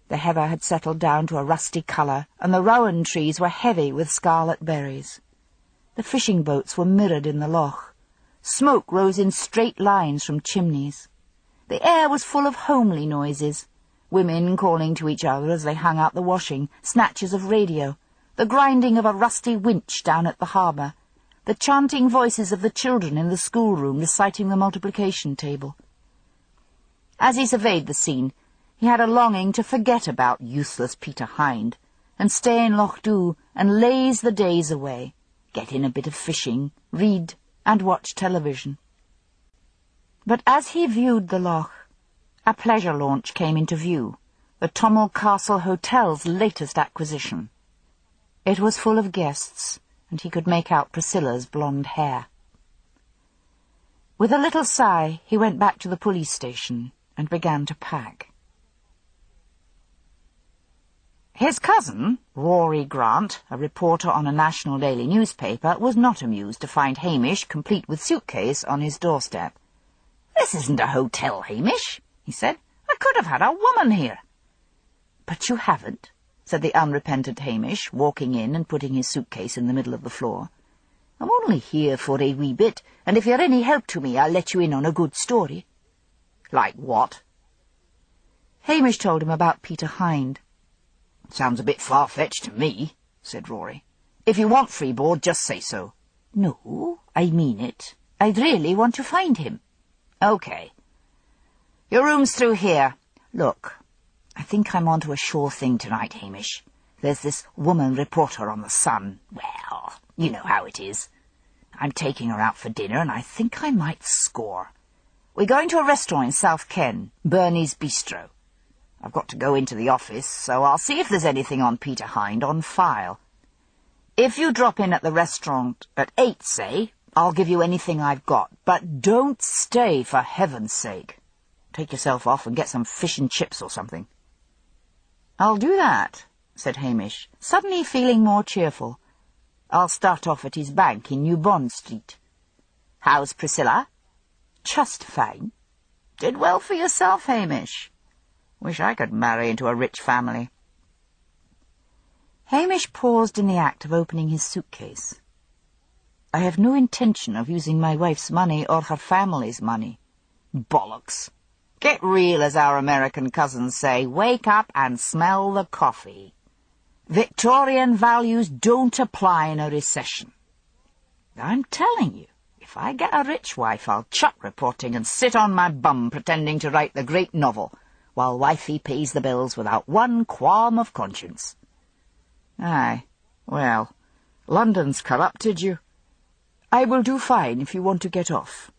The heather had settled down to a rusty colour, and the rowan trees were heavy with scarlet berries. The fishing boats were mirrored in the loch. Smoke rose in straight lines from chimneys. The air was full of homely noises, women calling to each other as they hung out the washing, snatches of radio, the grinding of a rusty winch down at the harbour, the chanting voices of the children in the schoolroom reciting the multiplication table. As he surveyed the scene, he had a longing to forget about useless Peter Hind, and stay in Loch Dhu and laze the days away, get in a bit of fishing, read, and watch television. But as he viewed the loch, a pleasure launch came into view, the Tommel Castle Hotel's latest acquisition. It was full of guests, and he could make out Priscilla's blonde hair. With a little sigh, he went back to the police station and began to pack. His cousin, Rory Grant, a reporter on a national daily newspaper, was not amused to find Hamish, complete with suitcase, on his doorstep. "This isn't a hotel, Hamish," he said. "I could have had a woman here." "But you haven't," said the unrepentant Hamish, walking in and putting his suitcase in the middle of the floor. "I'm only here for a wee bit, and if you're any help to me, I'll let you in on a good story." "Like what?" Hamish told him about Peter Hind. "Sounds a bit far-fetched to me," said Rory. "If you want free board, just say so." "No, I mean it. I'd really want to find him." "OK. Your room's through here. Look, I think I'm on to a sure thing tonight, Hamish. There's this woman reporter on the Sun. Well, you know how it is. I'm taking her out for dinner, and I think I might score. We're going to a restaurant in South Ken, Bernie's Bistro. I've got to go into the office, so I'll see if there's anything on Peter Hind on file. If you drop in at the restaurant at 8, say, I'll give you anything I've got, but don't stay, for heaven's sake. Take yourself off and get some fish and chips or something." "I'll do that," said Hamish, suddenly feeling more cheerful. "I'll start off at his bank in New Bond Street." "How's Priscilla?" "Just fine." "Did well for yourself, Hamish. Wish I could marry into a rich family." Hamish paused in the act of opening his suitcase. "I have no intention of using my wife's money or her family's money." "Bollocks. Get real, as our American cousins say. Wake up and smell the coffee. Victorian values don't apply in a recession. I'm telling you, if I get a rich wife, I'll chuck reporting and sit on my bum pretending to write the great novel, while wifey pays the bills without one qualm of conscience." "Aye, well, London's corrupted you. I will do fine if you want to get off."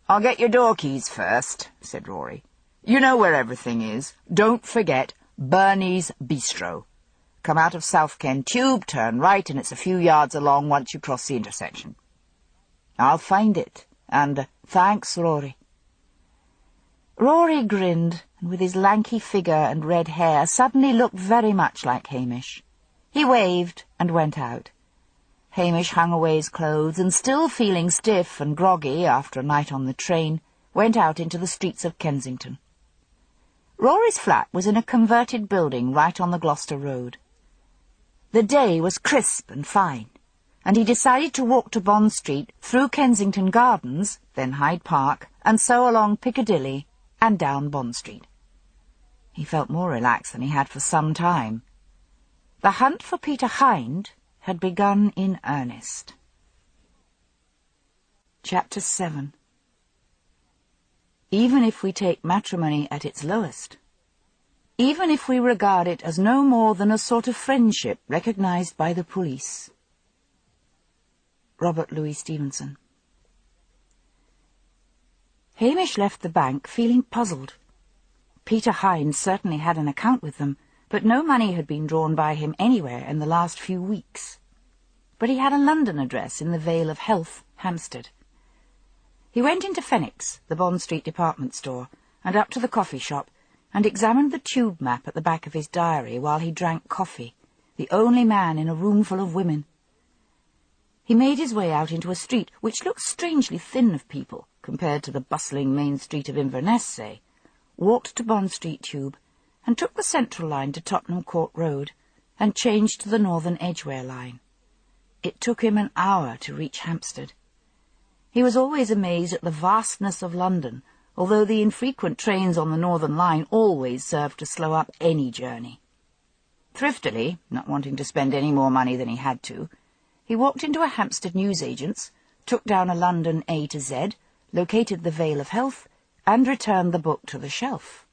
"I'll get your door keys first," said Rory. "You know where everything is. Don't forget Bernie's Bistro. Come out of South Ken Tube, turn right, and it's a few yards along once you cross the intersection." "I'll find it, and thanks, Rory." Rory grinned, and with his lanky figure and red hair suddenly looked very much like Hamish. He waved and went out. Hamish hung away his clothes, and still feeling stiff and groggy after a night on the train, went out into the streets of Kensington. Rory's flat was in a converted building right on the Gloucester Road. The day was crisp and fine, and he decided to walk to Bond Street, through Kensington Gardens, then Hyde Park, and so along Piccadilly and down Bond Street. He felt more relaxed than he had for some time. The hunt for Peter Hind had begun in earnest. Chapter 7. Even if we take matrimony at its lowest, even if we regard it as no more than a sort of friendship recognized by the police. Robert Louis Stevenson. Hamish left the bank feeling puzzled. Peter Hind certainly had an account with them, but no money had been drawn by him anywhere in the last few weeks. but he had a London address in the Vale of Health, Hampstead. He went into Phoenix, the Bond Street department store, and up to the coffee shop, and examined the tube map at the back of his diary while he drank coffee, the only man in a room full of women. He made his way out into a street which looked strangely thin of people compared to the bustling main street of Inverness, say, walked to Bond Street Tube, and took the Central line to Tottenham Court Road, and changed to the Northern Edgware line. It took him an hour to reach Hampstead. He was always amazed at the vastness of London, although the infrequent trains on the Northern line always served to slow up any journey. Thriftily, not wanting to spend any more money than he had to, he walked into a Hampstead newsagent's, took down a London A to Z, located the Vale of Health, and returned the book to the shelf.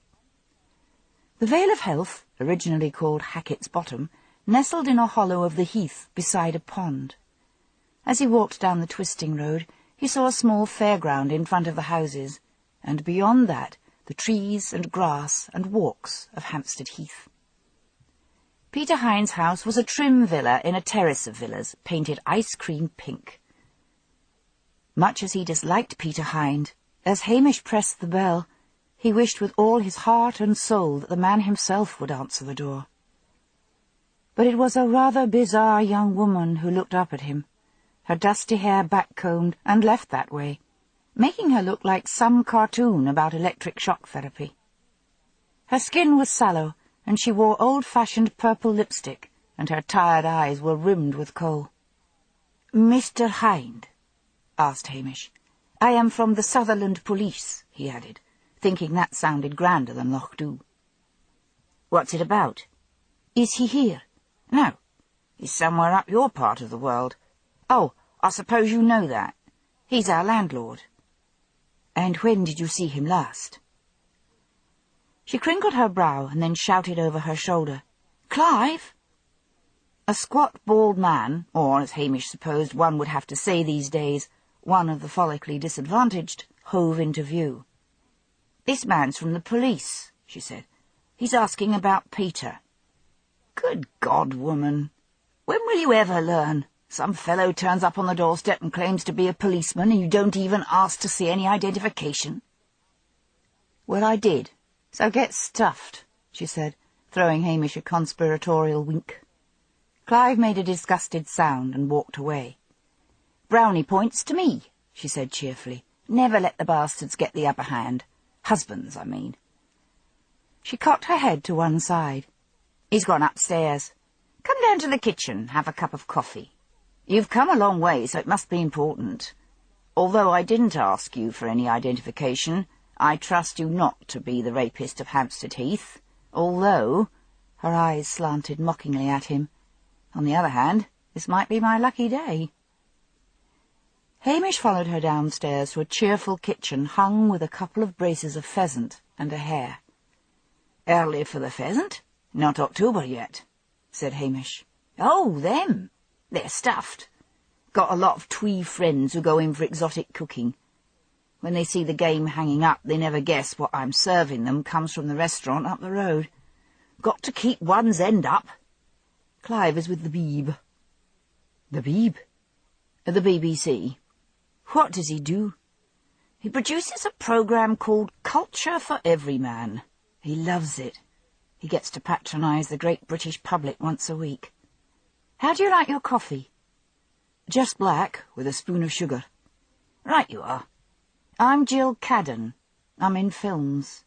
The Vale of Health, originally called Hackett's Bottom, nestled in a hollow of the heath beside a pond. As he walked down the twisting road, he saw a small fairground in front of the houses, and beyond that the trees and grass and walks of Hampstead Heath. Peter Hind's house was a trim villa in a terrace of villas, painted ice-cream pink. Much as he disliked Peter Hind, as Hamish pressed the bell, he wished with all his heart and soul that the man himself would answer the door. But it was a rather bizarre young woman who looked up at him, her dusty hair back-combed and left that way, making her look like some cartoon about electric shock therapy. Her skin was sallow, and she wore old-fashioned purple lipstick, and her tired eyes were rimmed with kohl. "Mr. Hind?" asked Hamish. "I am from the Sutherland Police," he added, thinking that sounded grander than Loch Dhu. "What's it about?" "Is he here?" "No. He's somewhere up your part of the world. Oh, I suppose you know that. He's our landlord." "And when did you see him last?" She crinkled her brow and then shouted over her shoulder, "Clive!" A squat, bald man, or, as Hamish supposed one would have to say these days, one of the follically disadvantaged, hove into view. "This man's from the police," she said. "He's asking about Peter." "Good God, woman! When will you ever learn? Some fellow turns up on the doorstep and claims to be a policeman, and you don't even ask to see any identification." "Well, I did. So get stuffed," she said, throwing Hamish a conspiratorial wink. Clive made a disgusted sound and walked away. "Brownie points to me," she said cheerfully. "Never let the bastards get the upper hand. Husbands, I mean." She cocked her head to one side. "He's gone upstairs. Come down to the kitchen, have a cup of coffee. You've come a long way, so it must be important. Although I didn't ask you for any identification, I trust you not to be the rapist of Hampstead Heath, although," her eyes slanted mockingly at him, "on the other hand, this might be my lucky day." Hamish followed her downstairs to a cheerful kitchen hung with a couple of braces of pheasant and a hare. "Early for the pheasant? Not October yet," said Hamish. "Oh, them! They're stuffed. Got a lot of twee friends who go in for exotic cooking. When they see the game hanging up, they never guess what I'm serving them comes from the restaurant up the road. Got to keep one's end up. Clive is with the Beeb." "The Beeb?" "At the BBC. What does he do?" "He produces a programme called Culture for Everyman. He loves it. He gets to patronise the great British public once a week. How do you like your coffee?" "Just black, with a spoon of sugar." "Right you are. I'm Jill Cadden. I'm in films."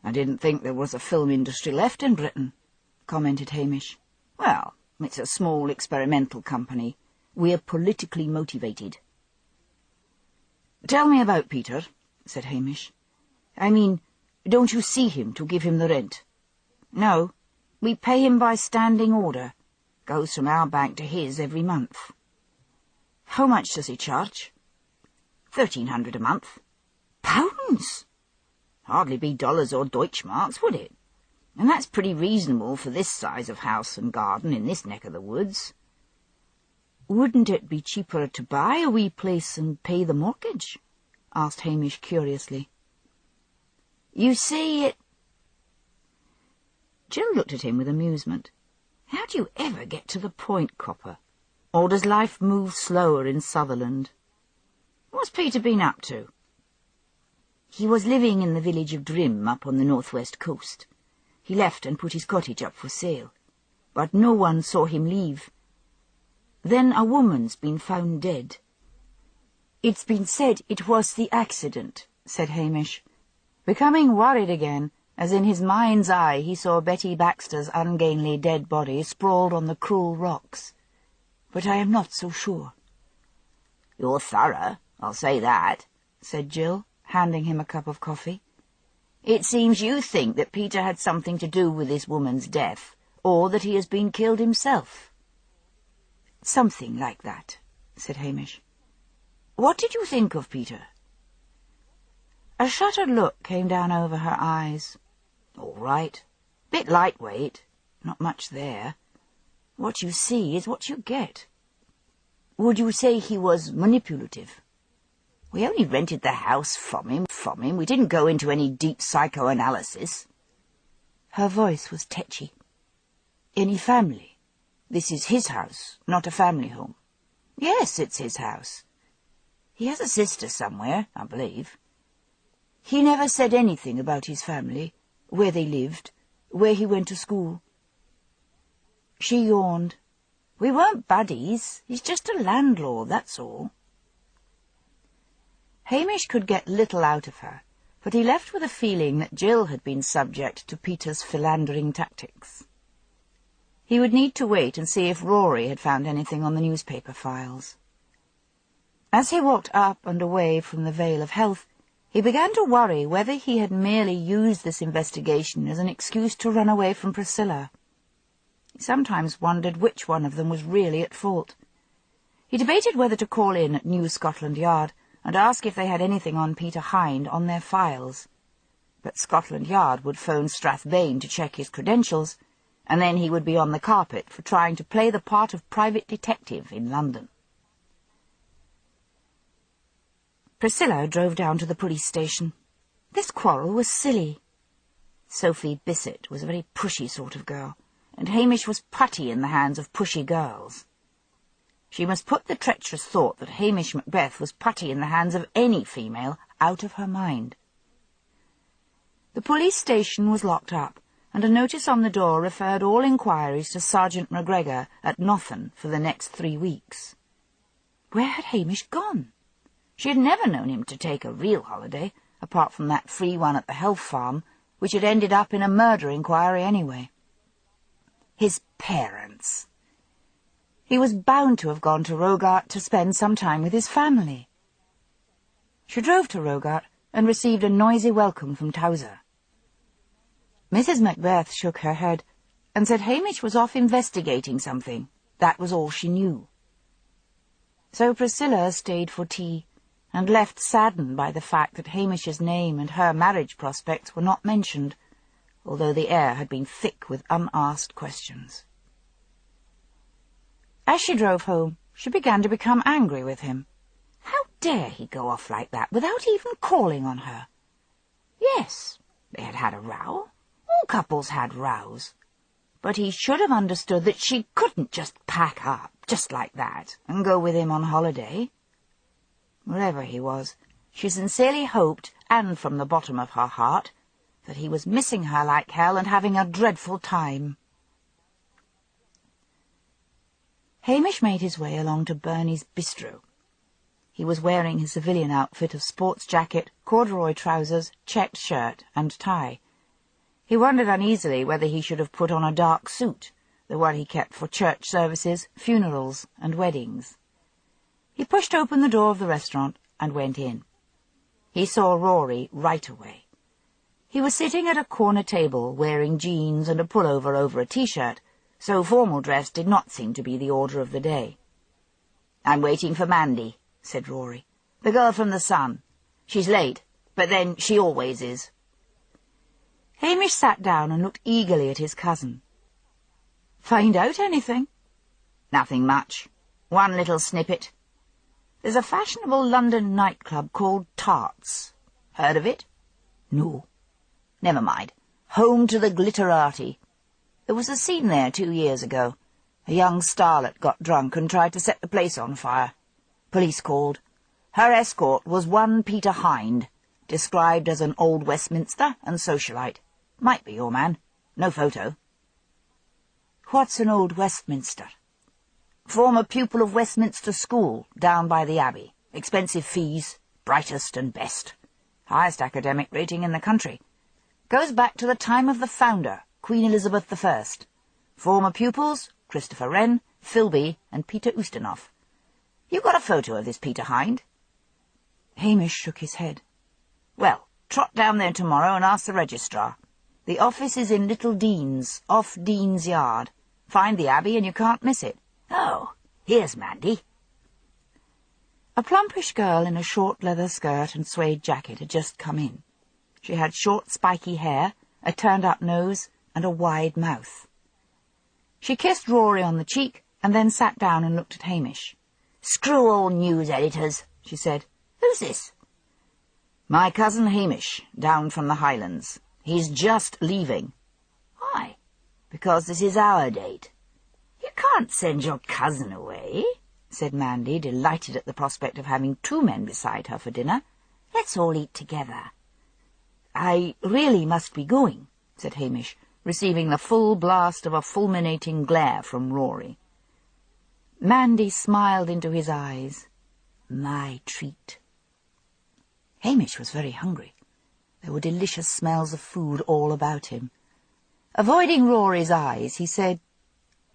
"I didn't think there was a film industry left in Britain," commented Hamish. "Well, it's a small experimental company. We're politically motivated." "Tell me about Peter," said Hamish. "I mean, don't you see him to give him the rent?" "No. We pay him by standing order. Goes from our bank to his every month." "How much does he charge?" $1,300 a month." "Pounds? Hardly be dollars or Deutschmarks, would it? And that's pretty reasonable for this size of house and garden in this neck of the woods." "Wouldn't it be cheaper to buy a wee place and pay the mortgage?" asked Hamish curiously. "You see, it—" Jill looked at him with amusement. "How do you ever get to the point, Copper? Or does life move slower in Sutherland? What's Peter been up to? He was living in the village of Drim up on the northwest coast. He left and put his cottage up for sale, but no one saw him leave. Then a woman's been found dead. It's been said it was the accident, said Hamish, becoming worried again, as in his mind's eye he saw Betty Baxter's ungainly dead body sprawled on the cruel rocks. But I am not so sure. You're thorough, I'll say that, said Jill, handing him a cup of coffee. It seems you think that Peter had something to do with this woman's death, or that he has been killed himself. Something like that, said Hamish. What did you think of Peter? A shuttered look came down over her eyes. All right. Bit lightweight. Not much there. What you see is what you get. Would you say he was manipulative? We only rented the house from him. We didn't go into any deep psychoanalysis. Her voice was tetchy. Any family? This is his house, not a family home. Yes, it's his house. He has a sister somewhere, I believe. He never said anything about his family, where they lived, where he went to school. She yawned. We weren't buddies. He's just a landlord, that's all. Hamish could get little out of her, but he left with a feeling that Jill had been subject to Peter's philandering tactics. He would need to wait and see if Rory had found anything on the newspaper files. As he walked up and away from the Vale of Health, he began to worry whether he had merely used this investigation as an excuse to run away from Priscilla. He sometimes wondered which one of them was really at fault. He debated whether to call in at New Scotland Yard and ask if they had anything on Peter Hind on their files. But Scotland Yard would phone Strathbane to check his credentials, and then he would be on the carpet for trying to play the part of private detective in London. Priscilla drove down to the police station. This quarrel was silly. Sophie Bissett was a very pushy sort of girl, and Hamish was putty in the hands of pushy girls. She must put the treacherous thought that Hamish Macbeth was putty in the hands of any female out of her mind. The police station was locked up, and a notice on the door referred all inquiries to Sergeant McGregor at Nothen for the next 3 weeks. Where had Hamish gone? She had never known him to take a real holiday, apart from that free one at the health farm, which had ended up in a murder inquiry anyway. His parents. He was bound to have gone to Rogart to spend some time with his family. She drove to Rogart and received a noisy welcome from Towser. Mrs. Macbeth shook her head and said Hamish was off investigating something. That was all she knew. So Priscilla stayed for tea, and left saddened by the fact that Hamish's name and her marriage prospects were not mentioned, although the air had been thick with unasked questions. As she drove home, she began to become angry with him. How dare he go off like that without even calling on her? Yes, they had had a row. All couples had rows. But he should have understood that she couldn't just pack up, just like that, and go with him on holiday. Wherever he was, she sincerely hoped, and from the bottom of her heart, that he was missing her like hell and having a dreadful time. Hamish made his way along to Burney's bistro. He was wearing his civilian outfit of sports jacket, corduroy trousers, checked shirt, and tie. He wondered uneasily whether he should have put on a dark suit, the one he kept for church services, funerals, and weddings. He pushed open the door of the restaurant and went in. He saw Rory right away. He was sitting at a corner table, wearing jeans and a pullover over a T-shirt, so formal dress did not seem to be the order of the day. "I'm waiting for Mandy," said Rory. "The girl from the Sun. She's late, but then she always is." Hamish sat down and looked eagerly at his cousin. "Find out anything?" "Nothing much. One little snippet. There's a fashionable London nightclub called Tarts. Heard of it?" "No." "Never mind. Home to the glitterati. There was a scene there 2 years ago. A young starlet got drunk and tried to set the place on fire. Police called. Her escort was one Peter Hind, described as an old Westminster and socialite. Might be your man. No photo. What's an old Westminster? Former pupil of Westminster School, down by the Abbey. Expensive fees, brightest and best. Highest academic rating in the country. Goes back to the time of the founder, Queen Elizabeth I. Former pupils, Christopher Wren, Philby, and Peter Ustinov. You got a photo of this Peter Hind? Hamish shook his head. Well, trot down there tomorrow and ask the registrar. The office is in Little Dean's, off Dean's Yard. Find the Abbey and you can't miss it. Oh, here's Mandy. A plumpish girl in a short leather skirt and suede jacket had just come in. She had short, spiky hair, a turned-up nose, and a wide mouth. She kissed Rory on the cheek, and then sat down and looked at Hamish. "Screw all news editors," she said. "Who's this?" "My cousin Hamish, down from the Highlands. He's just leaving." "Why?" "Because this is our date." "You can't send your cousin away," said Mandy, delighted at the prospect of having two men beside her for dinner. "Let's all eat together." "I really must be going," said Hamish, receiving the full blast of a fulminating glare from Rory. Mandy smiled into his eyes. My treat. Hamish was very hungry. There were delicious smells of food all about him. Avoiding Rory's eyes, he said,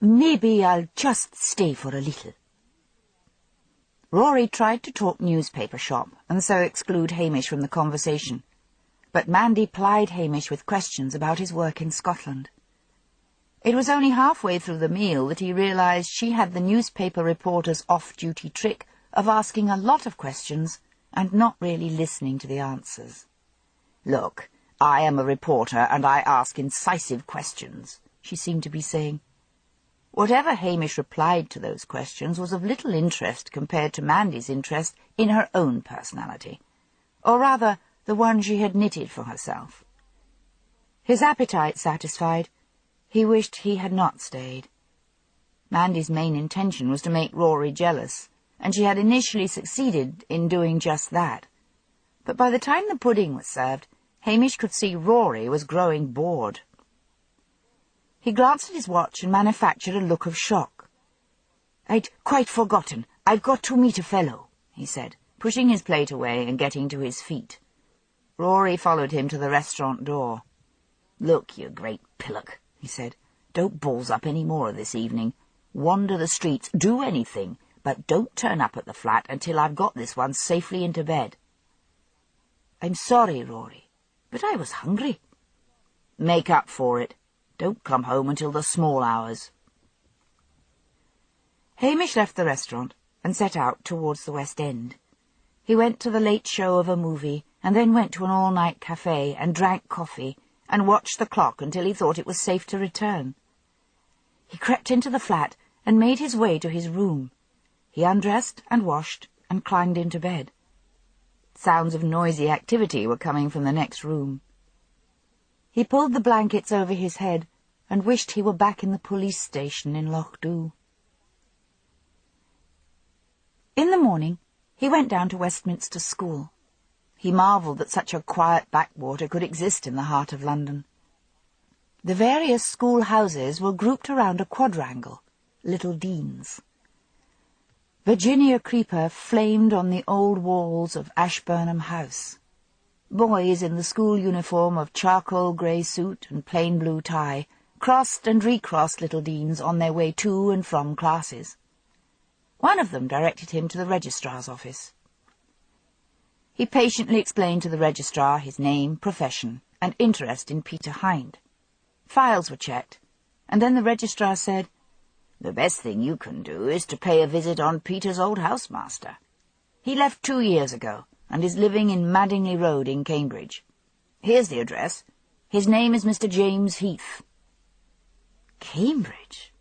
"Maybe I'll just stay for a little." Rory tried to talk newspaper shop, and so exclude Hamish from the conversation. But Mandy plied Hamish with questions about his work in Scotland. It was only halfway through the meal that he realized she had the newspaper reporter's off-duty trick of asking a lot of questions and not really listening to the answers. "Look, I am a reporter and I ask incisive questions," she seemed to be saying. Whatever Hamish replied to those questions was of little interest compared to Mandy's interest in her own personality, or rather the one she had knitted for herself. His appetite satisfied, he wished he had not stayed. Mandy's main intention was to make Rory jealous, and she had initially succeeded in doing just that. But by the time the pudding was served, Hamish could see Rory was growing bored. He glanced at his watch and manufactured a look of shock. "I'd quite forgotten. I've got to meet a fellow," he said, pushing his plate away and getting to his feet. Rory followed him to the restaurant door. "Look, you great pillock," he said, "don't balls up any more this evening. Wander the streets, do anything, but don't turn up at the flat until I've got this one safely into bed." "I'm sorry, Rory, but I was hungry." "Make up for it. Don't come home until the small hours." Hamish left the restaurant and set out towards the West End. He went to the late show of a movie, and then went to an all-night cafe and drank coffee, and watched the clock until he thought it was safe to return. He crept into the flat and made his way to his room. He undressed and washed and climbed into bed. Sounds of noisy activity were coming from the next room. He pulled the blankets over his head and wished he were back in the police station in Loch Dhu. In the morning, he went down to Westminster School. He marvelled that such a quiet backwater could exist in the heart of London. The various school houses were grouped around a quadrangle, Little Dean's. Virginia creeper flamed on the old walls of Ashburnham House. Boys in the school uniform of charcoal grey suit and plain blue tie crossed and recrossed Little Dean's on their way to and from classes. One of them directed him to the registrar's office. He patiently explained to the registrar his name, profession, and interest in Peter Hind. Files were checked, and then the registrar said, "The best thing you can do is to pay a visit on Peter's old housemaster. He left 2 years ago, and is living in Madingley Road in Cambridge. Here's the address. His name is Mr. James Heath." Cambridge?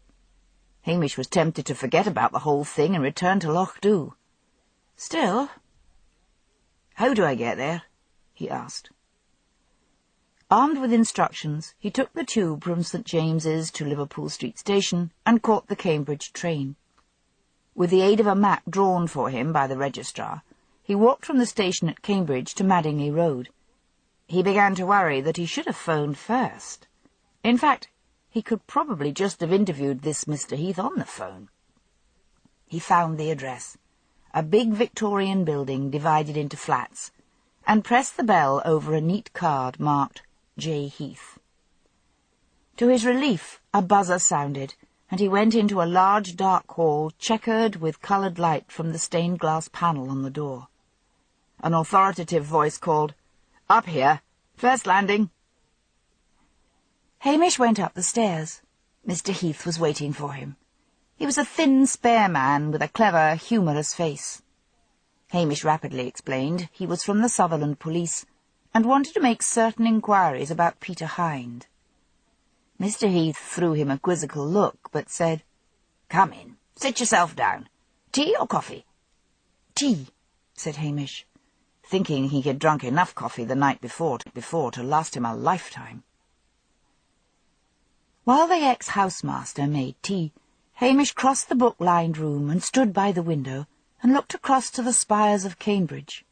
Hamish was tempted to forget about the whole thing and return to Loch Dhu. Still, "How do I get there?" he asked. Armed with instructions, he took the tube from St. James's to Liverpool Street Station and caught the Cambridge train. With the aid of a map drawn for him by the registrar, he walked from the station at Cambridge to Madingley Road. He began to worry that he should have phoned first. In fact, he could probably just have interviewed this Mr. Heath on the phone. He found the address, a big Victorian building divided into flats, and pressed the bell over a neat card marked J. Heath. To his relief, a buzzer sounded, and he went into a large dark hall checkered with coloured light from the stained glass panel on the door. An authoritative voice called, "Up here! First landing!" Hamish went up the stairs. Mr. Heath was waiting for him. He was a thin, spare man with a clever, humorous face. Hamish rapidly explained he was from the Sutherland police and wanted to make certain inquiries about Peter Hind. Mr. Heath threw him a quizzical look, but said, "Come in. Sit yourself down. Tea or coffee?" "Tea," said Hamish, thinking he had drunk enough coffee the night before to last him a lifetime. While the ex-housemaster made tea, Hamish crossed the book-lined room and stood by the window and looked across to the spires of Cambridge.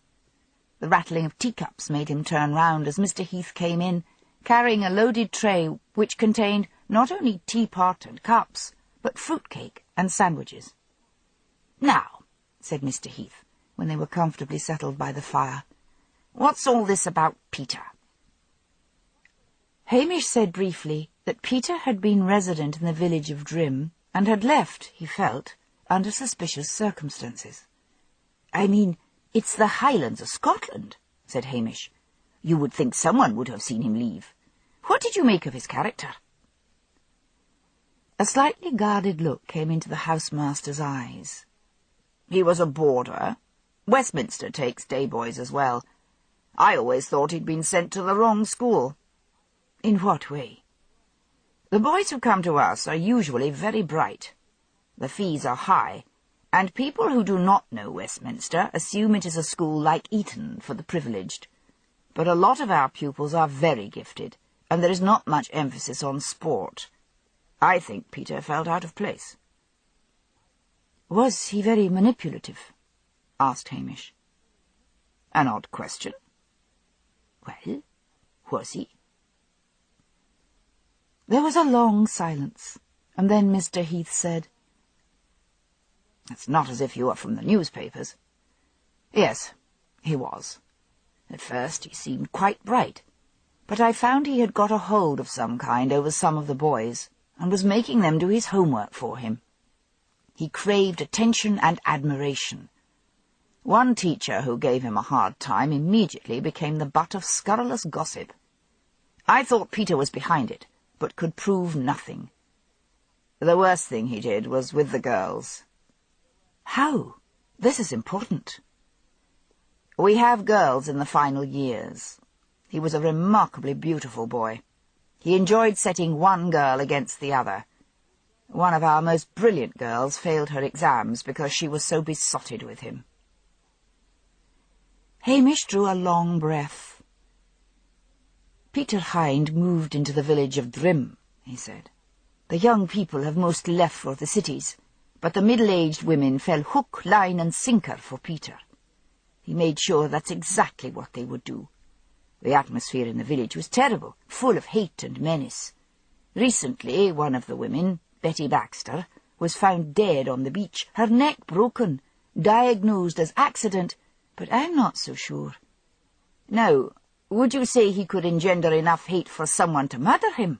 The rattling of teacups made him turn round as Mr. Heath came in, carrying a loaded tray which contained not only teapot and cups, but fruit-cake and sandwiches. "Now," said Mr. Heath, when they were comfortably settled by the fire, "what's all this about Peter?" Hamish said briefly that Peter had been resident in the village of Drim, and had left, he felt, under suspicious circumstances. "I mean, it's the Highlands of Scotland," said Hamish. "You would think someone would have seen him leave. What did you make of his character?" A slightly guarded look came into the housemaster's eyes. "He was a boarder. Westminster takes day boys as well. I always thought he'd been sent to the wrong school." "In what way?" "The boys who come to us are usually very bright. The fees are high, and people who do not know Westminster assume it is a school like Eton for the privileged. But a lot of our pupils are very gifted, and there is not much emphasis on sport. I think Peter felt out of place." "Was he very manipulative?" asked Hamish. "An odd question." "Well, was he?" There was a long silence, and then Mr. Heath said, "It's not as if you were from the newspapers." "Yes, he was. At first he seemed quite bright, but I found he had got a hold of some kind over some of the boys, and was making them do his homework for him. He craved attention and admiration. One teacher who gave him a hard time immediately became the butt of scurrilous gossip. I thought Peter was behind it, but could prove nothing. The worst thing he did was with the girls." "How? This is important." "We have girls in the final years. He was a remarkably beautiful boy. He enjoyed setting one girl against the other. One of our most brilliant girls failed her exams because she was so besotted with him." Hamish drew a long breath. "Peter Hind moved into the village of Drim," he said. "The young people have mostly left for the cities, but the middle-aged women fell hook, line, and sinker for Peter. He made sure that's exactly what they would do. The atmosphere in the village was terrible, full of hate and menace. Recently, one of the women, Betty Baxter, was found dead on the beach, her neck broken, diagnosed as accident, but I'm not so sure. Now, would you say he could engender enough hate for someone to murder him?"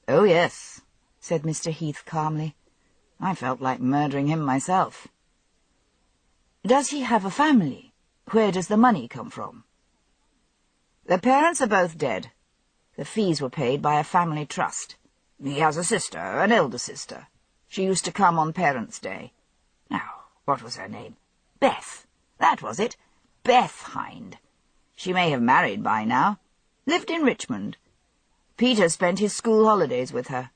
"Oh, yes," said Mr. Heath calmly. "I felt like murdering him myself." "Does he have a family? Where does the money come from?" "The parents are both dead. The fees were paid by a family trust. He has a sister, an elder sister. She used to come on Parents' Day. Now, what was her name? Beth. That was it. Beth Hind. She may have married by now. Lived in Richmond. Peter spent his school holidays with her.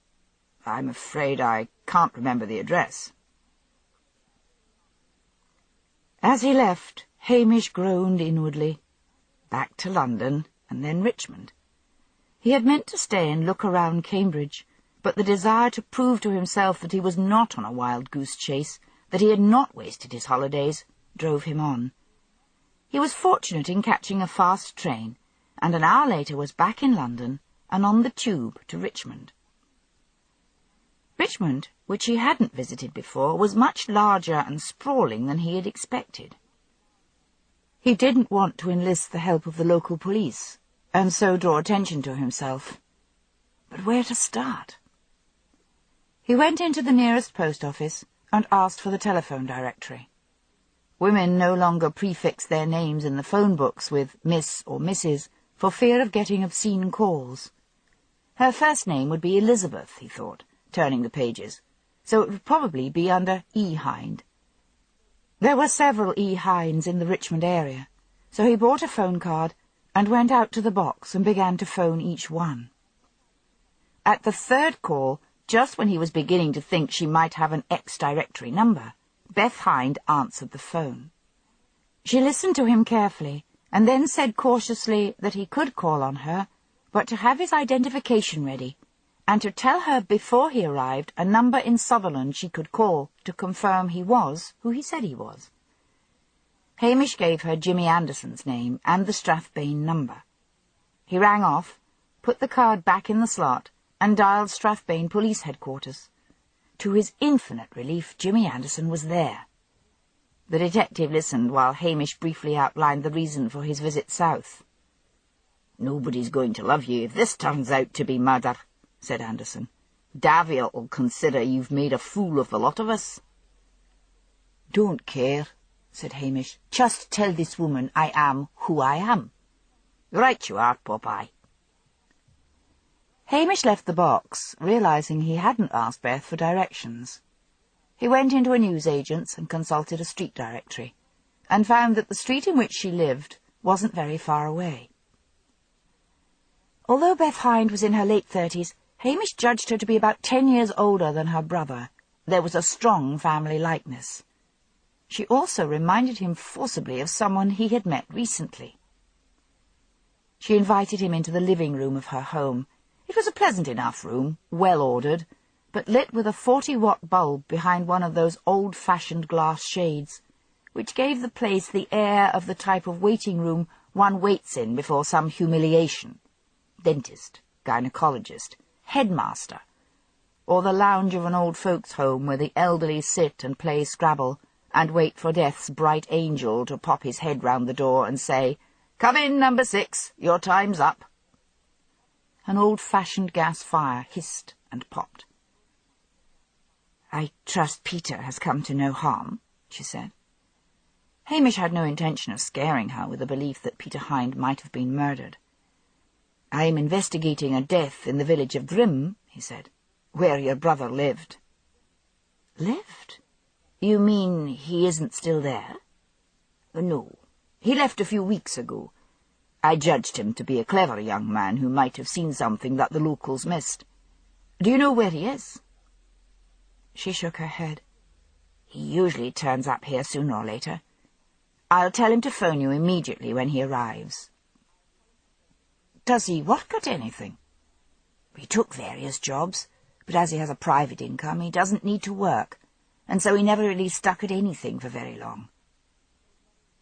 I'm afraid I can't remember the address." As he left, Hamish groaned inwardly. Back to London, and then Richmond. He had meant to stay and look around Cambridge, but the desire to prove to himself that he was not on a wild goose chase, that he had not wasted his holidays, drove him on. He was fortunate in catching a fast train, and an hour later was back in London and on the tube to Richmond. Richmond, which he hadn't visited before, was much larger and sprawling than he had expected. He didn't want to enlist the help of the local police, and so draw attention to himself. But where to start? He went into the nearest post office and asked for the telephone directory. Women no longer prefixed their names in the phone books with Miss or Mrs. for fear of getting obscene calls. Her first name would be Elizabeth, he thought, turning the pages, so it would probably be under E. Hind. There were several E. Hinds in the Richmond area, so he bought a phone card and went out to the box and began to phone each one. At the third call, just when he was beginning to think she might have an ex-directory number, Beth Hind answered the phone. She listened to him carefully, and then said cautiously that he could call on her, but to have his identification ready, and to tell her before he arrived a number in Sutherland she could call to confirm he was who he said he was. Hamish gave her Jimmy Anderson's name and the Strathbane number. He rang off, put the card back in the slot, and dialed Strathbane Police Headquarters. To his infinite relief, Jimmy Anderson was there. The detective listened while Hamish briefly outlined the reason for his visit south. "Nobody's going to love you if this turns out to be murder," said Anderson. "Daviot'll consider you've made a fool of the lot of us." "Don't care," said Hamish. "Just tell this woman I am who I am." "Right you are, Popeye." Hamish left the box, realizing he hadn't asked Beth for directions. He went into a newsagent's and consulted a street directory, and found that the street in which she lived wasn't very far away. Although Beth Hind was in her late 30s, Hamish judged her to be about 10 years older than her brother. There was a strong family likeness. She also reminded him forcibly of someone he had met recently. She invited him into the living room of her home. It was a pleasant enough room, well ordered, but lit with a 40-watt bulb behind one of those old-fashioned glass shades, which gave the place the air of the type of waiting room one waits in before some humiliation. Dentist, gynecologist, headmaster, or the lounge of an old folks' home where the elderly sit and play Scrabble and wait for death's bright angel to pop his head round the door and say, "Come in, number 6, your time's up." An old-fashioned gas fire hissed and popped. "I trust Peter has come to no harm," she said. Hamish had no intention of scaring her with the belief that Peter Hind might have been murdered. "I'm investigating a death in the village of Drim," he said, "where your brother lived." "Lived? You mean he isn't still there?" "No. He left a few weeks ago. I judged him to be a clever young man who might have seen something that the locals missed. Do you know where he is?" She shook her head. "He usually turns up here sooner or later. I'll tell him to phone you immediately when he arrives." "Does he work at anything?" "He took various jobs, but as he has a private income, he doesn't need to work, and so he never really stuck at anything for very long."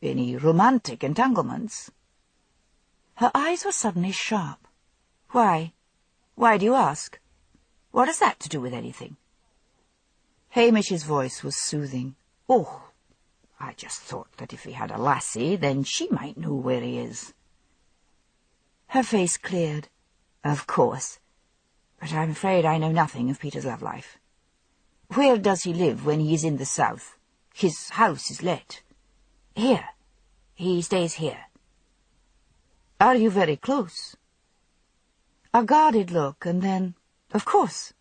"Any romantic entanglements?" Her eyes were suddenly sharp. "Why? Why do you ask? What has that to do with anything?" Hamish's voice was soothing. "Oh, I just thought that if he had a lassie, then she might know where he is." Her face cleared. "Of course. But I'm afraid I know nothing of Peter's love life. Where does he live when he is in the south? His house is let." "Here. He stays here." "Are you very close?" A guarded look, and then, "Of course.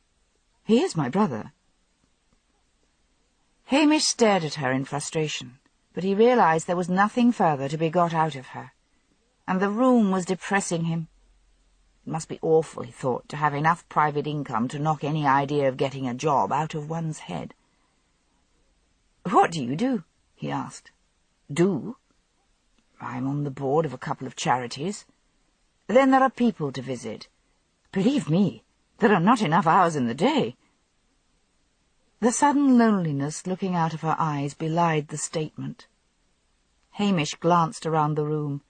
He is my brother." Hamish stared at her in frustration, but he realized there was nothing further to be got out of her, and the room was depressing him. It must be awful, he thought, to have enough private income to knock any idea of getting a job out of one's head. "What do you do?" he asked. "Do? I'm on the board of a couple of charities. Then there are people to visit, Believe me, there are not enough hours in the day." The sudden loneliness looking out of her eyes belied the statement. Hamish glanced around the room.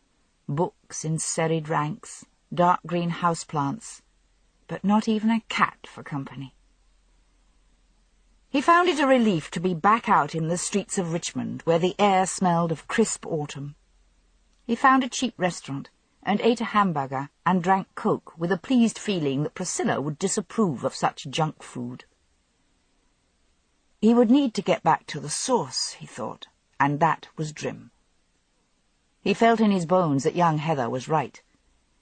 Books in serried ranks, dark green houseplants, but not even a cat for company. He found it a relief to be back out in the streets of Richmond, where the air smelled of crisp autumn. He found a cheap restaurant, and ate a hamburger and drank Coke with a pleased feeling that Priscilla would disapprove of such junk food. He would need to get back to the source, he thought, and that was Drim. He felt in his bones that young Heather was right.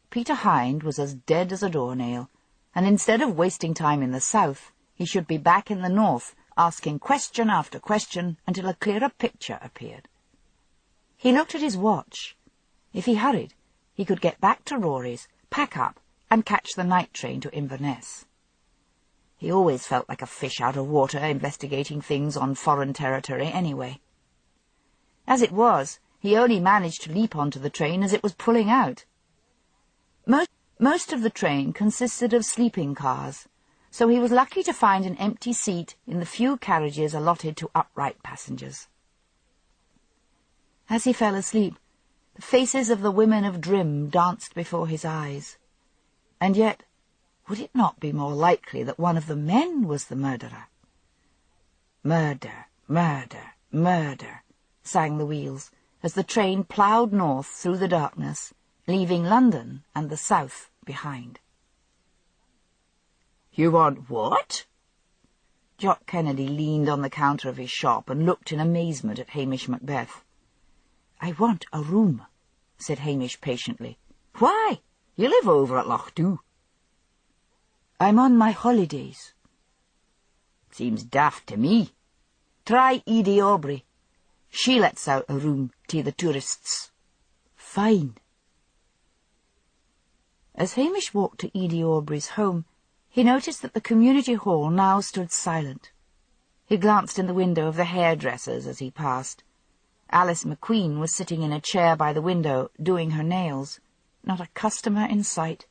Peter Hind was as dead as a doornail, and instead of wasting time in the south, he should be back in the north, asking question after question until a clearer picture appeared. He looked at his watch. If he hurried, he could get back to Rory's, pack up, and catch the night train to Inverness. He always felt like a fish out of water investigating things on foreign territory anyway. As it was, he only managed to leap onto the train as it was pulling out. Most of the train consisted of sleeping cars, so he was lucky to find an empty seat in the few carriages allotted to upright passengers. As he fell asleep, the faces of the women of Drim danced before his eyes. And yet, would it not be more likely that one of the men was the murderer? "Murder, murder, murder," sang the wheels, as the train ploughed north through the darkness, leaving London and the south behind. "You want what?" Jock Kennedy leaned on the counter of his shop and looked in amazement at Hamish Macbeth. "I want a room," said Hamish patiently. "Why? You live over at Loch Dhu." "I'm on my holidays." "Seems daft to me. Try Edie Aubrey. She lets out a room to the tourists." "Fine." As Hamish walked to Edie Aubrey's home, he noticed that the community hall now stood silent. He glanced in the window of the hairdresser's as he passed. Alice McQueen was sitting in a chair by the window, doing her nails. Not a customer in sight.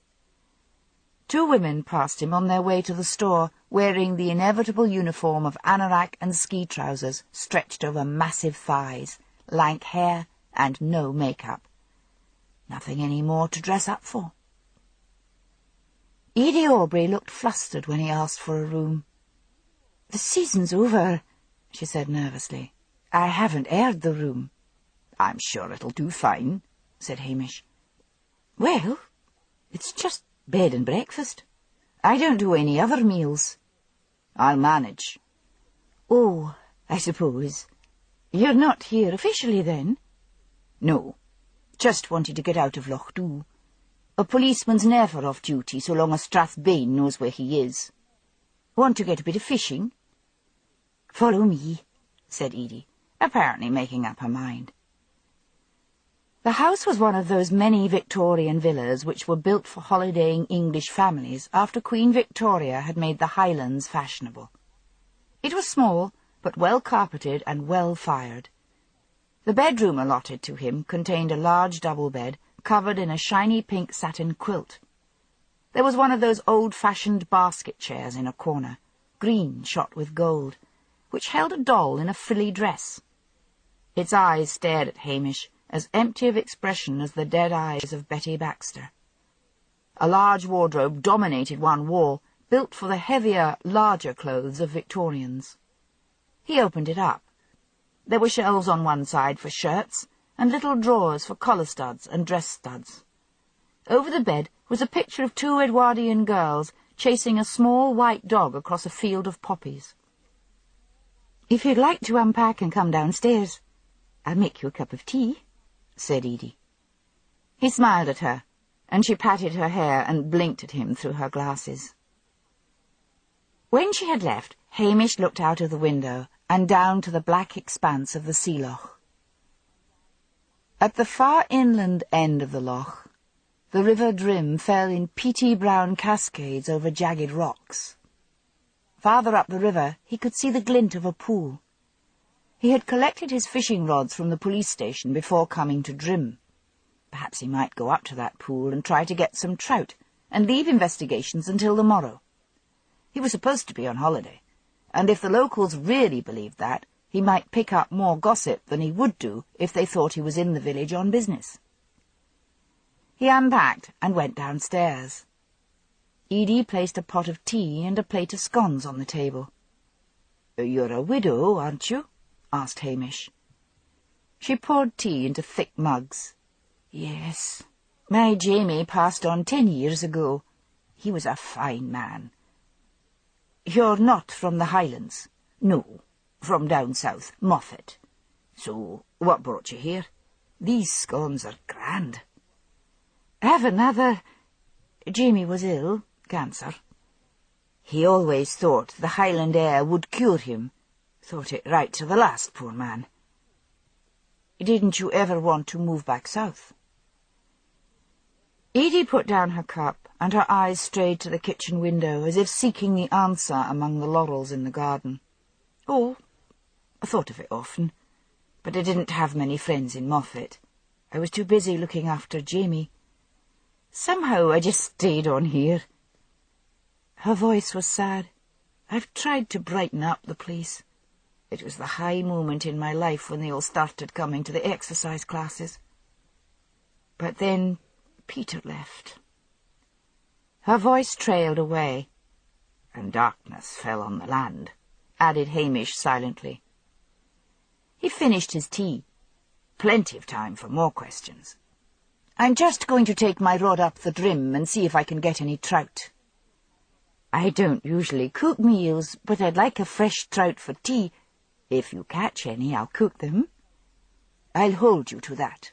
2 women passed him on their way to the store, wearing the inevitable uniform of anorak and ski trousers stretched over massive thighs, lank hair, and no make-up. Nothing any more to dress up for. Edie Aubrey looked flustered when he asked for a room. "The season's over," she said nervously. "I haven't aired the room." "I'm sure it'll do fine," said Hamish. "Well, it's just bed and breakfast. I don't do any other meals." "I'll manage." "Oh, I suppose. You're not here officially, then?" "No. Just wanted to get out of Loch Dhu. A policeman's never off duty so long as Strathbane knows where he is. Want to get a bit of fishing?" "Follow me," said Edie, apparently making up her mind. The house was one of those many Victorian villas which were built for holidaying English families after Queen Victoria had made the Highlands fashionable. It was small, but well carpeted and well fired. The bedroom allotted to him contained a large double bed, covered in a shiny pink satin quilt. There was one of those old-fashioned basket chairs in a corner, green shot with gold, which held a doll in a frilly dress. Its eyes stared at Hamish, as empty of expression as the dead eyes of Betty Baxter. A large wardrobe dominated one wall, built for the heavier, larger clothes of Victorians. He opened it up. There were shelves on one side for shirts, and little drawers for collar studs and dress studs. Over the bed was a picture of 2 Edwardian girls chasing a small white dog across a field of poppies. "If you'd like to unpack and come downstairs, I'll make you a cup of tea," said Edie. He smiled at her, and she patted her hair and blinked at him through her glasses. When she had left, Hamish looked out of the window and down to the black expanse of the sea loch. At the far inland end of the loch, the river Drim fell in peaty brown cascades over jagged rocks. Farther up the river he could see the glint of a pool. He had collected his fishing rods from the police station before coming to Drim. Perhaps he might go up to that pool and try to get some trout, and leave investigations until the morrow. He was supposed to be on holiday, and if the locals really believed that, he might pick up more gossip than he would do if they thought he was in the village on business. He unpacked and went downstairs. Edie placed a pot of tea and a plate of scones on the table. "You're a widow, aren't you?" asked Hamish. She poured tea into thick mugs. "Yes. My Jamie passed on 10 years ago. He was a fine man." "You're not from the Highlands?" "No, from down south, Moffat. So, what brought you here? These scones are grand." "Have another." Jamie was ill, cancer. He always thought the Highland air would cure him. Thought it right to the last, poor man. "Didn't you ever want to move back south?" Edie put down her cup, and her eyes strayed to the kitchen window, as if seeking the answer among the laurels in the garden. "Oh, I thought of it often, but I didn't have many friends in Moffat. I was too busy looking after Jamie. Somehow I just stayed on here." Her voice was sad. "I've tried to brighten up the place. It was the high moment in my life when they all started coming to the exercise classes. But then Peter left." Her voice trailed away. "And darkness fell on the land," added Hamish silently. He finished his tea. Plenty of time for more questions. "I'm just going to take my rod up the Drim and see if I can get any trout." "I don't usually cook meals, but I'd like a fresh trout for tea. If you catch any, I'll cook them." "I'll hold you to that."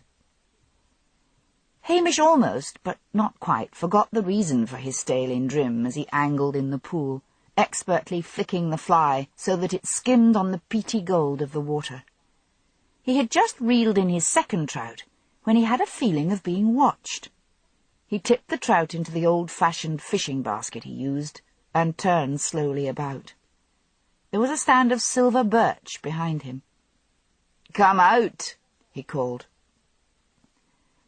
Hamish almost, but not quite, forgot the reason for his stay in Drim as he angled in the pool, expertly flicking the fly so that it skimmed on the peaty gold of the water. He had just reeled in his second trout when he had a feeling of being watched. He tipped the trout into the old-fashioned fishing basket he used and turned slowly about. There was a stand of silver birch behind him. "Come out!" he called.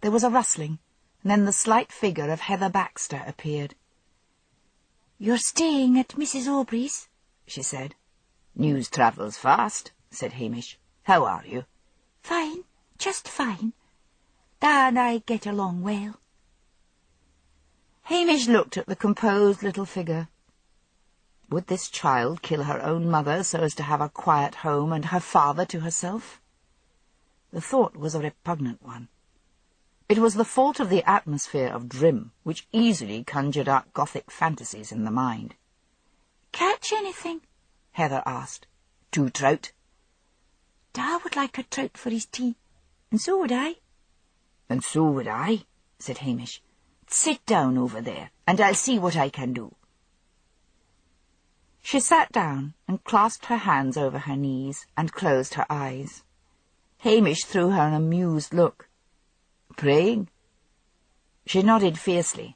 There was a rustling, and then the slight figure of Heather Baxter appeared. "You're staying at Mrs. Aubrey's?" she said. "News travels fast," said Hamish. "How are you?" "Fine, just fine. Da and I get along well." Hamish looked at the composed little figure. Would this child kill her own mother so as to have a quiet home and her father to herself? The thought was a repugnant one. It was the fault of the atmosphere of Drim, which easily conjured up Gothic fantasies in the mind. "Catch anything?" Heather asked. "2 trout." "Da would like a trout for his tea, and so would I." "And so would I," said Hamish. "Sit down over there, and I'll see what I can do." She sat down and clasped her hands over her knees and closed her eyes. Hamish threw her an amused look. "Praying?" She nodded fiercely,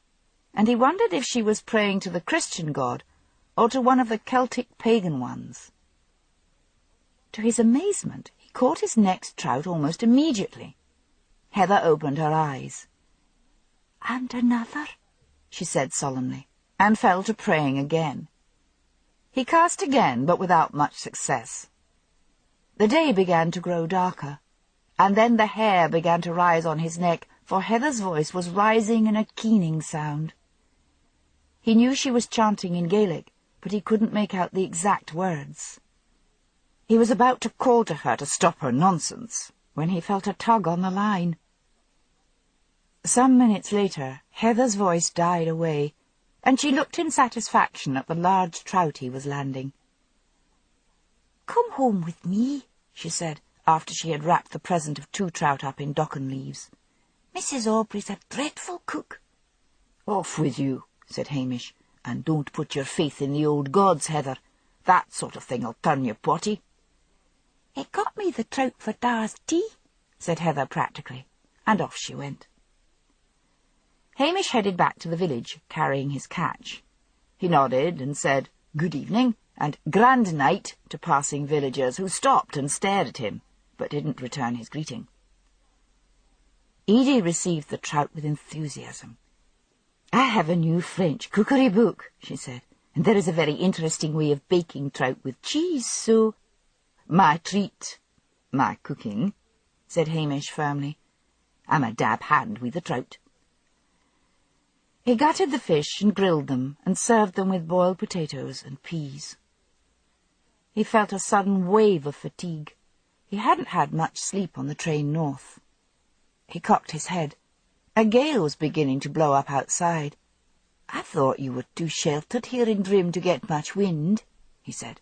and he wondered if she was praying to the Christian God or to one of the Celtic pagan ones. To his amazement, he caught his next trout almost immediately. Heather opened her eyes. "And another," she said solemnly, and fell to praying again. He cast again, but without much success. The day began to grow darker, and then the hair began to rise on his neck, for Heather's voice was rising in a keening sound. He knew she was chanting in Gaelic, but he couldn't make out the exact words. He was about to call to her to stop her nonsense, when he felt a tug on the line. Some minutes later, Heather's voice died away, and she looked in satisfaction at the large trout he was landing. "Come home with me," she said, after she had wrapped the present of 2 trout up in docken leaves. "Mrs. Aubrey's a dreadful cook." "Off with you," said Hamish, "and don't put your faith in the old gods, Heather. That sort of thing'll turn you potty." "It got me the trout for Da's tea," said Heather practically, and off she went. Hamish headed back to the village, carrying his catch. He nodded and said, "Good evening," and "Grand night" to passing villagers who stopped and stared at him, but didn't return his greeting. Edie received the trout with enthusiasm. I have a new French cookery book, she said, and there is a very interesting way of baking trout with cheese, so— My treat, my cooking, said Hamish firmly. I'm a dab hand with the trout. He gutted the fish and grilled them and served them with boiled potatoes and peas. He felt a sudden wave of fatigue. He hadn't had much sleep on the train north. He cocked his head. A gale was beginning to blow up outside. I thought you were too sheltered here in Drim to get much wind, he said.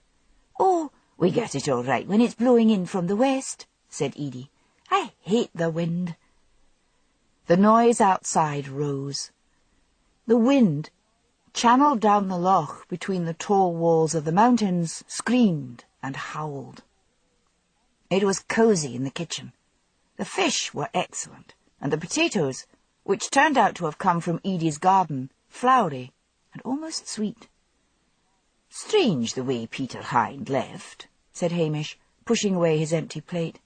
Oh, we get it all right when it's blowing in from the west, said Edie. I hate the wind. The noise outside rose. The wind, channeled down the loch between the tall walls of the mountains, screamed and howled. It was cosy in the kitchen. The fish were excellent, and the potatoes, which turned out to have come from Edie's garden, floury and almost sweet. Strange the way Peter Hind left, said Hamish, pushing away his empty plate.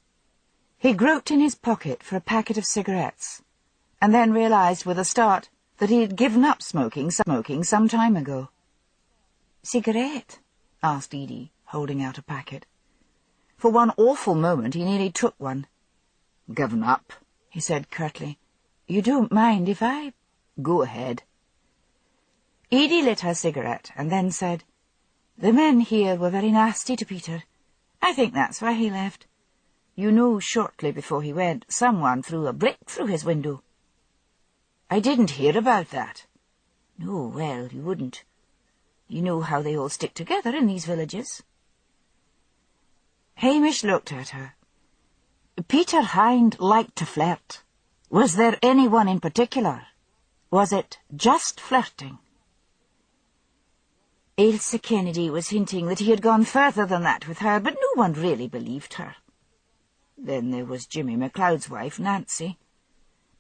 He groped in his pocket for a packet of cigarettes, and then realized with a start that he had given up smoking some time ago. Cigarette? Asked Edie, holding out a packet. For one awful moment he nearly took one. Given up, he said curtly. You don't mind if I— Go ahead. Edie lit her cigarette and then said, The men here were very nasty to Peter. I think that's why he left. You know, shortly before he went, someone threw a brick through his window. I didn't hear about that. No, well, you wouldn't. You know how they all stick together in these villages. Hamish looked at her. Peter Hind liked to flirt. Was there anyone in particular? Was it just flirting? Ailsa Kennedy was hinting that he had gone further than that with her, but no one really believed her. Then there was Jimmy MacLeod's wife, Nancy.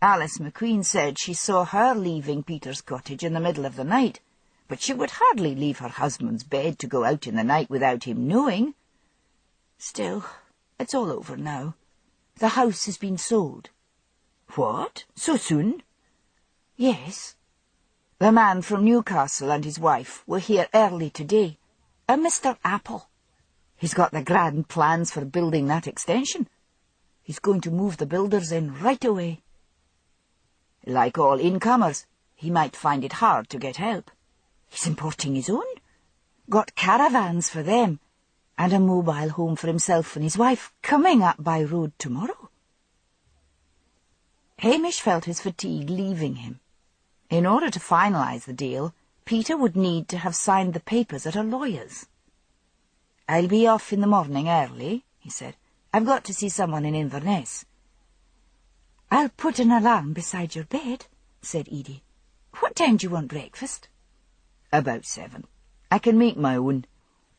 Alice McQueen said she saw her leaving Peter's cottage in the middle of the night, but she would hardly leave her husband's bed to go out in the night without him knowing. Still, it's all over now. The house has been sold. What? So soon? Yes. The man from Newcastle and his wife were here early today. A Mr. Apple. He's got the grand plans for building that extension. He's going to move the builders in right away. Like all incomers, he might find it hard to get help. He's importing his own. Got caravans for them, and a mobile home for himself and his wife coming up by road tomorrow. Hamish felt his fatigue leaving him. In order to finalise the deal, Peter would need to have signed the papers at a lawyer's. I'll be off in the morning early, he said. I've got to see someone in Inverness. I'll put an alarm beside your bed, said Edie. What time do you want breakfast? About 7. I can make my own.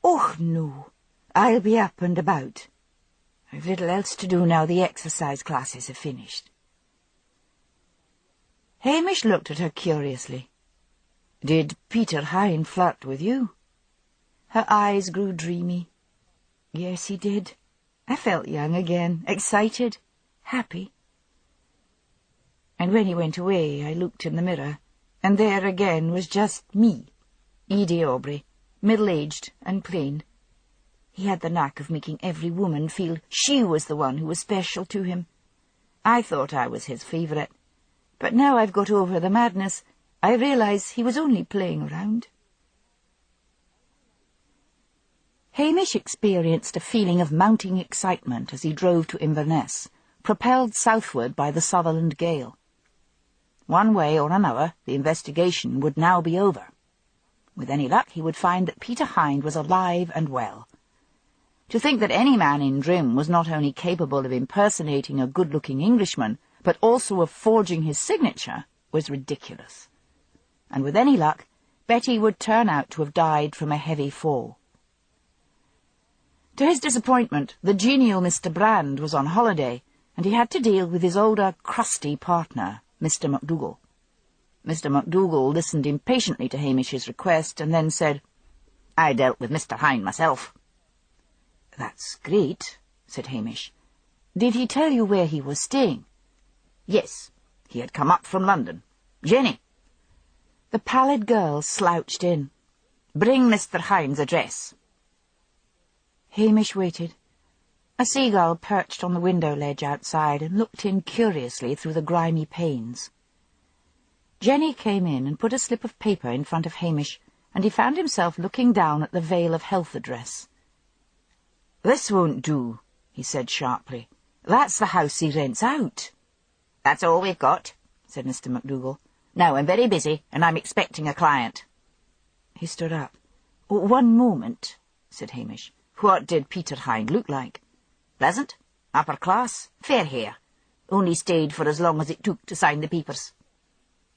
Oh, no. I'll be up and about. I've little else to do now the exercise classes are finished. Hamish looked at her curiously. Did Peter Hind flirt with you? Her eyes grew dreamy. Yes, he did. I felt young again, excited, happy. And when he went away, I looked in the mirror, and there again was just me, Edie Aubrey, middle-aged and plain. He had the knack of making every woman feel she was the one who was special to him. I thought I was his favourite, but now I've got over the madness, I realise he was only playing around. Hamish experienced a feeling of mounting excitement as he drove to Inverness, propelled southward by the Sutherland gale. One way or another, the investigation would now be over. With any luck, he would find that Peter Hind was alive and well. To think that any man in Drim was not only capable of impersonating a good-looking Englishman, but also of forging his signature, was ridiculous. And with any luck, Betty would turn out to have died from a heavy fall. To his disappointment, the genial Mr. Brand was on holiday, and he had to deal with his older, crusty partner, Mr. MacDougall. Mr. MacDougall listened impatiently to Hamish's request, and then said, I dealt with Mr. Hind myself. That's great, said Hamish. Did he tell you where he was staying? Yes, he had come up from London. Jenny. The pallid girl slouched in. "Bring Mr. Hind's address." Hamish waited. A seagull perched on the window ledge outside and looked in curiously through the grimy panes. Jenny came in and put a slip of paper in front of Hamish, and he found himself looking down at the Vale of Health address. "This won't do," he said sharply. "That's the house he rents out." "That's all we've got," said Mr. McDougall. "Now, I'm very busy, and I'm expecting a client." He stood up. "One moment," said Hamish. What did Peter Hind look like? Pleasant? Upper class? Fair hair? Only stayed for as long as it took to sign the papers.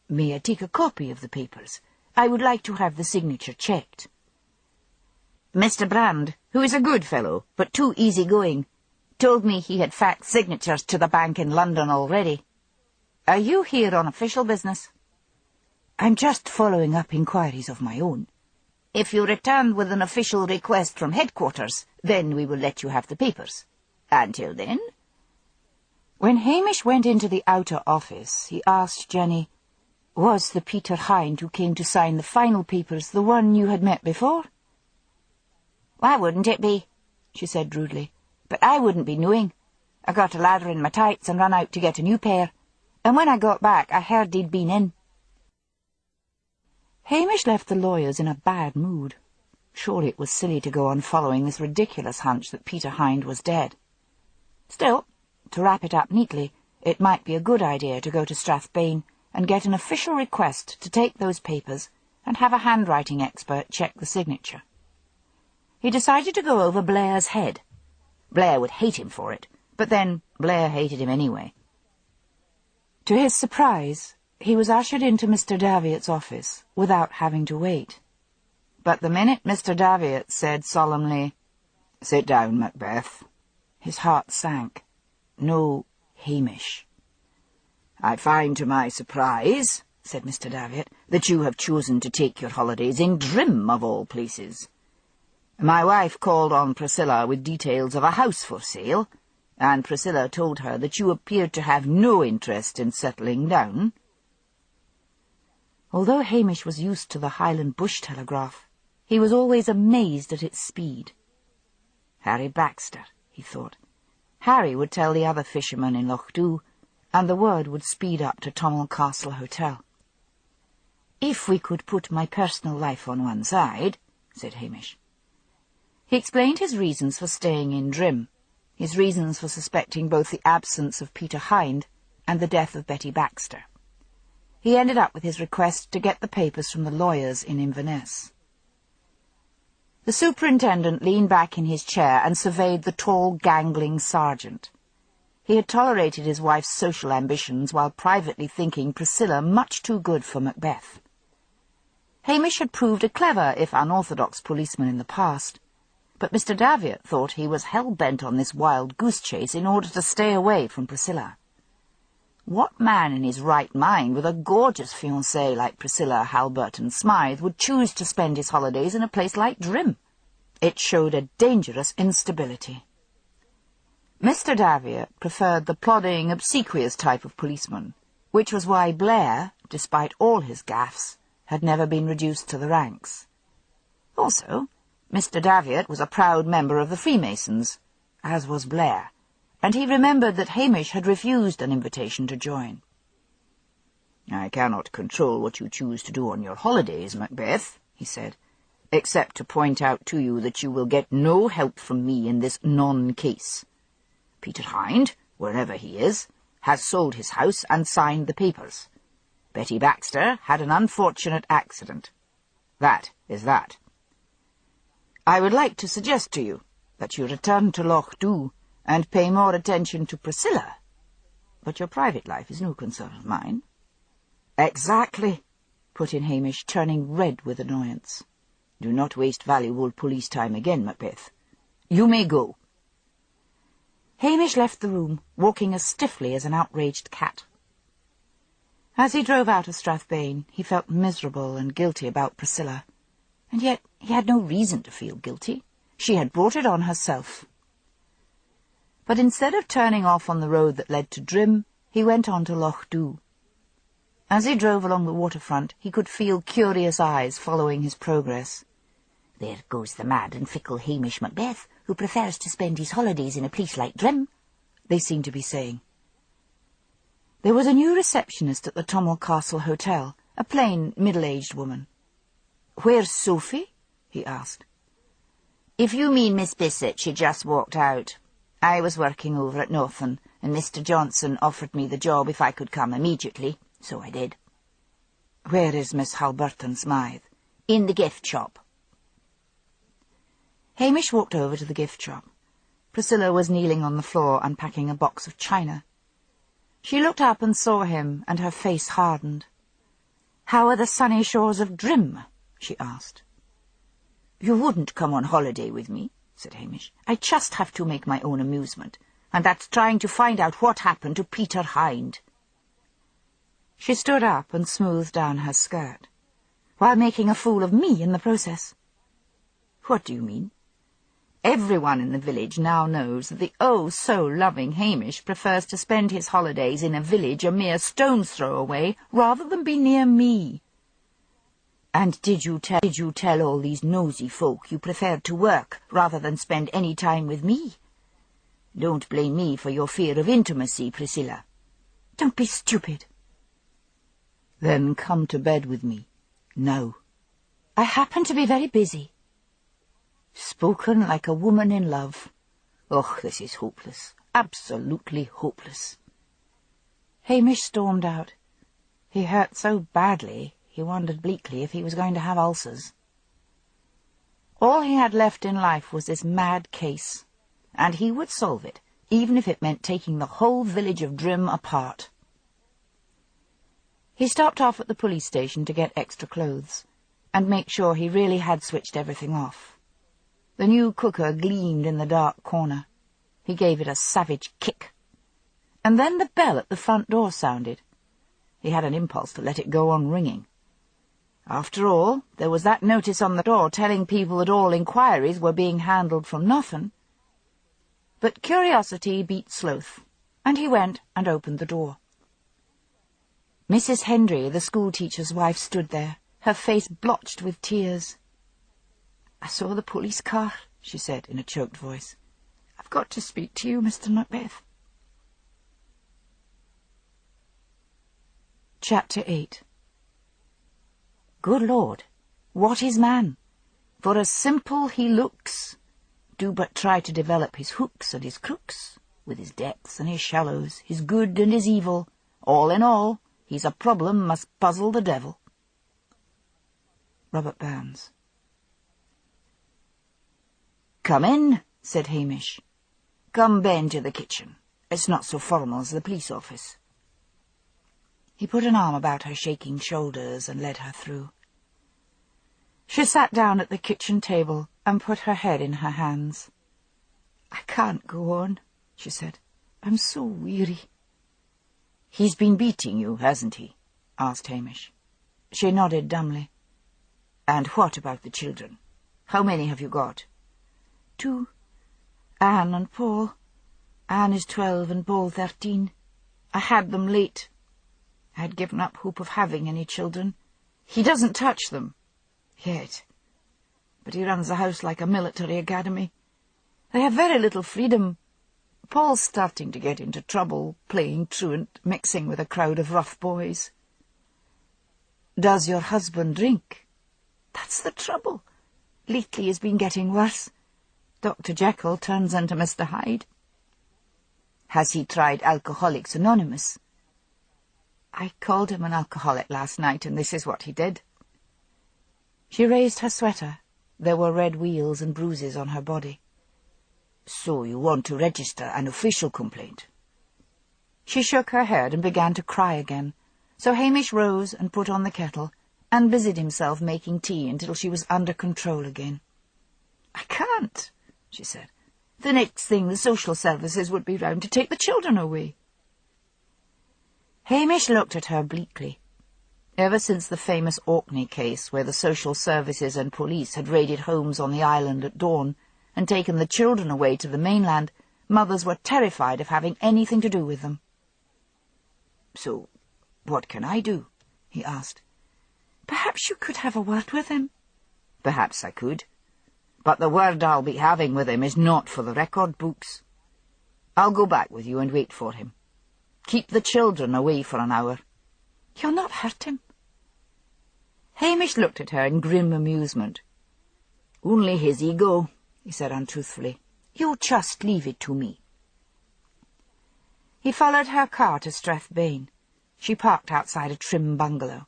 "May I take a copy of the papers? I would like to have the signature checked." Mr. Brand, who is a good fellow, but too easy-going, told me he had faxed signatures to the bank in London already. Are you here on official business? "I'm just following up inquiries of my own." If you return with an official request from headquarters, then we will let you have the papers. Until then? When Hamish went into the outer office, he asked Jenny, "Was the Peter Hind who came to sign the final papers the one you had met before?" "Why wouldn't it be?" she said rudely. "But I wouldn't be knowing. I got a ladder in my tights and ran out to get a new pair, and when I got back I heard he'd been in." Hamish left the lawyers in a bad mood. Surely it was silly to go on following this ridiculous hunch that Peter Hind was dead. Still, to wrap it up neatly, it might be a good idea to go to Strathbane and get an official request to take those papers and have a handwriting expert check the signature. He decided to go over Blair's head. Blair would hate him for it, but then Blair hated him anyway. To his surprise, he was ushered into Mr. Daviot's office without having to wait. But the minute Mr. Daviot said solemnly, "Sit down, Macbeth," his heart sank. No Hamish. "I find to my surprise," said Mr. Daviot, "that you have chosen to take your holidays in Drim, of all places. My wife called on Priscilla with details of a house for sale, and Priscilla told her that you appeared to have no interest in settling down." Although Hamish was used to the Highland bush telegraph, he was always amazed at its speed. Harry Baxter, he thought. Harry would tell the other fishermen in Loch Dhu, and the word would speed up to Tommel Castle Hotel. "If we could put my personal life on one side," said Hamish. He explained his reasons for staying in Drim, his reasons for suspecting both the absence of Peter Hind and the death of Betty Baxter. He ended up with his request to get the papers from the lawyers in Inverness. The superintendent leaned back in his chair and surveyed the tall, gangling sergeant. He had tolerated his wife's social ambitions while privately thinking Priscilla much too good for Macbeth. Hamish had proved a clever, if unorthodox, policeman in the past, but Mr. Daviot thought he was hell-bent on this wild goose chase in order to stay away from Priscilla. What man in his right mind with a gorgeous fiancée like Priscilla Halberton Smythe would choose to spend his holidays in a place like Drim? It showed a dangerous instability. Mr. Daviot preferred the plodding, obsequious type of policeman, which was why Blair, despite all his gaffes, had never been reduced to the ranks. Also, Mr. Daviot was a proud member of the Freemasons, as was Blair, and he remembered that Hamish had refused an invitation to join. "I cannot control what you choose to do on your holidays, Macbeth," he said, "except to point out to you that you will get no help from me in this non-case. Peter Hind, wherever he is, has sold his house and signed the papers. Betty Baxter had an unfortunate accident. That is that. I would like to suggest to you that you return to Loch Dhu and pay more attention to Priscilla. But your private life is no concern of mine." "Exactly," put in Hamish, turning red with annoyance. "Do not waste valuable police time again, Macbeth. You may go." Hamish left the room, walking as stiffly as an outraged cat. As he drove out of Strathbane, he felt miserable and guilty about Priscilla, and yet he had no reason to feel guilty. She had brought it on herself. But instead of turning off on the road that led to Drim, he went on to Loch Dhu. As he drove along the waterfront, he could feel curious eyes following his progress. There goes the mad and fickle Hamish Macbeth, who prefers to spend his holidays in a place like Drim, they seemed to be saying. There was a new receptionist at the Tummel Castle Hotel, a plain, middle-aged woman. "Where's Sophie?" he asked. "If you mean Miss Bissett, she just walked out. I was working over at Northern, and Mr. Johnson offered me the job if I could come immediately, so I did." "Where is Miss Halberton Smythe?" "In the gift shop." Hamish walked over to the gift shop. Priscilla was kneeling on the floor unpacking a box of china. She looked up and saw him, and her face hardened. "How are the sunny shores of Drim?" she asked. "You wouldn't come on holiday with me," said Hamish. "I just have to make my own amusement, and that's trying to find out what happened to Peter Hind." She stood up and smoothed down her skirt, while making a fool of me in the process. "What do you mean?" "Everyone in the village now knows that the oh-so-loving Hamish prefers to spend his holidays in a village a mere stone's throw away rather than be near me." "And did you tell all these nosy folk you preferred to work rather than spend any time with me? Don't blame me for your fear of intimacy, Priscilla. Don't be stupid." "Then come to bed with me. Now." "I happen to be very busy." "Spoken like a woman in love. Oh, this is hopeless. Absolutely hopeless." Hamish stormed out. He hurt so badly, he wondered bleakly if he was going to have ulcers. All he had left in life was this mad case, and he would solve it, even if it meant taking the whole village of Drim apart. He stopped off at the police station to get extra clothes, and make sure he really had switched everything off. The new cooker gleamed in the dark corner. He gave it a savage kick. And then the bell at the front door sounded. He had an impulse to let it go on ringing. After all, there was that notice on the door telling people that all inquiries were being handled from Northern. But curiosity beat sloth, and he went and opened the door. Mrs. Hendry, the schoolteacher's wife, stood there, her face blotched with tears. "I saw the police car," she said in a choked voice. "I've got to speak to you, Mr. Macbeth." Chapter 8. Good Lord, what is man? For as simple he looks, do but try to develop his hooks and his crooks, with his depths and his shallows, his good and his evil. All in all, he's a problem must puzzle the devil. Robert Burns. "Come in," said Hamish. "Come ben to the kitchen. It's not so formal as the police office." He put an arm about her shaking shoulders and led her through. She sat down at the kitchen table and put her head in her hands. "I can't go on," she said. "I'm so weary." "He's been beating you, hasn't he?" asked Hamish. She nodded dumbly. "And what about the children? How many have you got?" "2. Anne and Paul. Anne is 12 and Paul 13. I had them late. I had given up hope of having any children. He doesn't touch them. Yet. But he runs the house like a military academy. They have very little freedom. Paul's starting to get into trouble, playing truant, mixing with a crowd of rough boys." "Does your husband drink?" "That's the trouble. Lately he's been getting worse. Dr. Jekyll turns into Mr. Hyde." "Has he tried Alcoholics Anonymous?" "I called him an alcoholic last night, and this is what he did." She raised her sweater. There were red wheals and bruises on her body. "So you want to register an official complaint?" She shook her head and began to cry again, so Hamish rose and put on the kettle, and busied himself making tea until she was under control again. "I can't," she said. "The next thing the social services would be round to take the children away." Hamish looked at her bleakly. Ever since the famous Orkney case, where the social services and police had raided homes on the island at dawn and taken the children away to the mainland, mothers were terrified of having anything to do with them. "So, what can I do?" he asked. "Perhaps you could have a word with him." "Perhaps I could. But the word I'll be having with him is not for the record books. I'll go back with you and wait for him. Keep the children away for an hour." "You'll not hurt him?" Hamish looked at her in grim amusement. "Only his ego," he said untruthfully. "You just leave it to me." He followed her car to Strathbane. She parked outside a trim bungalow.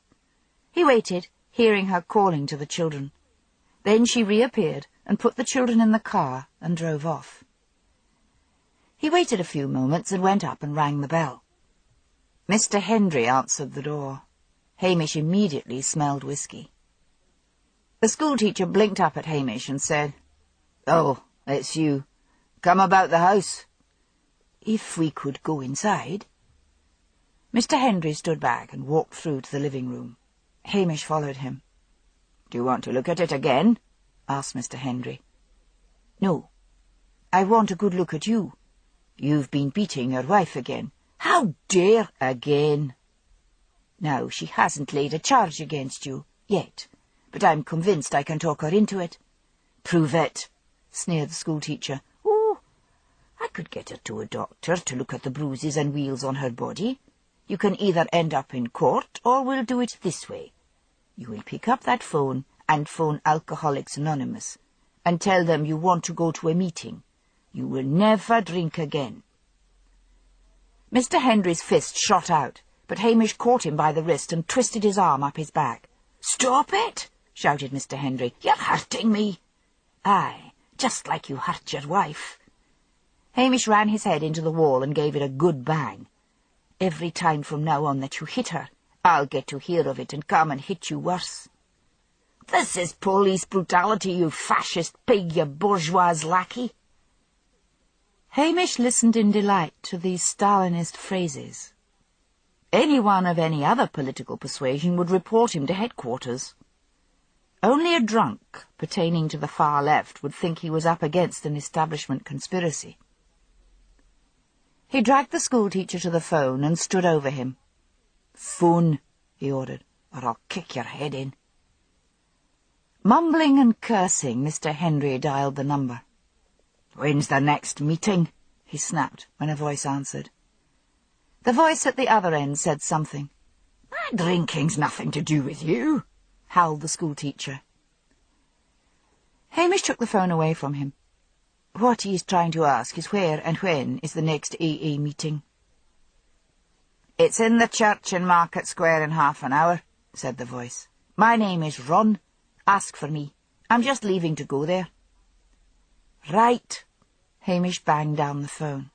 He waited, hearing her calling to the children. Then she reappeared and put the children in the car and drove off. He waited a few moments and went up and rang the bell. Mr. Hendry answered the door. Hamish immediately smelled whisky. The schoolteacher blinked up at Hamish and said, "Oh, it's you. Come about the house." "If we could go inside." Mr. Hendry stood back and walked through to the living room. Hamish followed him. "Do you want to look at it again?" asked Mr. Hendry. "No. I want a good look at you. You've been beating your wife again." "How dare again?" "Now, she hasn't laid a charge against you, yet, but I'm convinced I can talk her into it." "Prove it," sneered the schoolteacher. "Oh, I could get her to a doctor to look at the bruises and wheals on her body. You can either end up in court, or we'll do it this way. You will pick up that phone and phone Alcoholics Anonymous, and tell them you want to go to a meeting. You will never drink again." Mr. Hendry's fist shot out, but Hamish caught him by the wrist and twisted his arm up his back. "Stop it!" shouted Mr. Hendry. "You're hurting me." "Aye, just like you hurt your wife." Hamish ran his head into the wall and gave it a good bang. "Every time from now on that you hit her, I'll get to hear of it and come and hit you worse." "This is police brutality, you fascist pig, you bourgeois lackey." Hamish listened in delight to these Stalinist phrases. Anyone of any other political persuasion would report him to headquarters. Only a drunk pertaining to the far left would think he was up against an establishment conspiracy. He dragged the schoolteacher to the phone and stood over him. "Phone," he ordered, "or I'll kick your head in." Mumbling and cursing, Mr. Hendry dialed the number. "When's the next meeting?" he snapped when a voice answered. The voice at the other end said something. "My drinking's nothing to do with you," howled the schoolteacher. Hamish took the phone away from him. "What he is trying to ask is where and when is the next AA meeting?" "It's in the church in Market Square in half an hour," said the voice. "My name is Ron. Ask for me. I'm just leaving to go there." "Right." Hamish banged down the phone.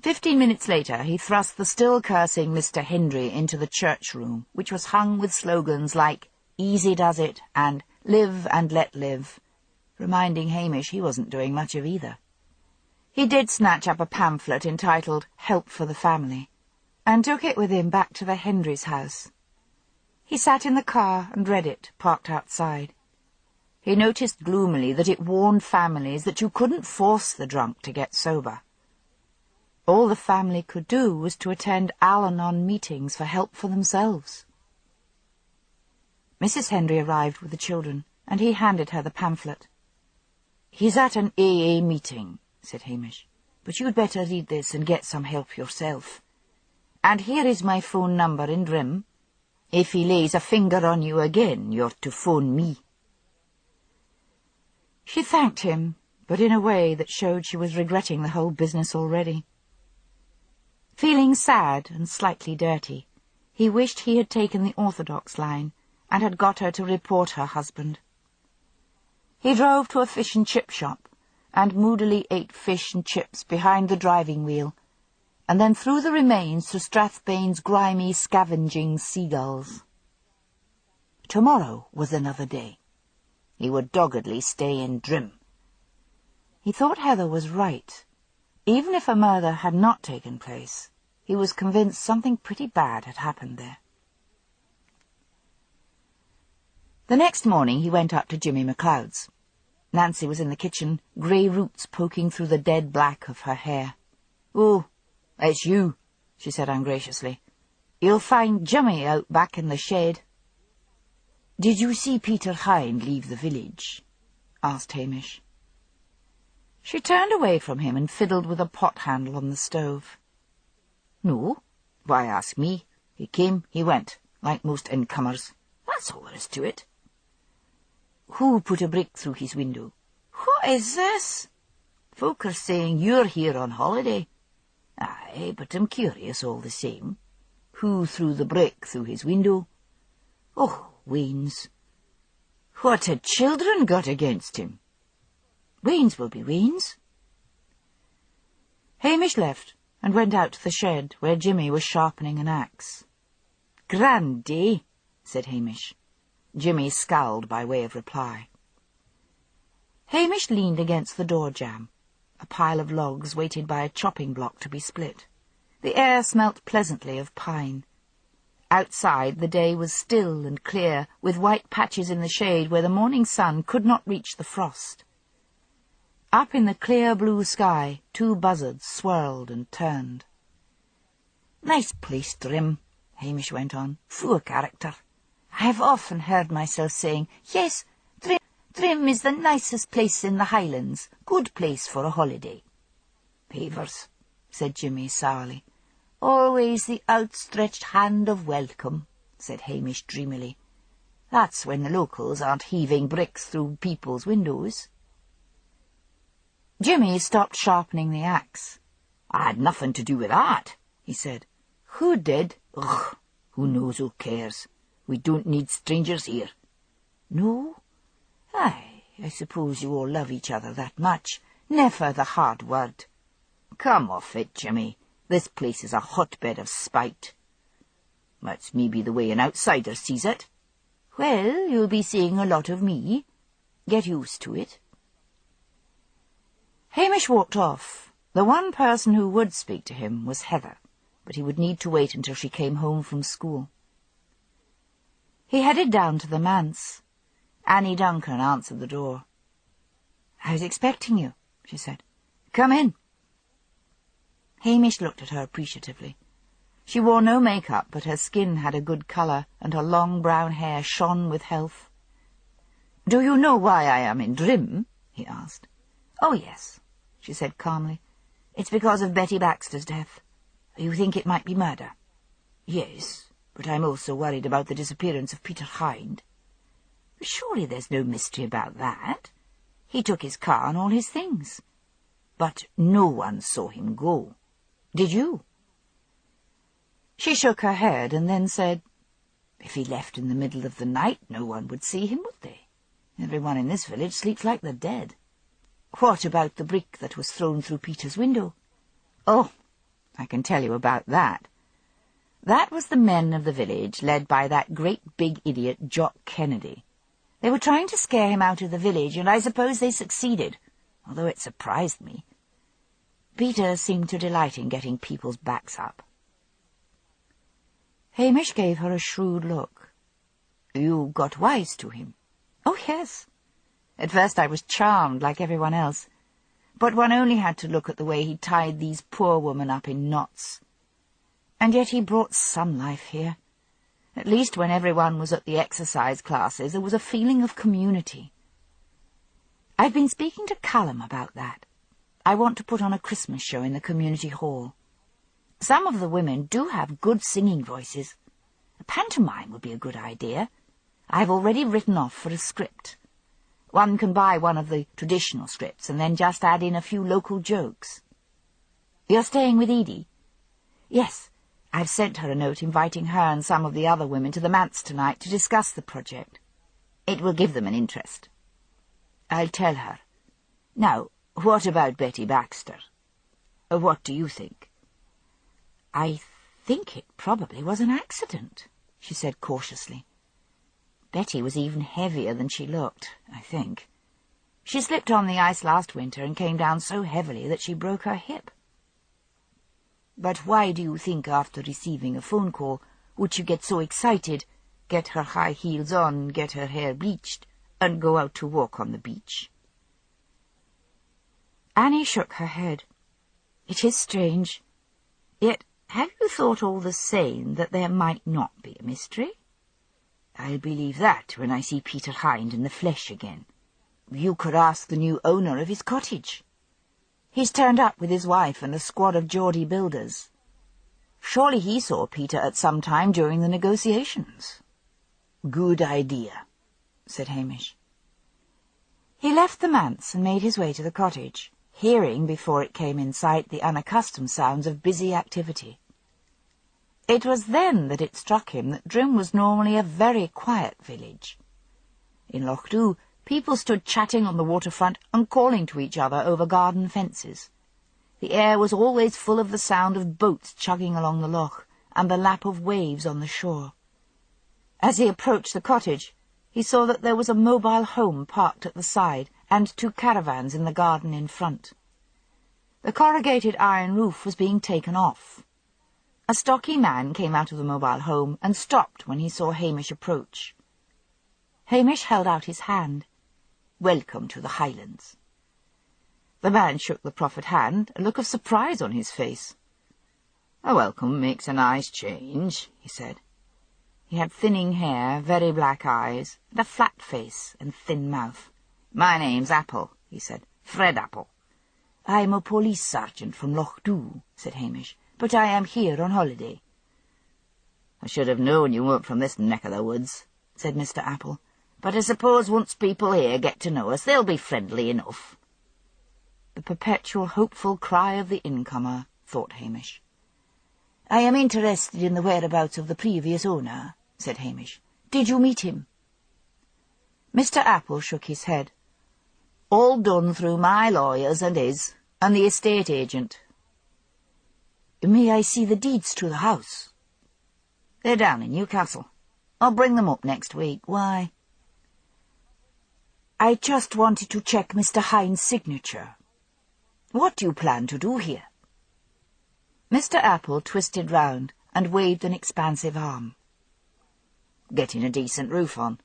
15 minutes later, he thrust the still cursing Mr. Hendry into the church room, which was hung with slogans like "Easy Does It" and "Live and Let Live," reminding Hamish he wasn't doing much of either. He did snatch up a pamphlet entitled "Help for the Family," and took it with him back to the Hendrys' house. He sat in the car and read it, parked outside. He noticed gloomily that it warned families that you couldn't force the drunk to get sober. All the family could do was to attend Al-Anon meetings for help for themselves. Mrs. Hendry arrived with the children, and he handed her the pamphlet. "He's at an AA meeting," said Hamish, "but you'd better read this and get some help yourself. And here is my phone number in Drim. If he lays a finger on you again, you're to phone me." She thanked him, but in a way that showed she was regretting the whole business already. Feeling sad and slightly dirty, he wished he had taken the orthodox line and had got her to report her husband. He drove to a fish and chip shop and moodily ate fish and chips behind the driving wheel, and then threw the remains to Strathbane's grimy, scavenging seagulls. Tomorrow was another day. He would doggedly stay in Drim. He thought Heather was right. Even if a murder had not taken place, he was convinced something pretty bad had happened there. The next morning he went up to Jimmy MacLeod's. Nancy was in the kitchen, grey roots poking through the dead black of her hair. "Oh, it's you," she said ungraciously. You'll find Jimmy out back in the shed." "Did you see Peter Hind leave the village?" asked Hamish. She turned away from him and fiddled with a pot handle on the stove. "No. Why ask me? He came, he went, like most incomers. That's all there is to it." "Who put a brick through his window?" "What is this?" "Folk are saying you're here on holiday." "Aye, but I'm curious all the same. Who threw the brick through his window?" "Oh, Wayne's." "What had children got against him?" "Wayne's will be Wayne's." Hamish left and went out to the shed where Jimmy was sharpening an axe. "Grand day," said Hamish. Jimmy scowled by way of reply. Hamish leaned against the door jamb. A pile of logs waited by a chopping block to be split. The air smelt pleasantly of pine. Outside the day was still and clear, with white patches in the shade where the morning sun could not reach the frost. Up in the clear blue sky 2 buzzards swirled and turned. "Nice place, Drim," Hamish went on. "Full of character. I have often heard myself saying, yes, Drim is the nicest place in the Highlands. Good place for a holiday." "Pavers," said Jimmy sourly. "Always the outstretched hand of welcome," said Hamish dreamily. "That's when the locals aren't heaving bricks through people's windows." Jimmy stopped sharpening the axe. "I had nothing to do with that," he said. "Who did?" "Ugh, who knows, who cares? We don't need strangers here." "No? Aye, I suppose you all love each other that much. Never the hard word." "Come off it, Jimmy. This place is a hotbed of spite." "That's maybe the way an outsider sees it." "Well, you'll be seeing a lot of me. Get used to it." Hamish walked off. The one person who would speak to him was Heather, but he would need to wait until she came home from school. He headed down to the manse. Annie Duncan answered the door. "I was expecting you," she said. "Come in." Hamish looked at her appreciatively. She wore no make-up, but her skin had a good colour, and her long brown hair shone with health. "Do you know why I am in Drim?" he asked. "Oh, yes," she said calmly. "It's because of Betty Baxter's death. You think it might be murder?" "Yes, but I'm also worried about the disappearance of Peter Hind." "Surely there's no mystery about that. He took his car and all his things." "But no one saw him go. Did you?" She shook her head and then said, "If he left in the middle of the night, no one would see him, would they? Everyone in this village sleeps like the dead." "What about the brick that was thrown through Peter's window?" "Oh, I can tell you about that. That was the men of the village, led by that great big idiot Jock Kennedy. They were trying to scare him out of the village, and I suppose they succeeded, although it surprised me. Peter seemed to delight in getting people's backs up." Hamish gave her a shrewd look. "You got wise to him?" "Oh, yes. At first I was charmed, like everyone else. But one only had to look at the way he tied these poor women up in knots. And yet he brought some life here. At least when everyone was at the exercise classes, there was a feeling of community. I've been speaking to Callum about that. I want to put on a Christmas show in the community hall. Some of the women do have good singing voices. A pantomime would be a good idea. I've already written off for a script. One can buy one of the traditional scripts and then just add in a few local jokes." "You're staying with Edie?" "Yes. I've sent her a note inviting her and some of the other women to the manse tonight to discuss the project. It will give them an interest." "I'll tell her. Now, what about Betty Baxter? What do you think?" "I think it probably was an accident," she said cautiously. "Betty was even heavier than she looked, I think. She slipped on the ice last winter and came down so heavily that she broke her hip." "But why do you think after receiving a phone call would she get so excited, get her high heels on, get her hair bleached, and go out to walk on the beach?" Annie shook her head. "It is strange. Yet Have you thought all the same that there might not be a mystery? I'll believe that when I see Peter Hind in the flesh again. You could ask the new owner of his cottage. He's turned up with his wife and a squad of Geordie builders. Surely he saw Peter at some time during the negotiations. Good idea, said Hamish. He left the manse and made his way to the cottage, hearing before it came in sight the unaccustomed sounds of busy activity. It was then that it struck him that Drim was normally a very quiet village. In Loch Dhu, people stood chatting on the waterfront and calling to each other over garden fences. The air was always full of the sound of boats chugging along the loch and the lap of waves on the shore. As he approached the cottage, he saw that there was a mobile home parked at the side and 2 caravans in the garden in front. The corrugated iron roof was being taken off. A stocky man came out of the mobile home and stopped when he saw Hamish approach. Hamish held out his hand. "Welcome to the Highlands." The man shook the proffered hand, a look of surprise on his face. "A welcome makes a nice change," he said. He had thinning hair, very black eyes, and a flat face and thin mouth. "My name's Apple," he said. "Fred Apple." "I'm a police sergeant from Loch Dhu," said Hamish, "but I am here on holiday." "I should have known you weren't from this neck of the woods," said Mr. Apple. "But I suppose once people here get to know us, they'll be friendly enough." The perpetual hopeful cry of the incomer, thought Hamish. "I am interested in the whereabouts of the previous owner," said Hamish. "Did you meet him?" Mr. Apple shook his head. "All done through my lawyers and his, and the estate agent." "May I see the deeds to the house?" "They're down in Newcastle. I'll bring them up next week. Why?" "I just wanted to check Mr. Hind's signature. What do you plan to do here?" Mr. Apple twisted round and waved an expansive arm. "Getting a decent roof on.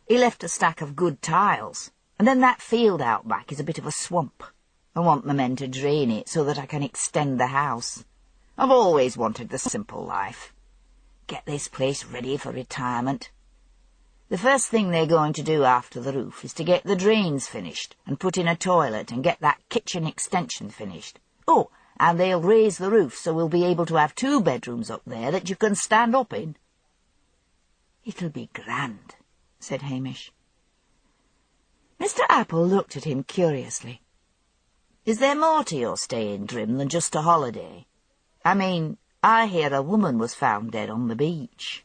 He left a stack of good tiles, and then that field out back is a bit of a swamp. I want the men to drain it so that I can extend the house. I've always wanted the simple life. Get this place ready for retirement. The first thing they're going to do after the roof is to get the drains finished and put in a toilet and get that kitchen extension finished. Oh, and they'll raise the roof so we'll be able to have 2 bedrooms up there that you can stand up in." "It'll be grand," said Hamish. Mr. Apple looked at him curiously. "Is there more to your stay in Drim than just a holiday? I mean, I hear a woman was found dead on the beach."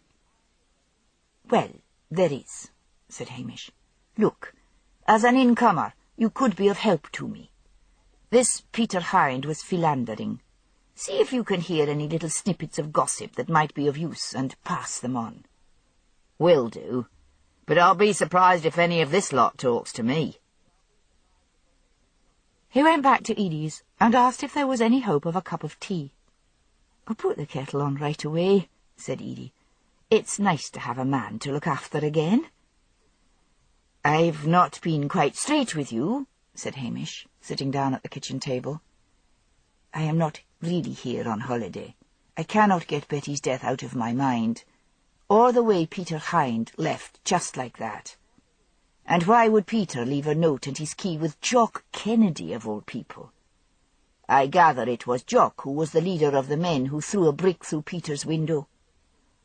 "Well, there is," said Hamish. "Look, as an incomer, you could be of help to me. This Peter Hind was philandering. See if you can hear any little snippets of gossip that might be of use, and pass them on." "Will do. But I'll be surprised if any of this lot talks to me." He went back to Edie's and asked if there was any hope of a cup of tea. "I'll put the kettle on right away," said Edie. "It's nice to have a man to look after again." "I've not been quite straight with you," said Hamish, sitting down at the kitchen table. "I am not really here on holiday. I cannot get Betty's death out of my mind, or the way Peter Hind left just like that. And why would Peter leave a note and his key with Jock Kennedy, of all people? I gather it was Jock who was the leader of the men who threw a brick through Peter's window."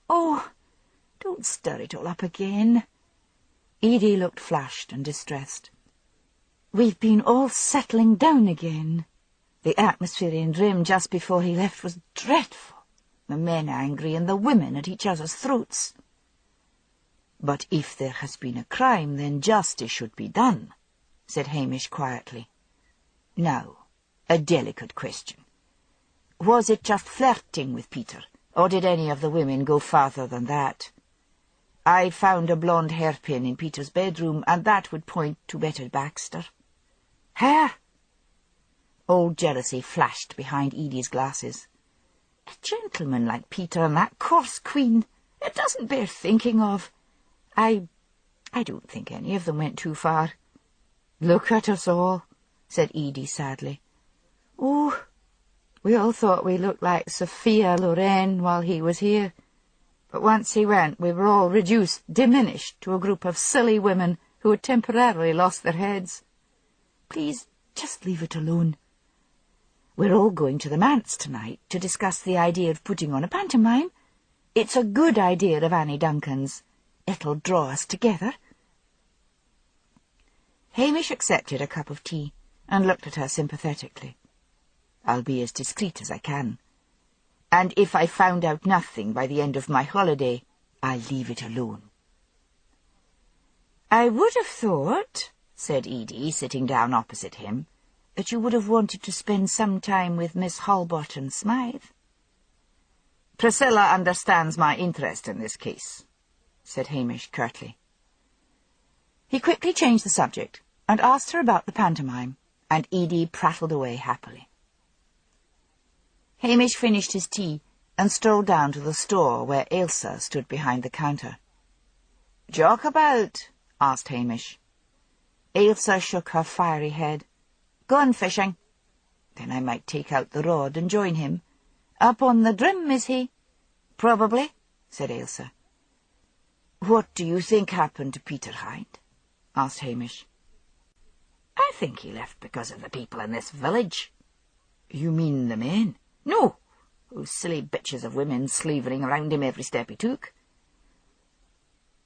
"Oh, don't stir it all up again." Edie looked flushed and distressed. "We've been all settling down again. The atmosphere in Drim just before he left was dreadful. The men angry and the women at each other's throats." "But if there has been a crime, then justice should be done," said Hamish quietly. "Now, a delicate question. Was it just flirting with Peter, or did any of the women go farther than that? I found a blonde hairpin in Peter's bedroom, and that would point to Betty Baxter." "Hair?" Old jealousy flashed behind Edie's glasses. "A gentleman like Peter and that coarse queen, it doesn't bear thinking of. I don't think any of them went too far." "Look at us all," said Edie sadly. "Oh, We all thought we looked like Sophia Loren while he was here. But once he went, we were all diminished to a group of silly women who had temporarily lost their heads. Please, just leave it alone. We're all going to the manse tonight to discuss the idea of putting on a pantomime. It's a good idea of Annie Duncan's. It'll draw us together. Hamish accepted a cup of tea and looked at her sympathetically. I'll be as discreet as I can. And if I found out nothing by the end of my holiday, I'll leave it alone. I would have thought, said Edie, sitting down opposite him, that you would have wanted to spend some time with Miss Halberton Smythe. Priscilla understands my interest in this case, said Hamish curtly. He quickly changed the subject and asked her about the pantomime, and Edie prattled away happily. Hamish finished his tea and strolled down to the store where Ailsa stood behind the counter. "Jock about?" asked Hamish. Ailsa shook her fiery head. "Gone fishing." "Then I might take out the rod and join him." "Up on the Drim, is he?" "Probably," said Ailsa. "What do you think happened to Peter Hyde?" asked Hamish. "I think he left because of the people in this village." "You mean the men?" "No, those silly bitches of women slavering around him every step he took."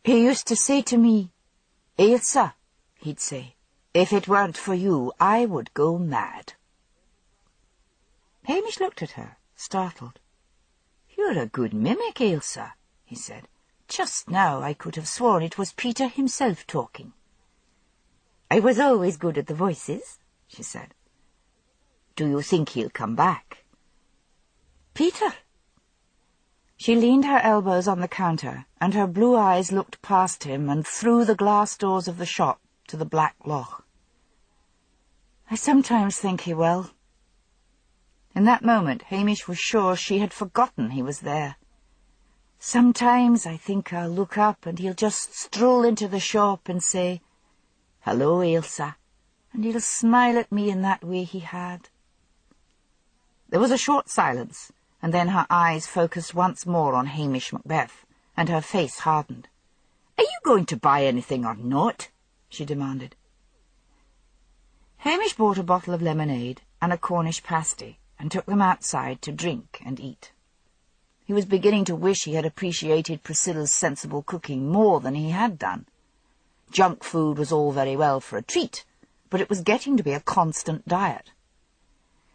"He used to say to me, 'Ailsa,' he'd say, 'if it weren't for you, I would go mad.'" Hamish looked at her, startled. "You're a good mimic, Ailsa," he said. "Just now I could have sworn it was Peter himself talking." "I was always good at the voices," she said. "Do you think he'll come back?" "Peter!" She leaned her elbows on the counter, and her blue eyes looked past him and through the glass doors of the shop to the black loch. "I sometimes think he will." In that moment Hamish was sure she had forgotten he was there. "Sometimes I think I'll look up and he'll just stroll into the shop and say, 'Hello, Ailsa,' and he'll smile at me in that way he had." There was a short silence, and then her eyes focused once more on Hamish Macbeth, and her face hardened. "Are you going to buy anything or not?" she demanded. Hamish bought a bottle of lemonade and a Cornish pasty, and took them outside to drink and eat. He was beginning to wish he had appreciated Priscilla's sensible cooking more than he had done. Junk food was all very well for a treat, but it was getting to be a constant diet.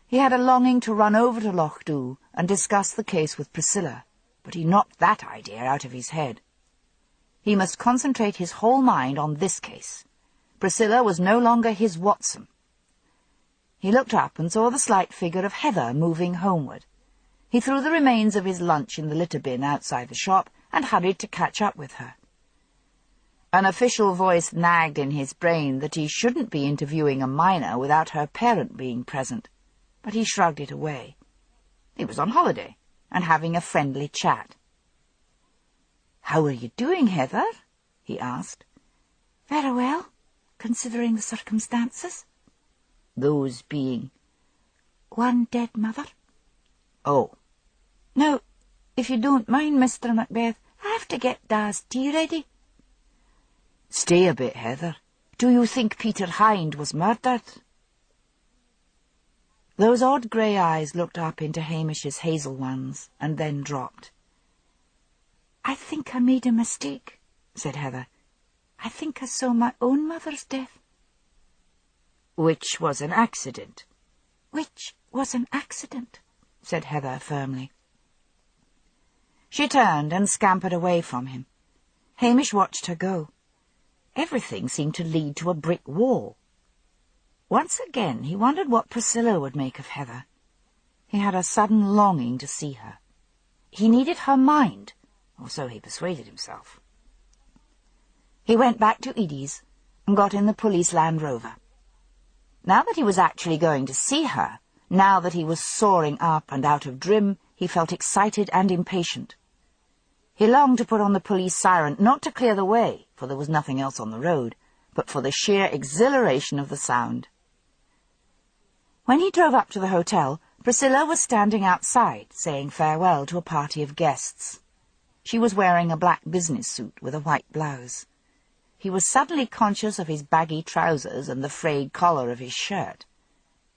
He had a longing to run over to Loch Dhu and discuss the case with Priscilla, but he knocked that idea out of his head. He must concentrate his whole mind on this case. Priscilla was no longer his Watson. He looked up and saw the slight figure of Heather moving homeward. He threw the remains of his lunch in the litter bin outside the shop and hurried to catch up with her. An official voice nagged in his brain that he shouldn't be interviewing a minor without her parent being present, but he shrugged it away. He was on holiday and having a friendly chat. "How are you doing, Heather?" he asked. "Very well, considering the circumstances." "Those being?" "One dead mother." "Oh." "Now, if you don't mind, Mr. Macbeth, I have to get Da's tea ready." "Stay a bit, Heather. Do you think Peter Hyde was murdered?" Those odd grey eyes looked up into Hamish's hazel ones, and then dropped. "I think I made a mistake," said Heather. "I think I saw my own mother's death." "Which was an accident." "Which was an accident," said Heather firmly. She turned and scampered away from him. Hamish watched her go. Everything seemed to lead to a brick wall. Once again he wondered what Priscilla would make of Heather. He had a sudden longing to see her. He needed her mind, or so he persuaded himself. He went back to Edie's and got in the police Land Rover. Now that he was actually going to see her, now that he was soaring up and out of Drim, he felt excited and impatient. He longed to put on the police siren, not to clear the way, for there was nothing else on the road, but for the sheer exhilaration of the sound. When he drove up to the hotel, Priscilla was standing outside, saying farewell to a party of guests. She was wearing a black business suit with a white blouse. He was suddenly conscious of his baggy trousers and the frayed collar of his shirt.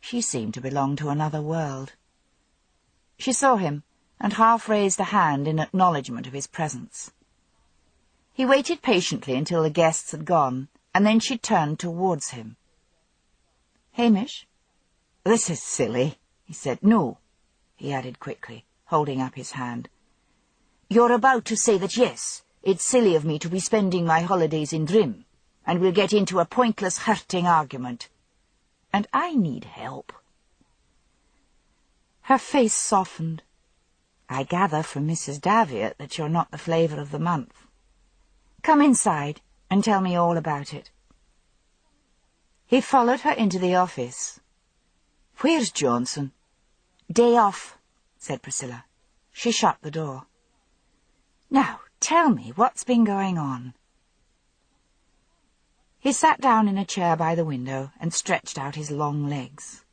She seemed to belong to another world. She saw him, and half raised a hand in acknowledgment of his presence. He waited patiently until the guests had gone, and then she turned towards him. "Hamish?" "This is silly," he said. "No," he added quickly, holding up his hand. "You're about to say that, yes, it's silly of me to be spending my holidays in Drim, and we'll get into a pointless, hurting argument. And I need help." Her face softened. "I gather from Mrs. Davitt that you're not the flavour of the month. Come inside and tell me all about it." He followed her into the office. "Where's Johnson?" "Day off," said Priscilla. She shut the door. "Now, tell me what's been going on." He sat down in a chair by the window and stretched out his long legs.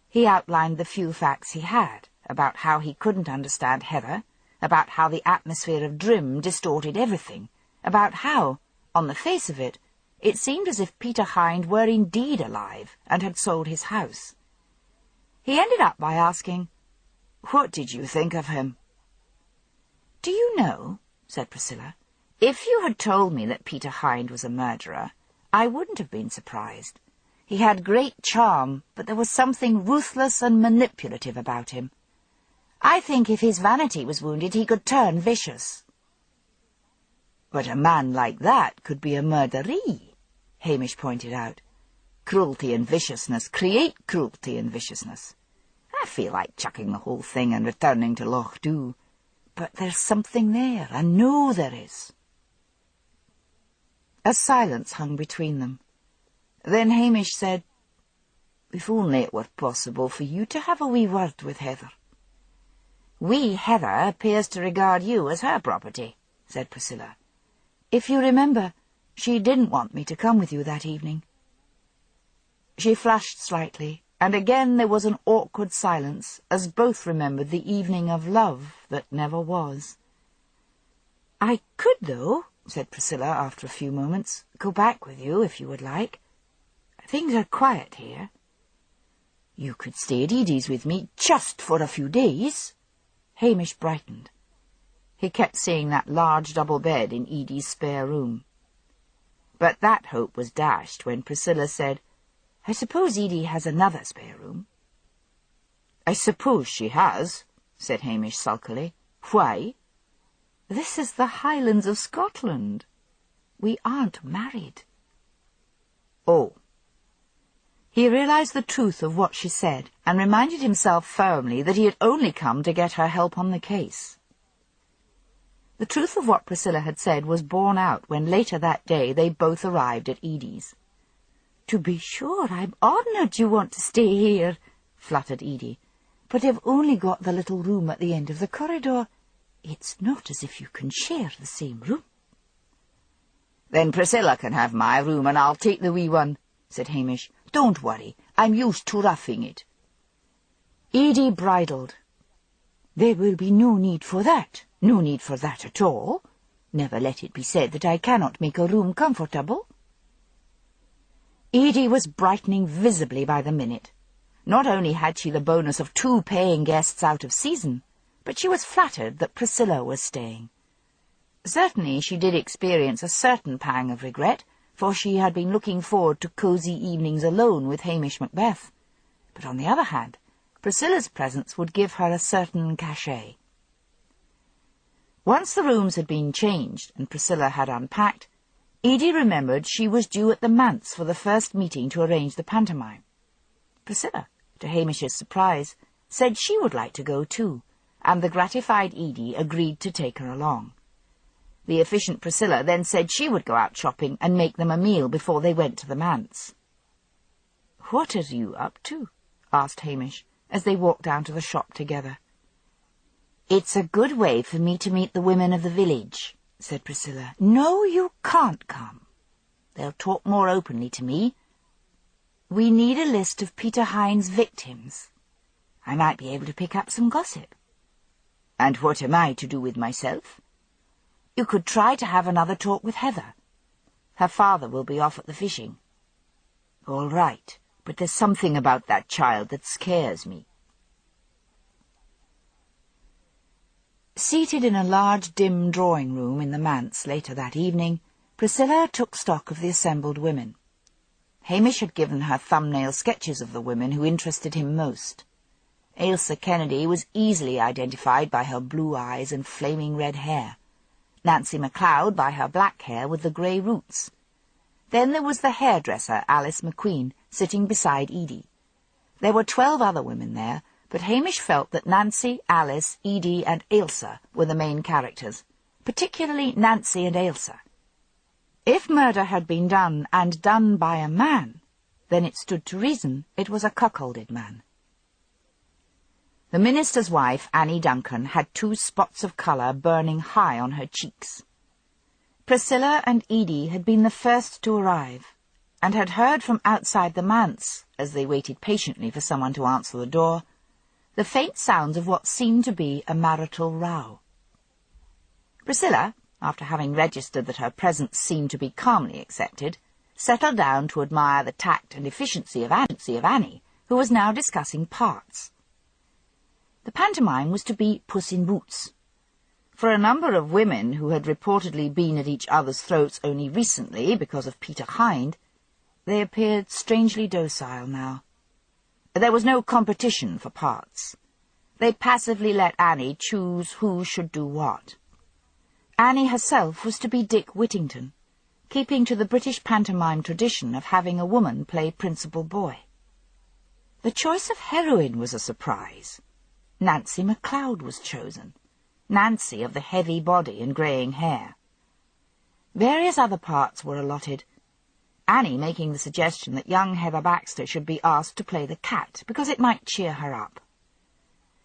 He outlined the few facts he had, about how he couldn't understand Heather, about how the atmosphere of Drim distorted everything, about how, on the face of it, it seemed as if Peter Hind were indeed alive and had sold his house. He ended up by asking, "What did you think of him?" "Do you know," said Priscilla, "if you had told me that Peter Hind was a murderer, I wouldn't have been surprised. He had great charm, but there was something ruthless and manipulative about him. I think if his vanity was wounded, he could turn vicious." "But a man like that could be a murderee," Hamish pointed out. "Cruelty and viciousness create cruelty and viciousness. I feel like chucking the whole thing and returning to Loch Dhu. But there's something there, I know there is." A silence hung between them. Then Hamish said, "If only it were possible for you to have a wee word with Heather." Heather appears to regard you as her property," said Priscilla. "If you remember, she didn't want me to come with you that evening." She flushed slightly, and again there was an awkward silence, as both remembered the evening of love that never was. "I could, though," said Priscilla after a few moments, "go back with you if you would like. Things are quiet here." "You could stay at Edie's with me just for a few days." Hamish brightened. He kept seeing that large double bed in Edie's spare room. But that hope was dashed when Priscilla said, "I suppose Edie has another spare room." "I suppose she has," said Hamish sulkily. "Why?" "This is the Highlands of Scotland. We aren't married." "Oh." He realized the truth of what she said, and reminded himself firmly that he had only come to get her help on the case. The truth of what Priscilla had said was borne out when later that day they both arrived at Edie's. "To be sure, I'm honoured you want to stay here," fluttered Edie, "but I've only got the little room at the end of the corridor. It's not as if you can share the same room." "Then Priscilla can have my room and I'll take the wee one," said Hamish. "Don't worry, I'm used to roughing it." Edie bridled. "There will be no need for that, no need for that at all. Never let it be said that I cannot make a room comfortable." Edie was brightening visibly by the minute. Not only had she the bonus of 2 paying guests out of season, but she was flattered that Priscilla was staying. Certainly she did experience a certain pang of regret, for she had been looking forward to cosy evenings alone with Hamish Macbeth. But on the other hand, Priscilla's presence would give her a certain cachet. Once the rooms had been changed and Priscilla had unpacked, Edie remembered she was due at the manse for the first meeting to arrange the pantomime. Priscilla, to Hamish's surprise, said she would like to go too, and the gratified Edie agreed to take her along. The efficient Priscilla then said she would go out shopping and make them a meal before they went to the manse. "What are you up to?" asked Hamish, as they walked down to the shop together. "It's a good way for me to meet the women of the village," said Priscilla. "No, you can't come. They'll talk more openly to me. We need a list of Peter Hind's victims." I might be able to pick up some gossip. And what am I to do with myself? You could try to have another talk with Heather. Her father will be off at the fishing. All right, but there's something about that child that scares me. Seated in a large, dim drawing-room in the manse later that evening, Priscilla took stock of the assembled women. Hamish had given her thumbnail sketches of the women who interested him most. Ailsa Kennedy was easily identified by her blue eyes and flaming red hair. Nancy MacLeod by her black hair with the grey roots. Then there was the hairdresser, Alice McQueen, sitting beside Edie. There were 12 other women there, but Hamish felt that Nancy, Alice, Edie and Ailsa were the main characters, particularly Nancy and Ailsa. If murder had been done, and done by a man, then it stood to reason it was a cuckolded man. The minister's wife, Annie Duncan, had 2 spots of colour burning high on her cheeks. Priscilla and Edie had been the first to arrive, and had heard from outside the manse, as they waited patiently for someone to answer the door, the faint sounds of what seemed to be a marital row. Priscilla, after having registered that her presence seemed to be calmly accepted, settled down to admire the tact and efficiency of Annie, who was now discussing parts. The pantomime was to be Puss in Boots. For a number of women who had reportedly been at each other's throats only recently because of Peter Hind, they appeared strangely docile now. There was no competition for parts. They passively let Annie choose who should do what. Annie herself was to be Dick Whittington, keeping to the British pantomime tradition of having a woman play principal boy. The choice of heroine was a surprise. Nancy MacLeod was chosen. Nancy of the heavy body and greying hair. Various other parts were allotted, Annie making the suggestion that young Heather Baxter should be asked to play the cat, because it might cheer her up.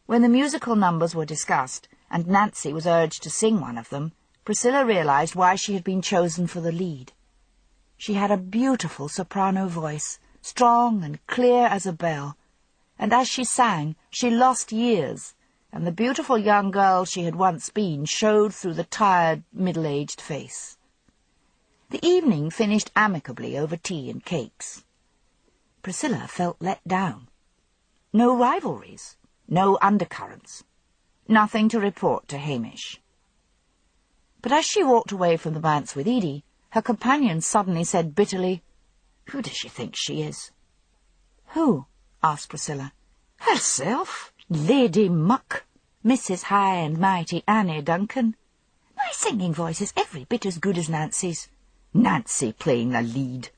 When the musical numbers were discussed, and Nancy was urged to sing one of them, Priscilla realized why she had been chosen for the lead. She had a beautiful soprano voice, strong and clear as a bell, and as she sang, she lost years, and the beautiful young girl she had once been showed through the tired, middle-aged face. The evening finished amicably over tea and cakes. Priscilla felt let down. No rivalries, no undercurrents, nothing to report to Hamish. But as she walked away from the manse with Edie, her companion suddenly said bitterly, "Who does she think she is?" "Who?" asked Priscilla. "Herself, Lady Muck, Mrs. High and Mighty Annie Duncan. My singing voice is every bit as good as Nancy's. Nancy playing the lead.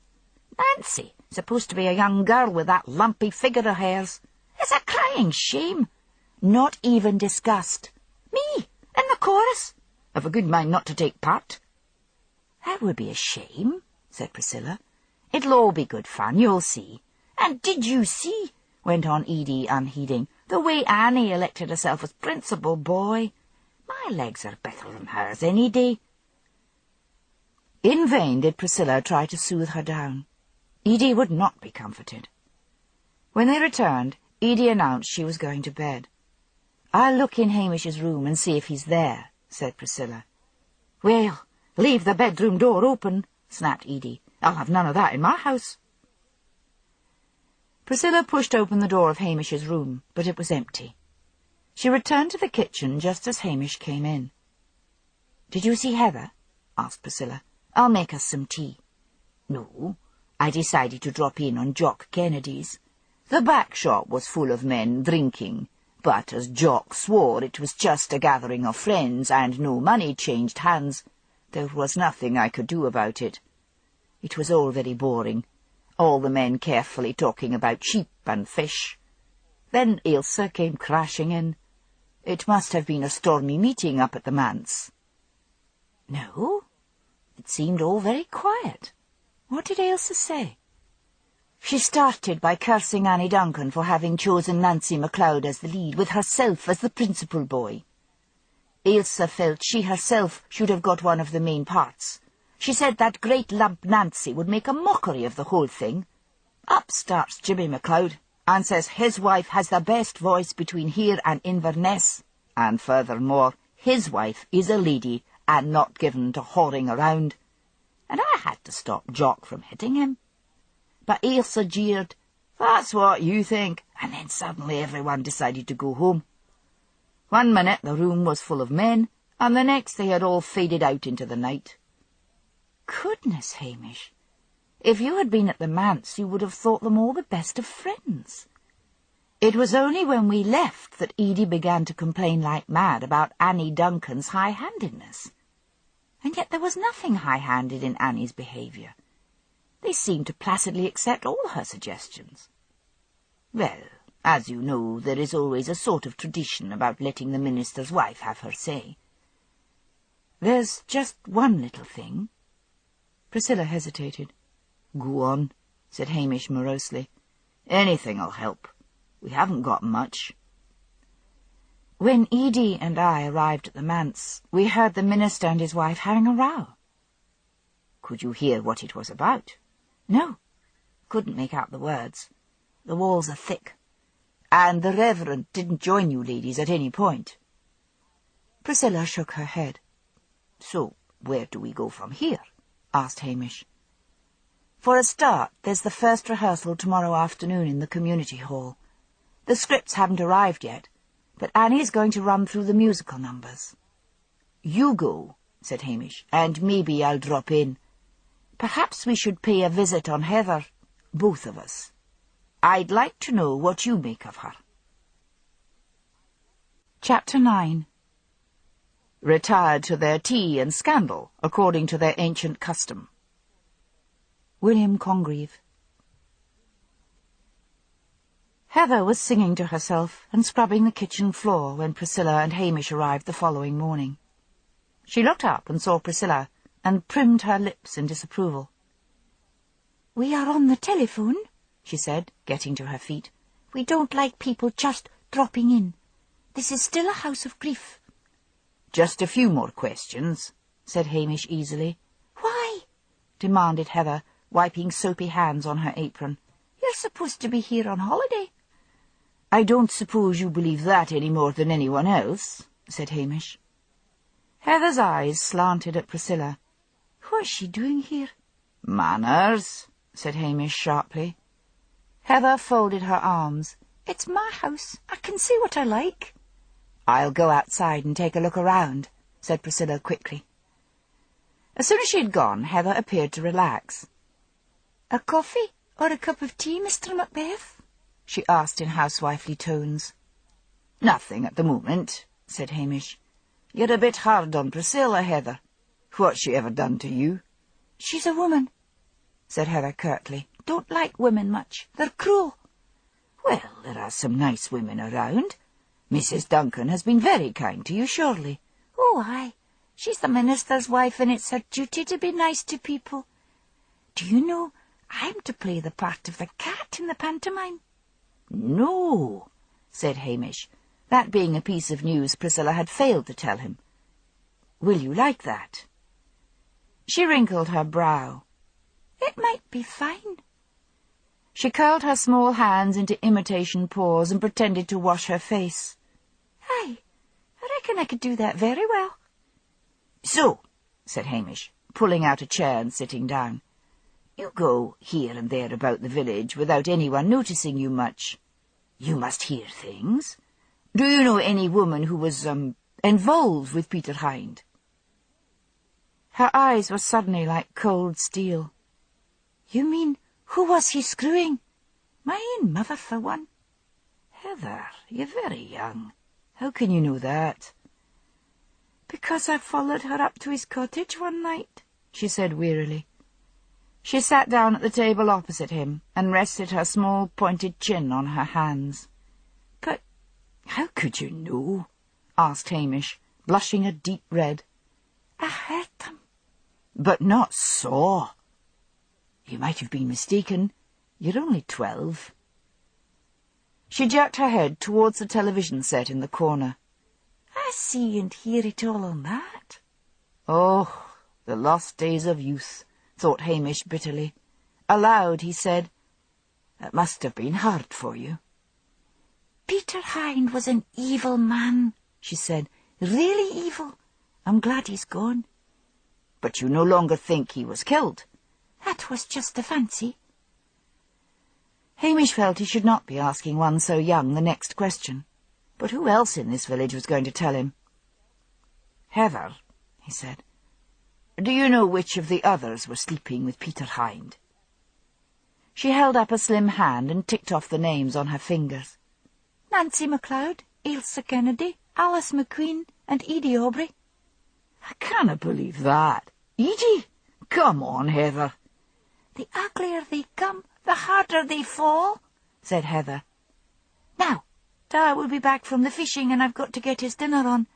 Nancy, supposed to be a young girl with that lumpy figure of hers. It's a crying shame. Not even discussed. Me, in the chorus. I've a good mind not to take part." "That would be a shame," said Priscilla. "It'll all be good fun, you'll see. And did you see," went on Edie unheeding, "the way Annie elected herself as principal boy? My legs are better than hers any day." In vain did Priscilla try to soothe her down. Edie would not be comforted. When they returned, Edie announced she was going to bed. "I'll look in Hamish's room and see if he's there," said Priscilla. "Well, leave the bedroom door open," snapped Edie. "I'll have none of that in my house." Priscilla pushed open the door of Hamish's room, but it was empty. She returned to the kitchen just as Hamish came in. "Did you see Heather?" asked Priscilla. "I'll make us some tea." "No, I decided to drop in on Jock Kennedy's. The back shop was full of men drinking, but as Jock swore it was just a gathering of friends and no money changed hands, there was nothing I could do about it. It was all very boring, all the men carefully talking about sheep and fish. Then Ailsa came crashing in. It must have been a stormy meeting up at the manse." "No, it seemed all very quiet. What did Ailsa say?" "She started by cursing Annie Duncan for having chosen Nancy MacLeod as the lead, with herself as the principal boy. Ailsa felt she herself should have got one of the main parts. She said that great lump Nancy would make a mockery of the whole thing. Up starts Jimmy MacLeod, and says his wife has the best voice between here and Inverness, and furthermore, his wife is a lady and not given to whoring around. And I had to stop Jock from hitting him. But Ailsa jeered, "That's what you think," and then suddenly everyone decided to go home. One minute the room was full of men, and the next they had all faded out into the night. Goodness, Hamish. If you had been at the manse, you would have thought them all the best of friends. It was only when we left that Edie began to complain like mad about Annie Duncan's high-handedness. And yet there was nothing high-handed in Annie's behaviour. They seemed to placidly accept all her suggestions. Well, as you know, there is always a sort of tradition about letting the minister's wife have her say. There's just one little thing. Priscilla hesitated. "Go on," said Hamish morosely. "Anything'll help. We haven't got much." "When Edie and I arrived at the manse, we heard the minister and his wife having a row." "Could you hear what it was about?" "No. Couldn't make out the words. The walls are thick. And the Reverend didn't join you ladies at any point." Priscilla shook her head. "So, where do we go from here?" asked Hamish. "For a start, there's the first rehearsal tomorrow afternoon in the community hall. The scripts haven't arrived yet, but Annie's going to run through the musical numbers." "You go," said Hamish, "and maybe I'll drop in. Perhaps we should pay a visit on Heather, both of us. I'd like to know what you make of her." Chapter 9. Retired to their tea and scandal, according to their ancient custom. William Congreve. Heather was singing to herself and scrubbing the kitchen floor when Priscilla and Hamish arrived the following morning. She looked up and saw Priscilla, and primmed her lips in disapproval. "We are on the telephone," she said, getting to her feet. "We don't like people just dropping in. This is still a house of grief." "Just a few more questions," said Hamish easily. "Why?" demanded Heather, wiping soapy hands on her apron. "You're supposed to be here on holiday." "I don't suppose you believe that any more than anyone else," said Hamish. Heather's eyes slanted at Priscilla. "What's she doing here?" "Manners," said Hamish sharply. Heather folded her arms. "It's my house. I can see what I like." "I'll go outside and take a look around," said Priscilla quickly. As soon as she had gone, Heather appeared to relax. "A coffee or a cup of tea, Mr. Macbeth?" she asked in housewifely tones. "Nothing at the moment," said Hamish. "You're a bit hard on Priscilla, Heather. What's she ever done to you?" "She's a woman," said Heather curtly. "Don't like women much. They're cruel." "Well, there are some nice women around. Mrs. Duncan has been very kind to you, surely." "Oh, aye. She's the minister's wife, and it's her duty to be nice to people. Do you know, I'm to play the part of the cat in the pantomime?" "No," said Hamish, that being a piece of news Priscilla had failed to tell him. "Will you like that?" She wrinkled her brow. "It might be fine." She curled her small hands into imitation paws and pretended to wash her face. "Aye, I reckon I could do that very well." "So," said Hamish, pulling out a chair and sitting down, "you go here and there about the village without anyone noticing you much. You must hear things. Do you know any woman who was, involved with Peter Hind?" Her eyes were suddenly like cold steel. "You mean, who was he screwing? My own mother, for one." "Heather, you're very young. How can you know that?" "Because I followed her up to his cottage one night," she said wearily. She sat down at the table opposite him and rested her small pointed chin on her hands. "But how could you know?" asked Hamish, blushing a deep red. "I heard them." "But not saw." "You might have been mistaken. You're only 12. She jerked her head towards the television set in the corner. "I see and hear it all on that." "Oh, the lost days of youth," thought Hamish bitterly. Aloud he said, It must have been hard for you." "Peter Hind was an evil man," she said. "Really evil. I'm glad he's gone." "But you no longer think he was killed?" "That was just a fancy." Hamish felt he should not be asking one so young the next question. But who else in this village was going to tell him? "Heather," he said, "do you know which of the others were sleeping with Peter Hind?" She held up a slim hand and ticked off the names on her fingers. "Nancy MacLeod, Ailsa Kennedy, Alice McQueen, and Edie Aubrey." "I cannot believe that. Edie? Come on, Heather." "The uglier they come, the harder they fall," said Heather. "Now, Dad will be back from the fishing, and I've got to get his dinner on.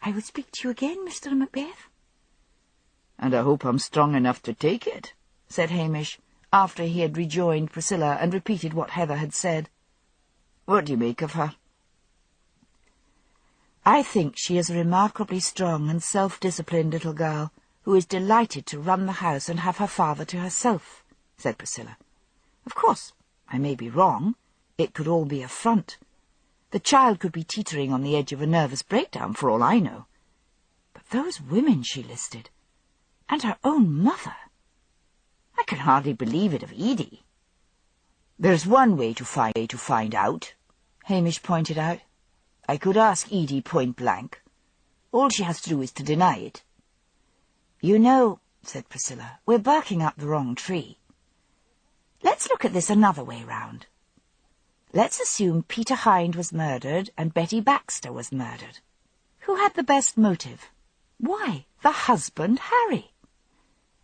I will speak to you again, Mr. Macbeth." "And I hope I'm strong enough to take it," said Hamish, after he had rejoined Priscilla and repeated what Heather had said. "What do you make of her?" "I think she is a remarkably strong and self-disciplined little girl, who is delighted to run the house and have her father to herself," said Priscilla. "Of course, I may be wrong. It could all be a front. The child could be teetering on the edge of a nervous breakdown, for all I know. But those women she listed, and her own mother! I can hardly believe it of Edie." "There's one way to find out," Hamish pointed out. "I could ask Edie point blank. All she has to do is to deny it." "You know," said Priscilla, "we're barking up the wrong tree. let's look at this another way round. Let's assume Peter Hind was murdered and Betty Baxter was murdered. Who had the best motive? Why, the husband, Harry.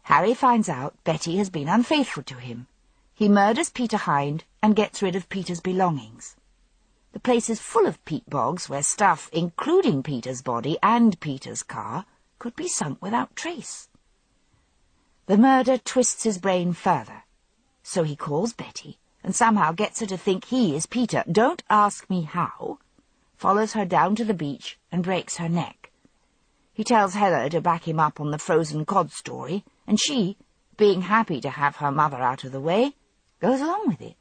Harry finds out Betty has been unfaithful to him. He murders Peter Hind and gets rid of Peter's belongings. The place is full of peat bogs where stuff, including Peter's body and Peter's car, could be sunk without trace. The murder twists his brain further. So he calls Betty and somehow gets her to think he is Peter. Don't ask me how. Follows her down to the beach and breaks her neck. He tells Heather to back him up on the frozen cod story, and she, being happy to have her mother out of the way, goes along with it.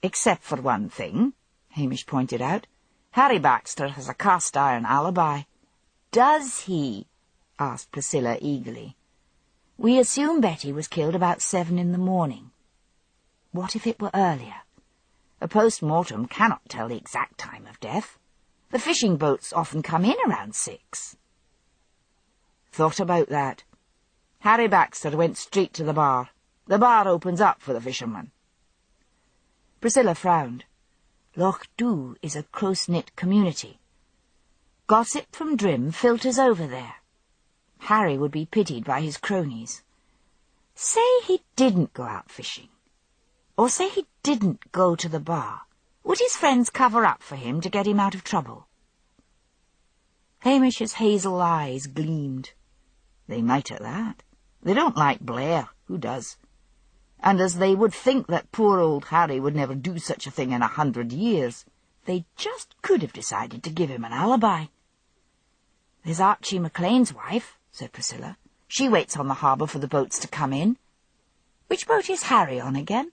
"Except for one thing," Hamish pointed out. "Harry Baxter has a cast-iron alibi." "Does he?" asked Priscilla eagerly. "We assume Betty was killed about 7 in the morning. What if it were earlier? A post-mortem cannot tell the exact time of death. The fishing boats often come in around 6. "Thought about that. Harry Baxter went straight to the bar. The bar opens up for the fishermen." Priscilla frowned. Loch Dhu is a close-knit community. Gossip from Drim filters over there. Harry would be pitied by his cronies. Say he didn't go out fishing. Or say he didn't go to the bar. Would his friends cover up for him to get him out of trouble? Hamish's hazel eyes gleamed. They might at that. They don't like Blair. Who does? And as they would think that poor old Harry would never do such a thing in 100 years, they just could have decided to give him an alibi. "There's Archie McLean's wife," said Priscilla. "She waits on the harbour for the boats to come in." "Which boat is Harry on again?"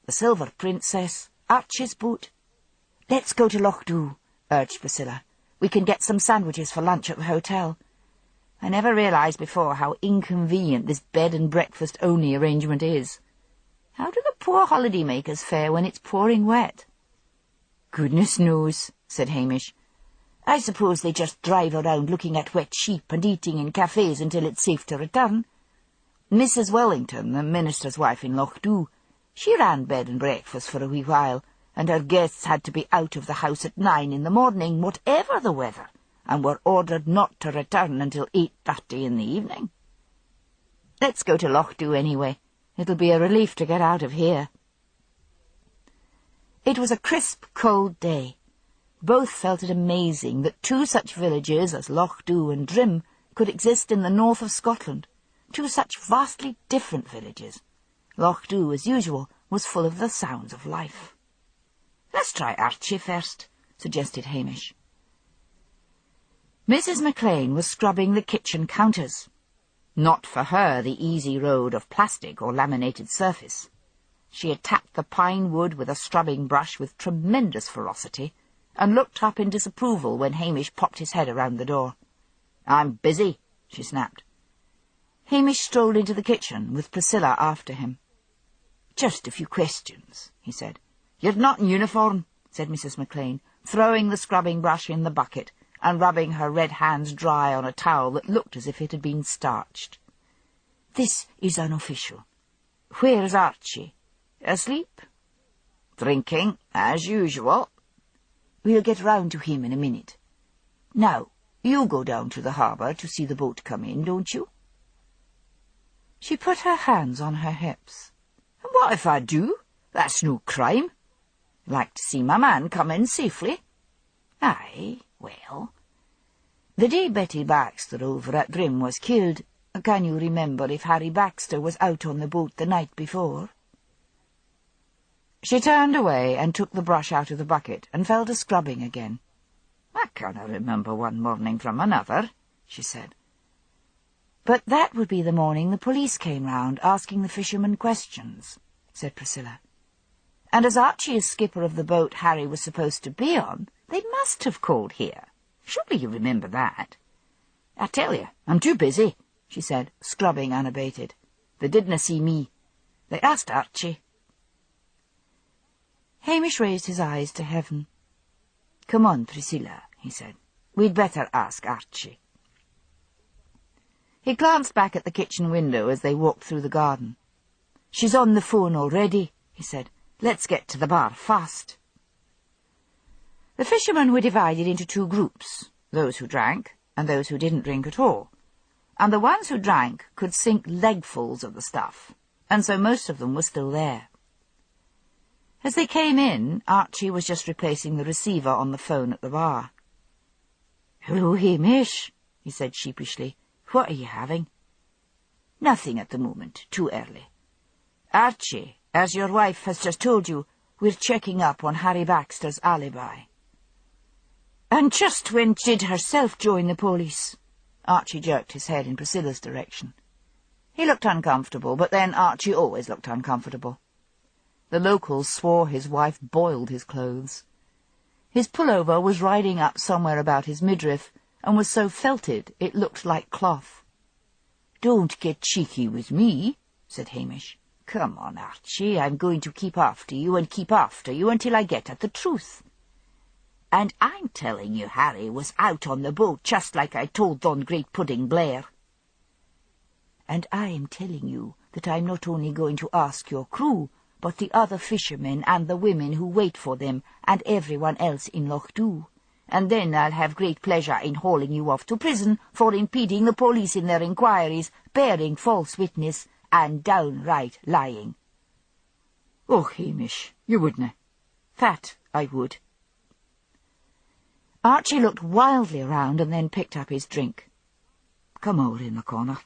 "The Silver Princess. Archie's boat." "Let's go to Loch Dhu," urged Priscilla. "We can get some sandwiches for lunch at the hotel. I never realised before how inconvenient this bed-and-breakfast-only arrangement is. How do the poor holiday-makers fare when it's pouring wet?" "Goodness knows," said Hamish. "I suppose they just drive around looking at wet sheep and eating in cafes until it's safe to return. Mrs. Wellington, the minister's wife in Loch Dhu, she ran bed and breakfast for a wee while, and her guests had to be out of the house at 9 in the morning, whatever the weather, and were ordered not to return until 8:30 in the evening. Let's go to Loch Dhu anyway. It'll be a relief to get out of here." It was a crisp, cold day. Both felt it amazing that 2 such villages as Loch Dhu and Drim could exist in the north of Scotland, 2 such vastly different villages. Loch Dhu, as usual, was full of the sounds of life. "Let's try Archie first," suggested Hamish. Mrs. McLean was scrubbing the kitchen counters. Not for her the easy road of plastic or laminated surface. She attacked the pine wood with a scrubbing brush with tremendous ferocity, and looked up in disapproval when Hamish popped his head around the door. "I'm busy," she snapped. Hamish strolled into the kitchen, with Priscilla after him. "Just a few questions," he said. "You're not in uniform," said Mrs. McLean, throwing the scrubbing brush in the bucket and rubbing her red hands dry on a towel that looked as if it had been starched. "This is unofficial. Where's Archie? Asleep?" "Drinking, as usual." "We'll get round to him in a minute. Now, you go down to the harbour to see the boat come in, don't you?" She put her hands on her hips. "And what if I do? That's no crime. Like to see my man come in safely." "Aye, well, the day Betty Baxter over at Drim was killed, can you remember if Harry Baxter was out on the boat the night before?" She turned away and took the brush out of the bucket and fell to scrubbing again. "I can't remember one morning from another," she said. "But that would be the morning the police came round asking the fishermen questions," said Priscilla. "And as Archie is skipper of the boat Harry was supposed to be on, they must have called here. Surely you remember that." "I tell you, I'm too busy," she said, scrubbing unabated. "They didna see me. They asked Archie." Hamish raised his eyes to heaven. "Come on, Priscilla," he said. "We'd better ask Archie." He glanced back at the kitchen window as they walked through the garden. "She's on the phone already," he said. "Let's get to the bar fast." The fishermen were divided into two groups, those who drank and those who didn't drink at all, and the ones who drank could sink legfuls of the stuff, and so most of them were still there. As they came in, Archie was just replacing the receiver on the phone at the bar. "Hello, Hamish," he said sheepishly. "What are you having?" "Nothing at the moment. Too early. Archie, as your wife has just told you, we're checking up on Harry Baxter's alibi." "And just when did herself join the police?" Archie jerked his head in Priscilla's direction. He looked uncomfortable, but then Archie always looked uncomfortable. The locals swore his wife boiled his clothes. His pullover was riding up somewhere about his midriff, and was so felted it looked like cloth. "Don't get cheeky with me," said Hamish. "Come on, Archie, I'm going to keep after you and keep after you until I get at the truth. And I'm telling you Harry was out on the boat just like I told Don Great Pudding Blair. And I'm telling you that I'm not only going to ask your crew, but the other fishermen and the women who wait for them and everyone else in Loch Dhu. And then I'll have great pleasure in hauling you off to prison for impeding the police in their inquiries, bearing false witness, and downright lying." "Oh, Hamish, you wouldna." "That I would." Archie looked wildly around and then picked up his drink. "Come over in the corner."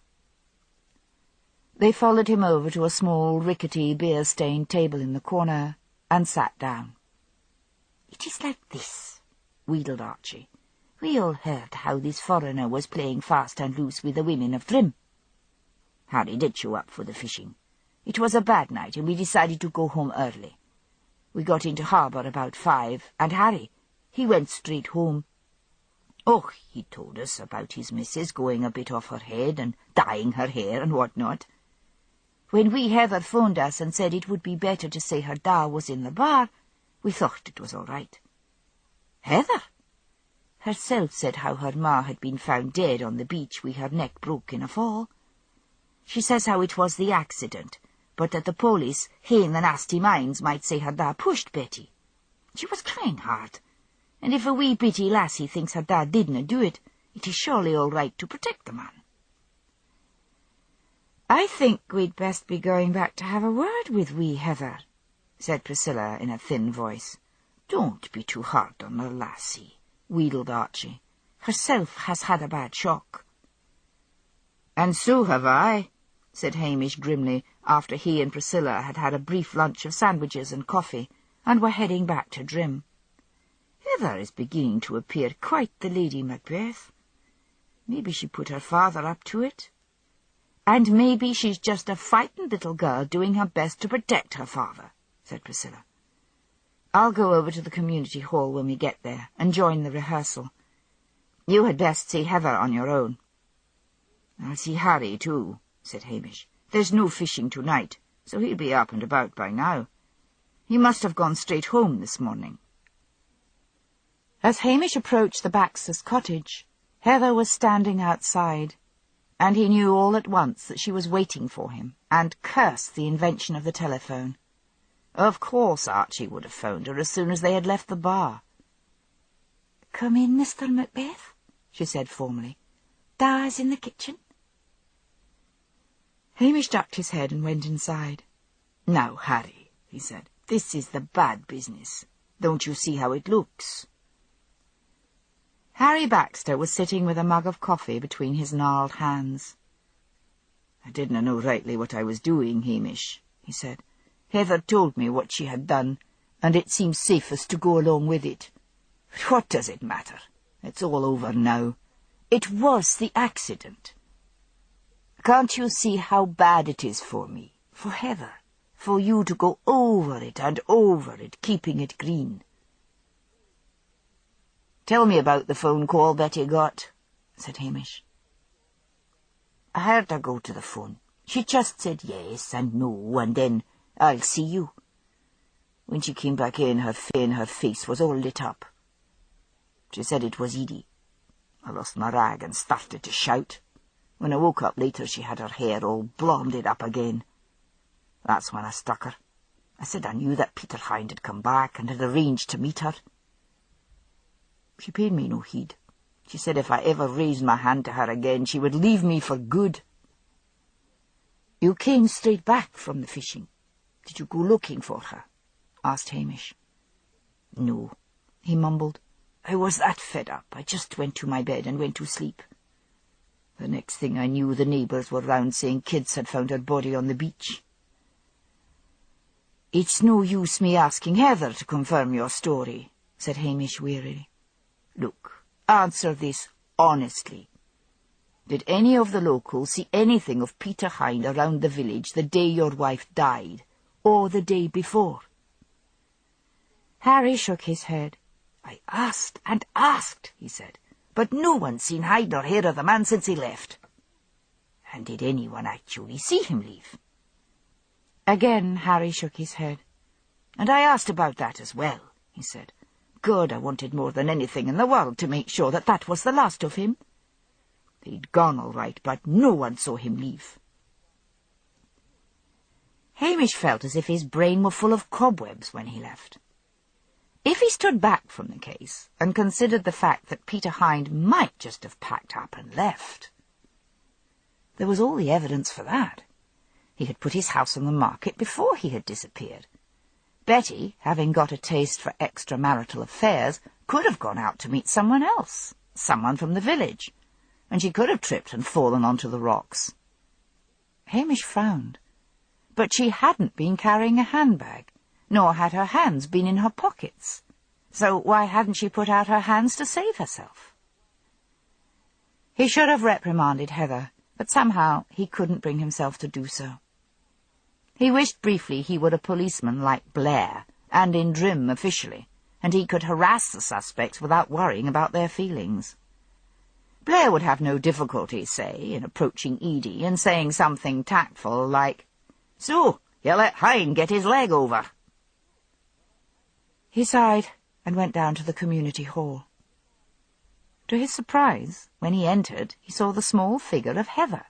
They followed him over to a small, rickety, beer-stained table in the corner and sat down. "It is like this," wheedled Archie. "We all heard how this foreigner was playing fast and loose with the women of Drim. Harry did show up for the fishing. It was a bad night, and we decided to go home early. We got into harbour about 5, and Harry, he went straight home. Oh, he told us about his missus going a bit off her head and dyeing her hair and what-not. When wee Heather phoned us and said it would be better to say her da was in the bar, we thought it was all right. Heather herself said how her ma had been found dead on the beach with her neck broke in a fall. She says how it was the accident, but that the police, hain the nasty minds, might say her da pushed Betty. She was crying hard, and if a wee bitty lassie thinks her da didna do it, it is surely all right to protect the man. "I think we'd best be going back to have a word with wee Heather," said Priscilla in a thin voice. "Don't be too hard on her, lassie," wheedled Archie. "Herself has had a bad shock." "And so have I," said Hamish grimly, after he and Priscilla had had a brief lunch of sandwiches and coffee, and were heading back to Drim. "Heather is beginning to appear quite the Lady Macbeth. Maybe she put her father up to it. And maybe she's just a frightened little girl doing her best to protect her father, said Priscilla. I'll go over to the community hall when we get there and join the rehearsal. You had best see Heather on your own. I'll see Harry, too, said Hamish. There's no fishing tonight, so he'll be up and about by now. He must have gone straight home this morning. As Hamish approached the Baxters' cottage, Heather was standing outside, and he knew all at once that she was waiting for him, and cursed the invention of the telephone. Of course Archie would have phoned her as soon as they had left the bar. "Come in, Mr. Macbeth," she said formally. "Da's in the kitchen." Hamish ducked his head and went inside. "Now, Harry," he said, "this is the bad business. Don't you see how it looks?" Harry Baxter was sitting with a mug of coffee between his gnarled hands. "I didn't know rightly what I was doing, Hamish," he said. "Heather told me what she had done, and it seemed safest to go along with it. But what does it matter? It's all over now. It was the accident. Can't you see how bad it is for me, for Heather, for you to go over it and over it, keeping it green?" "Tell me about the phone call Betty got," said Hamish. "I heard her go to the phone. She just said yes and no, and then, 'I'll see you.' When she came back in, her face was all lit up. She said it was Edie. I lost my rag and started to shout. When I woke up later, she had her hair all blonded up again. That's when I struck her. I said I knew that Peter Hind had come back and had arranged to meet her. She paid me no heed. She said if I ever raised my hand to her again, she would leave me for good." "You came straight back from the fishing. Did you go looking for her?" asked Hamish. "No," he mumbled. "I was that fed up, I just went to my bed and went to sleep. The next thing I knew, the neighbours were round saying kids had found her body on the beach." "It's no use me asking Heather to confirm your story," said Hamish wearily. "Look, answer this honestly. Did any of the locals see anything of Peter Hind around the village the day your wife died, or the day before?" Harry shook his head. "I asked and asked," he said, "but no one's seen hide or hair of the man since he left." "And did anyone actually see him leave?" Again Harry shook his head. "And I asked about that as well," he said. "God, I wanted more than anything in the world to make sure that that was the last of him. He'd gone all right, but no one saw him leave." Hamish felt as if his brain were full of cobwebs when he left. If he stood back from the case and considered the fact that Peter Hind might just have packed up and left, there was all the evidence for that. He had put his house on the market before he had disappeared. Betty, having got a taste for extramarital affairs, could have gone out to meet someone else, someone from the village, and she could have tripped and fallen onto the rocks. Hamish frowned. But she hadn't been carrying a handbag, nor had her hands been in her pockets. So why hadn't she put out her hands to save herself? He should have reprimanded Heather, but somehow he couldn't bring himself to do so. He wished briefly he were a policeman like Blair, and in Drim officially, and he could harass the suspects without worrying about their feelings. Blair would have no difficulty, say, in approaching Edie and saying something tactful like, "So, you let Hind get his leg over." He sighed and went down to the community hall. To his surprise, when he entered, he saw the small figure of Heather.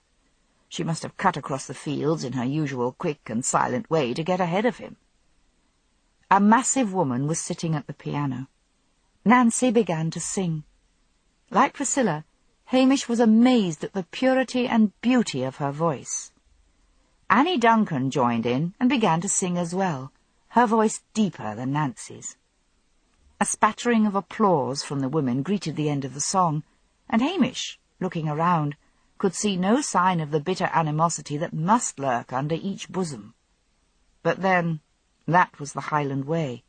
She must have cut across the fields in her usual quick and silent way to get ahead of him. A massive woman was sitting at the piano. Nancy began to sing. Like Priscilla, Hamish was amazed at the purity and beauty of her voice. Annie Duncan joined in and began to sing as well, her voice deeper than Nancy's. A spattering of applause from the women greeted the end of the song, and Hamish, looking around, could see no sign of the bitter animosity that must lurk under each bosom. But then, that was the Highland way.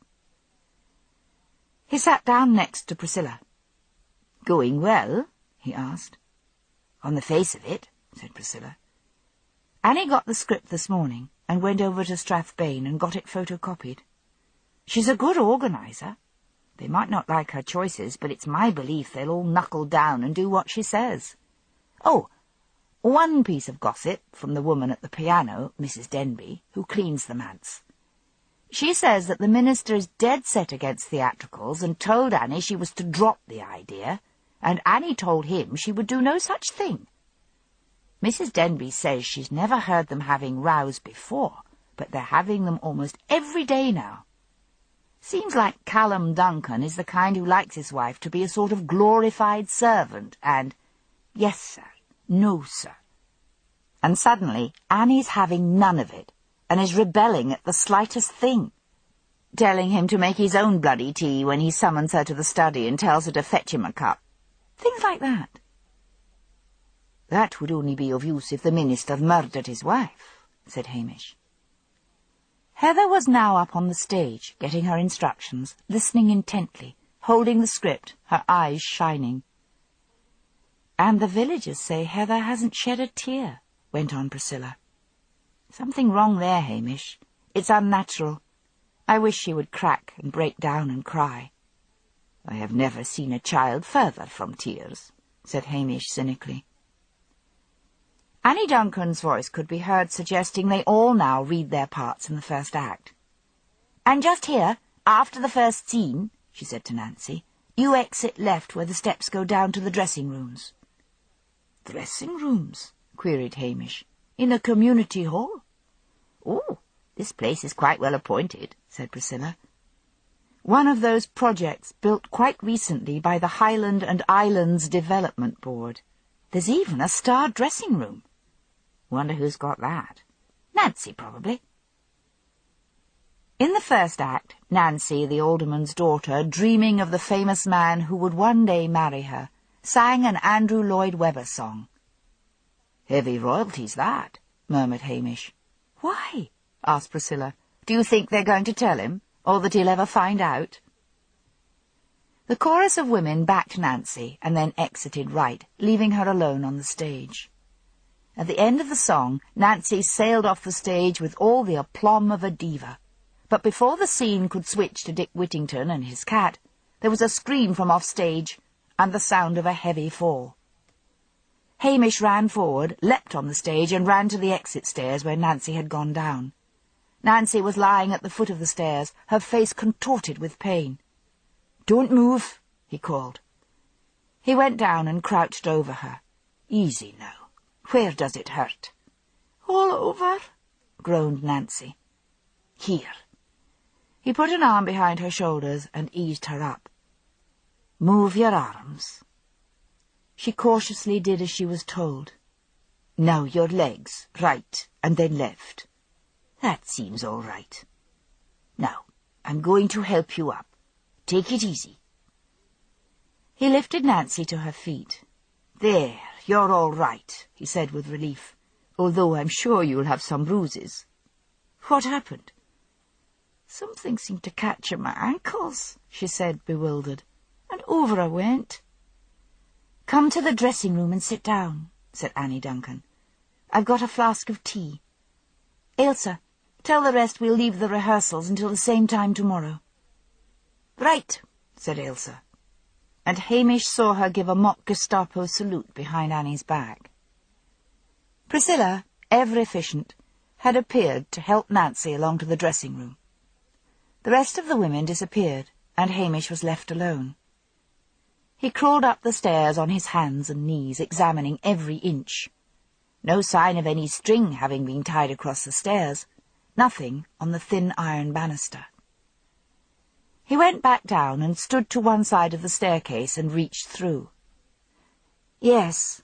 He sat down next to Priscilla. "Going well?" he asked. "On the face of it," said Priscilla. Annie got the script this morning and went over to Strathbane and got it photocopied. She's a good organiser. They might not like her choices, but it's my belief they'll all knuckle down and do what she says. Oh, one piece of gossip from the woman at the piano, Mrs. Denby, who cleans the manse. She says that the minister is dead set against theatricals and told Annie she was to drop the idea, and Annie told him she would do no such thing. Mrs. Denby says she's never heard them having rows before, but they're having them almost every day now. Seems like Callum Duncan is the kind who likes his wife to be a sort of glorified servant, and yes, sir, no, sir. And suddenly Annie's having none of it, and is rebelling at the slightest thing, telling him to make his own bloody tea when he summons her to the study and tells her to fetch him a cup. Things like that. That would only be of use if the minister murdered his wife, said Hamish. Heather was now up on the stage, getting her instructions, listening intently, holding the script, her eyes shining. And the villagers say Heather hasn't shed a tear, went on Priscilla. Something wrong there, Hamish. It's unnatural. I wish she would crack and break down and cry. I have never seen a child further from tears, said Hamish cynically. Annie Duncan's voice could be heard suggesting they all now read their parts in the first act. And just here, after the first scene, she said to Nancy, you exit left where the steps go down to the dressing rooms. Dressing rooms? Queried Hamish. In a community hall? Oh, this place is quite well appointed, said Priscilla. One of those projects built quite recently by the Highland and Islands Development Board. There's even a star dressing room. Wonder who's got that. Nancy, probably. In the first act, Nancy, the alderman's daughter, dreaming of the famous man who would one day marry her, sang an Andrew Lloyd Webber song. Heavy royalties, that, murmured Hamish. Why? Asked Priscilla. Do you think they're going to tell him, or that he'll ever find out? The chorus of women backed Nancy and then exited right, leaving her alone on the stage. At the end of the song, Nancy sailed off the stage with all the aplomb of a diva. But before the scene could switch to Dick Whittington and his cat, there was a scream from off stage and the sound of a heavy fall. Hamish ran forward, leapt on the stage, and ran to the exit stairs where Nancy had gone down. Nancy was lying at the foot of the stairs, her face contorted with pain. "Don't move," he called. He went down and crouched over her. "Easy now. Where does it hurt?" "All over," groaned Nancy. "Here." He put an arm behind her shoulders and eased her up. "Move your arms." She cautiously did as she was told. "Now your legs, right, and then left. That seems all right. Now, I'm going to help you up. Take it easy." He lifted Nancy to her feet. "There, you're all right," he said with relief, "although I'm sure you'll have some bruises." "What happened?" "Something seemed to catch at my ankles," she said, bewildered, "and over I went." "Come to the dressing room and sit down," said Annie Duncan. "I've got a flask of tea. Ailsa, tell the rest we'll leave the rehearsals until the same time tomorrow." "Right," said Ailsa, and Hamish saw her give a mock Gestapo salute behind Annie's back. Priscilla, ever efficient, had appeared to help Nancy along to the dressing room. The rest of the women disappeared, and Hamish was left alone. He crawled up the stairs on his hands and knees, examining every inch. No sign of any string having been tied across the stairs, nothing on the thin iron banister. He went back down and stood to one side of the staircase and reached through. Yes,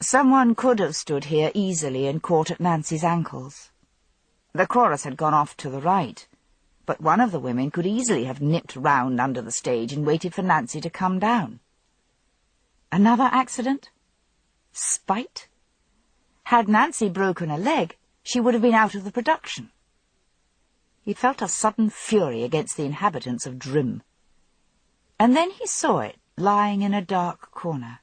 someone could have stood here easily and caught at Nancy's ankles. The chorus had gone off to the right, but one of the women could easily have nipped round under the stage and waited for Nancy to come down. Another accident? Spite? Had Nancy broken a leg, she would have been out of the production. He felt a sudden fury against the inhabitants of Drim. And then he saw it lying in a dark corner.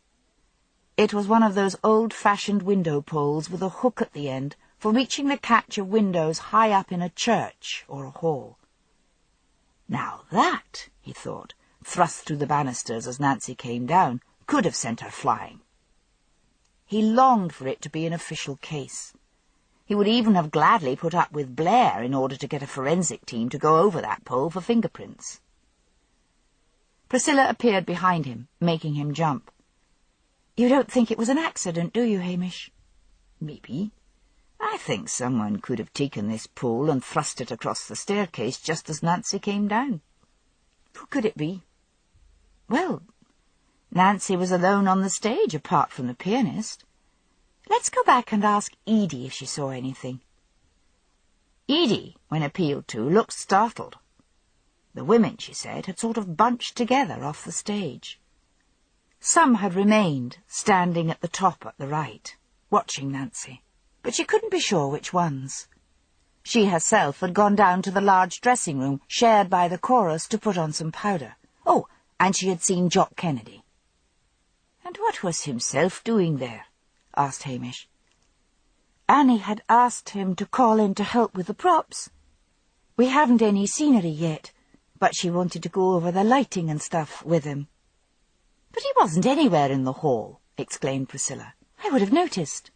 It was one of those old-fashioned window poles with a hook at the end, for reaching the catch of windows high up in a church or a hall. Now that, he thought, thrust through the banisters as Nancy came down, could have sent her flying. He longed for it to be an official case. He would even have gladly put up with Blair in order to get a forensic team to go over that pole for fingerprints. Priscilla appeared behind him, making him jump. "You don't think it was an accident, do you, Hamish?" "Maybe. I think someone could have taken this pole and thrust it across the staircase just as Nancy came down." "Who could it be?" "Well, Nancy was alone on the stage, apart from the pianist. Let's go back and ask Edie if she saw anything." Edie, when appealed to, looked startled. The women, she said, had sort of bunched together off the stage. Some had remained, standing at the top at the right, watching Nancy, but she couldn't be sure which ones. She herself had gone down to the large dressing room, shared by the chorus, to put on some powder. Oh, and she had seen Jock Kennedy. "And what was himself doing there?" asked Hamish. "Annie had asked him to call in to help with the props. We haven't any scenery yet, but she wanted to go over the lighting and stuff with him." "But he wasn't anywhere in the hall," exclaimed Priscilla. "I would have noticed."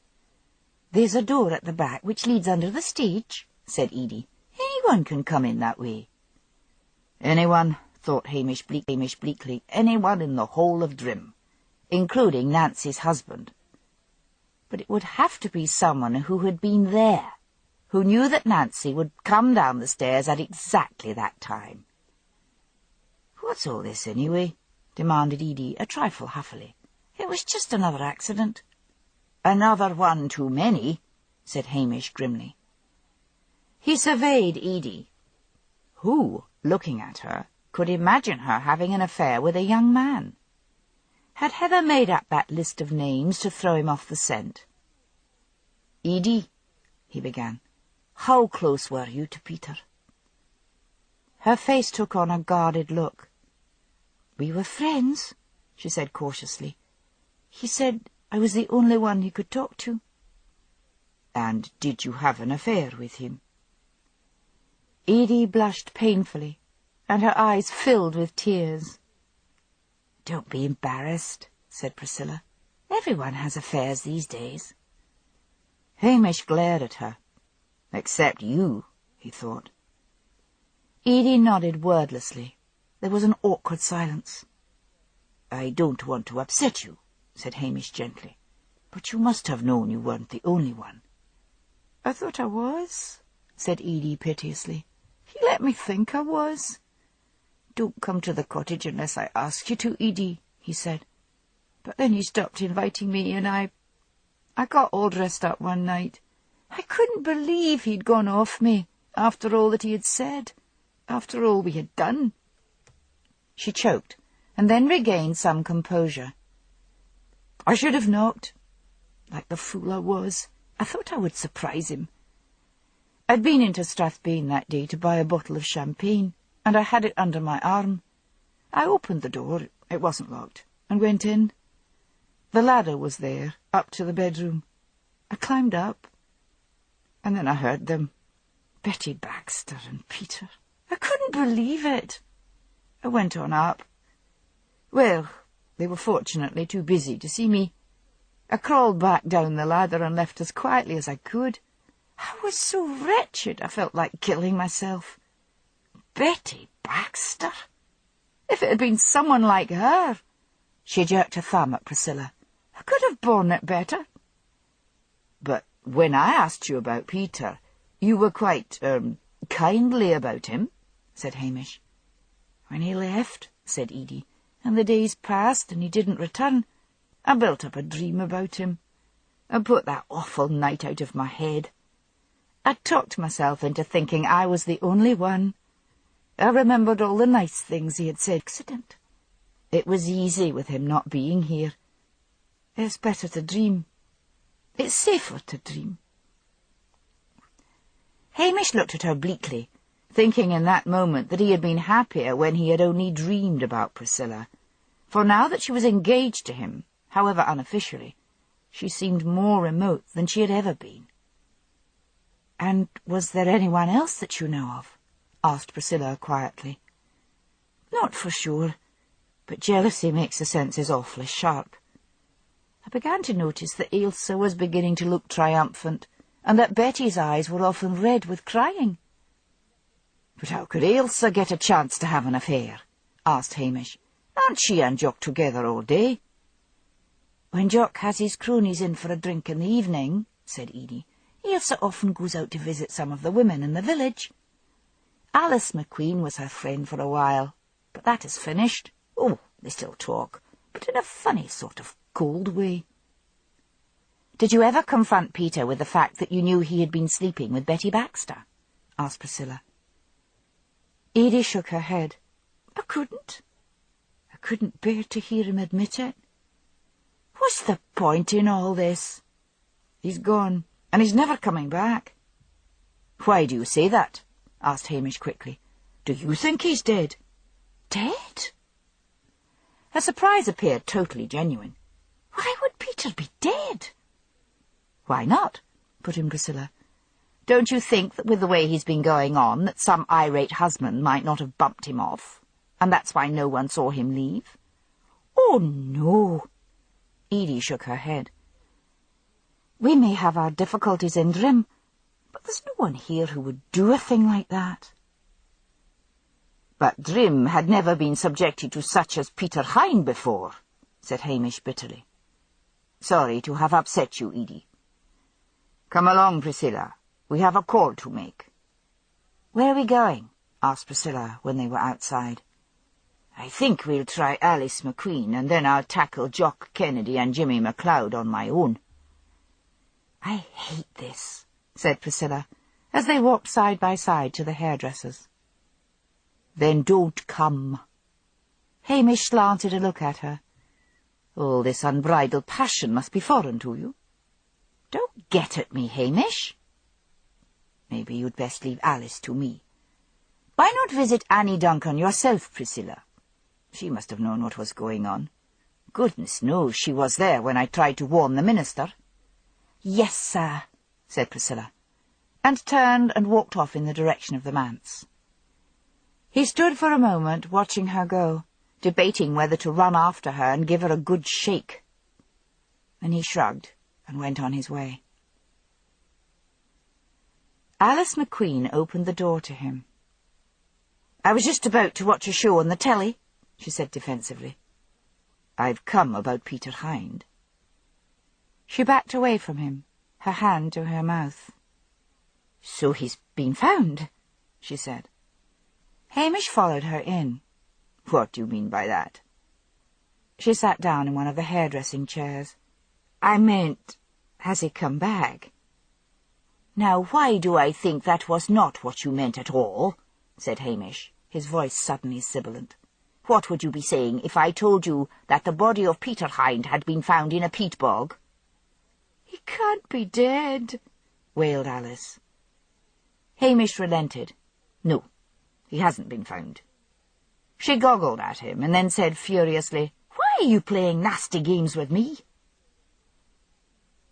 "There's a door at the back which leads under the stage," said Edie. "Anyone can come in that way." "Anyone," thought Hamish bleakly, "anyone in the whole of Drim, including Nancy's husband. But it would have to be someone who had been there, who knew that Nancy would come down the stairs at exactly that time." "What's all this, anyway?" demanded Edie, a trifle huffily. "It was just another accident." "Another one too many," said Hamish grimly. He surveyed Edie. Who, looking at her, could imagine her having an affair with a young man? Had Heather made up that list of names to throw him off the scent? "Edie," he began, "how close were you to Peter?" Her face took on a guarded look. "We were friends," she said cautiously. "He said I was the only one he could talk to." "And did you have an affair with him?" Edie blushed painfully, and her eyes filled with tears. "Don't be embarrassed," said Priscilla. "Everyone has affairs these days." Hamish glared at her. "Except you," he thought. Edie nodded wordlessly. There was an awkward silence. "I don't want to upset you," said Hamish gently, "but you must have known you weren't the only one." "I thought I was," said Edie piteously. "He let me think I was." "Don't come to the cottage unless I ask you to, Edie," he said. "But then he stopped inviting me, and I got all dressed up one night. I couldn't believe he'd gone off me, after all that he had said, after all we had done." She choked, and then regained some composure. "I should have knocked. Like the fool I was. I thought I would surprise him. I'd been into Strathbane that day to buy a bottle of champagne, and I had it under my arm. I opened the door, it wasn't locked, and went in. The ladder was there, up to the bedroom. I climbed up, and then I heard them. Betty Baxter and Peter. I couldn't believe it. I went on up. Well, they were fortunately too busy to see me. I crawled back down the ladder and left as quietly as I could. I was so wretched I felt like killing myself. Betty Baxter? If it had been someone like her— She jerked her thumb at Priscilla. "I could have borne it better." "But when I asked you about Peter, you were quite, kindly about him," said Hamish. "When he left," said Edie, "and the days passed and he didn't return, I built up a dream about him. I put that awful night out of my head. I talked myself into thinking I was the only one. I remembered all the nice things he had said. Accident. It was easy with him not being here. It's better to dream. It's safer to dream." Hamish looked at her bleakly, thinking in that moment that he had been happier when he had only dreamed about Priscilla, for now that she was engaged to him, however unofficially, she seemed more remote than she had ever been. And was there anyone else that you know of? Asked Priscilla quietly. Not for sure, but jealousy makes the senses awfully sharp. I began to notice that Ailsa was beginning to look triumphant, and that Betty's eyes were often red with crying. But how could Ailsa get a chance to have an affair? Asked Hamish. Aren't she and Jock together all day? When Jock has his cronies in for a drink in the evening, said Edie, Ailsa often goes out to visit some of the women in the village. Alice McQueen was her friend for a while, but that is finished. Oh, they still talk, but in a funny sort of cold way. Did you ever confront Peter with the fact that you knew he had been sleeping with Betty Baxter? Asked Priscilla. Edie shook her head. I couldn't. I couldn't bear to hear him admit it. What's the point in all this? He's gone, and he's never coming back. Why do you say that? Asked Hamish quickly. Do you think he's dead? Dead? Her surprise appeared totally genuine. Why would Peter be dead? Why not? Put in Priscilla. Don't you think that with the way he's been going on, that some irate husband might not have bumped him off, and that's why no one saw him leave? Oh, no. Edie shook her head. We may have our difficulties in Drim, but there's no one here who would do a thing like that. But Drim had never been subjected to such as Peter Hind before, said Hamish bitterly. Sorry to have upset you, Edie. Come along, Priscilla. We have a call to make. Where are we going? Asked Priscilla when they were outside. I think we'll try Alice McQueen, and then I'll tackle Jock Kennedy and Jimmy MacLeod on my own. I hate this, said Priscilla, as they walked side by side to the hairdresser's. Then don't come. Hamish slanted a look at her. All this unbridled passion must be foreign to you. Don't get at me, Hamish. Maybe you'd best leave Alice to me. Why not visit Annie Duncan yourself, Priscilla? She must have known what was going on. Goodness knows she was there when I tried to warn the minister. Yes, sir, said Priscilla, and turned and walked off in the direction of the manse. He stood for a moment watching her go, debating whether to run after her and give her a good shake. Then he shrugged and went on his way. Alice McQueen opened the door to him. I was just about to watch a show on the telly, she said defensively. I've come about Peter Hind. She backed away from him, her hand to her mouth. So he's been found, she said. Hamish followed her in. What do you mean by that? She sat down in one of the hairdressing chairs. I meant, has he come back? Now, why do I think that was not what you meant at all? Said Hamish, his voice suddenly sibilant. What would you be saying if I told you that the body of Peter Hind had been found in a peat bog? He can't be dead, wailed Alice. Hamish relented. No, he hasn't been found. She goggled at him and then said furiously, Why are you playing nasty games with me?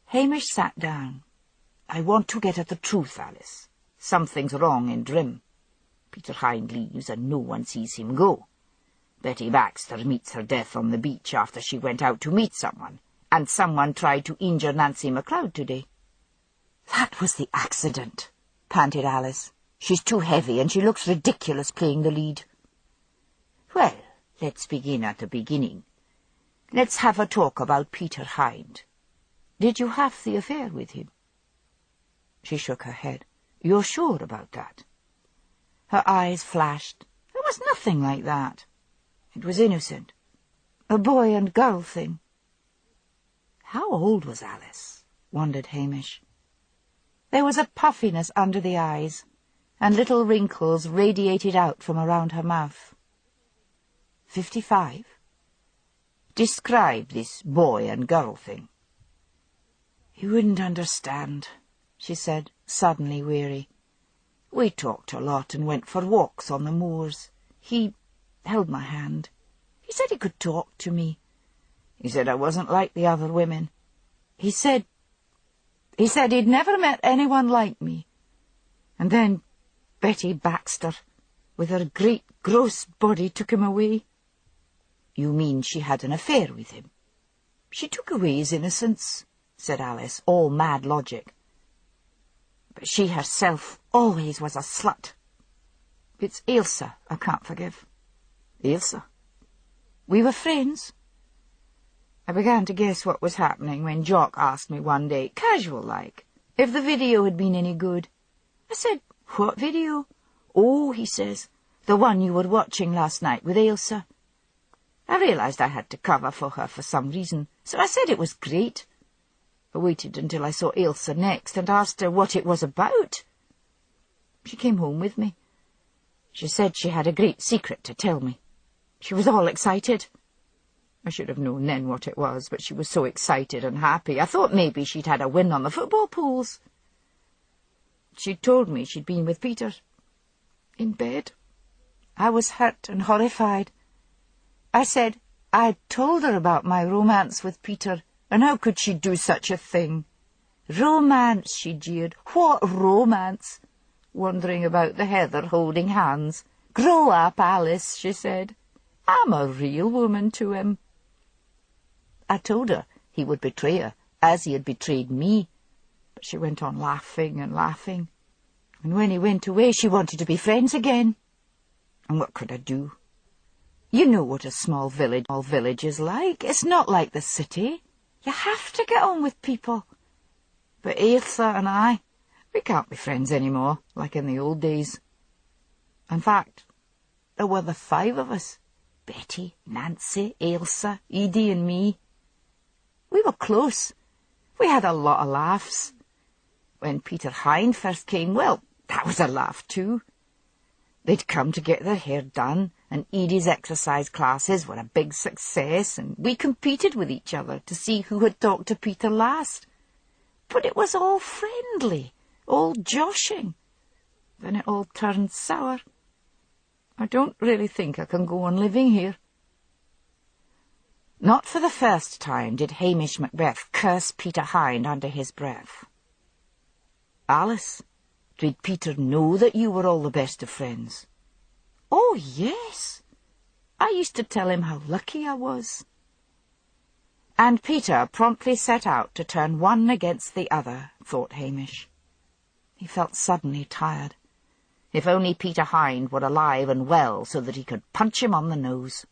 Hamish sat down. I want to get at the truth, Alice. Something's wrong in Drim. Peter Hind leaves and no one sees him go. Betty Baxter meets her death on the beach after she went out to meet someone, and someone tried to injure Nancy MacLeod today. That was the accident, panted Alice. She's too heavy and she looks ridiculous playing the lead. Well, let's begin at the beginning. Let's have a talk about Peter Hind. Did you have the affair with him? She shook her head. You're sure about that? Her eyes flashed. There was nothing like that. It was innocent. A boy and girl thing. How old was Alice? Wondered Hamish. There was a puffiness under the eyes, and little wrinkles radiated out from around her mouth. 55? Describe this boy and girl thing. You wouldn't understand, she said, suddenly weary. We talked a lot and went for walks on the moors. He held my hand. He said he could talk to me. He said I wasn't like the other women. He said he'd never met anyone like me. And then Betty Baxter, with her great gross body, took him away. You mean she had an affair with him? She took away his innocence, said Alice, all mad logic. But she herself always was a slut. It's Ailsa I can't forgive. Ailsa? We were friends. I began to guess what was happening when Jock asked me one day, casual-like, if the video had been any good. I said, "What video?" "Oh," he says, "the one you were watching last night with Ailsa." I realised I had to cover for her for some reason, so I said it was great. I waited until I saw Ailsa next and asked her what it was about. She came home with me. She said she had a great secret to tell me. She was all excited. I should have known then what it was, but she was so excited and happy. I thought maybe she'd had a win on the football pools. She told me she'd been with Peter. In bed. I was hurt and horrified. I said I'd told her about my romance with Peter, and how could she do such a thing? Romance, she jeered. What romance? Wandering about the heather holding hands. Grow up, Alice, she said. I'm a real woman to him. I told her he would betray her, as he had betrayed me. But she went on laughing and laughing. And when he went away, she wanted to be friends again. And what could I do? You know what a small village is like. It's not like the city. You have to get on with people. But Ailsa and I, we can't be friends anymore, like in the old days. In fact, there were the 5 of us. Betty, Nancy, Ailsa, Edie and me. We were close. We had a lot of laughs. When Peter Hind first came, well, that was a laugh too. They'd come to get their hair done, and Edie's exercise classes were a big success, and we competed with each other to see who had talked to Peter last. But it was all friendly, all joshing. Then it all turned sour. I don't really think I can go on living here. Not for the first time did Hamish Macbeth curse Peter Hind under his breath. Alice, did Peter know that you were all the best of friends? Oh, yes. I used to tell him how lucky I was. And Peter promptly set out to turn one against the other, thought Hamish. He felt suddenly tired. If only Peter Hind were alive and well so that he could punch him on the nose.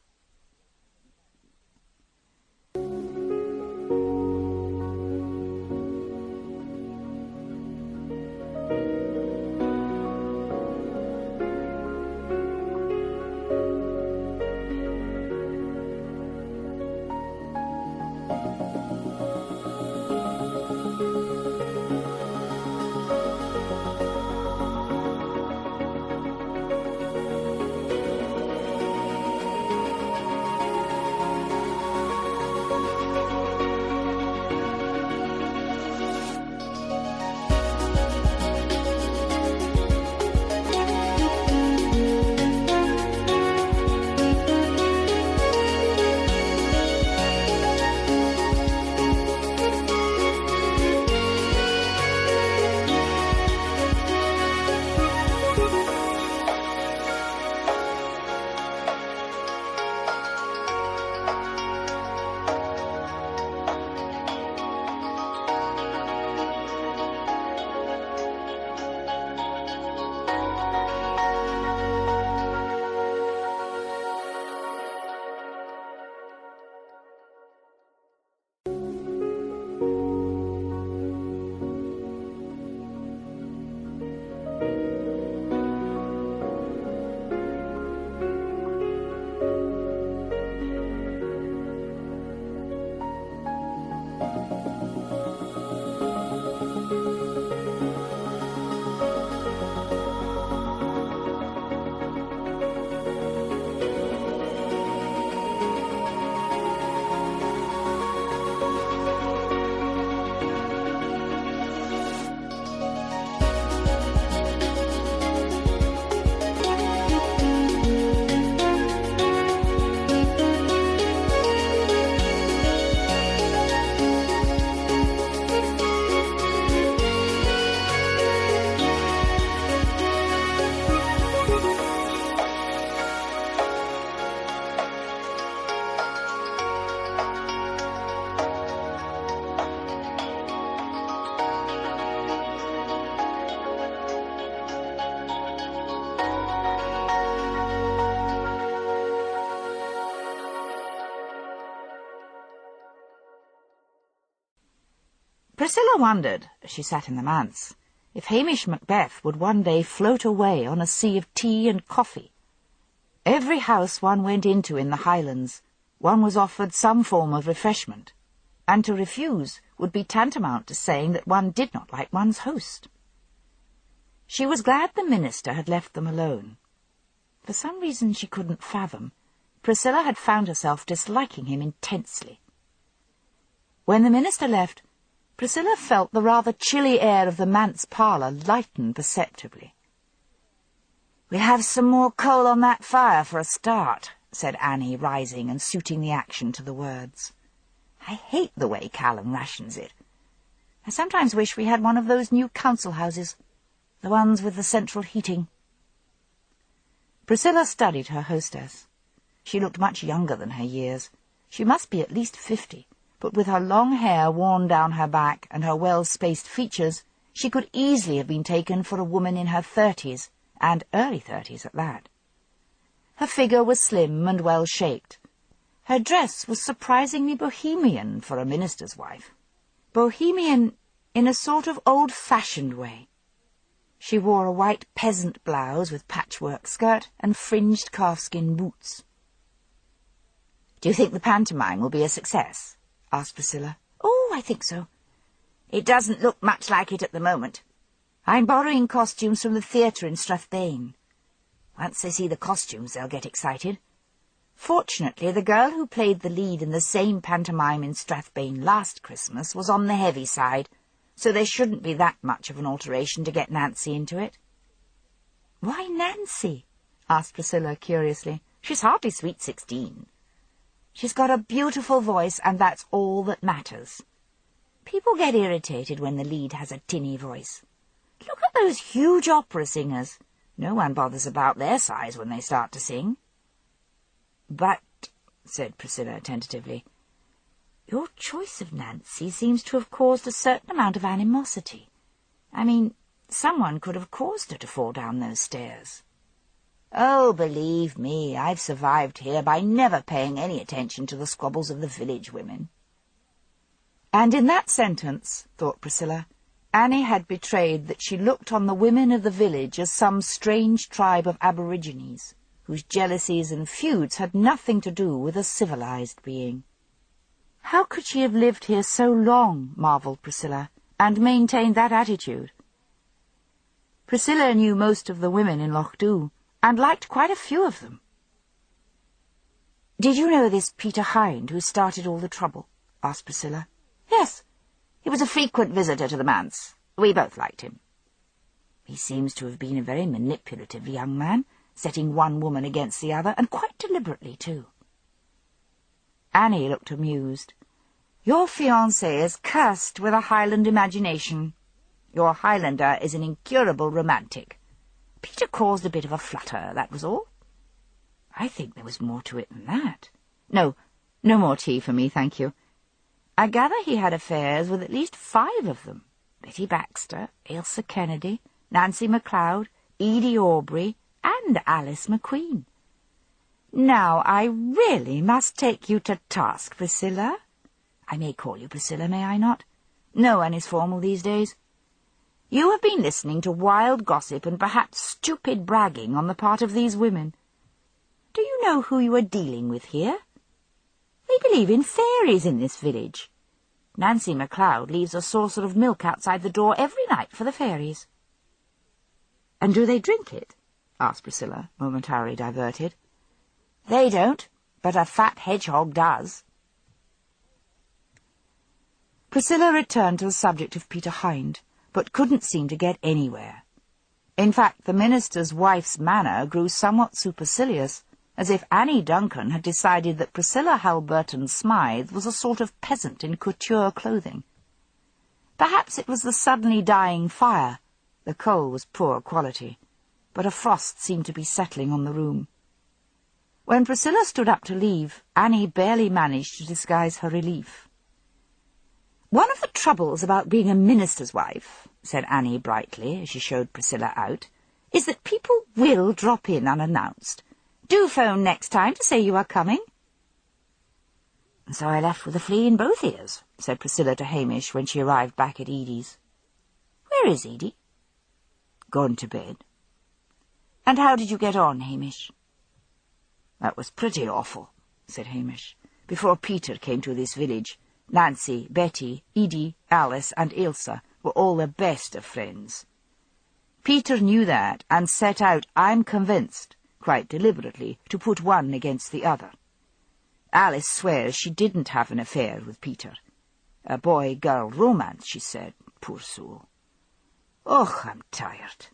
Priscilla wondered, as she sat in the manse, if Hamish Macbeth would one day float away on a sea of tea and coffee. Every house one went into in the Highlands, one was offered some form of refreshment, and to refuse would be tantamount to saying that one did not like one's host. She was glad the minister had left them alone. For some reason she couldn't fathom, Priscilla had found herself disliking him intensely. When the minister left, Priscilla felt the rather chilly air of the manse parlour lighten perceptibly. "We'll have some more coal on that fire for a start," said Annie, rising and suiting the action to the words. "I hate the way Callum rations it. I sometimes wish we had one of those new council houses, the ones with the central heating." Priscilla studied her hostess. She looked much younger than her years. She must be at least 50, but with her long hair worn down her back and her well-spaced features, she could easily have been taken for a woman in her 30s, and early 30s at that. Her figure was slim and well-shaped. Her dress was surprisingly bohemian for a minister's wife. Bohemian in a sort of old-fashioned way. She wore a white peasant blouse with patchwork skirt and fringed calfskin boots. "Do you think the pantomime will be a success?" asked Priscilla. "Oh, I think so. It doesn't look much like it at the moment. I'm borrowing costumes from the theatre in Strathbane. Once they see the costumes, they'll get excited. Fortunately, the girl who played the lead in the same pantomime in Strathbane last Christmas was on the heavy side, so there shouldn't be that much of an alteration to get Nancy into it." "Why Nancy?" asked Priscilla curiously. "She's hardly sweet 16. She's got a beautiful voice, and that's all that matters. People get irritated when the lead has a tinny voice. Look at those huge opera singers. No one bothers about their size when they start to sing." "But," said Priscilla tentatively, "your choice of Nancy seems to have caused a certain amount of animosity. I mean, someone could have caused her to fall down those stairs." "Oh, believe me, I've survived here by never paying any attention to the squabbles of the village women." And in that sentence, thought Priscilla, Annie had betrayed that she looked on the women of the village as some strange tribe of aborigines, whose jealousies and feuds had nothing to do with a civilized being. How could she have lived here so long, marvelled Priscilla, and maintained that attitude? Priscilla knew most of the women in Lochdu, and liked quite a few of them. "Did you know this Peter Hind who started all the trouble?" asked Priscilla. "Yes. He was a frequent visitor to the manse. We both liked him. He seems to have been a very manipulative young man, setting one woman against the other, and quite deliberately, too." Annie looked amused. "Your fiancé is cursed with a Highland imagination. Your Highlander is an incurable romantic. Peter caused a bit of a flutter, that was all." "I think there was more to it than that." No more tea for me, thank you. I gather he had affairs with at least 5 of them. Betty Baxter, Ailsa Kennedy, Nancy MacLeod, Edie Aubrey, and Alice McQueen. Now, I really must take you to task, Priscilla. I may call you Priscilla, may I not? No one is formal these days. You have been listening to wild gossip and perhaps stupid bragging on the part of these women. Do you know who you are dealing with here? They believe in fairies in this village. Nancy MacLeod leaves a saucer of milk outside the door every night for the fairies." "And do they drink it?" asked Priscilla, momentarily diverted. "They don't, but a fat hedgehog does." Priscilla returned to the subject of Peter Hind, but couldn't seem to get anywhere. In fact, the minister's wife's manner grew somewhat supercilious, as if Annie Duncan had decided that Priscilla Halberton Smythe was a sort of peasant in couture clothing. Perhaps it was the suddenly dying fire. The coal was poor quality, but a frost seemed to be settling on the room. When Priscilla stood up to leave, Annie barely managed to disguise her relief. "One of the troubles about being a minister's wife," said Annie brightly, as she showed Priscilla out, "is that people will drop in unannounced. Do phone next time to say you are coming." "And so I left with a flea in both ears," said Priscilla to Hamish when she arrived back at Edie's. "Where is Edie?" "Gone to bed." "And how did you get on, Hamish?" "That was pretty awful," said Hamish. "Before Peter came to this village, Nancy, Betty, Edie, Alice, and Ilse were all the best of friends. Peter knew that and set out, I'm convinced, quite deliberately, to put one against the other. Alice swears she didn't have an affair with Peter. A boy-girl romance, she said, poor soul. Oh, I'm tired."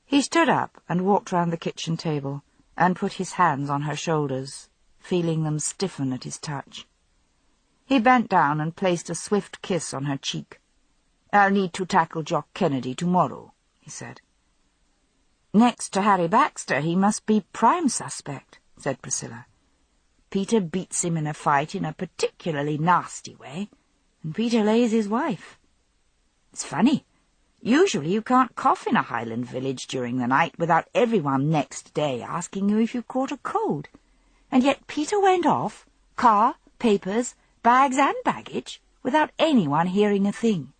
He stood up and walked round the kitchen table and put his hands on her shoulders, feeling them stiffen at his touch. He bent down and placed a swift kiss on her cheek. "I'll need to tackle Jock Kennedy tomorrow," he said. "Next to Harry Baxter, he must be prime suspect," said Priscilla. "Peter beats him in a fight in a particularly nasty way, and Peter lays his wife. It's funny. Usually you can't cough in a Highland village during the night without everyone next day asking you if you caught a cold. And yet Peter went off, car, papers, bags and baggage, without anyone hearing a thing."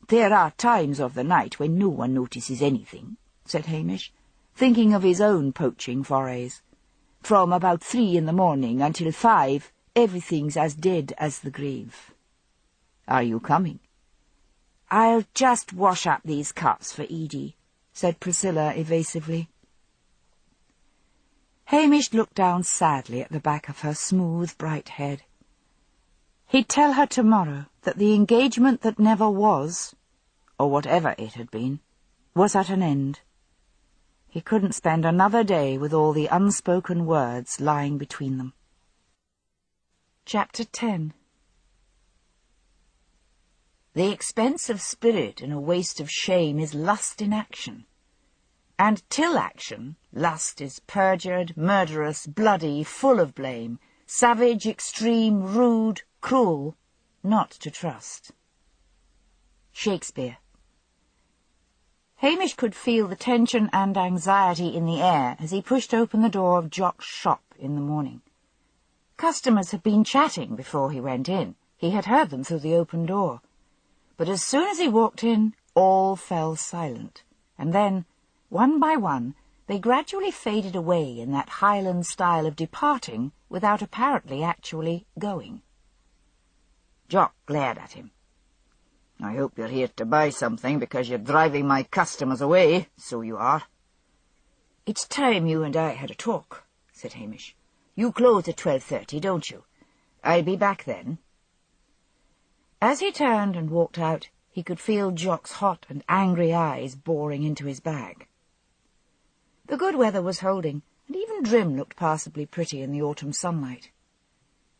"There are times of the night when no one notices anything," said Hamish, thinking of his own poaching forays. "From about 3 in the morning until 5, everything's as dead as the grave." "Are you coming?" "I'll just wash up these cups for Edie," said Priscilla evasively. Hamish looked down sadly at the back of her smooth, bright head. He'd tell her tomorrow that the engagement that never was, or whatever it had been, was at an end. He couldn't spend another day with all the unspoken words lying between them. Chapter 10. The expense of spirit and a waste of shame is lust in action. And till action, lust is perjured, murderous, bloody, full of blame, savage, extreme, rude, cruel, not to trust. Shakespeare. Hamish could feel the tension and anxiety in the air as he pushed open the door of Jock's shop in the morning. Customers had been chatting before he went in. He had heard them through the open door. But as soon as he walked in, all fell silent, and then, one by one, they gradually faded away in that Highland style of departing without apparently actually going. Jock glared at him. "I hope you're here to buy something, because you're driving my customers away, so you are." "It's time you and I had a talk," said Hamish. "You close at 12:30, don't you? I'll be back then." As he turned and walked out, he could feel Jock's hot and angry eyes boring into his bag. The good weather was holding, and even Drim looked passably pretty in the autumn sunlight.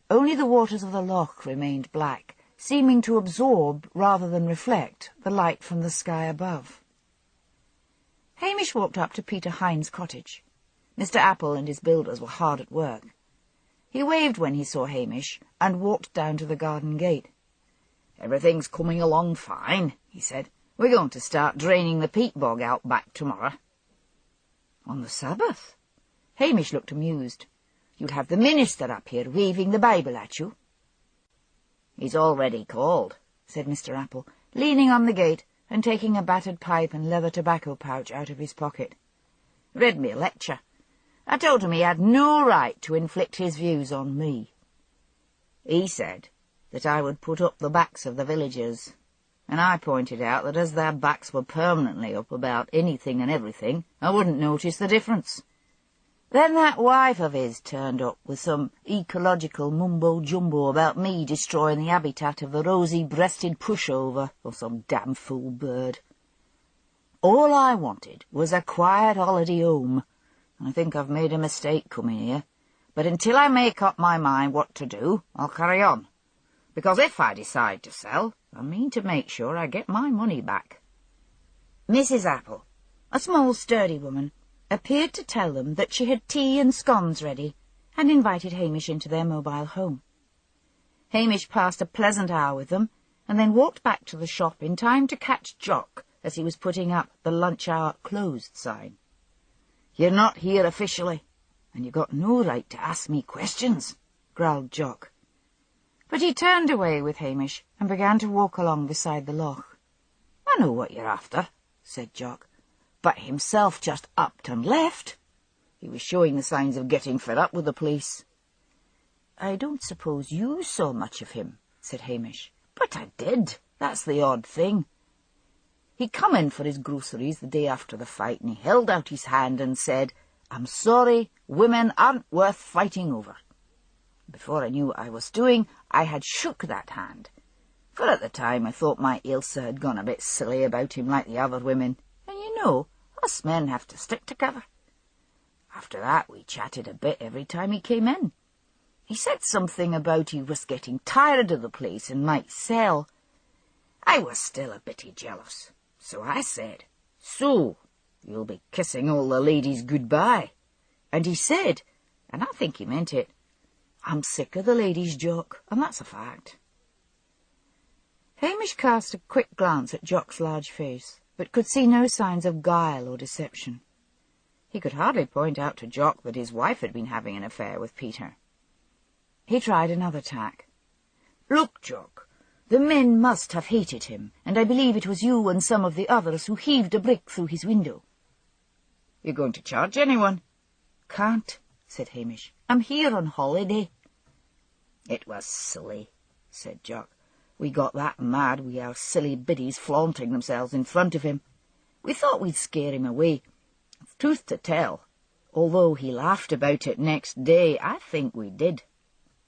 Only the waters of the loch remained black, seeming to absorb, rather than reflect, the light from the sky above. Hamish walked up to Peter Hind's cottage. Mr. Apple and his builders were hard at work. He waved when he saw Hamish, and walked down to the garden gate. "Everything's coming along fine," he said. "We're going to start draining the peat bog out back tomorrow." "On the Sabbath?" Hamish looked amused. "You'll have the minister up here waving the Bible at you." "He's already called," said Mr. Apple, leaning on the gate and taking a battered pipe and leather tobacco pouch out of his pocket. "Read me a lecture. I told him he had no right to inflict his views on me. He said that I would put up the backs of the villagers, and I pointed out that as their backs were permanently up about anything and everything, I wouldn't notice the difference. Then that wife of his turned up with some ecological mumbo-jumbo about me destroying the habitat of the rosy-breasted pushover, or some damn fool bird. All I wanted was a quiet holiday home. I think I've made a mistake coming here, but until I make up my mind what to do, I'll carry on. Because if I decide to sell, I mean to make sure I get my money back." Mrs. Apple, a small, sturdy woman, appeared to tell them that she had tea and scones ready, and invited Hamish into their mobile home. Hamish passed a pleasant hour with them, and then walked back to the shop in time to catch Jock as he was putting up the lunch-hour closed sign. "You're not here officially, and you've got no right to ask me questions," growled Jock. But he turned away with Hamish and began to walk along beside the loch. "I know what you're after," said Jock, but himself just upped and left. He was showing the signs of getting fed up with the police. "I don't suppose you saw much of him," said Hamish. "But I did. That's the odd thing. He come in for his groceries the day after the fight, and he held out his hand and said, 'I'm sorry, women aren't worth fighting over.' Before I knew what I was doing, I had shook that hand. For at the time I thought my Ailsa had gone a bit silly about him like the other women, and you know, us men have to stick together. After that we chatted a bit every time he came in. He said something about he was getting tired of the place and might sell. I was still a bitty jealous, so I said, 'So, you'll be kissing all the ladies goodbye.' And he said, and I think he meant it, 'I'm sick of the ladies, Jock,' and that's a fact." Hamish cast a quick glance at Jock's large face, but could see no signs of guile or deception. He could hardly point out to Jock that his wife had been having an affair with Peter. He tried another tack. "Look, Jock, the men must have hated him, and I believe it was you and some of the others who heaved a brick through his window." "You going to charge anyone?" "Can't," said Hamish. "I'm here on holiday." "It was silly," said Jock. "We got that mad with our silly biddies flaunting themselves in front of him. We thought we'd scare him away. Truth to tell, although he laughed about it next day, I think we did.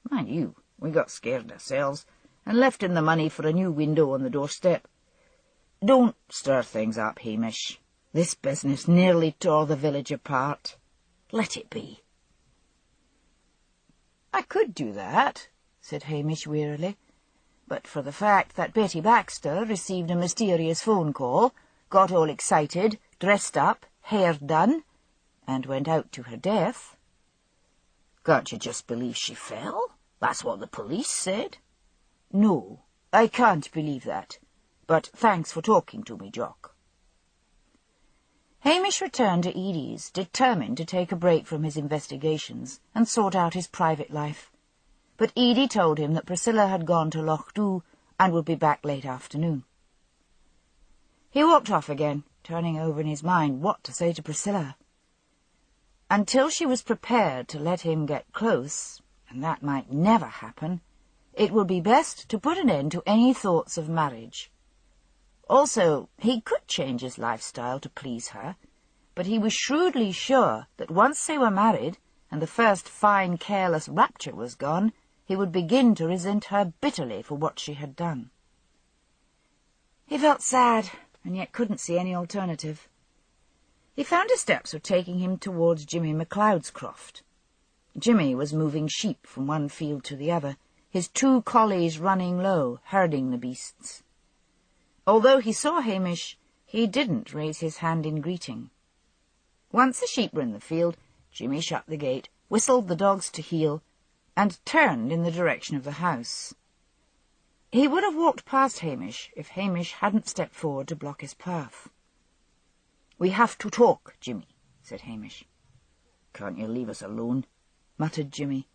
Mind you, we got scared ourselves, and left him the money for a new window on the doorstep. Don't stir things up, Hamish. This business nearly tore the village apart. Let it be." "I could do that," said Hamish wearily, "but for the fact that Betty Baxter received a mysterious phone call, got all excited, dressed up, hair done, and went out to her death." "Can't you just believe she fell? That's what the police said." "No, I can't believe that. But thanks for talking to me, Jock." Hamish returned to Edie's, determined to take a break from his investigations and sort out his private life. But Edie told him that Priscilla had gone to Loch Dhu and would be back late afternoon. He walked off again, turning over in his mind what to say to Priscilla. Until she was prepared to let him get close, and that might never happen, it would be best to put an end to any thoughts of marriage. Also, he could change his lifestyle to please her, but he was shrewdly sure that once they were married, and the first fine, careless rapture was gone, he would begin to resent her bitterly for what she had done. He felt sad, and yet couldn't see any alternative. He found his steps were taking him towards Jimmy MacLeod's croft. Jimmy was moving sheep from one field to the other, his 2 collies running low, herding the beasts. Although he saw Hamish, he didn't raise his hand in greeting. Once the sheep were in the field, Jimmy shut the gate, whistled the dogs to heel, and turned in the direction of the house. He would have walked past Hamish if Hamish hadn't stepped forward to block his path. "We have to talk, Jimmy," said Hamish. "Can't you leave us alone?" muttered Jimmy.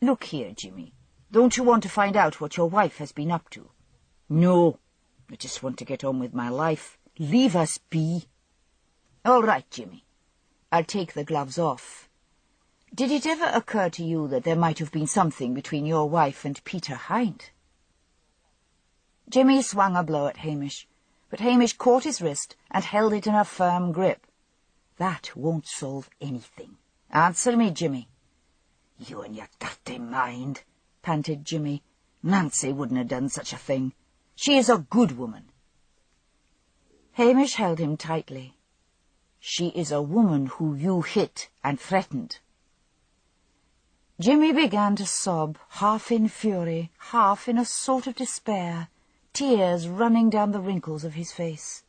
"Look here, Jimmy, don't you want to find out what your wife has been up to?" "No, I just want to get on with my life. Leave us be." "All right, Jimmy. I'll take the gloves off. Did it ever occur to you that there might have been something between your wife and Peter Hind?" Jimmy swung a blow at Hamish, but Hamish caught his wrist and held it in a firm grip. "That won't solve anything. Answer me, Jimmy." "You and your dirty mind," panted Jimmy. "Nancy wouldn't have done such a thing. She is a good woman." Hamish held him tightly. "She is a woman who you hit and threatened." Jimmy began to sob, half in fury, half in a sort of despair, tears running down the wrinkles of his face.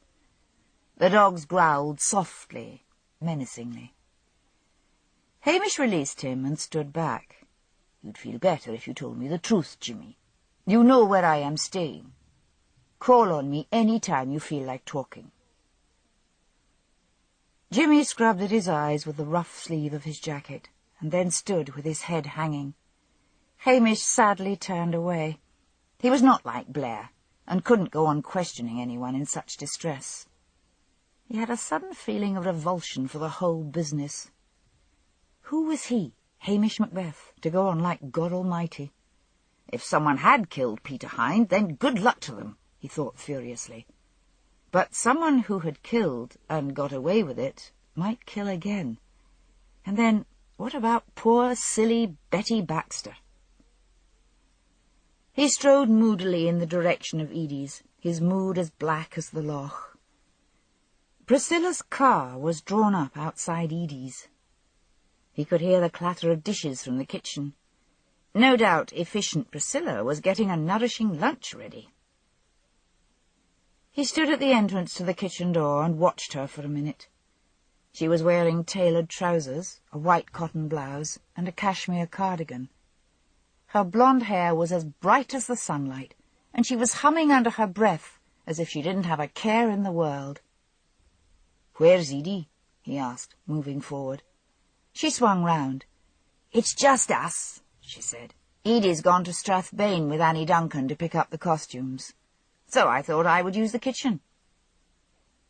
The dogs growled softly, menacingly. Hamish released him and stood back. "You'd feel better if you told me the truth, Jimmy. You know where I am staying. Call on me any time you feel like talking." Jimmy scrubbed at his eyes with the rough sleeve of his jacket, and then stood with his head hanging. Hamish sadly turned away. He was not like Blair, and couldn't go on questioning anyone in such distress. He had a sudden feeling of revulsion for the whole business. Who was he, Hamish Macbeth, to go on like God Almighty? If someone had killed Peter Hind, then good luck to them, he thought furiously. But someone who had killed and got away with it might kill again. And then, what about poor, silly Betty Baxter? He strode moodily in the direction of Edie's, his mood as black as the loch. Priscilla's car was drawn up outside Edie's. He could hear the clatter of dishes from the kitchen. No doubt efficient Priscilla was getting a nourishing lunch ready. He stood at the entrance to the kitchen door and watched her for a minute. She was wearing tailored trousers, a white cotton blouse, and a cashmere cardigan. Her blonde hair was as bright as the sunlight, and she was humming under her breath as if she didn't have a care in the world. "Where's Edie?" he asked, moving forward. She swung round. "It's just us," she said. "Edie's gone to Strathbane with Annie Duncan to pick up the costumes. So I thought I would use the kitchen."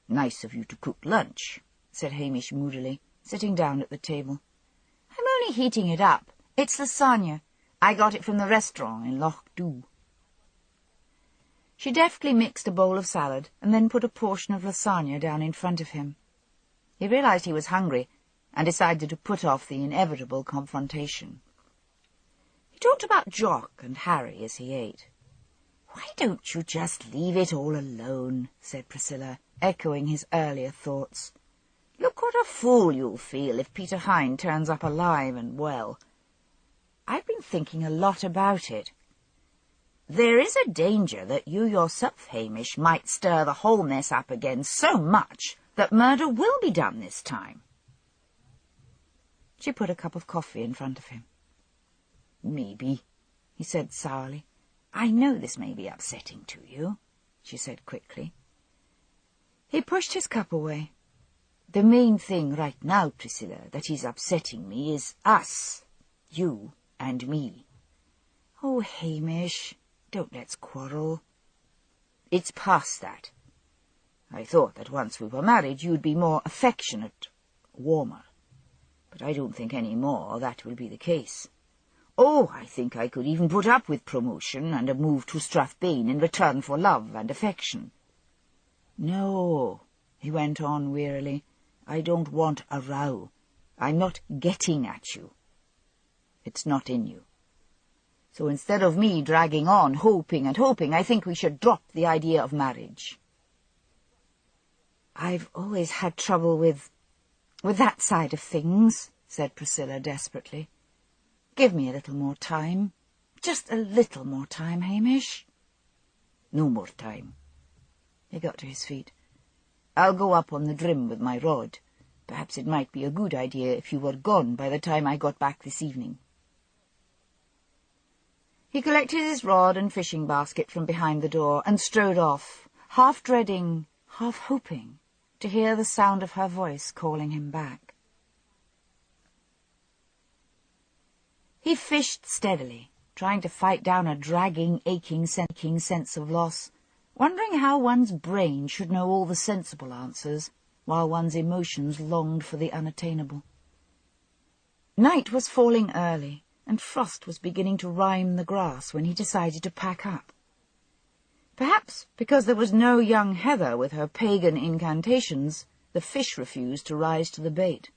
"Nice of you to cook lunch," said Hamish moodily, sitting down at the table. "I'm only heating it up. It's lasagna. I got it from the restaurant in Loch Dhu." She deftly mixed a bowl of salad and then put a portion of lasagna down in front of him. He realized he was hungry and decided to put off the inevitable confrontation. He talked about Jock and Harry as he ate. "Why don't you just leave it all alone?" said Priscilla, echoing his earlier thoughts. "Look what a fool you'll feel if Peter Hind turns up alive and well. I've been thinking a lot about it. There is a danger that you yourself, Hamish, might stir the whole mess up again so much that murder will be done this time." She put a cup of coffee in front of him. "Maybe," he said sourly. "I know this may be upsetting to you," she said quickly. He pushed his cup away. "The main thing right now, Priscilla, that is upsetting me is us, you and me." "Oh, Hamish, don't let's quarrel." "It's past that. I thought that once we were married you'd be more affectionate, warmer. But I don't think any more that will be the case. Oh, I think I could even put up with promotion and a move to Strathbane in return for love and affection." "No," he went on wearily, "I don't want a row. I'm not getting at you. It's not in you. So instead of me dragging on, hoping and hoping, I think we should drop the idea of marriage." "I've always had trouble with that side of things," said Priscilla desperately. "Give me a little more time. Just a little more time, Hamish." "No more time." He got to his feet. "I'll go up on the Drim with my rod. Perhaps it might be a good idea if you were gone by the time I got back this evening." He collected his rod and fishing basket from behind the door and strode off, half dreading, half hoping, to hear the sound of her voice calling him back. He fished steadily, trying to fight down a dragging, aching sense of loss, wondering how one's brain should know all the sensible answers, while one's emotions longed for the unattainable. Night was falling early, and frost was beginning to rime the grass when he decided to pack up. Perhaps because there was no young Heather with her pagan incantations, the fish refused to rise to the bait.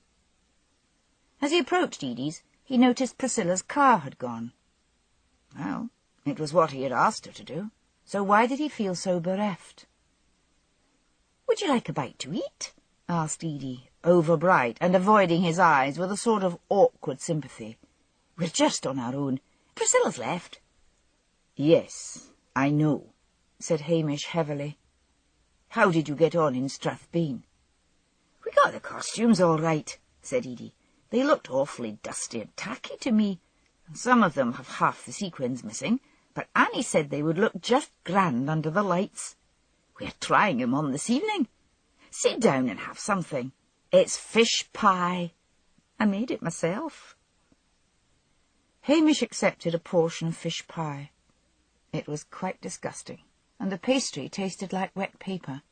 As he approached Edie's, he noticed Priscilla's car had gone. Well, it was what he had asked her to do, so why did he feel so bereft? "Would you like a bite to eat?" asked Edie, overbright and avoiding his eyes with a sort of awkward sympathy. "We're just on our own. Priscilla's left." "Yes, I know," said Hamish heavily. "How did you get on in Strathbane?" "We got the costumes all right," said Edie. "They looked awfully dusty and tacky to me, and some of them have half the sequins missing, but Annie said they would look just grand under the lights. We're trying 'em on this evening. Sit down and have something. It's fish pie. I made it myself." Hamish accepted a portion of fish pie. It was quite disgusting, and the pastry tasted like wet paper.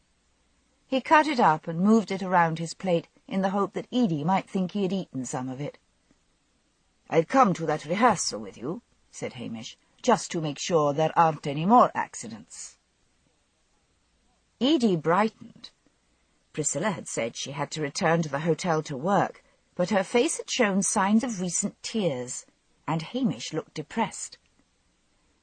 He cut it up and moved it around his plate in the hope that Edie might think he had eaten some of it. "I've come to that rehearsal with you," said Hamish, "just to make sure there aren't any more accidents." Edie brightened. Priscilla had said she had to return to the hotel to work, but her face had shown signs of recent tears, and Hamish looked depressed.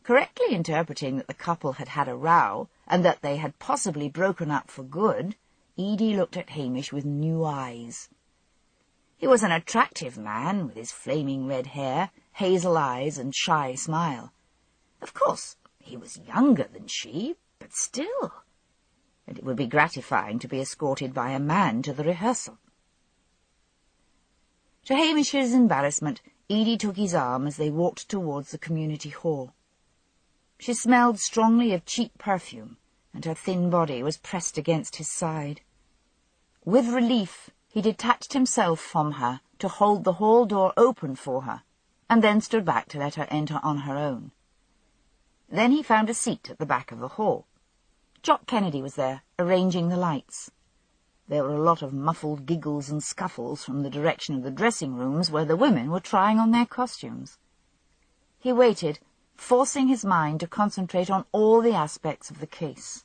Correctly interpreting that the couple had had a row, and that they had possibly broken up for good, Edie looked at Hamish with new eyes. He was an attractive man, with his flaming red hair, hazel eyes, and shy smile. Of course, he was younger than she, but still. And it would be gratifying to be escorted by a man to the rehearsal. To Hamish's embarrassment, Edie took his arm as they walked towards the community hall. She smelled strongly of cheap perfume, and her thin body was pressed against his side. With relief, he detached himself from her to hold the hall door open for her, and then stood back to let her enter on her own. Then he found a seat at the back of the hall. Jock Kennedy was there, arranging the lights. There were a lot of muffled giggles and scuffles from the direction of the dressing rooms where the women were trying on their costumes. He waited, forcing his mind to concentrate on all the aspects of the case.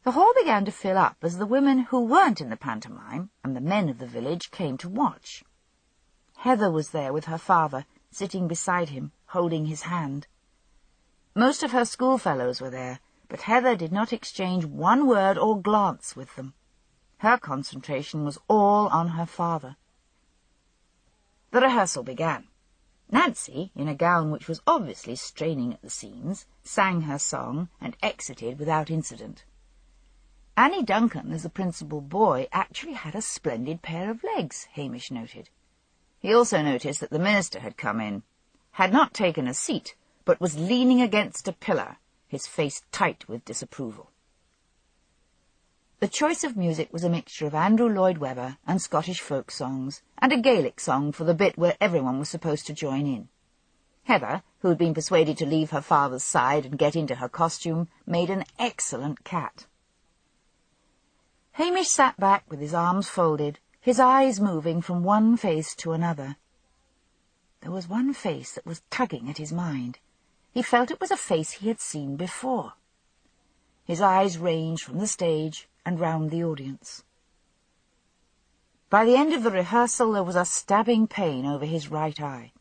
The hall began to fill up as the women who weren't in the pantomime and the men of the village came to watch. Heather was there with her father, sitting beside him, holding his hand. Most of her schoolfellows were there, but Heather did not exchange one word or glance with them. Her concentration was all on her father. The rehearsal began. Nancy, in a gown which was obviously straining at the seams, sang her song and exited without incident. Annie Duncan, as the principal boy, actually had a splendid pair of legs, Hamish noted. He also noticed that the minister had come in, had not taken a seat, but was leaning against a pillar, his face tight with disapproval. The choice of music was a mixture of Andrew Lloyd Webber and Scottish folk songs, and a Gaelic song for the bit where everyone was supposed to join in. Heather, who had been persuaded to leave her father's side and get into her costume, made an excellent cat. Hamish sat back with his arms folded, his eyes moving from one face to another. There was one face that was tugging at his mind. He felt it was a face he had seen before. His eyes ranged from the stage and round the audience. By the end of the rehearsal there was a stabbing pain over his right eye.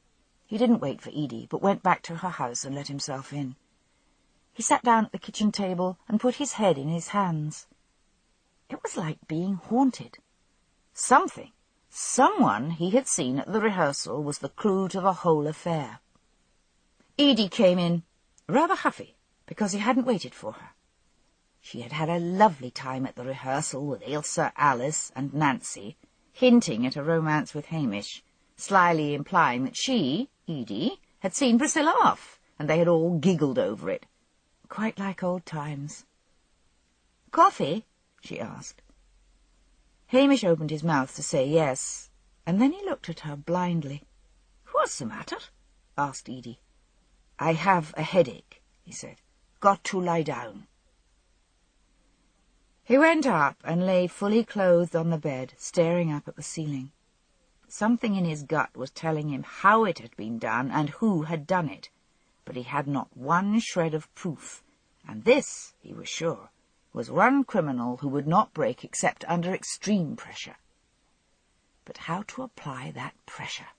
He didn't wait for Edie, but went back to her house and let himself in. He sat down at the kitchen table and put his head in his hands. It was like being haunted. Someone he had seen at the rehearsal was the clue to the whole affair. Edie came in, rather huffy, because he hadn't waited for her. She had had a lovely time at the rehearsal with Ailsa, Alice, and Nancy, hinting at a romance with Hamish, slyly implying that she, Edie, had seen Priscilla off, and they had all giggled over it. Quite like old times. "Coffee?" she asked. Hamish opened his mouth to say yes, and then he looked at her blindly. "What's the matter?" asked Edie. "I have a headache," he said. "Got to lie down." He went up and lay fully clothed on the bed, staring up at the ceiling. Something in his gut was telling him how it had been done and who had done it, but he had not one shred of proof, and this, he was sure, was one criminal who would not break except under extreme pressure. But how to apply that pressure?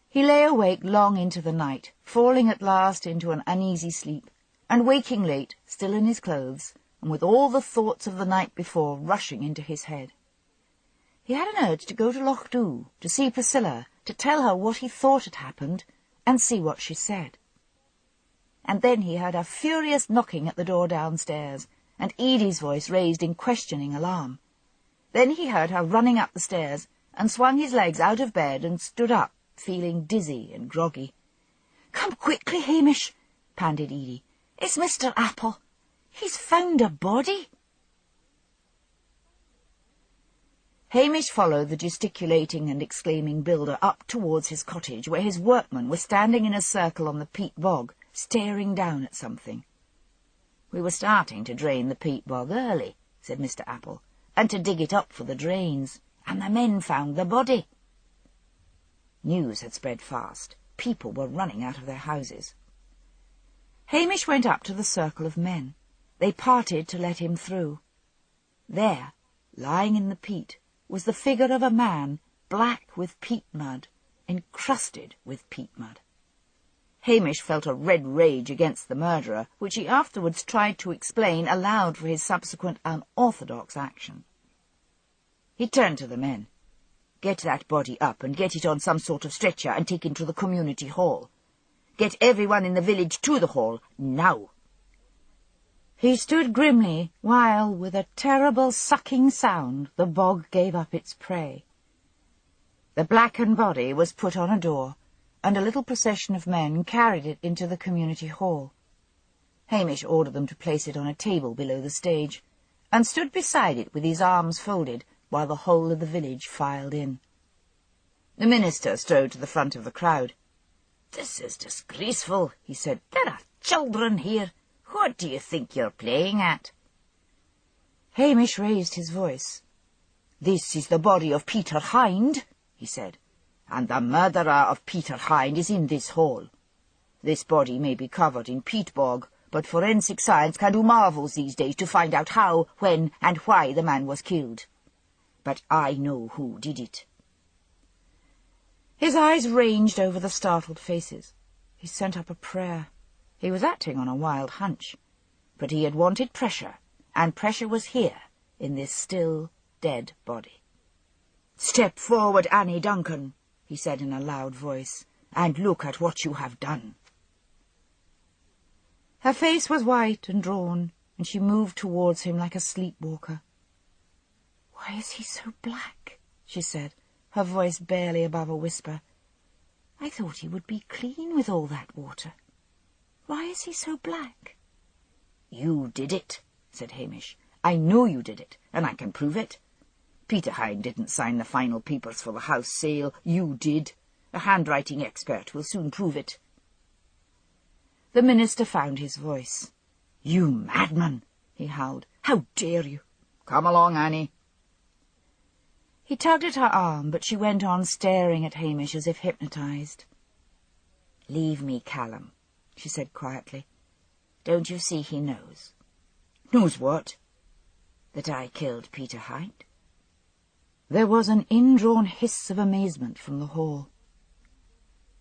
He lay awake long into the night, falling at last into an uneasy sleep, and waking late, still in his clothes, and with all the thoughts of the night before rushing into his head. He had an urge to go to Loch Dhu, to see Priscilla, to tell her what he thought had happened, and see what she said. And then he heard a furious knocking at the door downstairs, and Edie's voice raised in questioning alarm. Then he heard her running up the stairs, and swung his legs out of bed and stood up, feeling dizzy and groggy. "Come quickly, Hamish," panted Edie. "It's Mr. Apple. He's found a body." Hamish followed the gesticulating and exclaiming builder up towards his cottage, where his workmen were standing in a circle on the peat bog, staring down at something. "We were starting to drain the peat bog early," said Mr. Apple, "and to dig it up for the drains, and the men found the body." News had spread fast. People were running out of their houses. Hamish went up to the circle of men. They parted to let him through. There, lying in the peat, was the figure of a man, black with peat mud, encrusted with peat mud. Hamish felt a red rage against the murderer, which he afterwards tried to explain aloud for his subsequent unorthodox action. He turned to the men. "Get that body up and get it on some sort of stretcher and taken to the community hall. Get everyone in the village to the hall, now." He stood grimly while, with a terrible sucking sound, the bog gave up its prey. The blackened body was put on a door, and a little procession of men carried it into the community hall. Hamish ordered them to place it on a table below the stage, and stood beside it with his arms folded, while the whole of the village filed in. The minister strode to the front of the crowd. "This is disgraceful," he said. "There are children here. What do you think you're playing at?" Hamish raised his voice. "This is the body of Peter Hind," he said, "and the murderer of Peter Hind is in this hall. This body may be covered in peat bog, but forensic science can do marvels these days to find out how, when, and why the man was killed. But I know who did it." His eyes ranged over the startled faces. He sent up a prayer. He was acting on a wild hunch, but he had wanted pressure, and pressure was here, in this still, dead body. "Step forward, Annie Duncan," he said in a loud voice, "and look at what you have done." Her face was white and drawn, and she moved towards him like a sleepwalker. "Why is he so black?" she said, her voice barely above a whisper. "I thought he would be clean with all that water. Why is he so black?" "You did it," said Hamish. "I know you did it, and I can prove it. Peter Hind didn't sign the final papers for the house sale. You did. A handwriting expert will soon prove it." The minister found his voice. "You madman!" he howled. "How dare you? Come along, Annie." He tugged at her arm, but she went on staring at Hamish as if hypnotized. "Leave me, Callum," she said quietly. "Don't you see he knows?" "Knows what?" "That I killed Peter Hind." There was an indrawn hiss of amazement from the hall.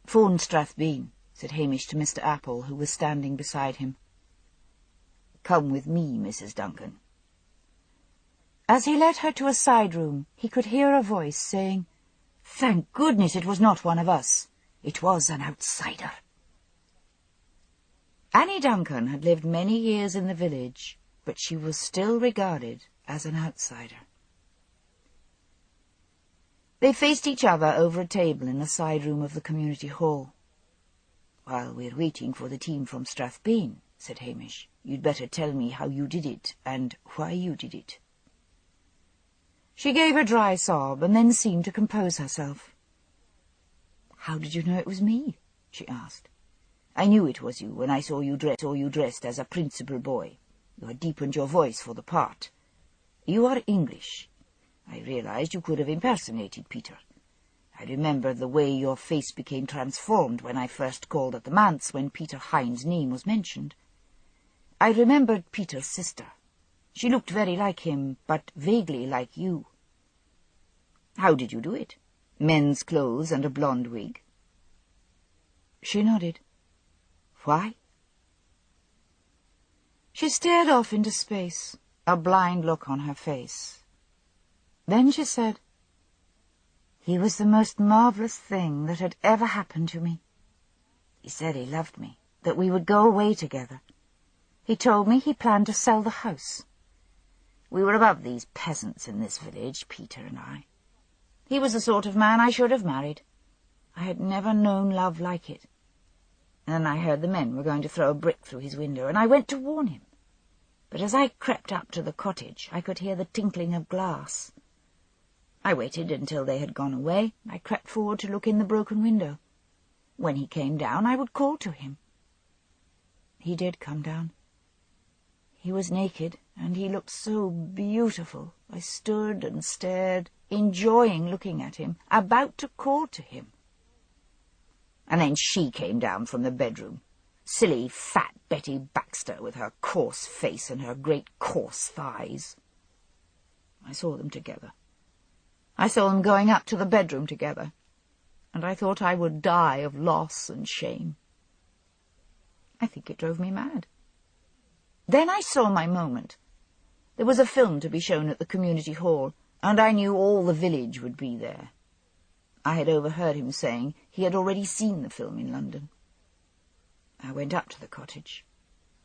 "Phone Strathbeen," said Hamish to Mr. Apple, who was standing beside him. "Come with me, Mrs. Duncan." As he led her to a side room, he could hear a voice saying, "Thank goodness it was not one of us. It was an outsider." Annie Duncan had lived many years in the village, but she was still regarded as an outsider. They faced each other over a table in a side room of the community hall. "While we're waiting for the team from Strathbeen," said Hamish, "you'd better tell me how you did it, and why you did it." She gave a dry sob, and then seemed to compose herself. "How did you know it was me?" she asked. "I knew it was you when I saw you dressed as a principal boy. You had deepened your voice for the part. You are English. I realized you could have impersonated Peter. I remembered the way your face became transformed when I first called at the manse when Peter Hind's name was mentioned. I remembered Peter's sister. She looked very like him, but vaguely like you. How did you do it? Men's clothes and a blonde wig?" She nodded. "Why?" She stared off into space, a blind look on her face. Then she said, "He was the most marvellous thing that had ever happened to me. He said he loved me, that we would go away together. He told me he planned to sell the house. We were above these peasants in this village, Peter and I. He was the sort of man I should have married. I had never known love like it. And then I heard the men were going to throw a brick through his window, and I went to warn him. But as I crept up to the cottage, I could hear the tinkling of glass. I waited until they had gone away. I crept forward to look in the broken window. When he came down, I would call to him. He did come down. He was naked, and he looked so beautiful. I stood and stared, enjoying looking at him, about to call to him. And then she came down from the bedroom. Silly, fat Betty Baxter, with her coarse face and her great coarse thighs. I saw them together. I saw them going up to the bedroom together, and I thought I would die of loss and shame. I think it drove me mad. Then I saw my moment. There was a film to be shown at the community hall, and I knew all the village would be there. I had overheard him saying he had already seen the film in London. I went up to the cottage.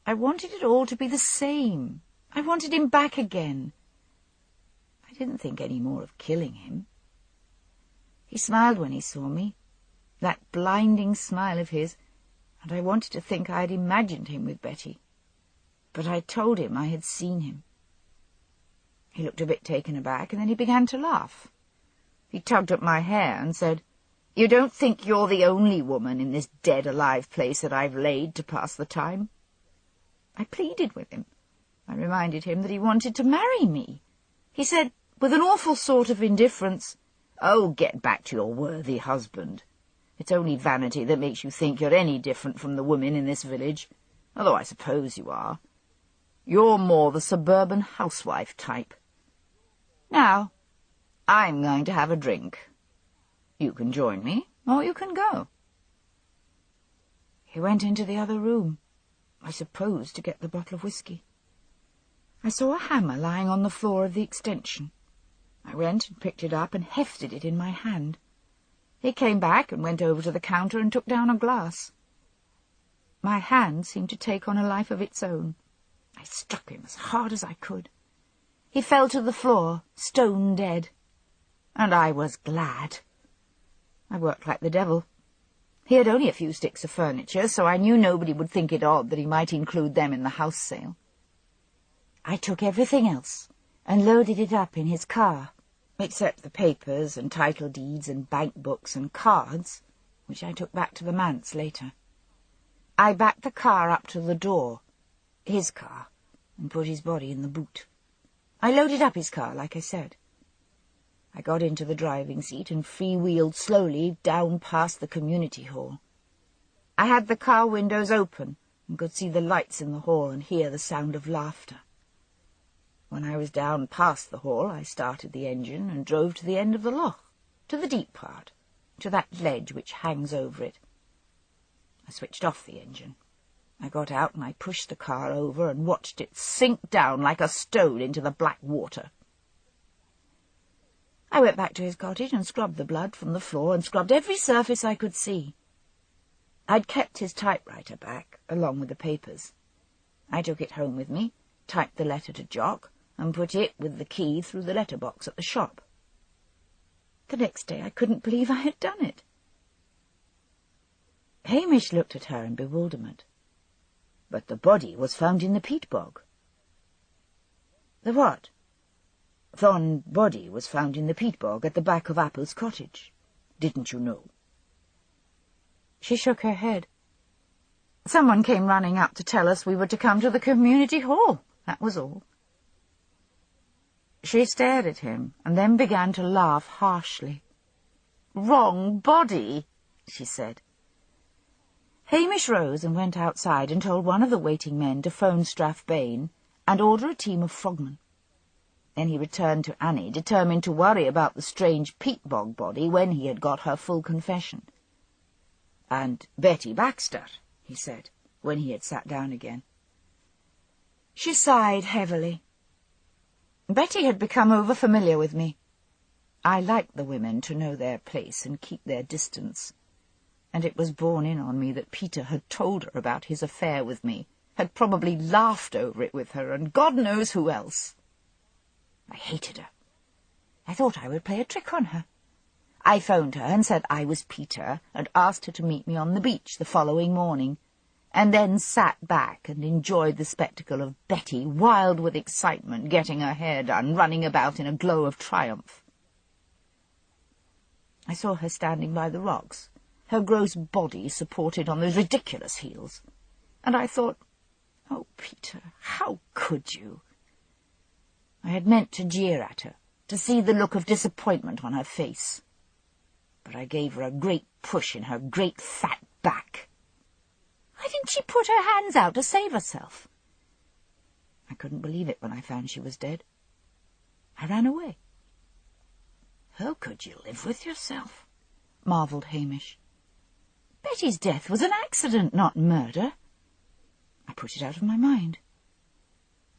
I wanted it all to be the same. I wanted him back again. I didn't think any more of killing him. He smiled when he saw me, that blinding smile of his, and I wanted to think I had imagined him with Betty. But I told him I had seen him. He looked a bit taken aback, and then he began to laugh. He tugged at my hair and said, "You don't think you're the only woman in this dead-alive place that I've laid to pass the time?" I pleaded with him. I reminded him that he wanted to marry me. He said, with an awful sort of indifference, "Oh, get back to your worthy husband. It's only vanity that makes you think you're any different from the women in this village, although I suppose you are. You're more the suburban housewife type. Now, I'm going to have a drink. You can join me, or you can go." He went into the other room, I suppose to get the bottle of whiskey. I saw a hammer lying on the floor of the extension. I went and picked it up and hefted it in my hand. He came back and went over to the counter and took down a glass. My hand seemed to take on a life of its own. I struck him as hard as I could. He fell to the floor, stone dead. And I was glad. I worked like the devil. He had only a few sticks of furniture, so I knew nobody would think it odd that he might include them in the house sale. I took everything else and loaded it up in his car, except the papers and title deeds and bank books and cards, which I took back to the manse later. I backed the car up to the door, his car, and put his body in the boot. I loaded up his car, like I said. I got into the driving seat and freewheeled slowly down past the community hall. I had the car windows open and could see the lights in the hall and hear the sound of laughter. When I was down past the hall, I started the engine and drove to the end of the loch, to the deep part, to that ledge which hangs over it. I switched off the engine. I got out and I pushed the car over and watched it sink down like a stone into the black water. I went back to his cottage and scrubbed the blood from the floor and scrubbed every surface I could see. I'd kept his typewriter back, along with the papers. I took it home with me, typed the letter to Jock, and put it with the key through the letterbox at the shop. The next day I couldn't believe I had done it. Hamish looked at her in bewilderment. "But the body was found in the peat bog." "The what?" "Thorn's body was found in the peat bog at the back of Apple's cottage. Didn't you know?" She shook her head. "Someone came running up to tell us we were to come to the community hall, that was all." She stared at him and then began to laugh harshly. "Wrong body," she said. Hamish rose and went outside and told one of the waiting men to phone Strathbane and order a team of frogmen. Then he returned to Annie, determined to worry about the strange peat bog body when he had got her full confession. "And Betty Baxter," he said, when he had sat down again. She sighed heavily. Betty had become over-familiar with me. I liked the women to know their place and keep their distance, and it was borne in on me that Peter had told her about his affair with me, had probably laughed over it with her, and God knows who else. I hated her. I thought I would play a trick on her. I phoned her and said I was Peter, and asked her to meet me on the beach the following morning, and then sat back and enjoyed the spectacle of Betty, wild with excitement, getting her hair done, running about in a glow of triumph. I saw her standing by the rocks, her gross body supported on those ridiculous heels, and I thought, oh, Peter, how could you? I had meant to jeer at her, to see the look of disappointment on her face, but I gave her a great push in her great fat back. Why didn't she put her hands out to save herself? I couldn't believe it when I found she was dead. I ran away. How could you live with yourself? Marvelled Hamish. Betty's death was an accident, not murder. I put it out of my mind.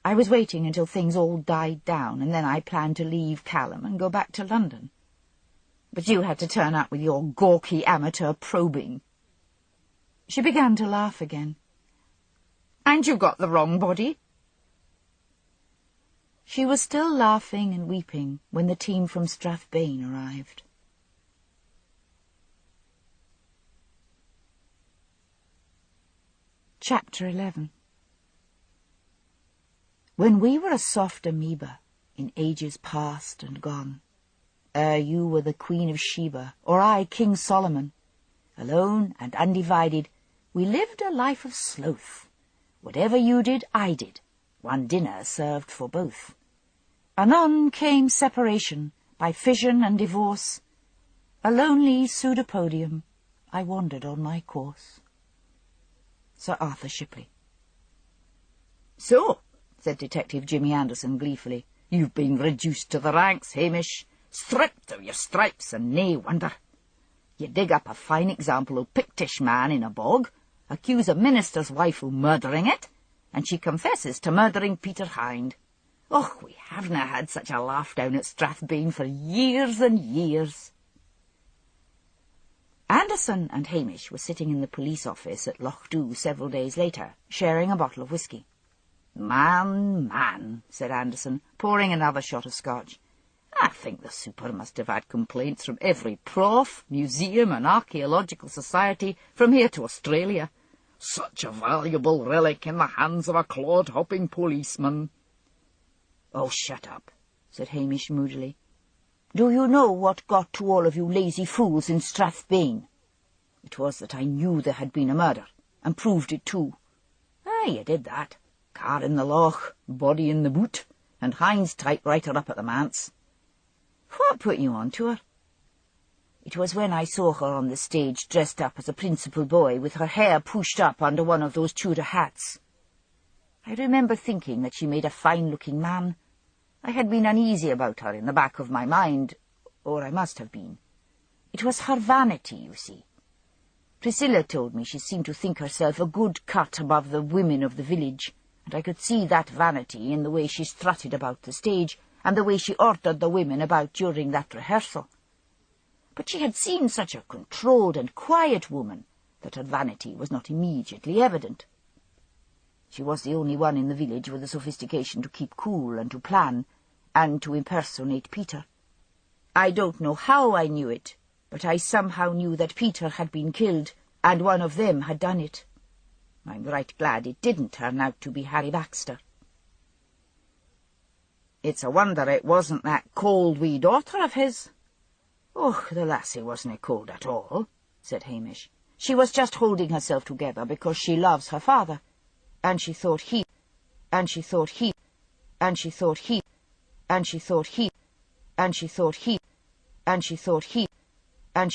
I was waiting until things all died down, and then I planned to leave Callum and go back to London. But you had to turn up with your gawky amateur probing. She began to laugh again. And you got the wrong body. She was still laughing and weeping when the team from Strathbane arrived. Chapter 11. When we were a soft amoeba in ages past and gone, ere you were the Queen of Sheba, or I King Solomon, alone and undivided, we lived a life of sloth. Whatever you did, I did. One dinner served for both. Anon came separation by fission and divorce. A lonely pseudopodium, I wandered on my course. Sir Arthur Shipley. So, said Detective Jimmy Anderson gleefully, you've been reduced to the ranks, Hamish, stripped of your stripes, and nae wonder. You dig up a fine example of Pictish man in a bog, accuse a minister's wife of murdering it, and she confesses to murdering Peter Hind. Oh, we haven't had such a laugh down at Strathbane for years and years. Anderson and Hamish were sitting in the police office at Lochdew several days later, sharing a bottle of whisky. Man, said Anderson, pouring another shot of scotch. I think the super must have had complaints from every prof, museum and archaeological society from here to Australia. Such a valuable relic in the hands of a clod-hopping policeman. Oh, shut up, said Hamish moodily. Do you know what got to all of you lazy fools in Strathbane? It was that I knew there had been a murder, and proved it too. Ah, you did that. Car in the loch, body in the boot, and Hind's typewriter up at the manse. What put you on to her? It was when I saw her on the stage dressed up as a principal boy with her hair pushed up under one of those Tudor hats. I remember thinking that she made a fine-looking man. I had been uneasy about her in the back of my mind, or I must have been. It was her vanity, you see. Priscilla told me she seemed to think herself a good cut above the women of the village, and I could see that vanity in the way she strutted about the stage, and the way she ordered the women about during that rehearsal. But she had seen such a controlled and quiet woman that her vanity was not immediately evident. She was the only one in the village with the sophistication to keep cool and to plan, and to impersonate Peter. I don't know how I knew it, but I somehow knew that Peter had been killed, and one of them had done it. I'm right glad it didn't turn out to be Harry Baxter. It's a wonder it wasn't that cold wee daughter of his. Oh, the lassie wasn't cold at all, said Hamish. She was just holding herself together because she loves her father. And she thought he, and she thought he, and she thought he, and she thought he, and she thought he, and she thought he, and